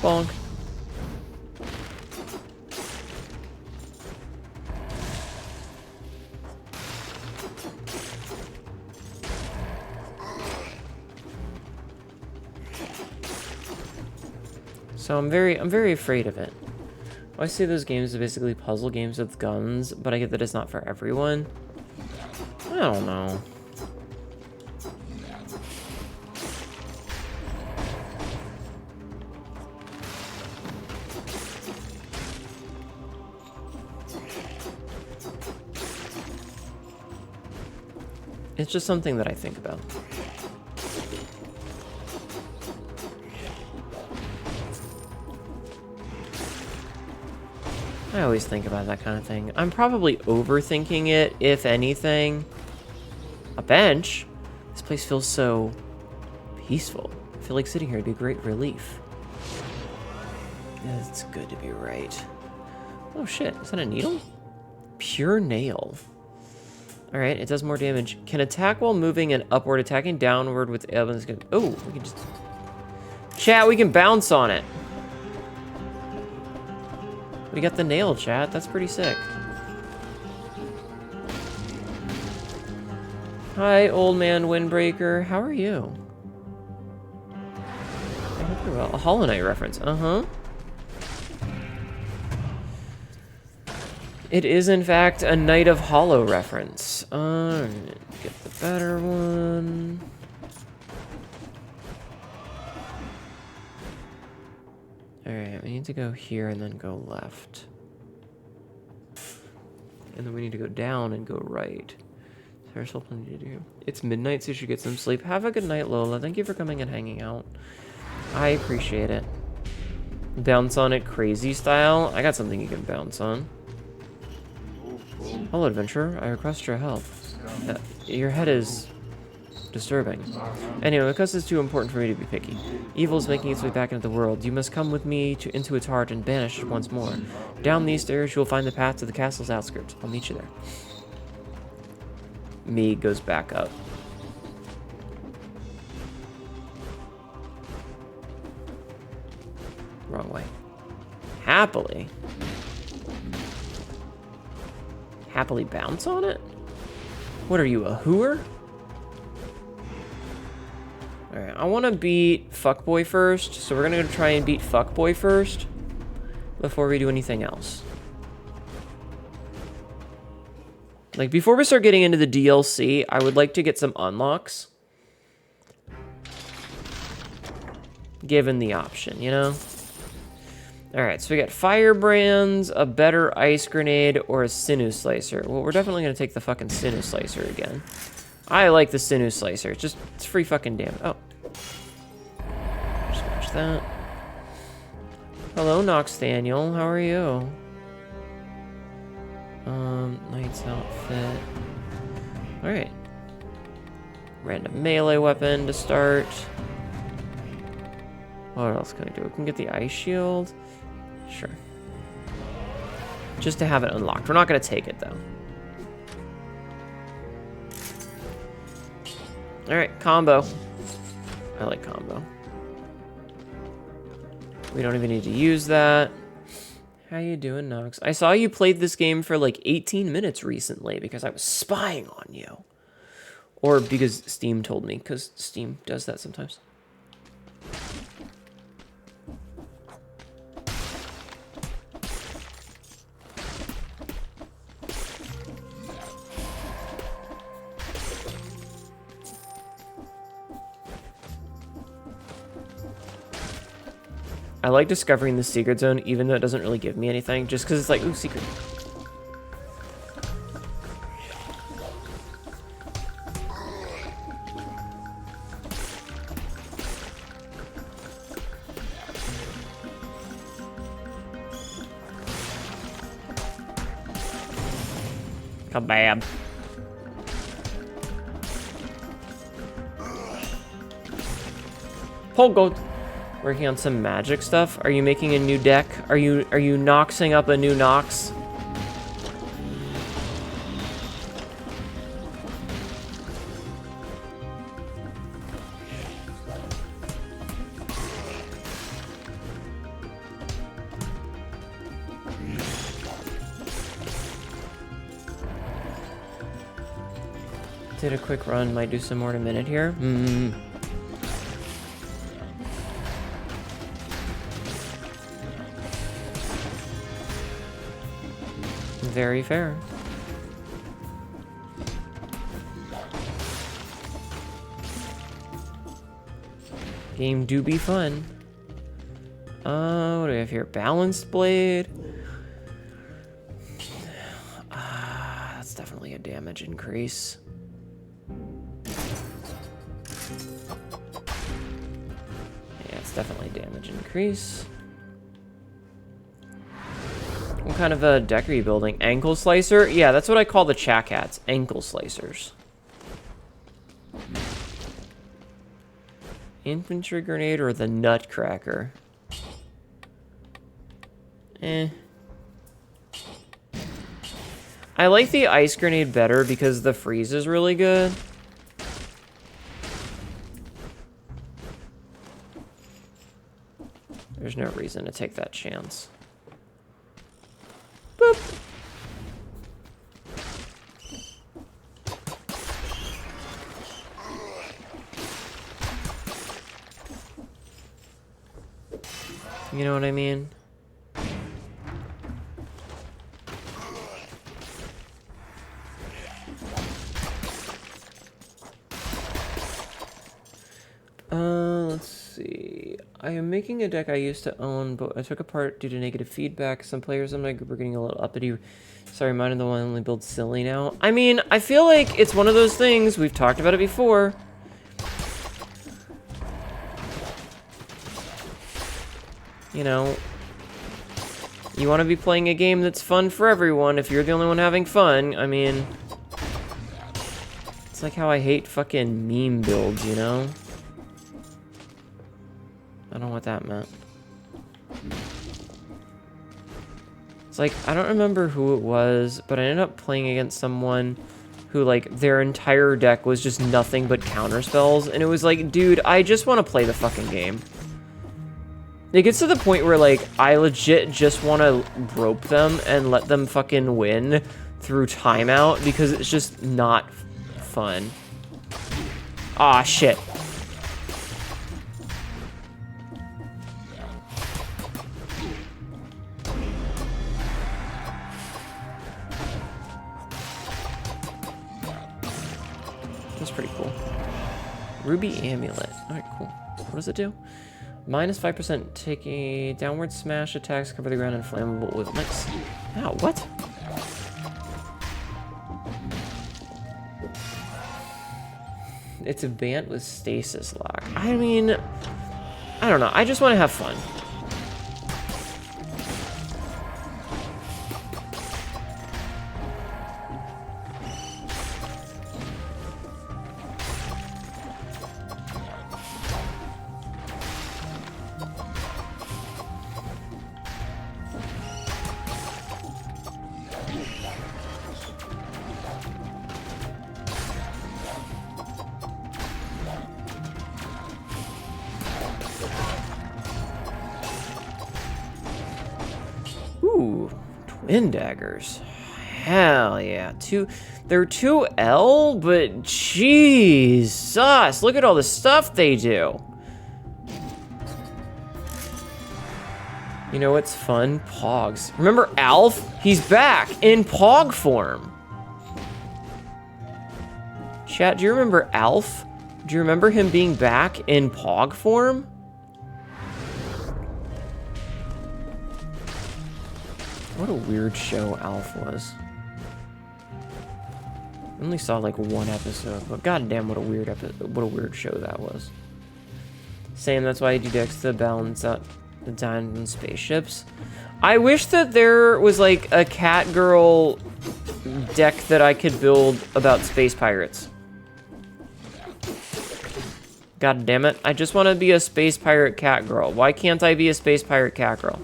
Bonk. So I'm very afraid of it. I see those games are basically puzzle games with guns, but I get that it's not for everyone. I don't know. It's just something that I think about. I always think about that kind of thing. I'm probably overthinking it, if anything. A bench? This place feels so peaceful. I feel like sitting here would be a great relief. Yeah, it's good to be right. Oh shit, is that a needle? Pure nail. Alright, it does more damage. Can attack while moving and upward, attacking downward with Evans. Oh, we can just... Chat, we can bounce on it. We got the nail, chat. That's pretty sick. Hi, old man Windbreaker. How are you? I hope you're well. A Hollow Knight reference. Uh-huh. It is, in fact, a Knight of Hollow reference. Get the better one. Alright, we need to go here and then go left. And then we need to go down and go right. There's still plenty to do. It's midnight, so you should get some sleep. Have a good night, Lola. Thank you for coming and hanging out. I appreciate it. Bounce on it crazy style. I got something you can bounce on. Hello, adventurer. I request your help. Your head is disturbing. Anyway, because it's too important for me to be picky. Evil is making its way back into the world. You must come with me into its heart and banish it once more. Down these stairs, you will find the path to the castle's outskirts. I'll meet you there. Me goes back up. Wrong way. Happily. Happily bounce on it? What are you, a hooer? Alright, I want to beat Fuckboy first, so we're gonna go try and beat Fuckboy first before we do anything else. Like, before we start getting into the DLC, I would like to get some unlocks. Given the option, you know? Alright, so we got firebrands, a better ice grenade, or a sinew slicer. Well, we're definitely gonna take the fucking sinew slicer again. I like the sinew slicer. It's free fucking damage. Oh. Smash that. Hello, Noxthaniel. How are you? Knight's outfit. Alright. Random melee weapon to start. What else can we do? We can get the ice shield. Sure. Just to have it unlocked. We're not going to take it, though. Alright, combo. I like combo. We don't even need to use that. How you doing, Nox? I saw you played this game for like 18 minutes recently because I was spying on you. Or because Steam told me, because Steam does that sometimes. I like discovering the secret zone, even though it doesn't really give me anything, just because it's like, ooh, secret. Kabam. Pogo. Working on some magic stuff. Are you making a new deck? Are you noxing up a new Nox? Did a quick run, might do some more in a minute here. Very fair. Game do be fun. What do we have here? Balanced blade. That's definitely a damage increase. Yeah, it's definitely damage increase. What kind of a deck are you building? Ankle slicer? Yeah, that's what I call the chat cats. Ankle slicers. Infantry grenade or the nutcracker? Eh. I like the ice grenade better because the freeze is really good. There's no reason to take that chance. Boop. You know what I mean? Let's see. I am making a deck I used to own, but I took apart due to negative feedback. Some players in my group are getting a little uppity. Sorry, mine are the one only builds silly now. I mean, I feel like it's one of those things. We've talked about it before. You know, you want to be playing a game that's fun for everyone. If you're the only one having fun, I mean, it's like how I hate fucking meme builds, you know? I don't know what that meant. It's like, I don't remember who it was, but I ended up playing against someone who, like, their entire deck was just nothing but counter spells, and it was like, dude, I just want to play the fucking game. It gets to the point where, like, I legit just want to rope them and let them fucking win through timeout because it's just not fun. Ah, shit. That's pretty cool. Ruby Amulet. Alright, cool. What does it do? Minus 5%. Take a downward smash attacks, cover the ground, and flammable with nice. Ow, what? It's a band with stasis lock. I mean, I don't know. I just want to have fun. Ooh, twin daggers. Hell yeah. They're 2L, but Jesus, look at all the stuff they do. You know what's fun? Pogs. Remember Alf? He's back in Pog form. Chat, do you remember Alf? Do you remember him being back in Pog form? What a weird show Alf was. I only saw like one episode, but goddamn, what a weird show that was. Same, that's why I do decks to balance out the time and spaceships. I wish that there was like a cat girl deck that I could build about space pirates. God damn it. I just want to be a space pirate cat girl. Why can't I be a space pirate cat girl?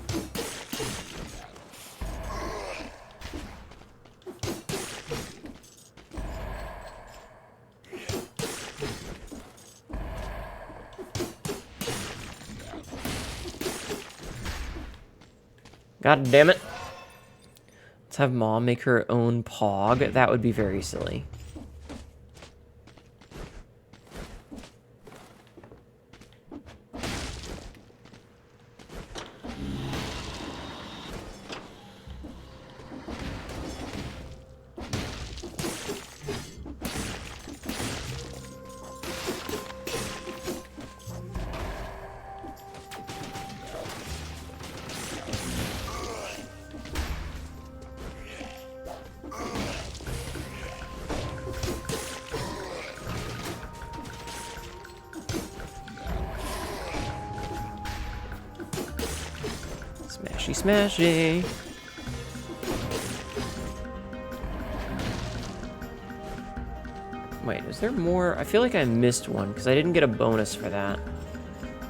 God damn it. Let's have Mom make her own Pog. That would be very silly. Smashy. Wait, is there more? I feel like I missed one because I didn't get a bonus for that.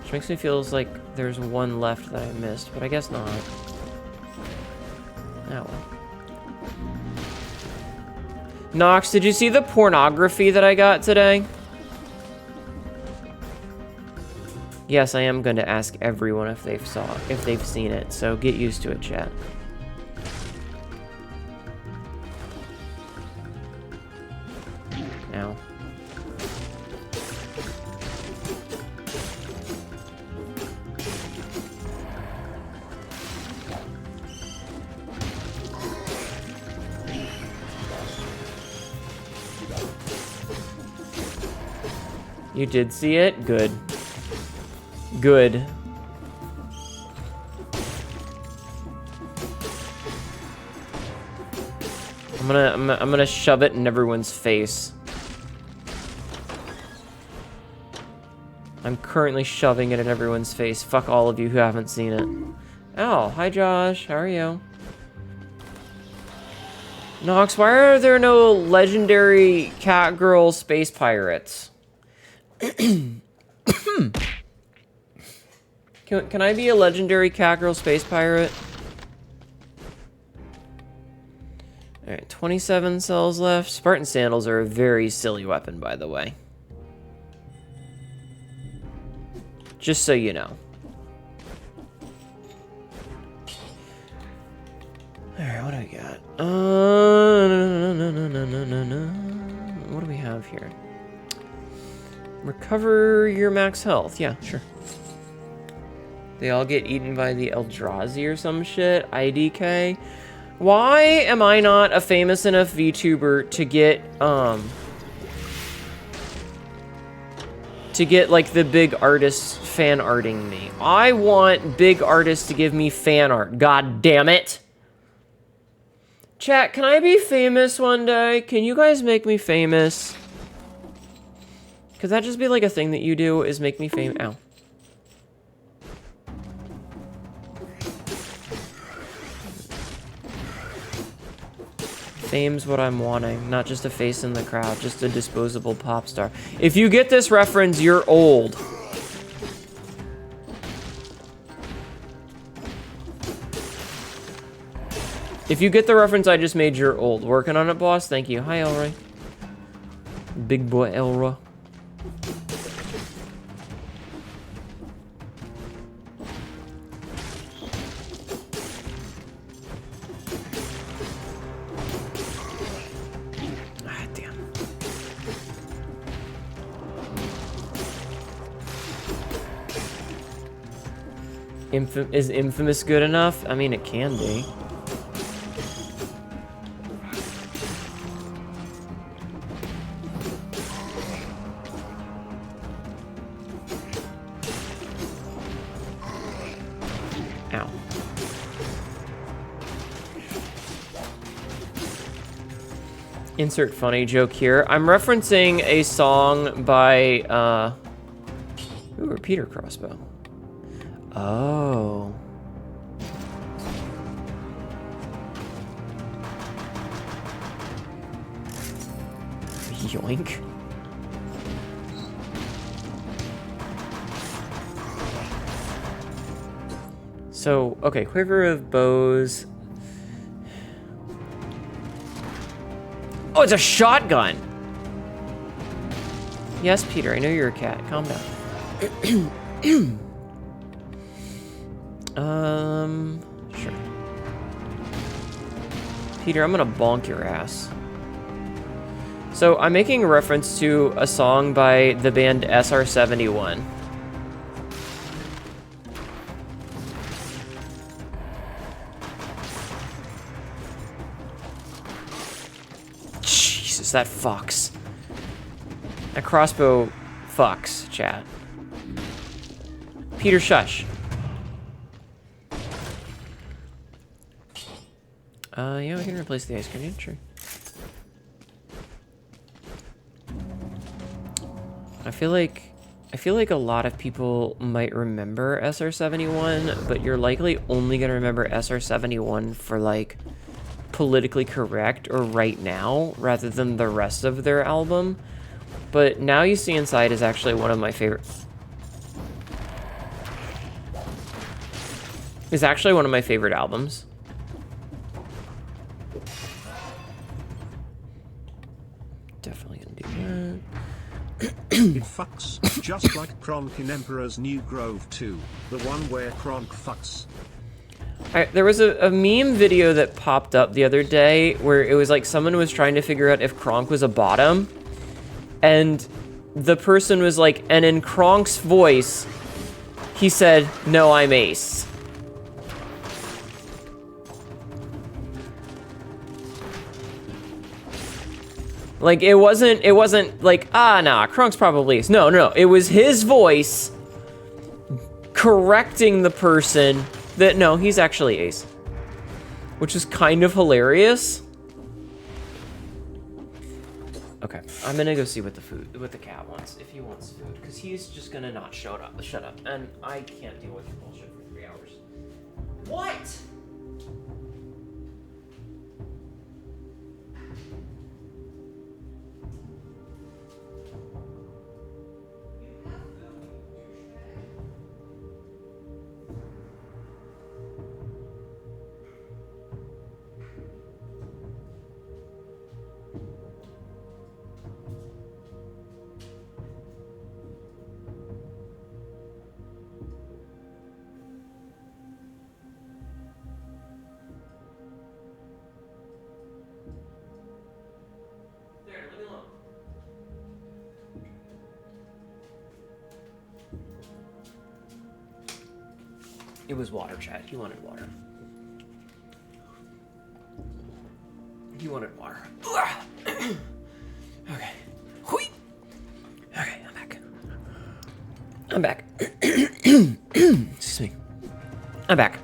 Which makes me feel like there's one left that I missed, but I guess not. Oh well. Nox, did you see the pornography that I got today? Yes, I am going to ask everyone if they've seen it, so get used to it, chat. Ow. You did see it? Good. Good. I'm gonna shove it in everyone's face. I'm currently shoving it in everyone's face. Fuck all of you who haven't seen it. Oh, hi Josh. How are you? Nox, why are there no legendary cat girl space pirates? Can I be a legendary cat girl space pirate? Alright, 27 cells left. Spartan sandals are a very silly weapon, by the way. Just so you know. Alright, what do we got? What do we have here? Recover your max health. Yeah, sure. They all get eaten by the Eldrazi or some shit. IDK. Why am I not a famous enough VTuber to get like the big artists fan arting me? I want big artists to give me fan art. God damn it. Chat, can I be famous one day? Can you guys make me famous? Could that just be like a thing that you do, is make me famous? Ow. Fame's what I'm wanting, not just a face in the crowd, just a disposable pop star. If you get this reference, you're old. If you get the reference I just made, you're old. Working on it, boss? Thank you. Hi, Elroy. Big boy Elroy. Is Infamous good enough? I mean, it can be. Ow. Insert funny joke here. I'm referencing a song by, ooh, repeater crossbow. Oh. Yoink. So, okay, quiver of bows. Oh, it's a shotgun! Yes, Peter, I know you're a cat. Calm down. Sure. Peter, I'm gonna bonk your ass. So, I'm making a reference to a song by the band SR-71. Jesus, that fucks. That crossbow fucks, chat. Peter, shush. Yeah, we can replace the ice grenade, sure. I feel like a lot of people might remember SR-71, but you're likely only gonna remember SR-71 for like politically correct or right now rather than the rest of their album. But Now You See Inside is actually one of my favorite. It's actually one of my favorite albums. Definitely gonna do that. It fucks, just like Kronk in Emperor's New Grove 2, the one where Kronk fucks. Alright, there was a meme video that popped up the other day where it was like someone was trying to figure out if Kronk was a bottom, and the person was like, and in Kronk's voice, he said, "No, I'm ace." Like, it wasn't like, ah, nah, Kronk's probably ace. No, no, it was his voice correcting the person that, no, he's actually ace. Which is kind of hilarious. Okay, I'm gonna go see what the cat wants, if he wants food, because he's just gonna not shut up, and I can't deal with your bullshit for 3 hours. What? It was water, chat. He wanted water. He wanted water. Okay. Hui. Okay, I'm back. I'm back. Excuse me. I'm back.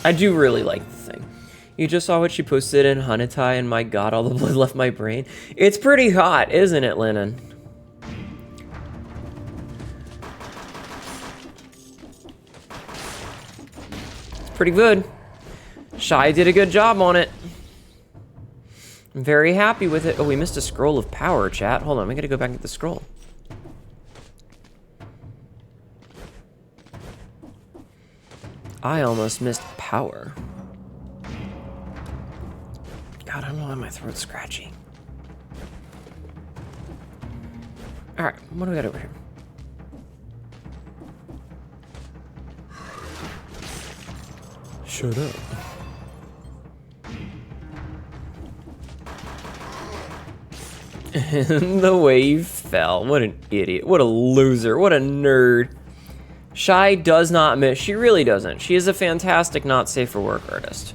I do really like the thing. You just saw what she posted in Hnetu, and my god, all the blood left my brain. It's pretty hot, isn't it, Lennon? It's pretty good. Shy did a good job on it. I'm very happy with it. Oh, we missed a scroll of power, chat. Hold on, we gotta go back and get the scroll. I almost missed power. God, I don't know why my throat's scratchy. Alright, what do we got over here? Shut up. And the way you fell. What an idiot. What a loser. What a nerd. Shy does not miss. She really doesn't. She is a fantastic not safe for work artist.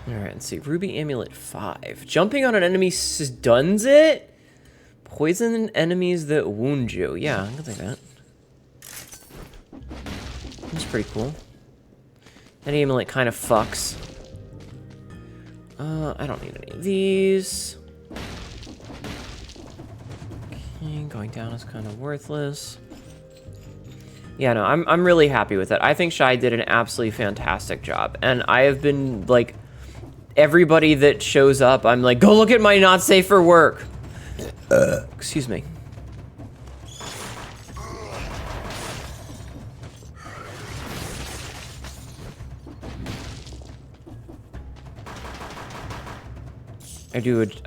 Alright, let's see. Ruby Amulet 5. Jumping on an enemy stuns it? Poison enemies that wound you. Yeah, I can take that. That's pretty cool. That amulet kind of fucks. I don't need any of these. Okay, going down is kind of worthless. Yeah, no, I'm really happy with it. I think Shai did an absolutely fantastic job. And I have been, like, everybody that shows up, I'm like, go look at my not safe for work. Excuse me. I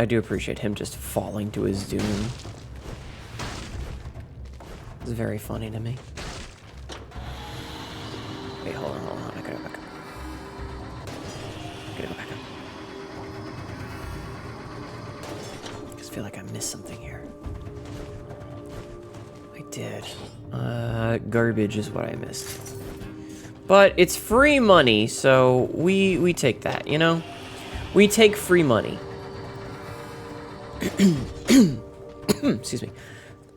do appreciate him just falling to his doom. It's very funny to me. Wait, hold on. I gotta go back up. I just feel like I missed something here. I did. Garbage is what I missed. But it's free money, so we take that, you know? We take free money. Excuse me.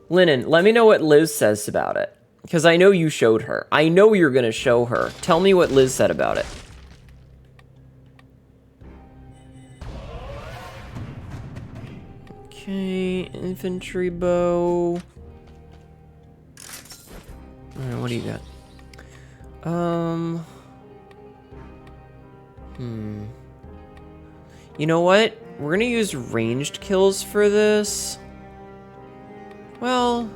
Lennon, let me know what Liz says about it. Because I know you showed her. I know you're going to show her. Tell me what Liz said about it. Okay, infantry bow. Alright, what do you got? You know what? We're gonna use ranged kills for this. Well,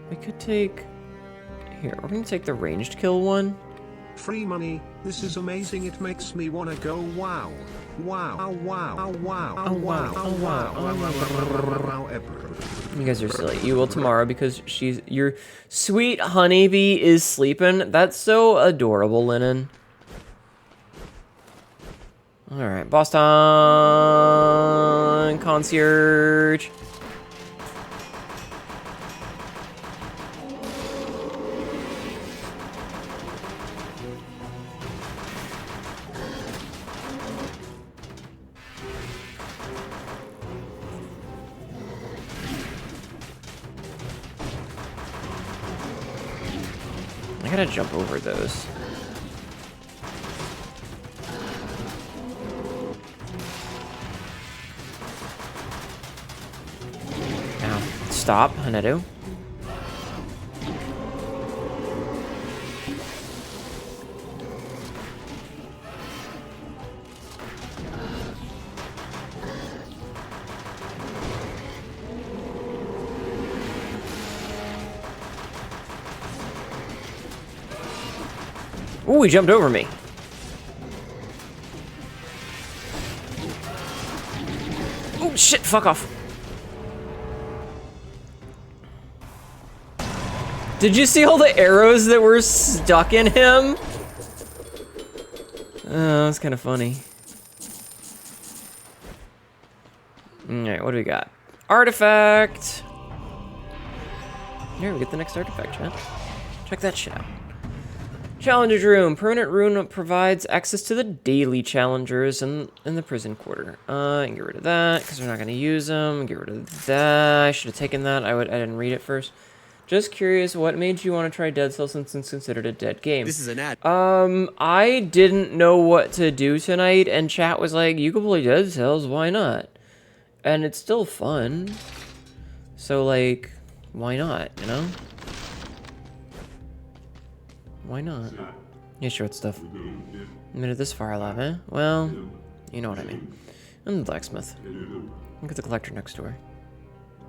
we could take... Here, we're gonna take the ranged kill one. Free money, this is amazing, it makes me wanna go wow. Wow, wow, wow, wow. You guys are silly. You will tomorrow because your sweet honeybee is sleeping. That's so adorable, Lennon. Alright, Boston concierge. I gotta jump over those. Now, stop, Hnetu. Ooh, he jumped over me. Oh, shit, fuck off. Did you see all the arrows that were stuck in him? Oh, that's kind of funny. Alright, what do we got? Artifact! Here, we get the next artifact, chat. Check that shit out. Challenger's Room. Permanent rune provides access to the daily challengers in the prison quarter. And get rid of that, because we're not going to use them. Get rid of that. I should have taken that. I didn't read it first. Just curious, what made you want to try Dead Cells since it's considered a dead game? This is an ad. I didn't know what to do tonight, and chat was like, you can play Dead Cells, why not? And it's still fun. So, like, why not, you know? Why not? Yeah, short stuff. Made it this far alive, eh? Well, you know what I mean. I'm the blacksmith. Look at the collector next door.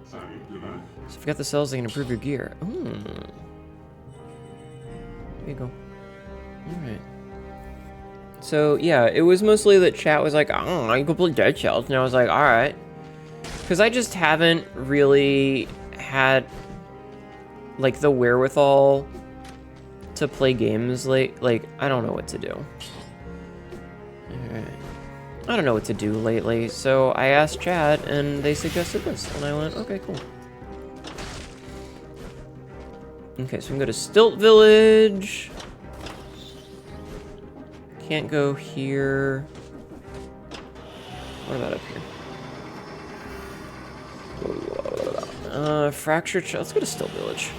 So if you got the cells, they can improve your gear. Ooh. There you go. Alright. So, yeah, it was mostly that chat was like, oh, I can play Dead Cells. And I was like, alright. Because I just haven't really had, like, the wherewithal to play games like I don't know what to do. Alright. I don't know what to do lately, so I asked chat and they suggested this, and I went, okay, cool. Okay, so we can go to Stilt Village. Can't go here. What about up here? Fractured. Let's go to Still Village.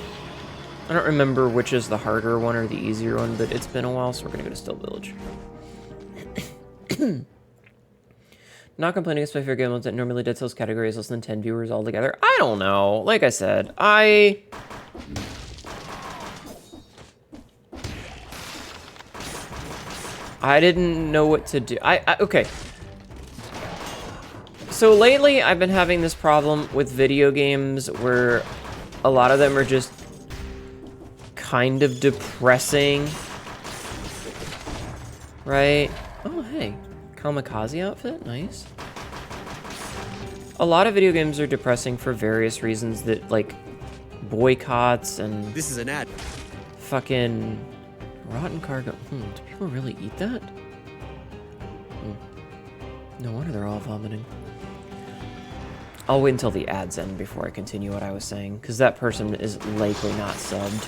I don't remember which is the harder one or the easier one, but it's been a while, so we're gonna go to Still Village. Not complaining, it's my favorite game. That normally Dead Cells category is less than 10 viewers altogether. I don't know. Like I said, I didn't know what to do. Okay. So lately, I've been having this problem with video games where a lot of them are just kind of depressing. Right? Oh, hey. Kamikaze outfit? Nice. A lot of video games are depressing for various reasons that, like, boycotts and... This is an ad. Fucking... Rotten cargo. Do people really eat that? No wonder they're all vomiting. I'll wait until the ads end before I continue what I was saying, because that person is likely not subbed.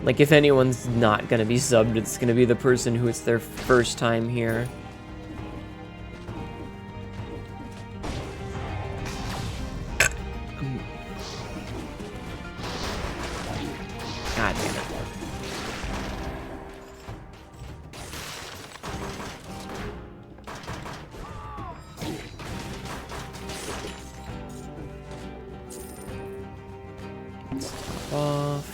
Like, if anyone's not gonna be subbed, it's gonna be the person who it's their first time here. God damn it. Let's top off.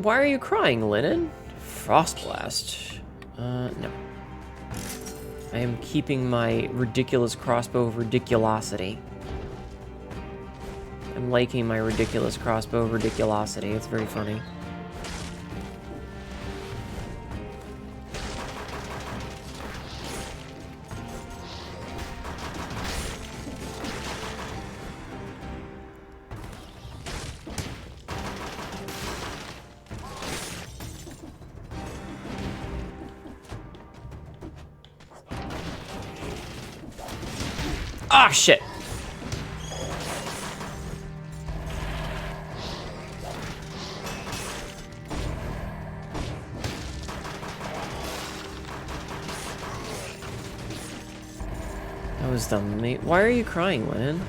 Why are you crying, Lennon? Frostblast. No. I am keeping my ridiculous crossbow ridiculosity. I'm liking my ridiculous crossbow ridiculosity. It's very funny. Ah, shit. That was dumb of me. Why are you crying, Lennon?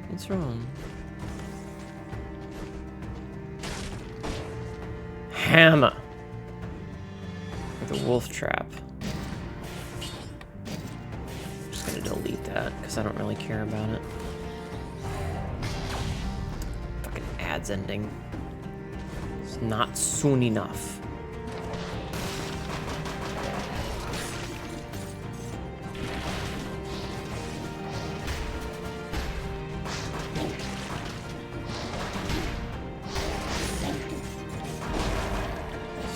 What's wrong? Hammer. The wolf trap. I'm just gonna delete that because I don't really care about it. Fucking ads ending. It's not soon enough.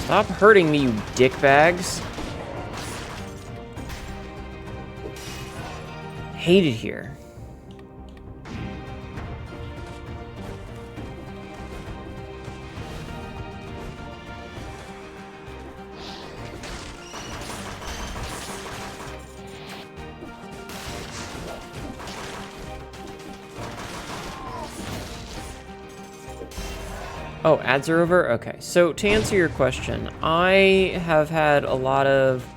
Stop hurting me, you dickbags. Hate it here. Oh, ads are over? Okay, so to answer your question, I have had a lot of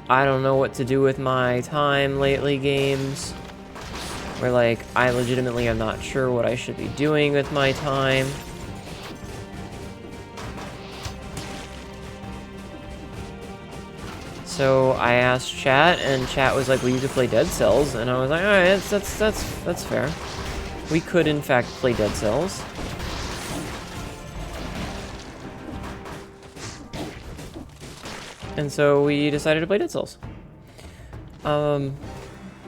I don't know what to do with my time lately games, where like, I legitimately am not sure what I should be doing with my time. So I asked chat, and chat was like, well, you could play Dead Cells, and I was like, alright, that's fair. We could in fact play Dead Cells. And so we decided to play Dead Cells. I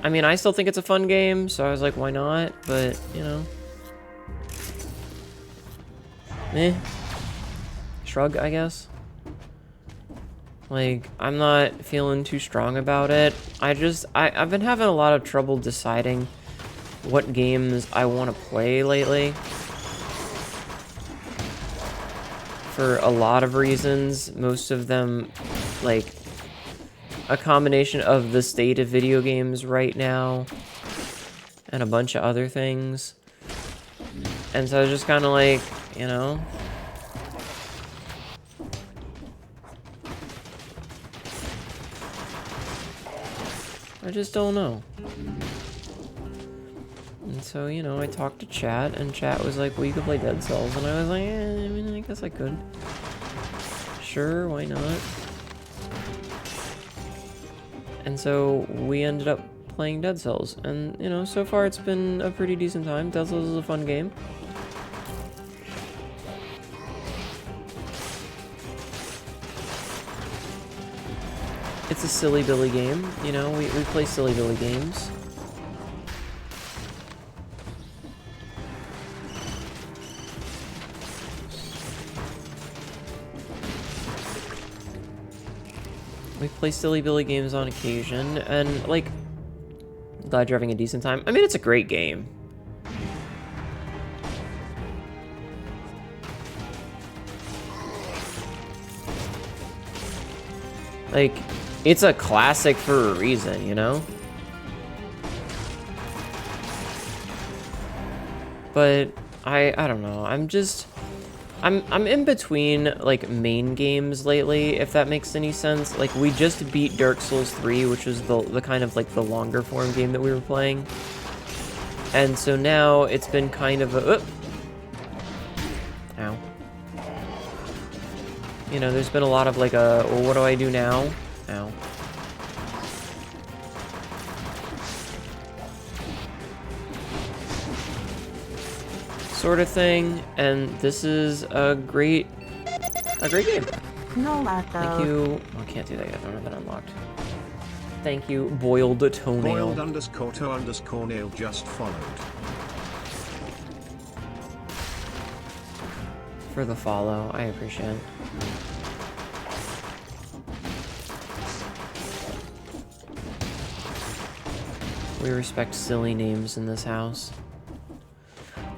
mean, I still think it's a fun game, so I was like, why not? But, you know. Shrug, I guess. Like, I'm not feeling too strong about it. I've been having a lot of trouble deciding what games I want to play lately. For a lot of reasons, most of them, like, a combination of the state of video games right now and a bunch of other things. And so I was just kind of like, you know, I just don't know. And so, you know, I talked to chat, and chat was like, well, you could play Dead Cells. And I was like, I mean, I guess I could. Sure, why not? And so we ended up playing Dead Cells. And, you know, so far it's been a pretty decent time. Dead Cells is a fun game. It's a silly Billy game, you know, we play silly Billy games. We play silly Billy games on occasion, and, like, glad you're having a decent time. I mean, it's a great game. Like, it's a classic for a reason, you know? But I don't know. I'm in between, like, main games lately, if that makes any sense. Like, we just beat Dark Souls 3, which was the kind of, like, the longer form game that we were playing. And so now it's been kind of a... Ow. You know, there's been a lot of, like, well, what do I do now? Ow. Sort of thing, and this is a great game. No, Thank you. Oh, I can't do that yet. I don't have that unlocked. Thank you, Boiled Toenail. Boiled_toe_nail just followed. For the follow, I appreciate it. We respect silly names in this house.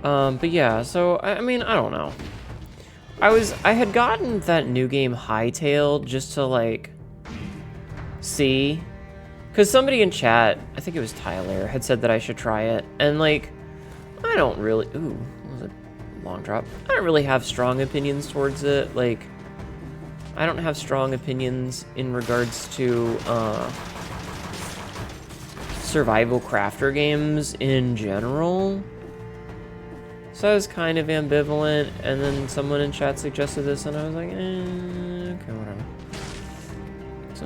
But yeah, so, I mean, I don't know. I had gotten that new game Hightail just to, like, see. Because somebody in chat, I think it was Tyler, had said that I should try it. And, like, I don't really... Ooh, that was a long drop. I don't really have strong opinions towards it. Like, I don't have strong opinions in regards to, survival crafter games in general. So I was kind of ambivalent, and then someone in chat suggested this, and I was like, okay, whatever. So.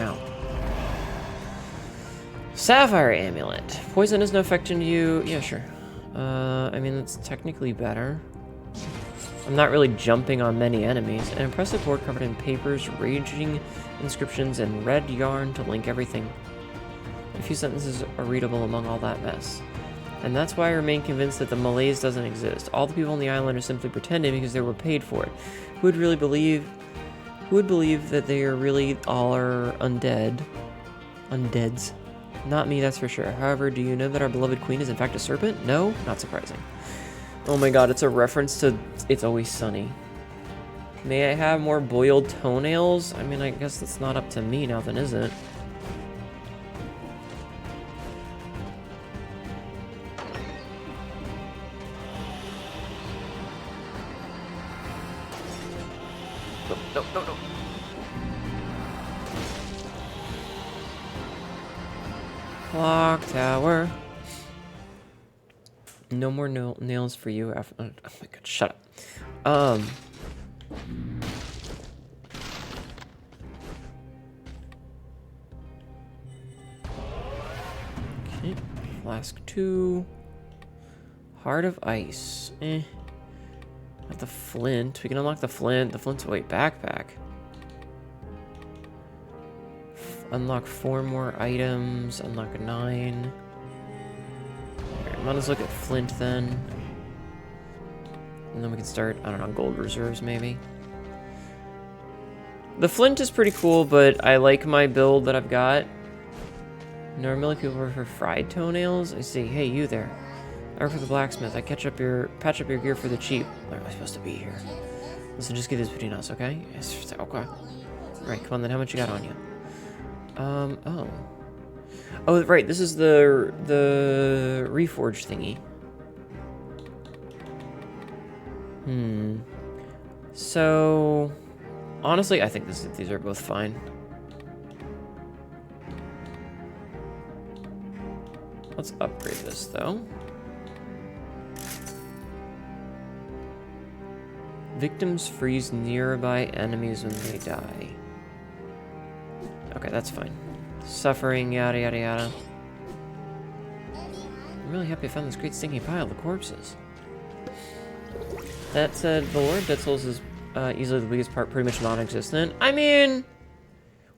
Ow. Sapphire Amulet. Poison has no effect on you. Yeah, sure. I mean, that's technically better. I'm not really jumping on many enemies. An impressive board covered in papers, raging inscriptions, and red yarn to link everything. A few sentences are readable among all that mess. And that's why I remain convinced that the malaise doesn't exist. All the people on the island are simply pretending because they were paid for it. Who would believe that they are really all are undead? Undeads. Not me, that's for sure. However, do you know that our beloved queen is in fact a serpent? No? Not surprising. Oh my god, it's a reference to It's Always Sunny. May I have more boiled toenails? I mean, I guess that's not up to me now then, is it? No. Clock tower. No more nails for you after. Oh my god, shut up. Okay, flask 2. Heart of Ice. Not the flint. We can unlock the flint. The flint's a white backpack. Unlock 4 more items. Unlock 9. Alright, might as well look at Flint then. And then we can start, I don't know, gold reserves maybe. The Flint is pretty cool, but I like my build that I've got. Normally people prefer fried toenails. I see. Hey, you there. I work for the blacksmith. I patch up your gear for the cheap. Where am I supposed to be here? Listen, just get this between us, okay? Yes, okay. Alright, come on then. How much you got on you? Oh. Oh, right. This is the reforge thingy. So, honestly, I think these are both fine. Let's upgrade this, though. Victims freeze nearby enemies when they die. Okay, that's fine. Suffering, yada yada yada. I'm really happy I found this great stinky pile of corpses. That said, the Lord Dead Souls is easily the biggest part, pretty much non-existent. I mean,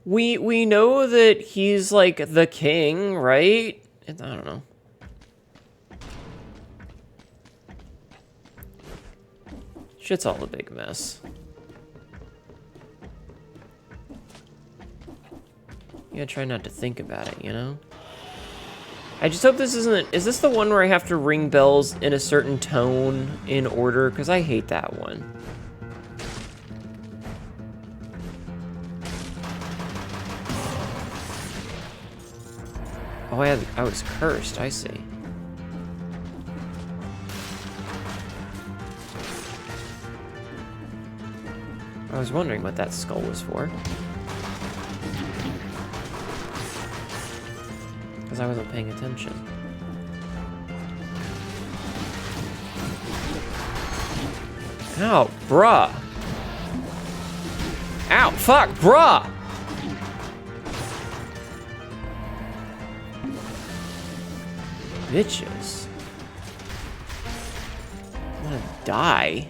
we know that he's like the king, right? I don't know. Shit's all a big mess. You gotta try not to think about it, you know? I just hope this isn't... Is this the one where I have to ring bells in a certain tone in order? Because I hate that one. Oh, I was cursed. I see. I was wondering what that skull was for. Because I wasn't paying attention. Ow, bruh! Ow, fuck, bruh! Bitches. I'm gonna die.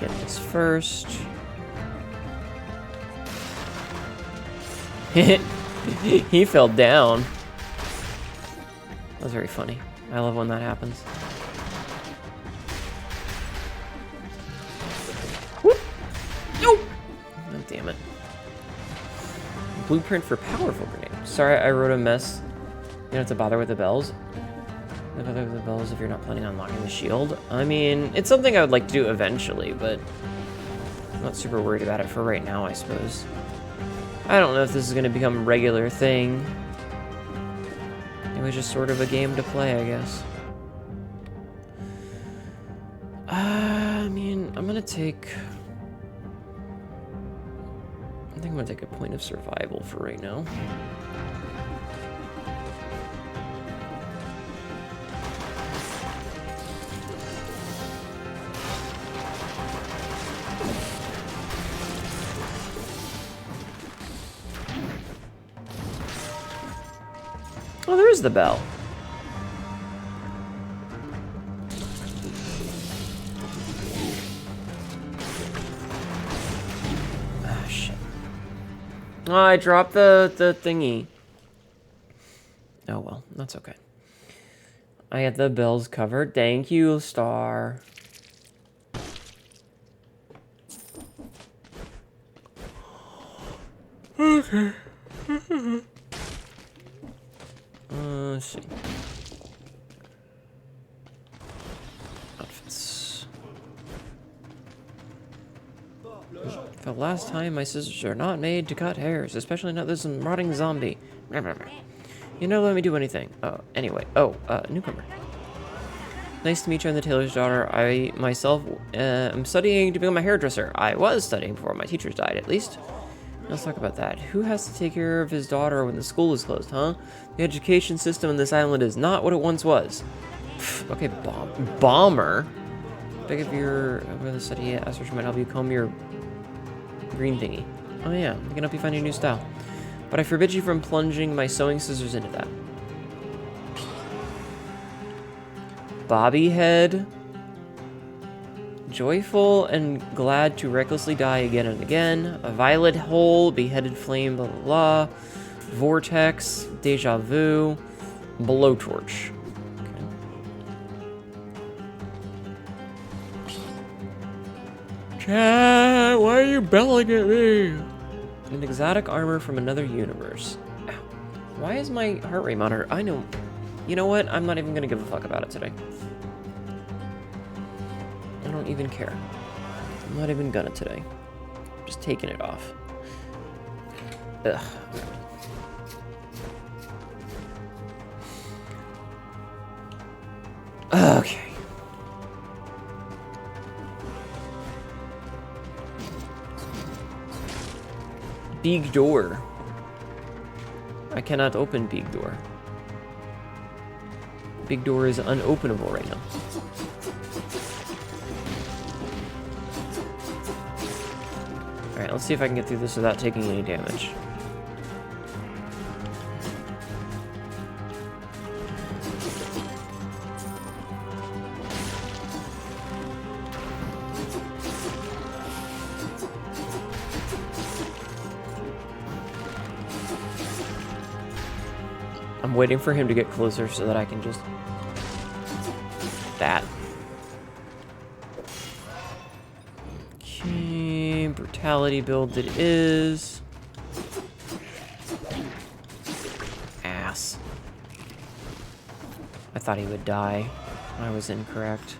Get this first. He fell down. That was very funny. I love when that happens. Whoop. No! Oh, damn it. Blueprint for powerful grenade. Sorry, I wrote a mess. You don't have to bother with the bells. Don't bother with the bells if you're not planning on locking the shield. I mean, it's something I would like to do eventually, but I'm not super worried about it for right now, I suppose. I don't know if this is going to become a regular thing. It was just sort of a game to play, I guess. I mean, I'm going to take... I think I'm going to take a point of survival for right now. Oh, there is the bell. Ah, shit. Oh, I dropped the thingy. Oh, well, that's okay. I had the bells covered. Thank you, Star. Okay. Let's see. Outfits. For the last time, my scissors are not made to cut hairs, especially not this rotting zombie. You never let me do anything. Anyway. Newcomer. Nice to meet you, I'm the tailor's daughter. I myself am studying to become a hairdresser. I was studying before my teachers died, at least. Let's talk about that. Who has to take care of his daughter when the school is closed, huh? The education system on this island is not what it once was. Okay, bomber. Beg of your ability to study it. Ask might help you comb your green thingy. Oh yeah, I can help you find your new style. But I forbid you from plunging my sewing scissors into that. Bobby head. Joyful and glad to recklessly die again and again. A violet hole, beheaded flame, blah blah blah. Vortex, deja vu, blowtorch. Okay. Chat, why are you belling at me? An exotic armor from another universe. Ow. Why is my heart rate monitor? I know. You know what? I'm not even gonna give a fuck about it today. I don't even care. I'm not even gonna today. I'm just taking it off. Ugh. Okay. Big door. I cannot open big door. Big door is unopenable right now. Alright, let's see if I can get through this without taking any damage. I'm waiting for him to get closer so that I can just... That. Okay, brutality build it is. Ass. I thought he would die. I was incorrect.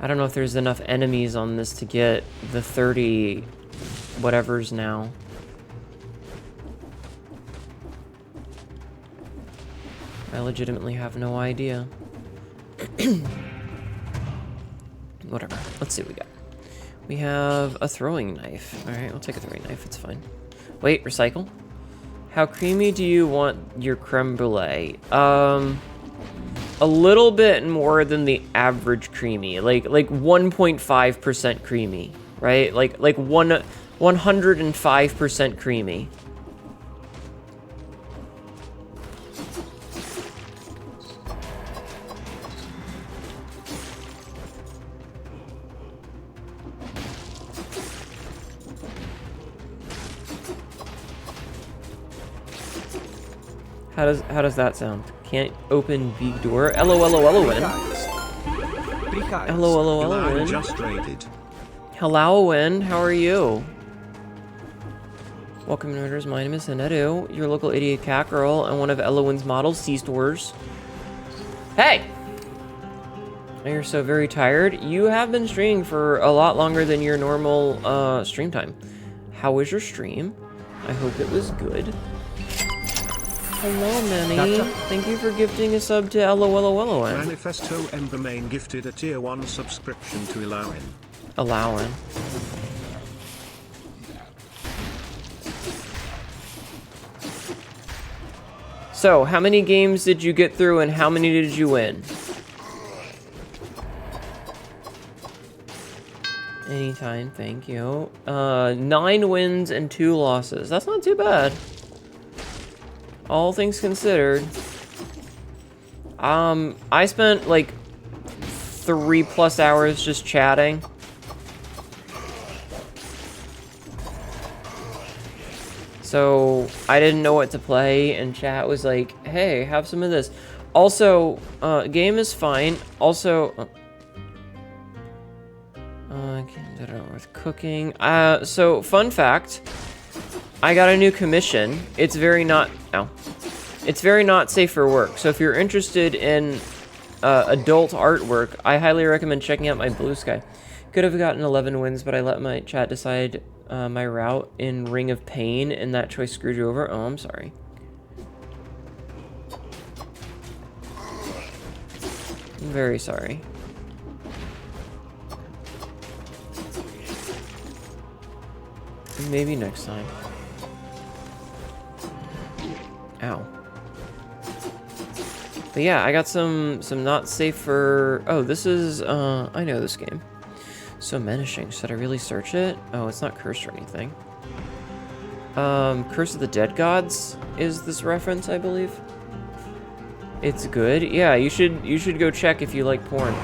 I don't know if there's enough enemies on this to get the 30 whatevers now. I legitimately have no idea. Whatever. Let's see what we got. We have a throwing knife. Alright, we'll take a throwing knife. It's fine. Wait, recycle? How creamy do you want your creme brulee? A little bit more than the average creamy, like 1.5% creamy, right? Like 105% creamy. How does that sound? Can't open big door. LOLOLON. LOLOLON. Just raided. Hello, how are you? Welcome to Raiders. My name is Hnetu, your local idiot cat girl, and one of Elowin's model C-stores. Hey! Oh, you're so very tired. You have been streaming for a lot longer than your normal stream time. How was your stream? I hope it was good. Hello, Manny. Thank you for gifting a sub to LOLOLON. Manifesto Embermain gifted a tier 1 subscription to Allowin. Allowin. So, how many games did you get through and how many did you win? Anytime, thank you. 9 wins and 2 losses. That's not too bad. All things considered. I spent like 3+ hours just chatting. So I didn't know what to play, and chat was like, hey, have some of this. Also, game is fine. Also, with cooking. So fun fact, I got a new commission. It's very not safe for work. So if you're interested in adult artwork, I highly recommend checking out my Blue Sky. Could have gotten 11 wins, but I let my chat decide my route in Ring of Pain, and that choice screwed you over. Oh, I'm sorry. I'm very sorry. Maybe next time. Ow. But yeah, I got some not safe for... Oh, this is... I know this game. So menacing. Should I really search it? Oh, it's not cursed or anything. Curse of the Dead Gods is this reference, I believe. It's good. Yeah, you should go check if you like porn.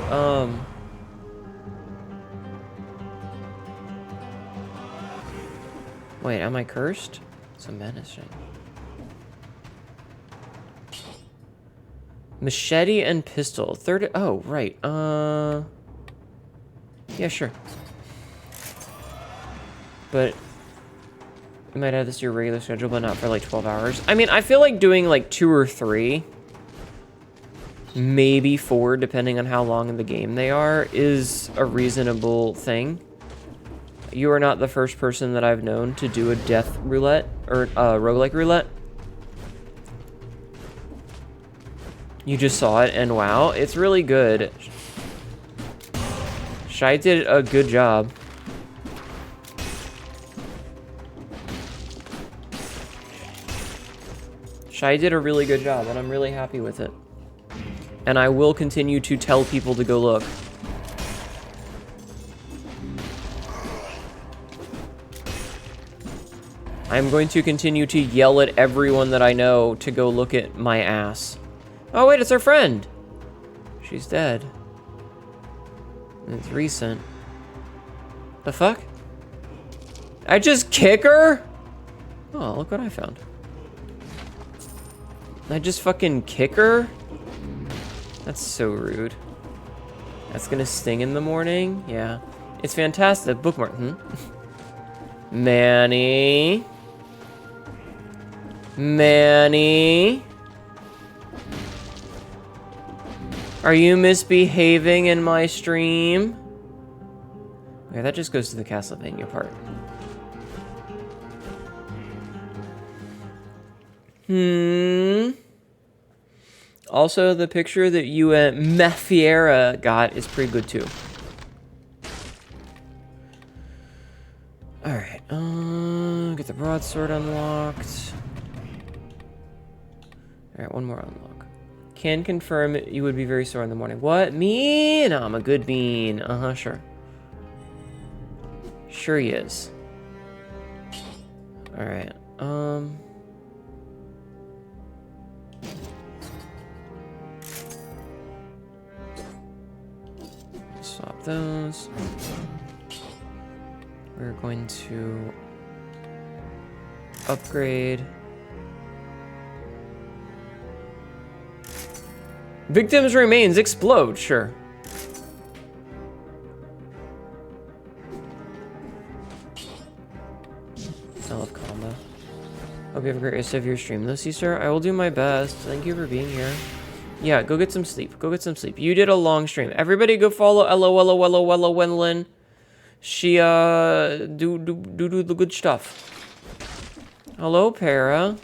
Wait, am I cursed? So menacing. Machete and pistol. Third. Oh, right. Yeah, sure. But you might add this to your regular schedule, but not for like 12 hours. I mean, I feel like doing like 2 or 3, maybe 4, depending on how long in the game they are, is a reasonable thing. You are not the first person that I've known to do a death roulette or roguelike roulette. You just saw it, and wow, it's really good. Shai did a good job. Shai did a really good job, and I'm really happy with it. And I will continue to tell people to go look. I'm going to continue to yell at everyone that I know to go look at my ass. Oh wait, it's our friend. She's dead. And it's recent. The fuck? I just kick her? Oh, look what I found. I just fucking kick her? That's so rude. That's gonna sting in the morning? Yeah. It's fantastic. Bookmark. Manny. Manny. Are you misbehaving in my stream? Okay, that just goes to the Castlevania part. Also, the picture that you Mafiera got is pretty good too. Alright, get the broadsword unlocked. Alright, one more unlock. Can confirm you would be very sore in the morning. What? Me? No, I'm a good bean. Sure. Sure he is. Alright, swap those. We're going to upgrade. Victims' remains explode, sure. I love combo. Hope you have a great rest of your stream, though, Caesar. I will do my best. Thank you for being here. Yeah, go get some sleep. Go get some sleep. You did a long stream. Everybody go follow LOLOLOLOLO Wenlin. She, do the good stuff. Hello, Para.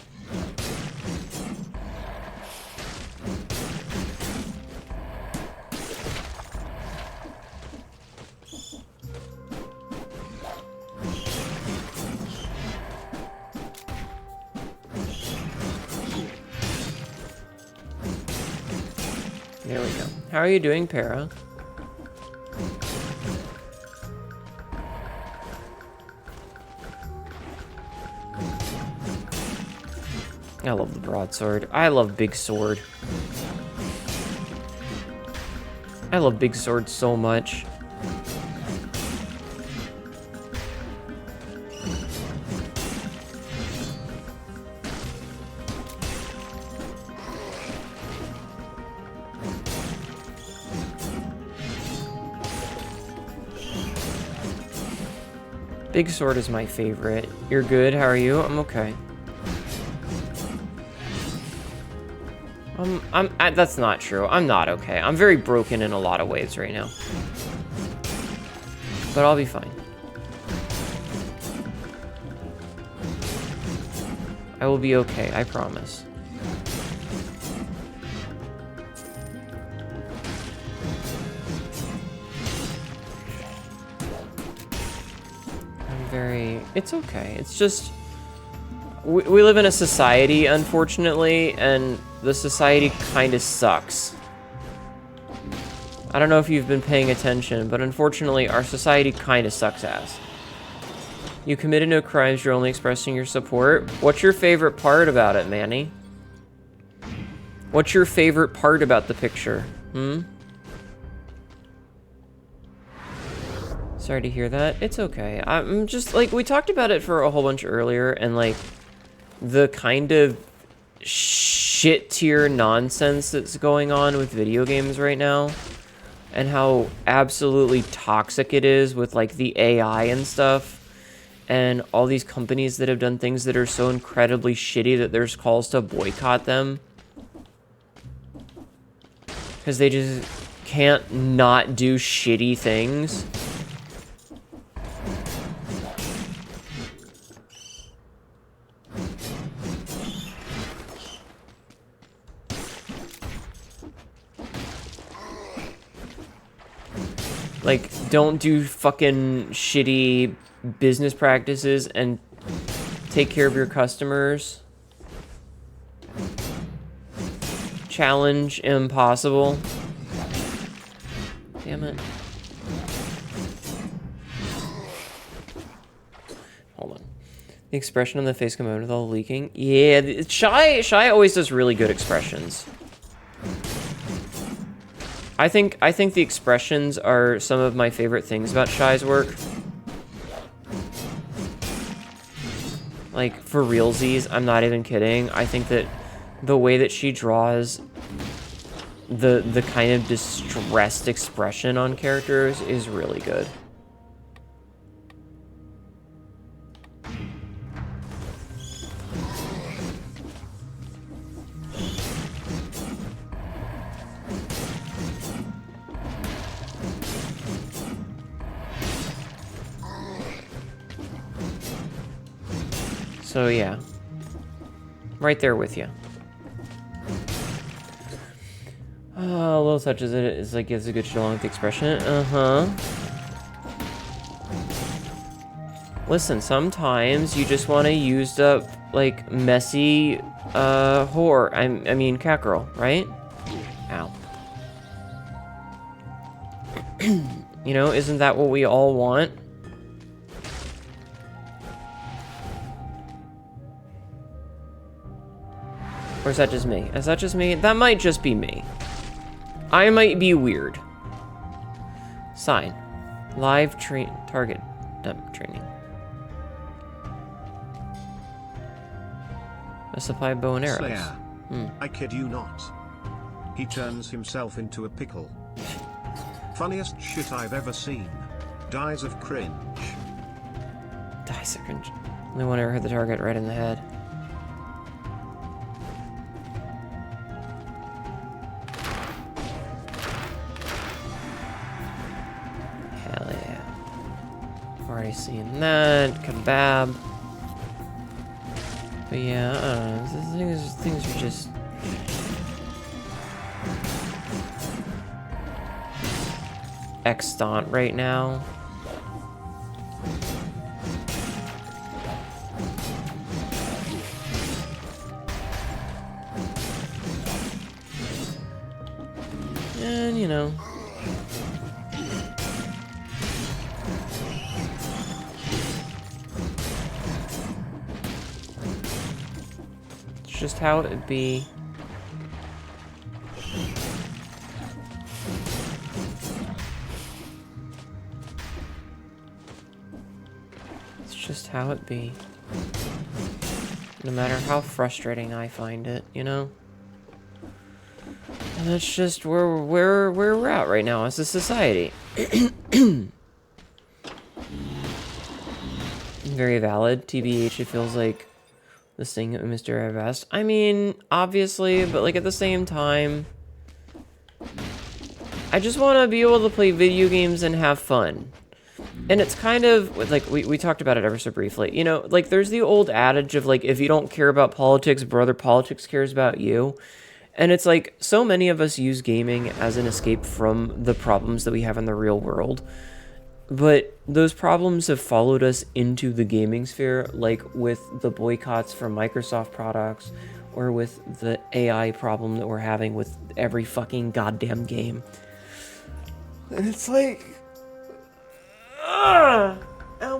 There we go. How are you doing, Para? I love the broadsword. I love big sword. I love big sword so much. Big sword is my favorite. You're good, how are you? I'm okay. That's not true. I'm not okay. I'm very broken in a lot of ways right now. But I'll be fine. I will be okay, I promise. very... It's okay. It's just... We live in a society, unfortunately, and the society kind of sucks. I don't know if you've been paying attention, but unfortunately, our society kind of sucks ass. You committed no crimes, you're only expressing your support. What's your favorite part about it, Manny? What's your favorite part about the picture? Sorry to hear that. It's okay. I'm just, like, we talked about it for a whole bunch earlier, and, like, the kind of shit tier nonsense that's going on with video games right now, and how absolutely toxic it is with, like, the AI and stuff, and all these companies that have done things that are so incredibly shitty that there's calls to boycott them. Because they just can't not do shitty things. Like, don't do fucking shitty business practices and take care of your customers. Challenge impossible. Damn it. Hold on. The expression on the face combined with all the leaking. Yeah, Shy always does really good expressions. I think the expressions are some of my favorite things about Shy's work. Like, for realsies, I'm not even kidding. I think that the way that she draws the kind of distressed expression on characters is really good. So yeah, right there with you. A little such as it is, like, gives a good show along with the expression. Listen, sometimes you just want to use up, like, messy whore. I mean cat girl, right? Ow. You know, isn't that what we all want? Or is that just me? Is that just me? That might just be me. I might be weird. Sign. Live target dump training. A supply of bow and arrows. Slayer. I kid you not. He turns himself into a pickle. Funniest shit I've ever seen. Dies of cringe. Dies of cringe. Only one ever hit the target right in the head. Already seen that. Kebab. But yeah, I don't know. Things are just... extant right now. And, you know... just how it'd be. It's just how it be. No matter how frustrating I find it, you know? And that's just where we're at right now as a society. Very valid. TBH, it feels like this thing that Mr. Avast. I mean, obviously, but like at the same time, I just want to be able to play video games and have fun. And it's kind of like we talked about it ever so briefly. You know, like there's the old adage of like, if you don't care about politics, brother, politics cares about you. And it's like so many of us use gaming as an escape from the problems that we have in the real world. But those problems have followed us into the gaming sphere, like with the boycotts from Microsoft products, or with the AI problem that we're having with every fucking goddamn game. And it's like... Ow,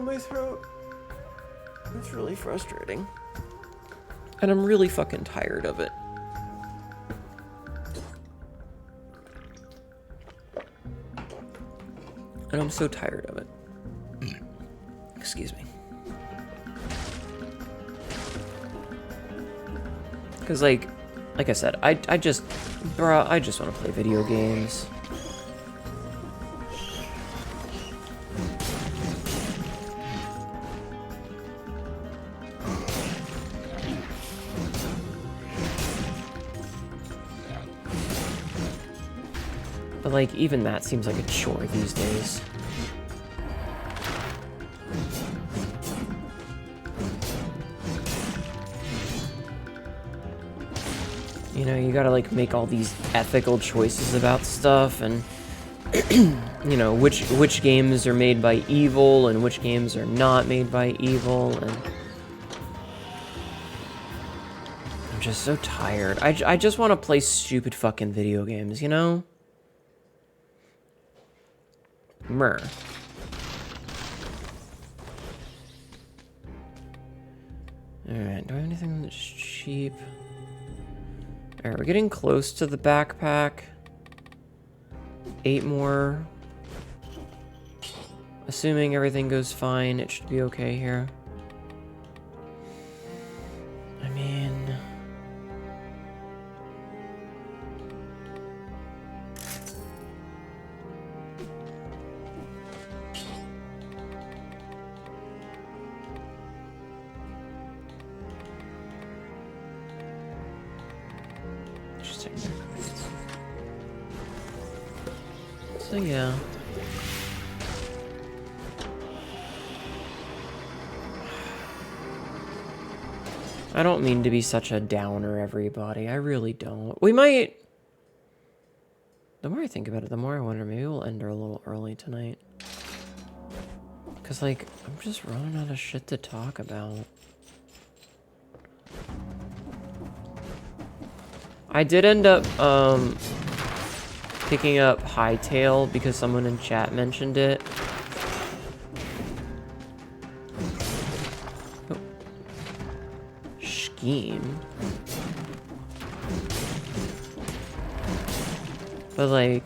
my throat. It's really frustrating. And I'm really fucking tired of it. And I'm so tired of it. Excuse me. Because, like I said, I just want to play video games. But, like, even that seems like a chore these days. You know, you gotta, like, make all these ethical choices about stuff, and, you know, which games are made by evil, and which games are not made by evil, and... I'm just so tired. I just want to play stupid fucking video games, you know? Alright, do I have anything that's cheap? Alright, we're getting close to the backpack. 8 more. Assuming everything goes fine, it should be okay here. I mean... So yeah. I don't mean to be such a downer, everybody. I really don't. We might... The more I think about it, the more I wonder maybe we'll end her a little early tonight. Because, like, I'm just running out of shit to talk about. I did end up, picking up Hightail because someone in chat mentioned it. Oh. Scheme. But like...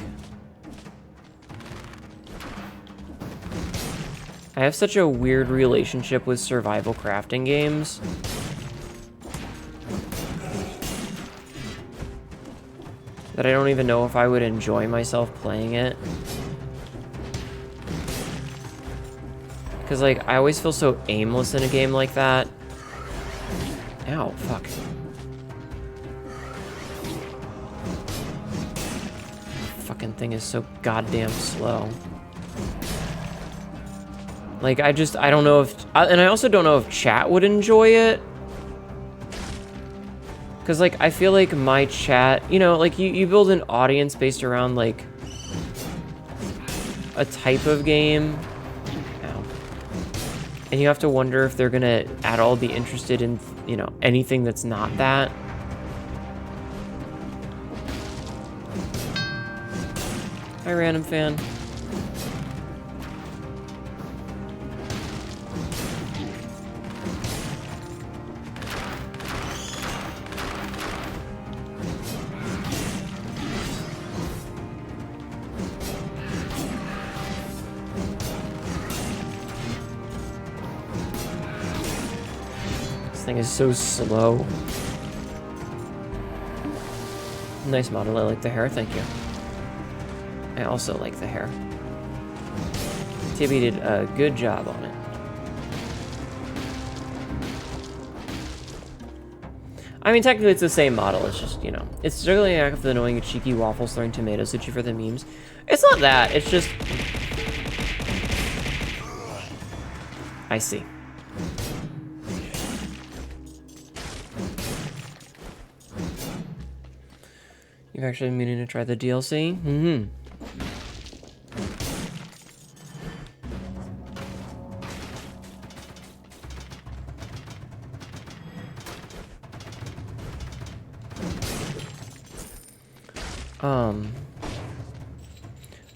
I have such a weird relationship with survival crafting games. That I don't even know if I would enjoy myself playing it. Because, like, I always feel so aimless in a game like that. Ow, fuck. Fucking thing is so goddamn slow. Like, I don't know if... and I also don't know if chat would enjoy it. Because, like, I feel like my chat, you know, like, you build an audience based around, like, a type of game. Ow. And you have to wonder if they're going to at all be interested in, you know, anything that's not that. Hi, random fan. Thing is so slow. Nice model. I like the hair. Thank you. I also like the hair. Tibby did a good job on it. I mean, technically it's the same model. It's just, you know, it's struggling out of the annoying cheeky waffles throwing tomatoes at you for the memes. It's not that. It's just... I see. You've actually been meaning to try the DLC? Mm-hmm.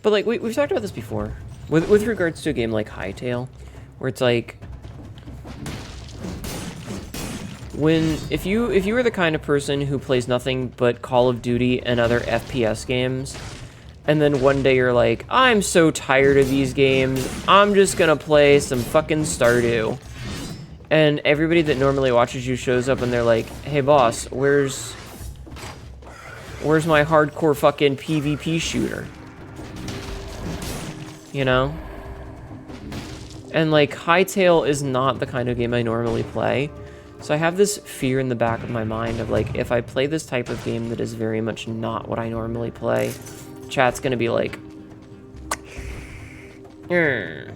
But like we've talked about this before, with regards to a game like Hytale, where it's like, if you were the kind of person who plays nothing but Call of Duty and other FPS games, and then one day you're like, I'm so tired of these games, I'm just gonna play some fucking Stardew. And everybody that normally watches you shows up and they're like, hey boss, where's my hardcore fucking PvP shooter? You know? And like, Hytale is not the kind of game I normally play. So I have this fear in the back of my mind of like, if I play this type of game that is very much not what I normally play, chat's gonna be like, "Hmm."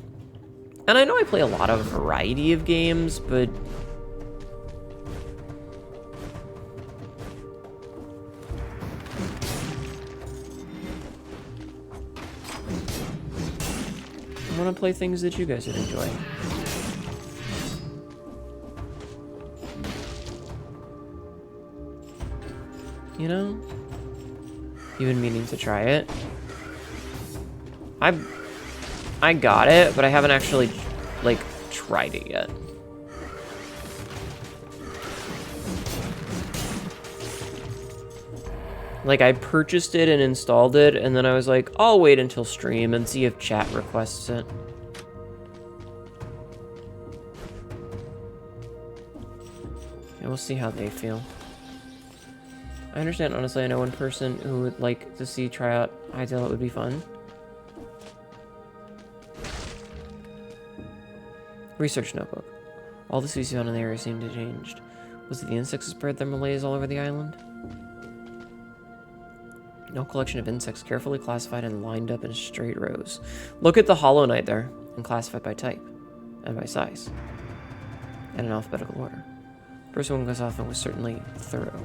And I know I play a lot of variety of games, but I want to play things that you guys would enjoy. You know? You've been meaning to try it. I got it, but I haven't actually, like, tried it yet. Like, I purchased it and installed it, and then I was like, I'll wait until stream and see if chat requests it. And we'll see how they feel. I understand, honestly, I know one person who would like to see try out Hytale. It would be fun. Research notebook. All the species found in the area seemed to have changed. Was it the insects that spread their malaise all over the island? No collection of insects carefully classified and lined up in straight rows. Look at the Hollow Knight there, and classified by type, and by size, and in alphabetical order. First one goes off and was certainly thorough.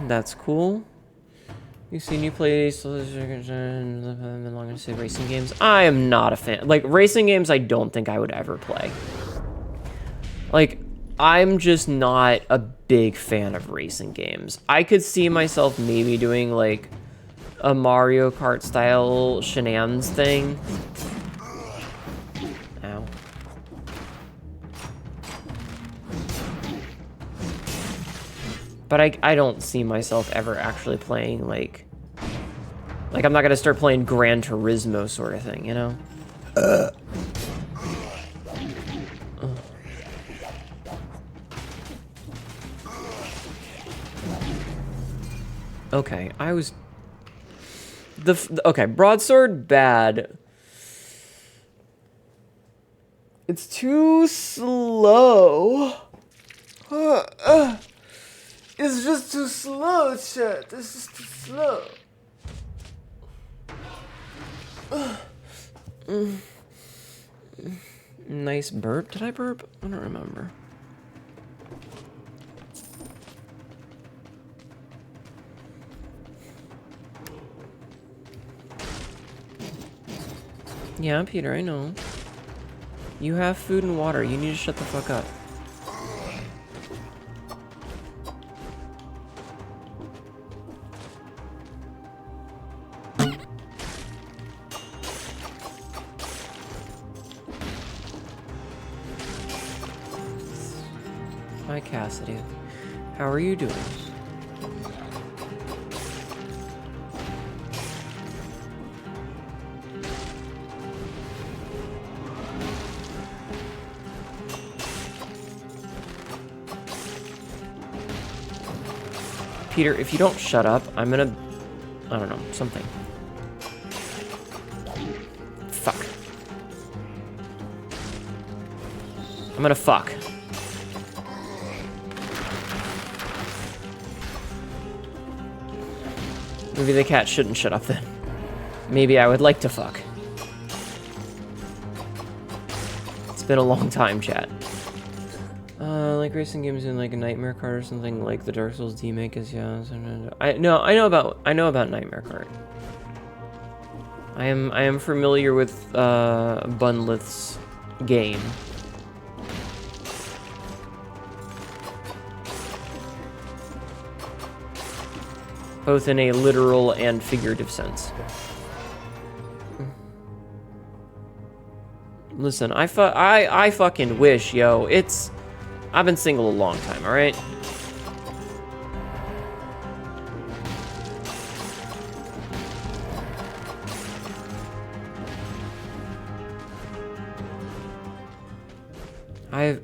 That's cool. You seen you play long to say racing games? I am not a fan. Like, racing games I don't think I would ever play. Like, I'm just not a big fan of racing games. I could see myself maybe doing, like, a Mario Kart style shenanigans thing. Ow. But I don't see myself ever actually playing, like I'm not gonna start playing Gran Turismo sort of thing, you know? Okay, I was... Okay, broadsword, bad. It's too slow. It's just too slow, chat. This is too slow. Nice burp. Did I burp? I don't remember. Yeah, Peter, I know. You have food and water. You need to shut the fuck up. Hi, Cassidy. How are you doing? Peter, if you don't shut up, I'm gonna... I don't know, something. Fuck. I'm gonna fuck. Maybe the cat shouldn't shut up then. Maybe I would like to fuck. It's been a long time, chat. Like racing games in like a Nightmare Kart or something like the Dark Souls remake is, yeah. I know about Nightmare Kart. I am familiar with Bunlith's game. Both in a literal and figurative sense. Listen, I fucking wish, yo. I've been single a long time, alright?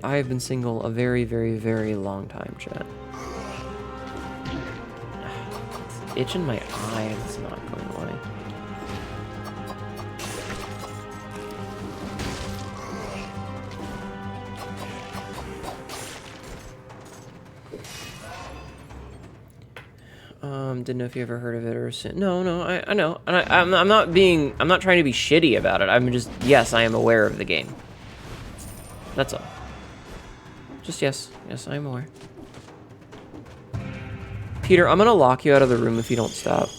I've been single a very, very, very long time, chat. It's itching my eye, it's not going away. Didn't know if you ever heard of it or seen. No, I know, and I'm not trying to be shitty about it. I'm just, yes, I am aware of the game. That's all. Just yes, I am aware. Peter, I'm gonna lock you out of the room if you don't stop.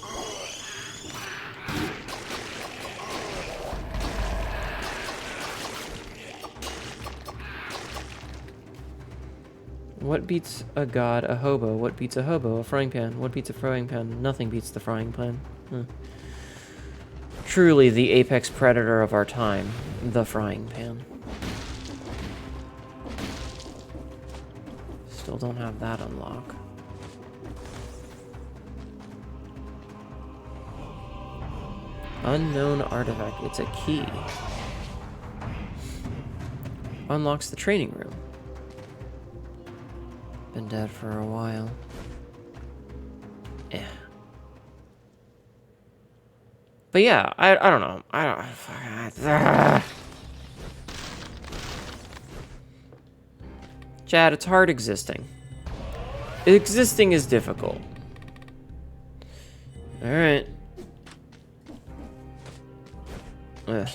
What beats a god? A hobo. What beats a hobo? A frying pan. What beats a frying pan? Nothing beats the frying pan. Truly the apex predator of our time. The frying pan. Still don't have that unlock. Unknown artifact. It's a key. Unlocks the training room. Been dead for a while. Yeah. But yeah, I don't know. Chad, it's hard existing. Existing is difficult. Alright. Ugh.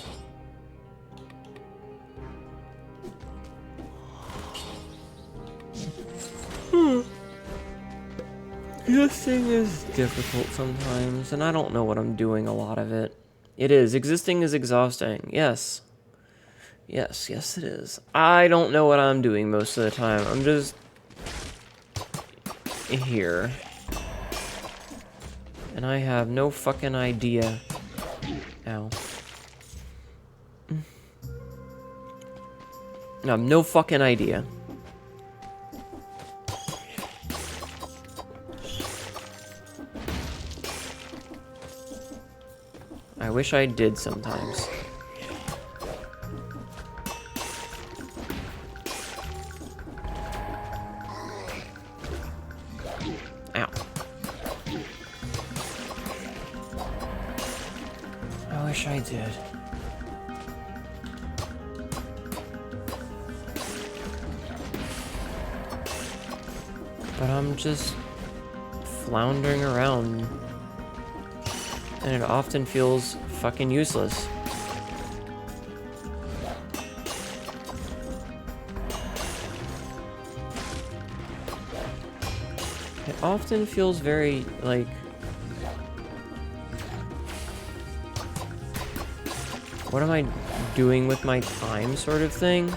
Existing is difficult sometimes, and I don't know what I'm doing a lot of it. It is. Existing is exhausting. Yes. Yes, it is. I don't know what I'm doing most of the time. I'm just here. And I have no fucking idea. Ow. I have no fucking idea. I wish I did sometimes. Ow. I wish I did. But I'm just floundering around. And it often feels fucking useless. It often feels very, like... what am I doing with my time, sort of thing?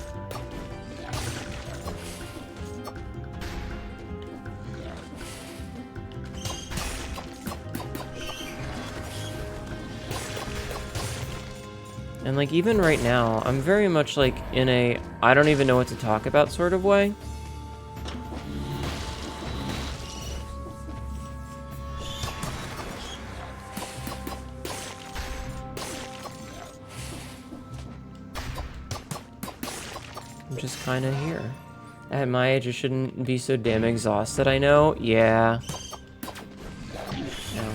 And like even right now, I'm very much like in a I don't even know what to talk about sort of way. I'm just kind of here. At my age, I shouldn't be so damn exhausted, I know. Yeah. No.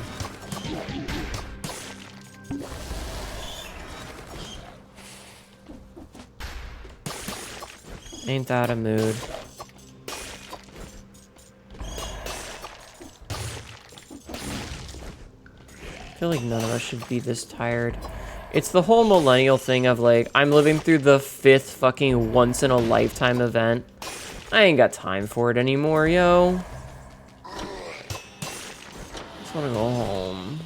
Ain't that a mood? I feel like none of us should be this tired. It's the whole millennial thing of like, I'm living through the 5th fucking once in a lifetime event. I ain't got time for it anymore, yo. Just wanna go home.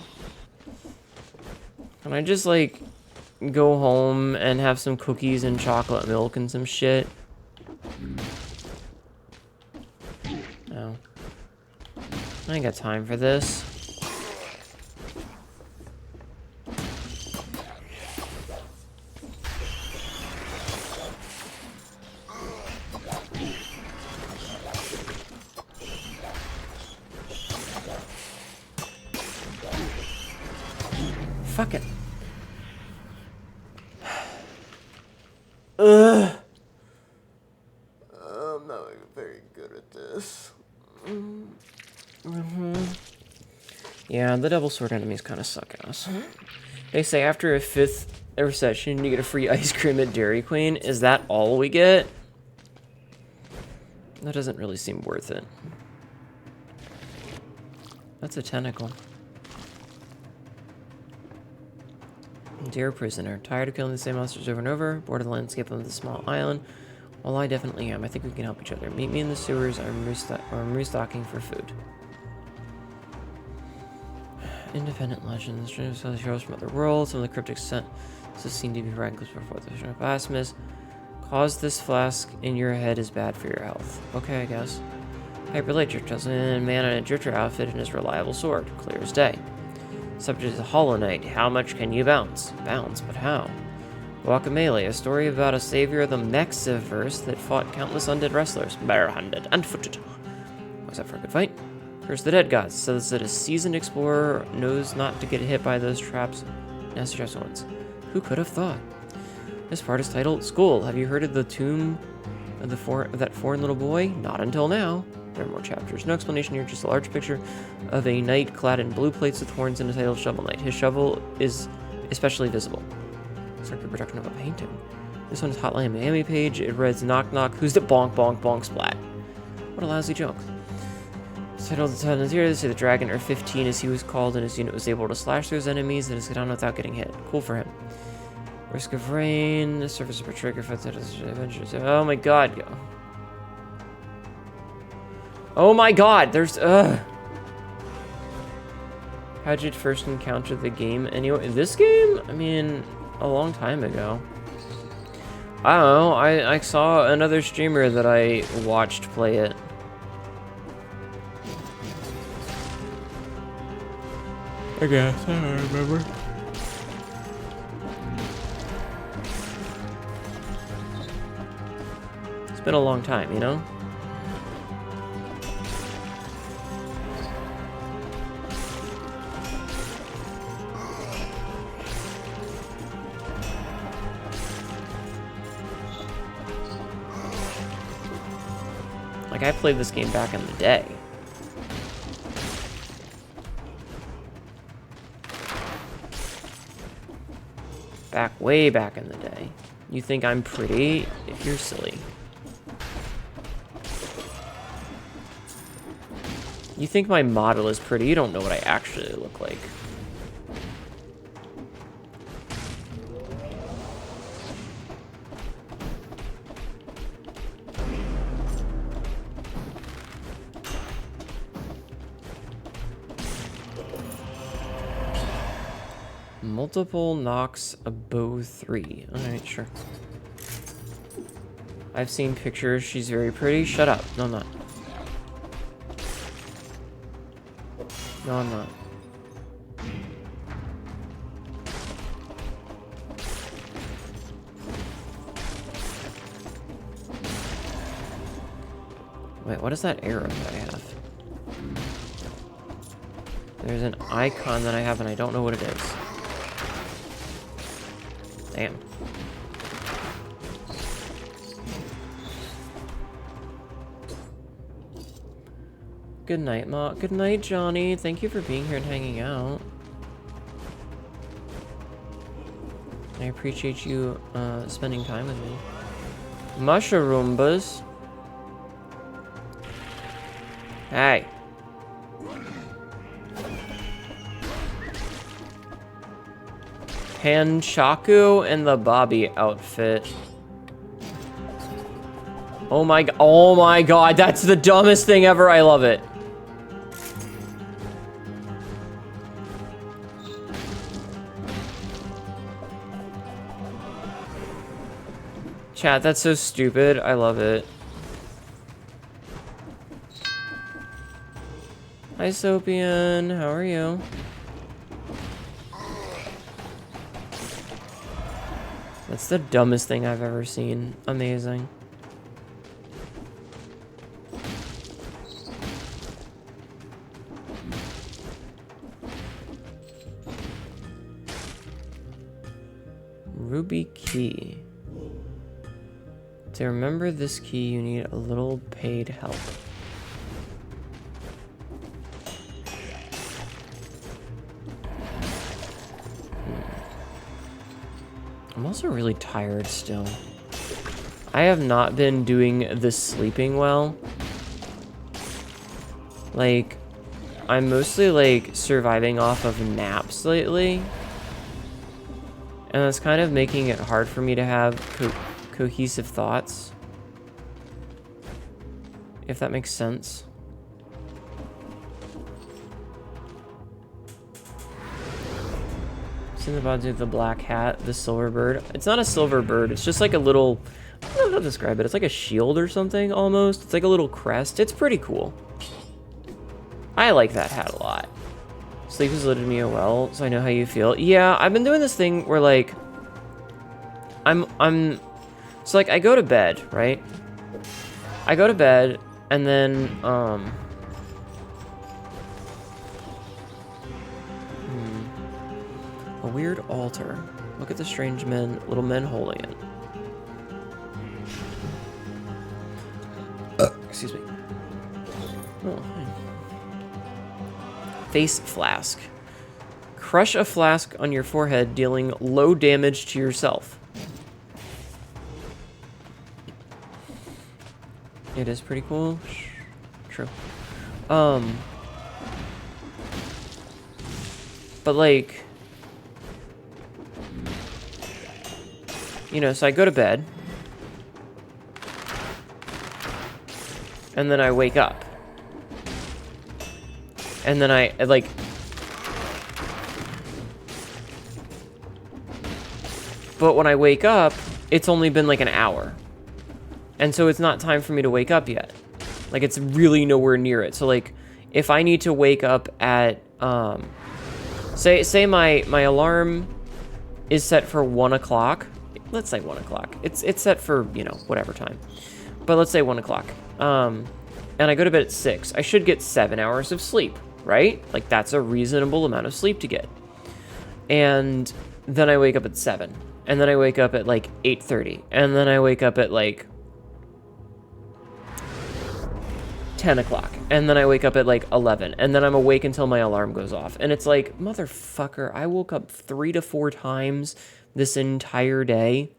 Can I just like go home and have some cookies and chocolate milk and some shit? No. I ain't got time for this. Fuck it. Ugh. I'm not very good at this. Yeah, the double sword enemies kind of suck ass. They say after a 5th session, you get a free ice cream at Dairy Queen. Is that all we get? That doesn't really seem worth it. That's a tentacle. Dear prisoner, tired of killing the same monsters over and over? Bored of the landscape of this small island? Well, I definitely am. I think we can help each other. Meet me in the sewers. I'm restocking for food. Independent legends. Heroes from other worlds. Some of the cryptic sentences seem to be right before the vision of blasphemous. Cause this flask in your head is bad for your health. Okay, I guess. Hyperlight Drifter. A man in a drifter outfit and his reliable sword. Clear as day. Subject is a Hollow Knight. How much can you bounce? Bounce, but how? Guacamelee, a story about a savior of the Mexiverse that fought countless undead wrestlers, barehanded and footed. Was that for a good fight? Curse the Dead Gods says that a seasoned explorer knows not to get hit by those traps, nasty traps once. Who could have thought? This part is titled School. Have you heard of the tomb of that foreign little boy? Not until now. There are more chapters. No explanation here, just a large picture of a knight clad in blue plates with horns and a title Shovel Knight. His shovel is especially visible. It's like the production of a painting. This one's Hotline Miami page. It reads, knock knock, who's the bonk bonk bonk splat? What a lousy joke. Title of the title here, they say the Dragon, or 15 as he was called, and his unit was able to slash through his enemies and get on without getting hit. Cool for him. Risk of rain, surface of a trigger for adventures. Oh my god. Oh my god, there's how'd you first encounter the game anyway? This game? I mean, a long time ago. I don't know, I saw another streamer that I watched play it. I guess, I don't remember. It's been a long time, you know? Like, I played this game back in the day. Way back in the day. You think I'm pretty? If you're silly. You think my model is pretty? You don't know what I actually look like. Multiple knocks a bow 3. Alright, sure. I've seen pictures. She's very pretty. Shut up. No, I'm not. No, I'm not. Wait, what is that arrow that I have? There's an icon that I have and I don't know what it is. Damn. Good night, Ma. Good night, Johnny. Thank you for being here and hanging out. I appreciate you spending time with me. Mushroombas. Hey. Hanchaku and the Bobby outfit. Oh my god, that's the dumbest thing ever. I love it. Chat, that's so stupid. I love it. Hi, Sopian. How are you? That's the dumbest thing I've ever seen. Amazing. Ruby key. To remember this key, you need a little paid help. I'm also really tired still. I have not been doing the sleeping well. Like, I'm mostly like surviving off of naps lately. And that's kind of making it hard for me to have cohesive thoughts. If that makes sense. Seen the body of the black hat, the silver bird. It's not a silver bird, it's just like a little, I don't know how to describe it. It's like a shield or something almost. It's like a little crest. It's pretty cool. I like that hat a lot. Sleep has lifted me well, so I know how you feel. Yeah, I've been doing this thing where like so like I go to bed, right? I go to bed and then a weird altar. Look at the strange men, little men holding it. Excuse me. Oh, hi. Face flask. Crush a flask on your forehead, dealing low damage to yourself. It is pretty cool. True. But like, you know, so I go to bed and then I wake up and then I like, but when I wake up, it's only been like an hour. And so it's not time for me to wake up yet. Like, it's really nowhere near it. So, like, if I need to wake up at, say my alarm is set for 1 o'clock. Let's say 1 o'clock. It's set for, you know, whatever time. But let's say 1 o'clock. And I go to bed at 6. I should get 7 hours of sleep, right? Like, that's a reasonable amount of sleep to get. And then I wake up at 7. And then I wake up at, like, 8:30. And then I wake up at, like, 10 o'clock, and then I wake up at like 11, and then I'm awake until my alarm goes off. And it's like, motherfucker, I woke up 3 to 4 times this entire day.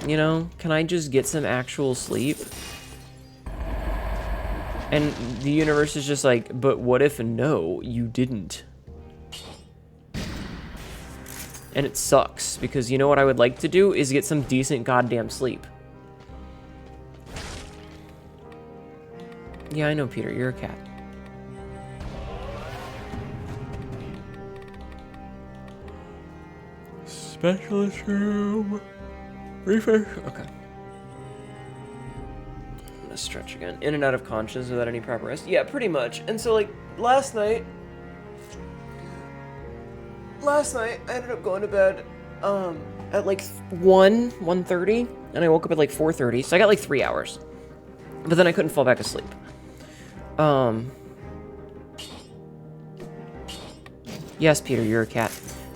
You know, can I just get some actual sleep? And the universe is just like, but what if no, you didn't? And it sucks, because you know what I would like to do is get some decent goddamn sleep. Yeah, I know, Peter. You're a cat. Specialist room. Refresh. Okay. I'm gonna stretch again. In and out of conscious without any proper rest. Yeah, pretty much. And so, like, last night, I ended up going to bed at like 1:30, and I woke up at like 4:30. So I got like 3 hours. But then I couldn't fall back asleep. Yes, Peter, you're a cat.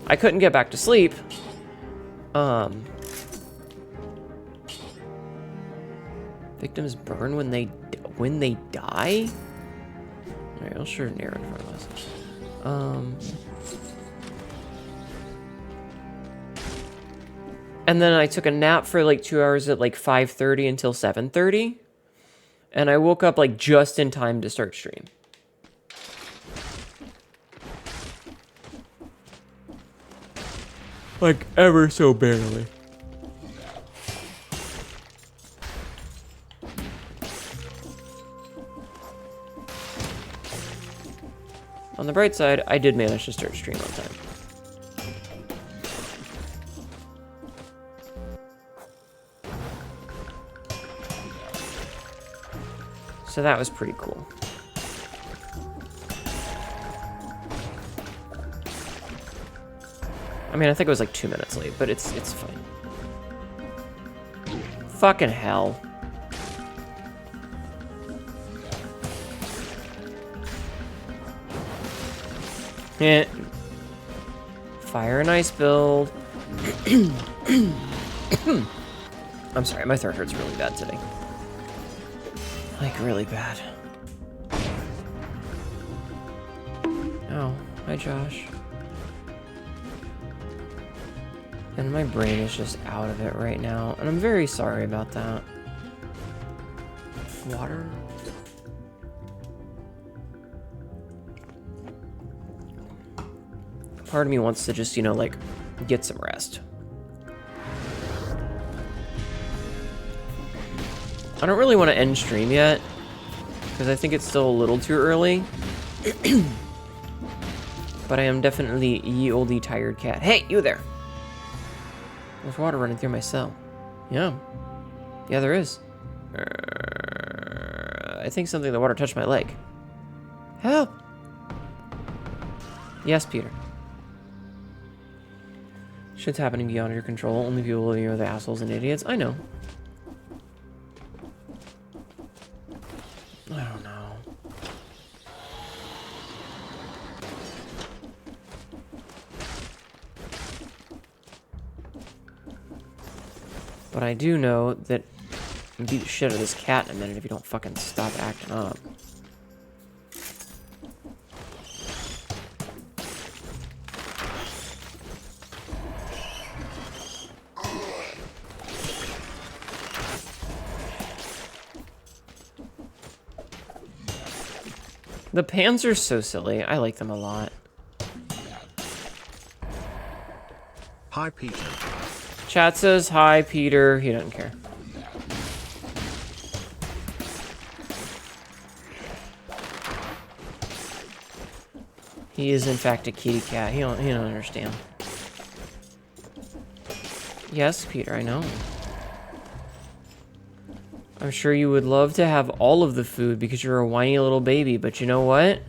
I couldn't get back to sleep. Victims burn when they die? Alright, I'll show an arrow in front of us. And then I took a nap for like 2 hours at like 5:30 until 7:30. And I woke up like just in time to start stream. Like, ever so barely. On the bright side, I did manage to start stream on time. So that was pretty cool. I mean, I think it was like 2 minutes late, but it's fine. Fucking hell. Yeah. Fire and ice build. I'm sorry, my throat hurts really bad today. Like, really bad. Oh, hi Josh. And my brain is just out of it right now, and I'm very sorry about that. Water? Part of me wants to just, you know, like, get some rest. I don't really want to end stream yet, because I think it's still a little too early. But I am definitely ye olde tired cat. Hey, you there! There's water running through my cell. Yeah. Yeah, there is. I think something in the water touched my leg. Help! Yes, Peter. Shit's happening beyond your control. Only people living here are the assholes and idiots. I know. I don't know. But I do know that I'm gonna beat the shit out of this cat in a minute if you don't fucking stop acting up. The pans are so silly. I like them a lot. Hi, Peter. Chat says hi, Peter. He doesn't care. He is, in fact, a kitty cat. He don't understand. Yes, Peter, I know. I'm sure you would love to have all of the food because you're a whiny little baby, but you know what?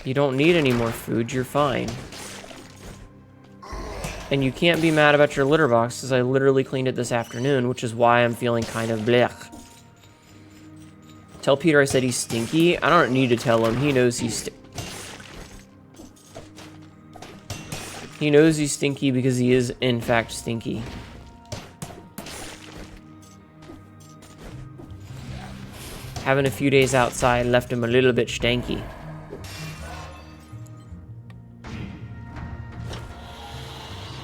You don't need any more food, you're fine. And you can't be mad about your litter box because I literally cleaned it this afternoon, which is why I'm feeling kind of blech. Tell Peter I said he's stinky. I don't need to tell him. He knows he's stinky. He knows he's stinky because he is, in fact, stinky. Having a few days outside left him a little bit stanky.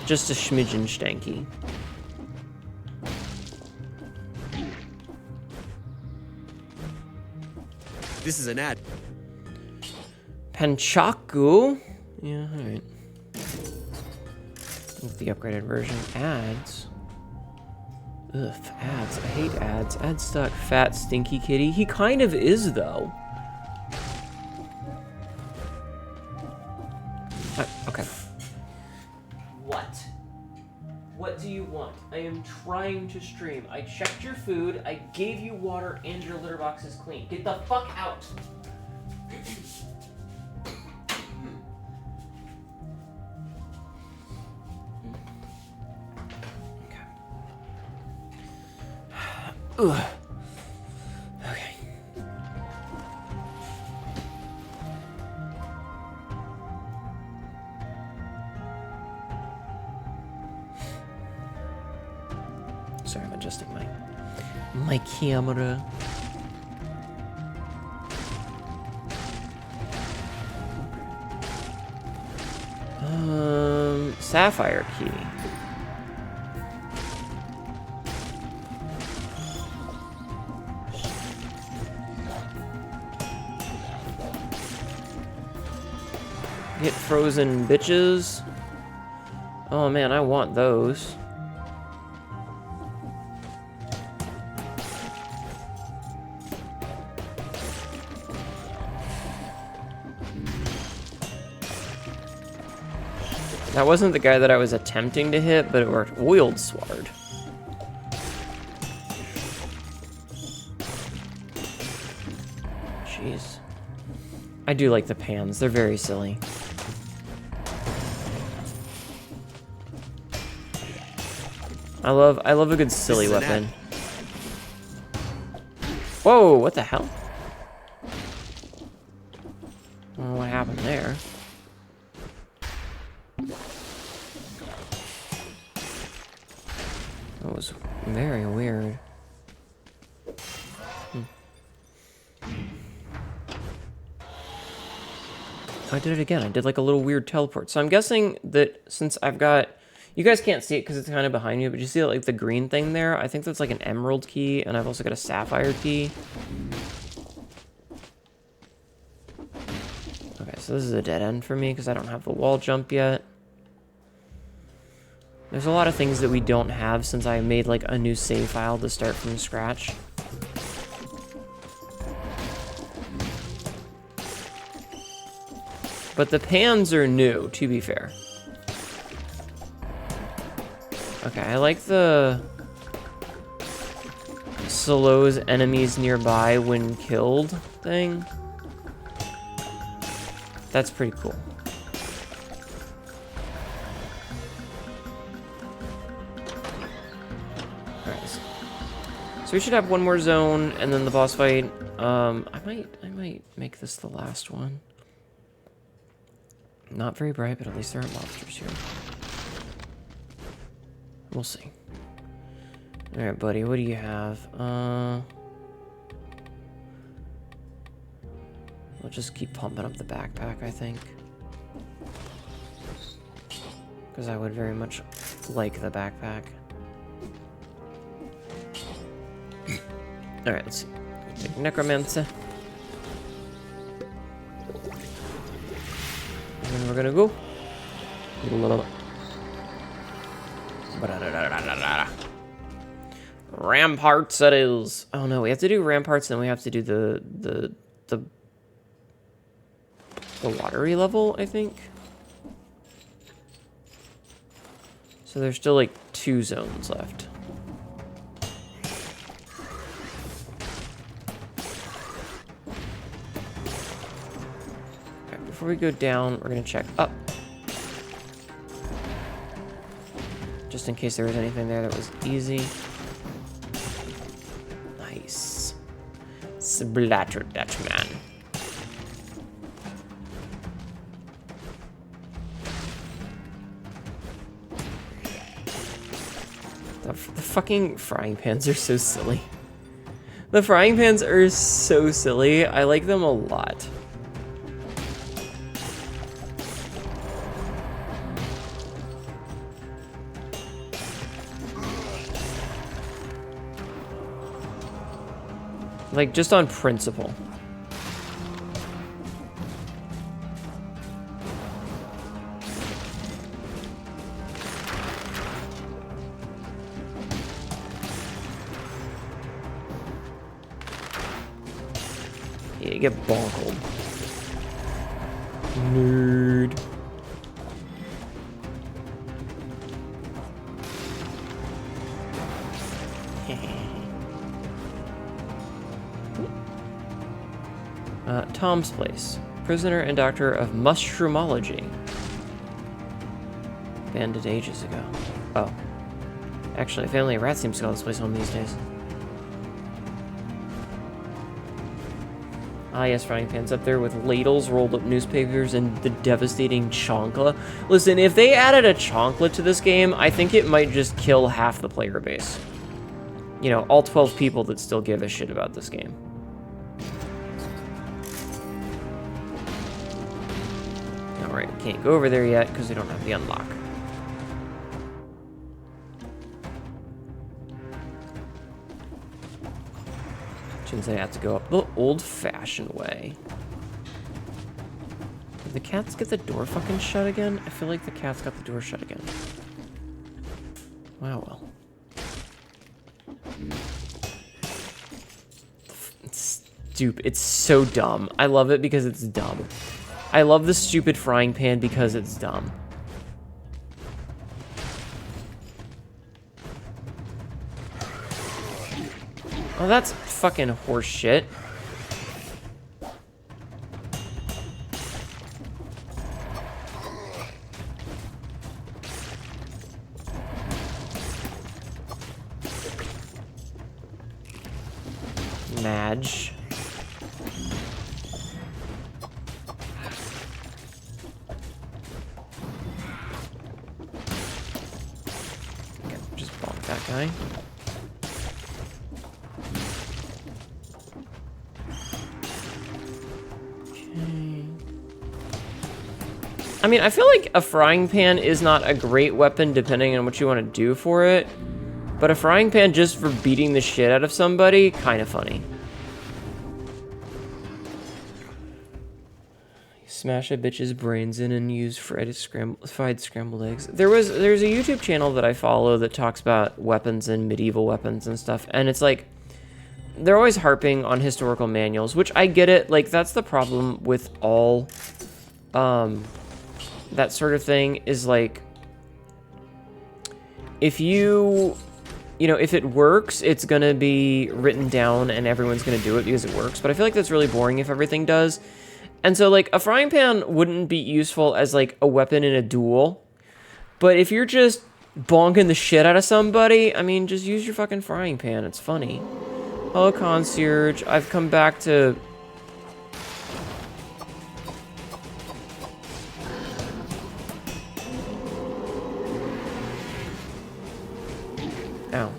Just a schmidgen stanky. This is an ad. Panchaku? Yeah, alright. With the upgraded version. Ads. Ugh, ads. I hate ads. Ads stuck. Fat, stinky kitty. He kind of is, though. Okay. What? What do you want? I am trying to stream. I checked your food, I gave you water, and your litter box is clean. Get the fuck out! Ugh. Okay. Sorry, I'm adjusting my camera. Sapphire key. hit frozen bitches. Oh man, I want those. That wasn't the guy that I was attempting to hit, but it worked. Oiled sword. Jeez. I do like the pans. They're very silly. I love a good silly weapon. Whoa, what the hell? I don't know what happened there. That was very weird. I did it again. I did like a little weird teleport. So I'm guessing that since I've got... You guys can't see it because it's kind of behind you, but you see like the green thing there? I think that's like an emerald key, and I've also got a sapphire key. Okay, so this is a dead end for me because I don't have the wall jump yet. There's a lot of things that we don't have since I made like a new save file to start from scratch. But the pans are new, to be fair. Okay, I like the slows enemies nearby when killed thing. That's pretty cool. Alright. So we should have one more zone and then the boss fight. I might make this the last one. Not very bright, but at least there are monsters here. We'll see. Alright, buddy, what do you have? We'll just keep pumping up the backpack, I think. Because I would very much like the backpack. Alright, let's see. Take Necromancer. And then we're gonna go. Ramparts it is. Oh no, we have to do ramparts, and then we have to do the watery level, I think. So there's still like 2 zones left. Okay, before we go down, we're gonna check up. Just in case there was anything there that was easy. Nice. Splatter Dutchman. The fucking frying pans are so silly. The frying pans are so silly. I like them a lot. Like, just on principle. Yeah, you get bonkled. Nerd. Tom's place. Prisoner and doctor of mushroomology. Abandoned ages ago. Oh. Actually, a family of rats seems to call this place home these days. Ah, yes, frying pans up there with ladles, rolled up newspapers, and the devastating chonkla. Listen, if they added a chonkla to this game, I think it might just kill half the player base. You know, all 12 people that still give a shit about this game. Alright, can't go over there yet because we don't have the unlock. Shouldn't say I have to go up the old-fashioned way. the cats get the door fucking shut again? I feel like the cats got the door shut again. Wow, well. It's stupid. It's so dumb. I love it because it's dumb. I love the stupid frying pan because it's dumb. Oh, that's fucking horse shit. Madge. Okay, just bonk that guy. I mean, I feel like a frying pan is not a great weapon depending on what you want to do for it. But a frying pan just for beating the shit out of somebody, kind of funny. Smash a bitch's brains in and use fried scrambled eggs. There's a YouTube channel that I follow that talks about weapons and medieval weapons and stuff. And it's like, they're always harping on historical manuals, which I get it. Like, that's the problem with all... that sort of thing is like, if you know, if it works, it's gonna be written down and everyone's gonna do it because it works. But I feel like that's really boring if everything does. And so like a frying pan wouldn't be useful as like a weapon in a duel. But if you're just bonking the shit out of somebody, I mean, just use your fucking frying pan. It's funny. Hello, concierge. I've come back to... Ow.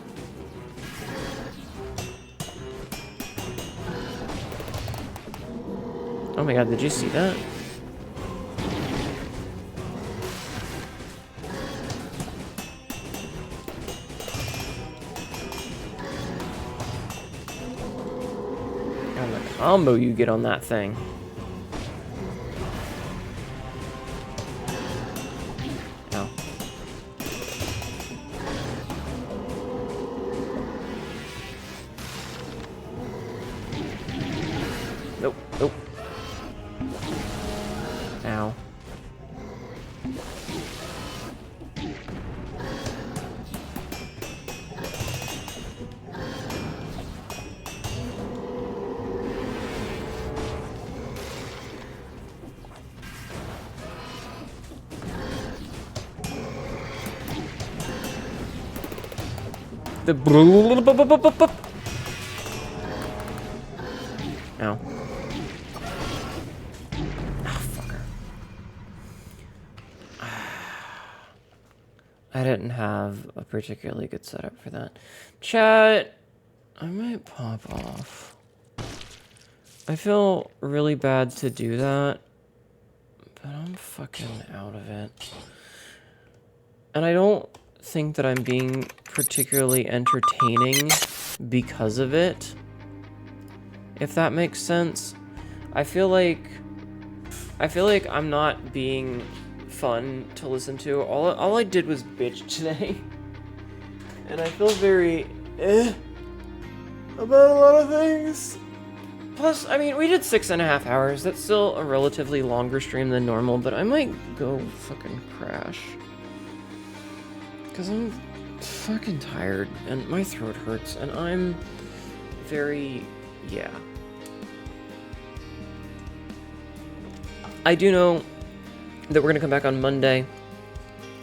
Oh my god, did you see that? God, the combo you get on that thing. Ow. Nope, nope. Ow. The Ow. I didn't have a particularly good setup for that. Chat, I might pop off. I feel really bad to do that, but I'm fucking out of it. And I don't think that I'm being particularly entertaining because of it, if that makes sense. I feel like I'm not being fun to listen to. All I did was bitch today. And I feel very about a lot of things. Plus, I mean, we did 6.5 hours. That's still a relatively longer stream than normal, but I might go fucking crash. Because I'm fucking tired, and my throat hurts, and I'm very... yeah. I do know that we're gonna come back on Monday.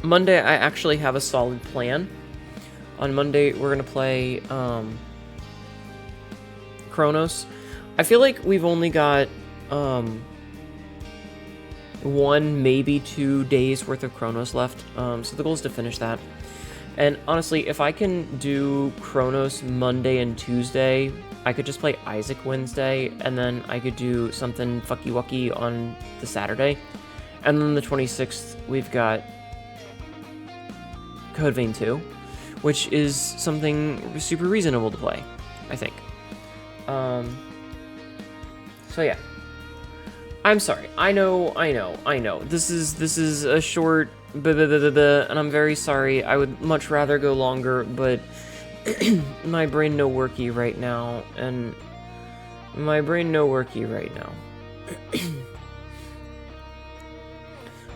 Monday, I actually have a solid plan. On Monday, we're gonna play Chronos. I feel like we've only got 1, maybe 2 days worth of Chronos left. So the goal is to finish that. And honestly, if I can do Chronos Monday and Tuesday, I could just play Isaac Wednesday, and then I could do something fucky-wucky on the Saturday. And then the 26th, we've got Code Vein 2, which is something super reasonable to play, I think. So yeah. I'm sorry. I know. This is a short and I'm very sorry. I would much rather go longer, but my brain no worky right now, and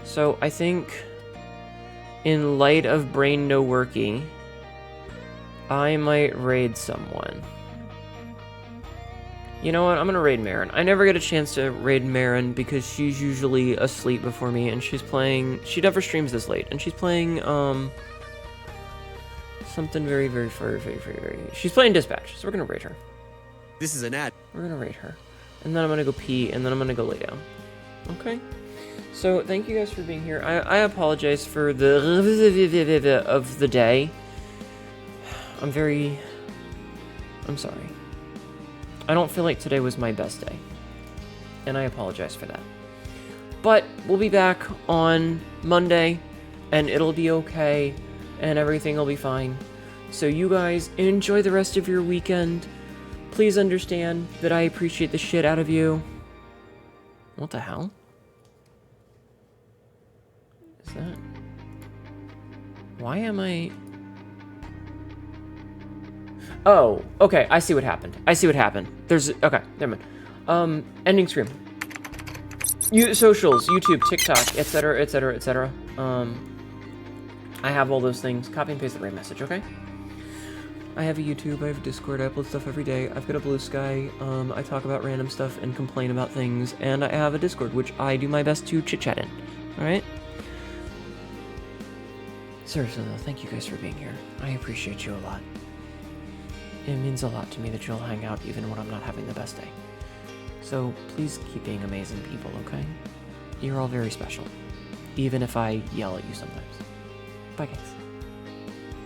So I think, in light of brain no worky, I might raid someone. You know what? I'm gonna raid Marin. I never get a chance to raid Marin because she's usually asleep before me, and she's playing. She never streams this late, and she's playing something very. She's playing Dispatch, so we're gonna raid her. This is an ad. We're gonna raid her, and then I'm gonna go pee, and then I'm gonna go lay down. Okay. So thank you guys for being here. I apologize for the of the day. I'm sorry. I don't feel like today was my best day, and I apologize for that. But we'll be back on Monday, and it'll be okay, and everything will be fine. So you guys enjoy the rest of your weekend. Please understand that I appreciate the shit out of you. What the hell? Is that? Why am I... Oh, okay, I see what happened. There's... Okay, never mind. Ending stream. Socials, YouTube, TikTok, etc, etc, etc. I have all those things. Copy and paste the right message, okay? I have a YouTube, I have a Discord, I upload stuff every day. I've got a Blue Sky, I talk about random stuff and complain about things. And I have a Discord, which I do my best to chit-chat in. Alright? Seriously though, thank you guys for being here. I appreciate you a lot. It means a lot to me that you'll hang out even when I'm not having the best day. So please keep being amazing people, okay? You're all very special. Even if I yell at you sometimes. Bye guys.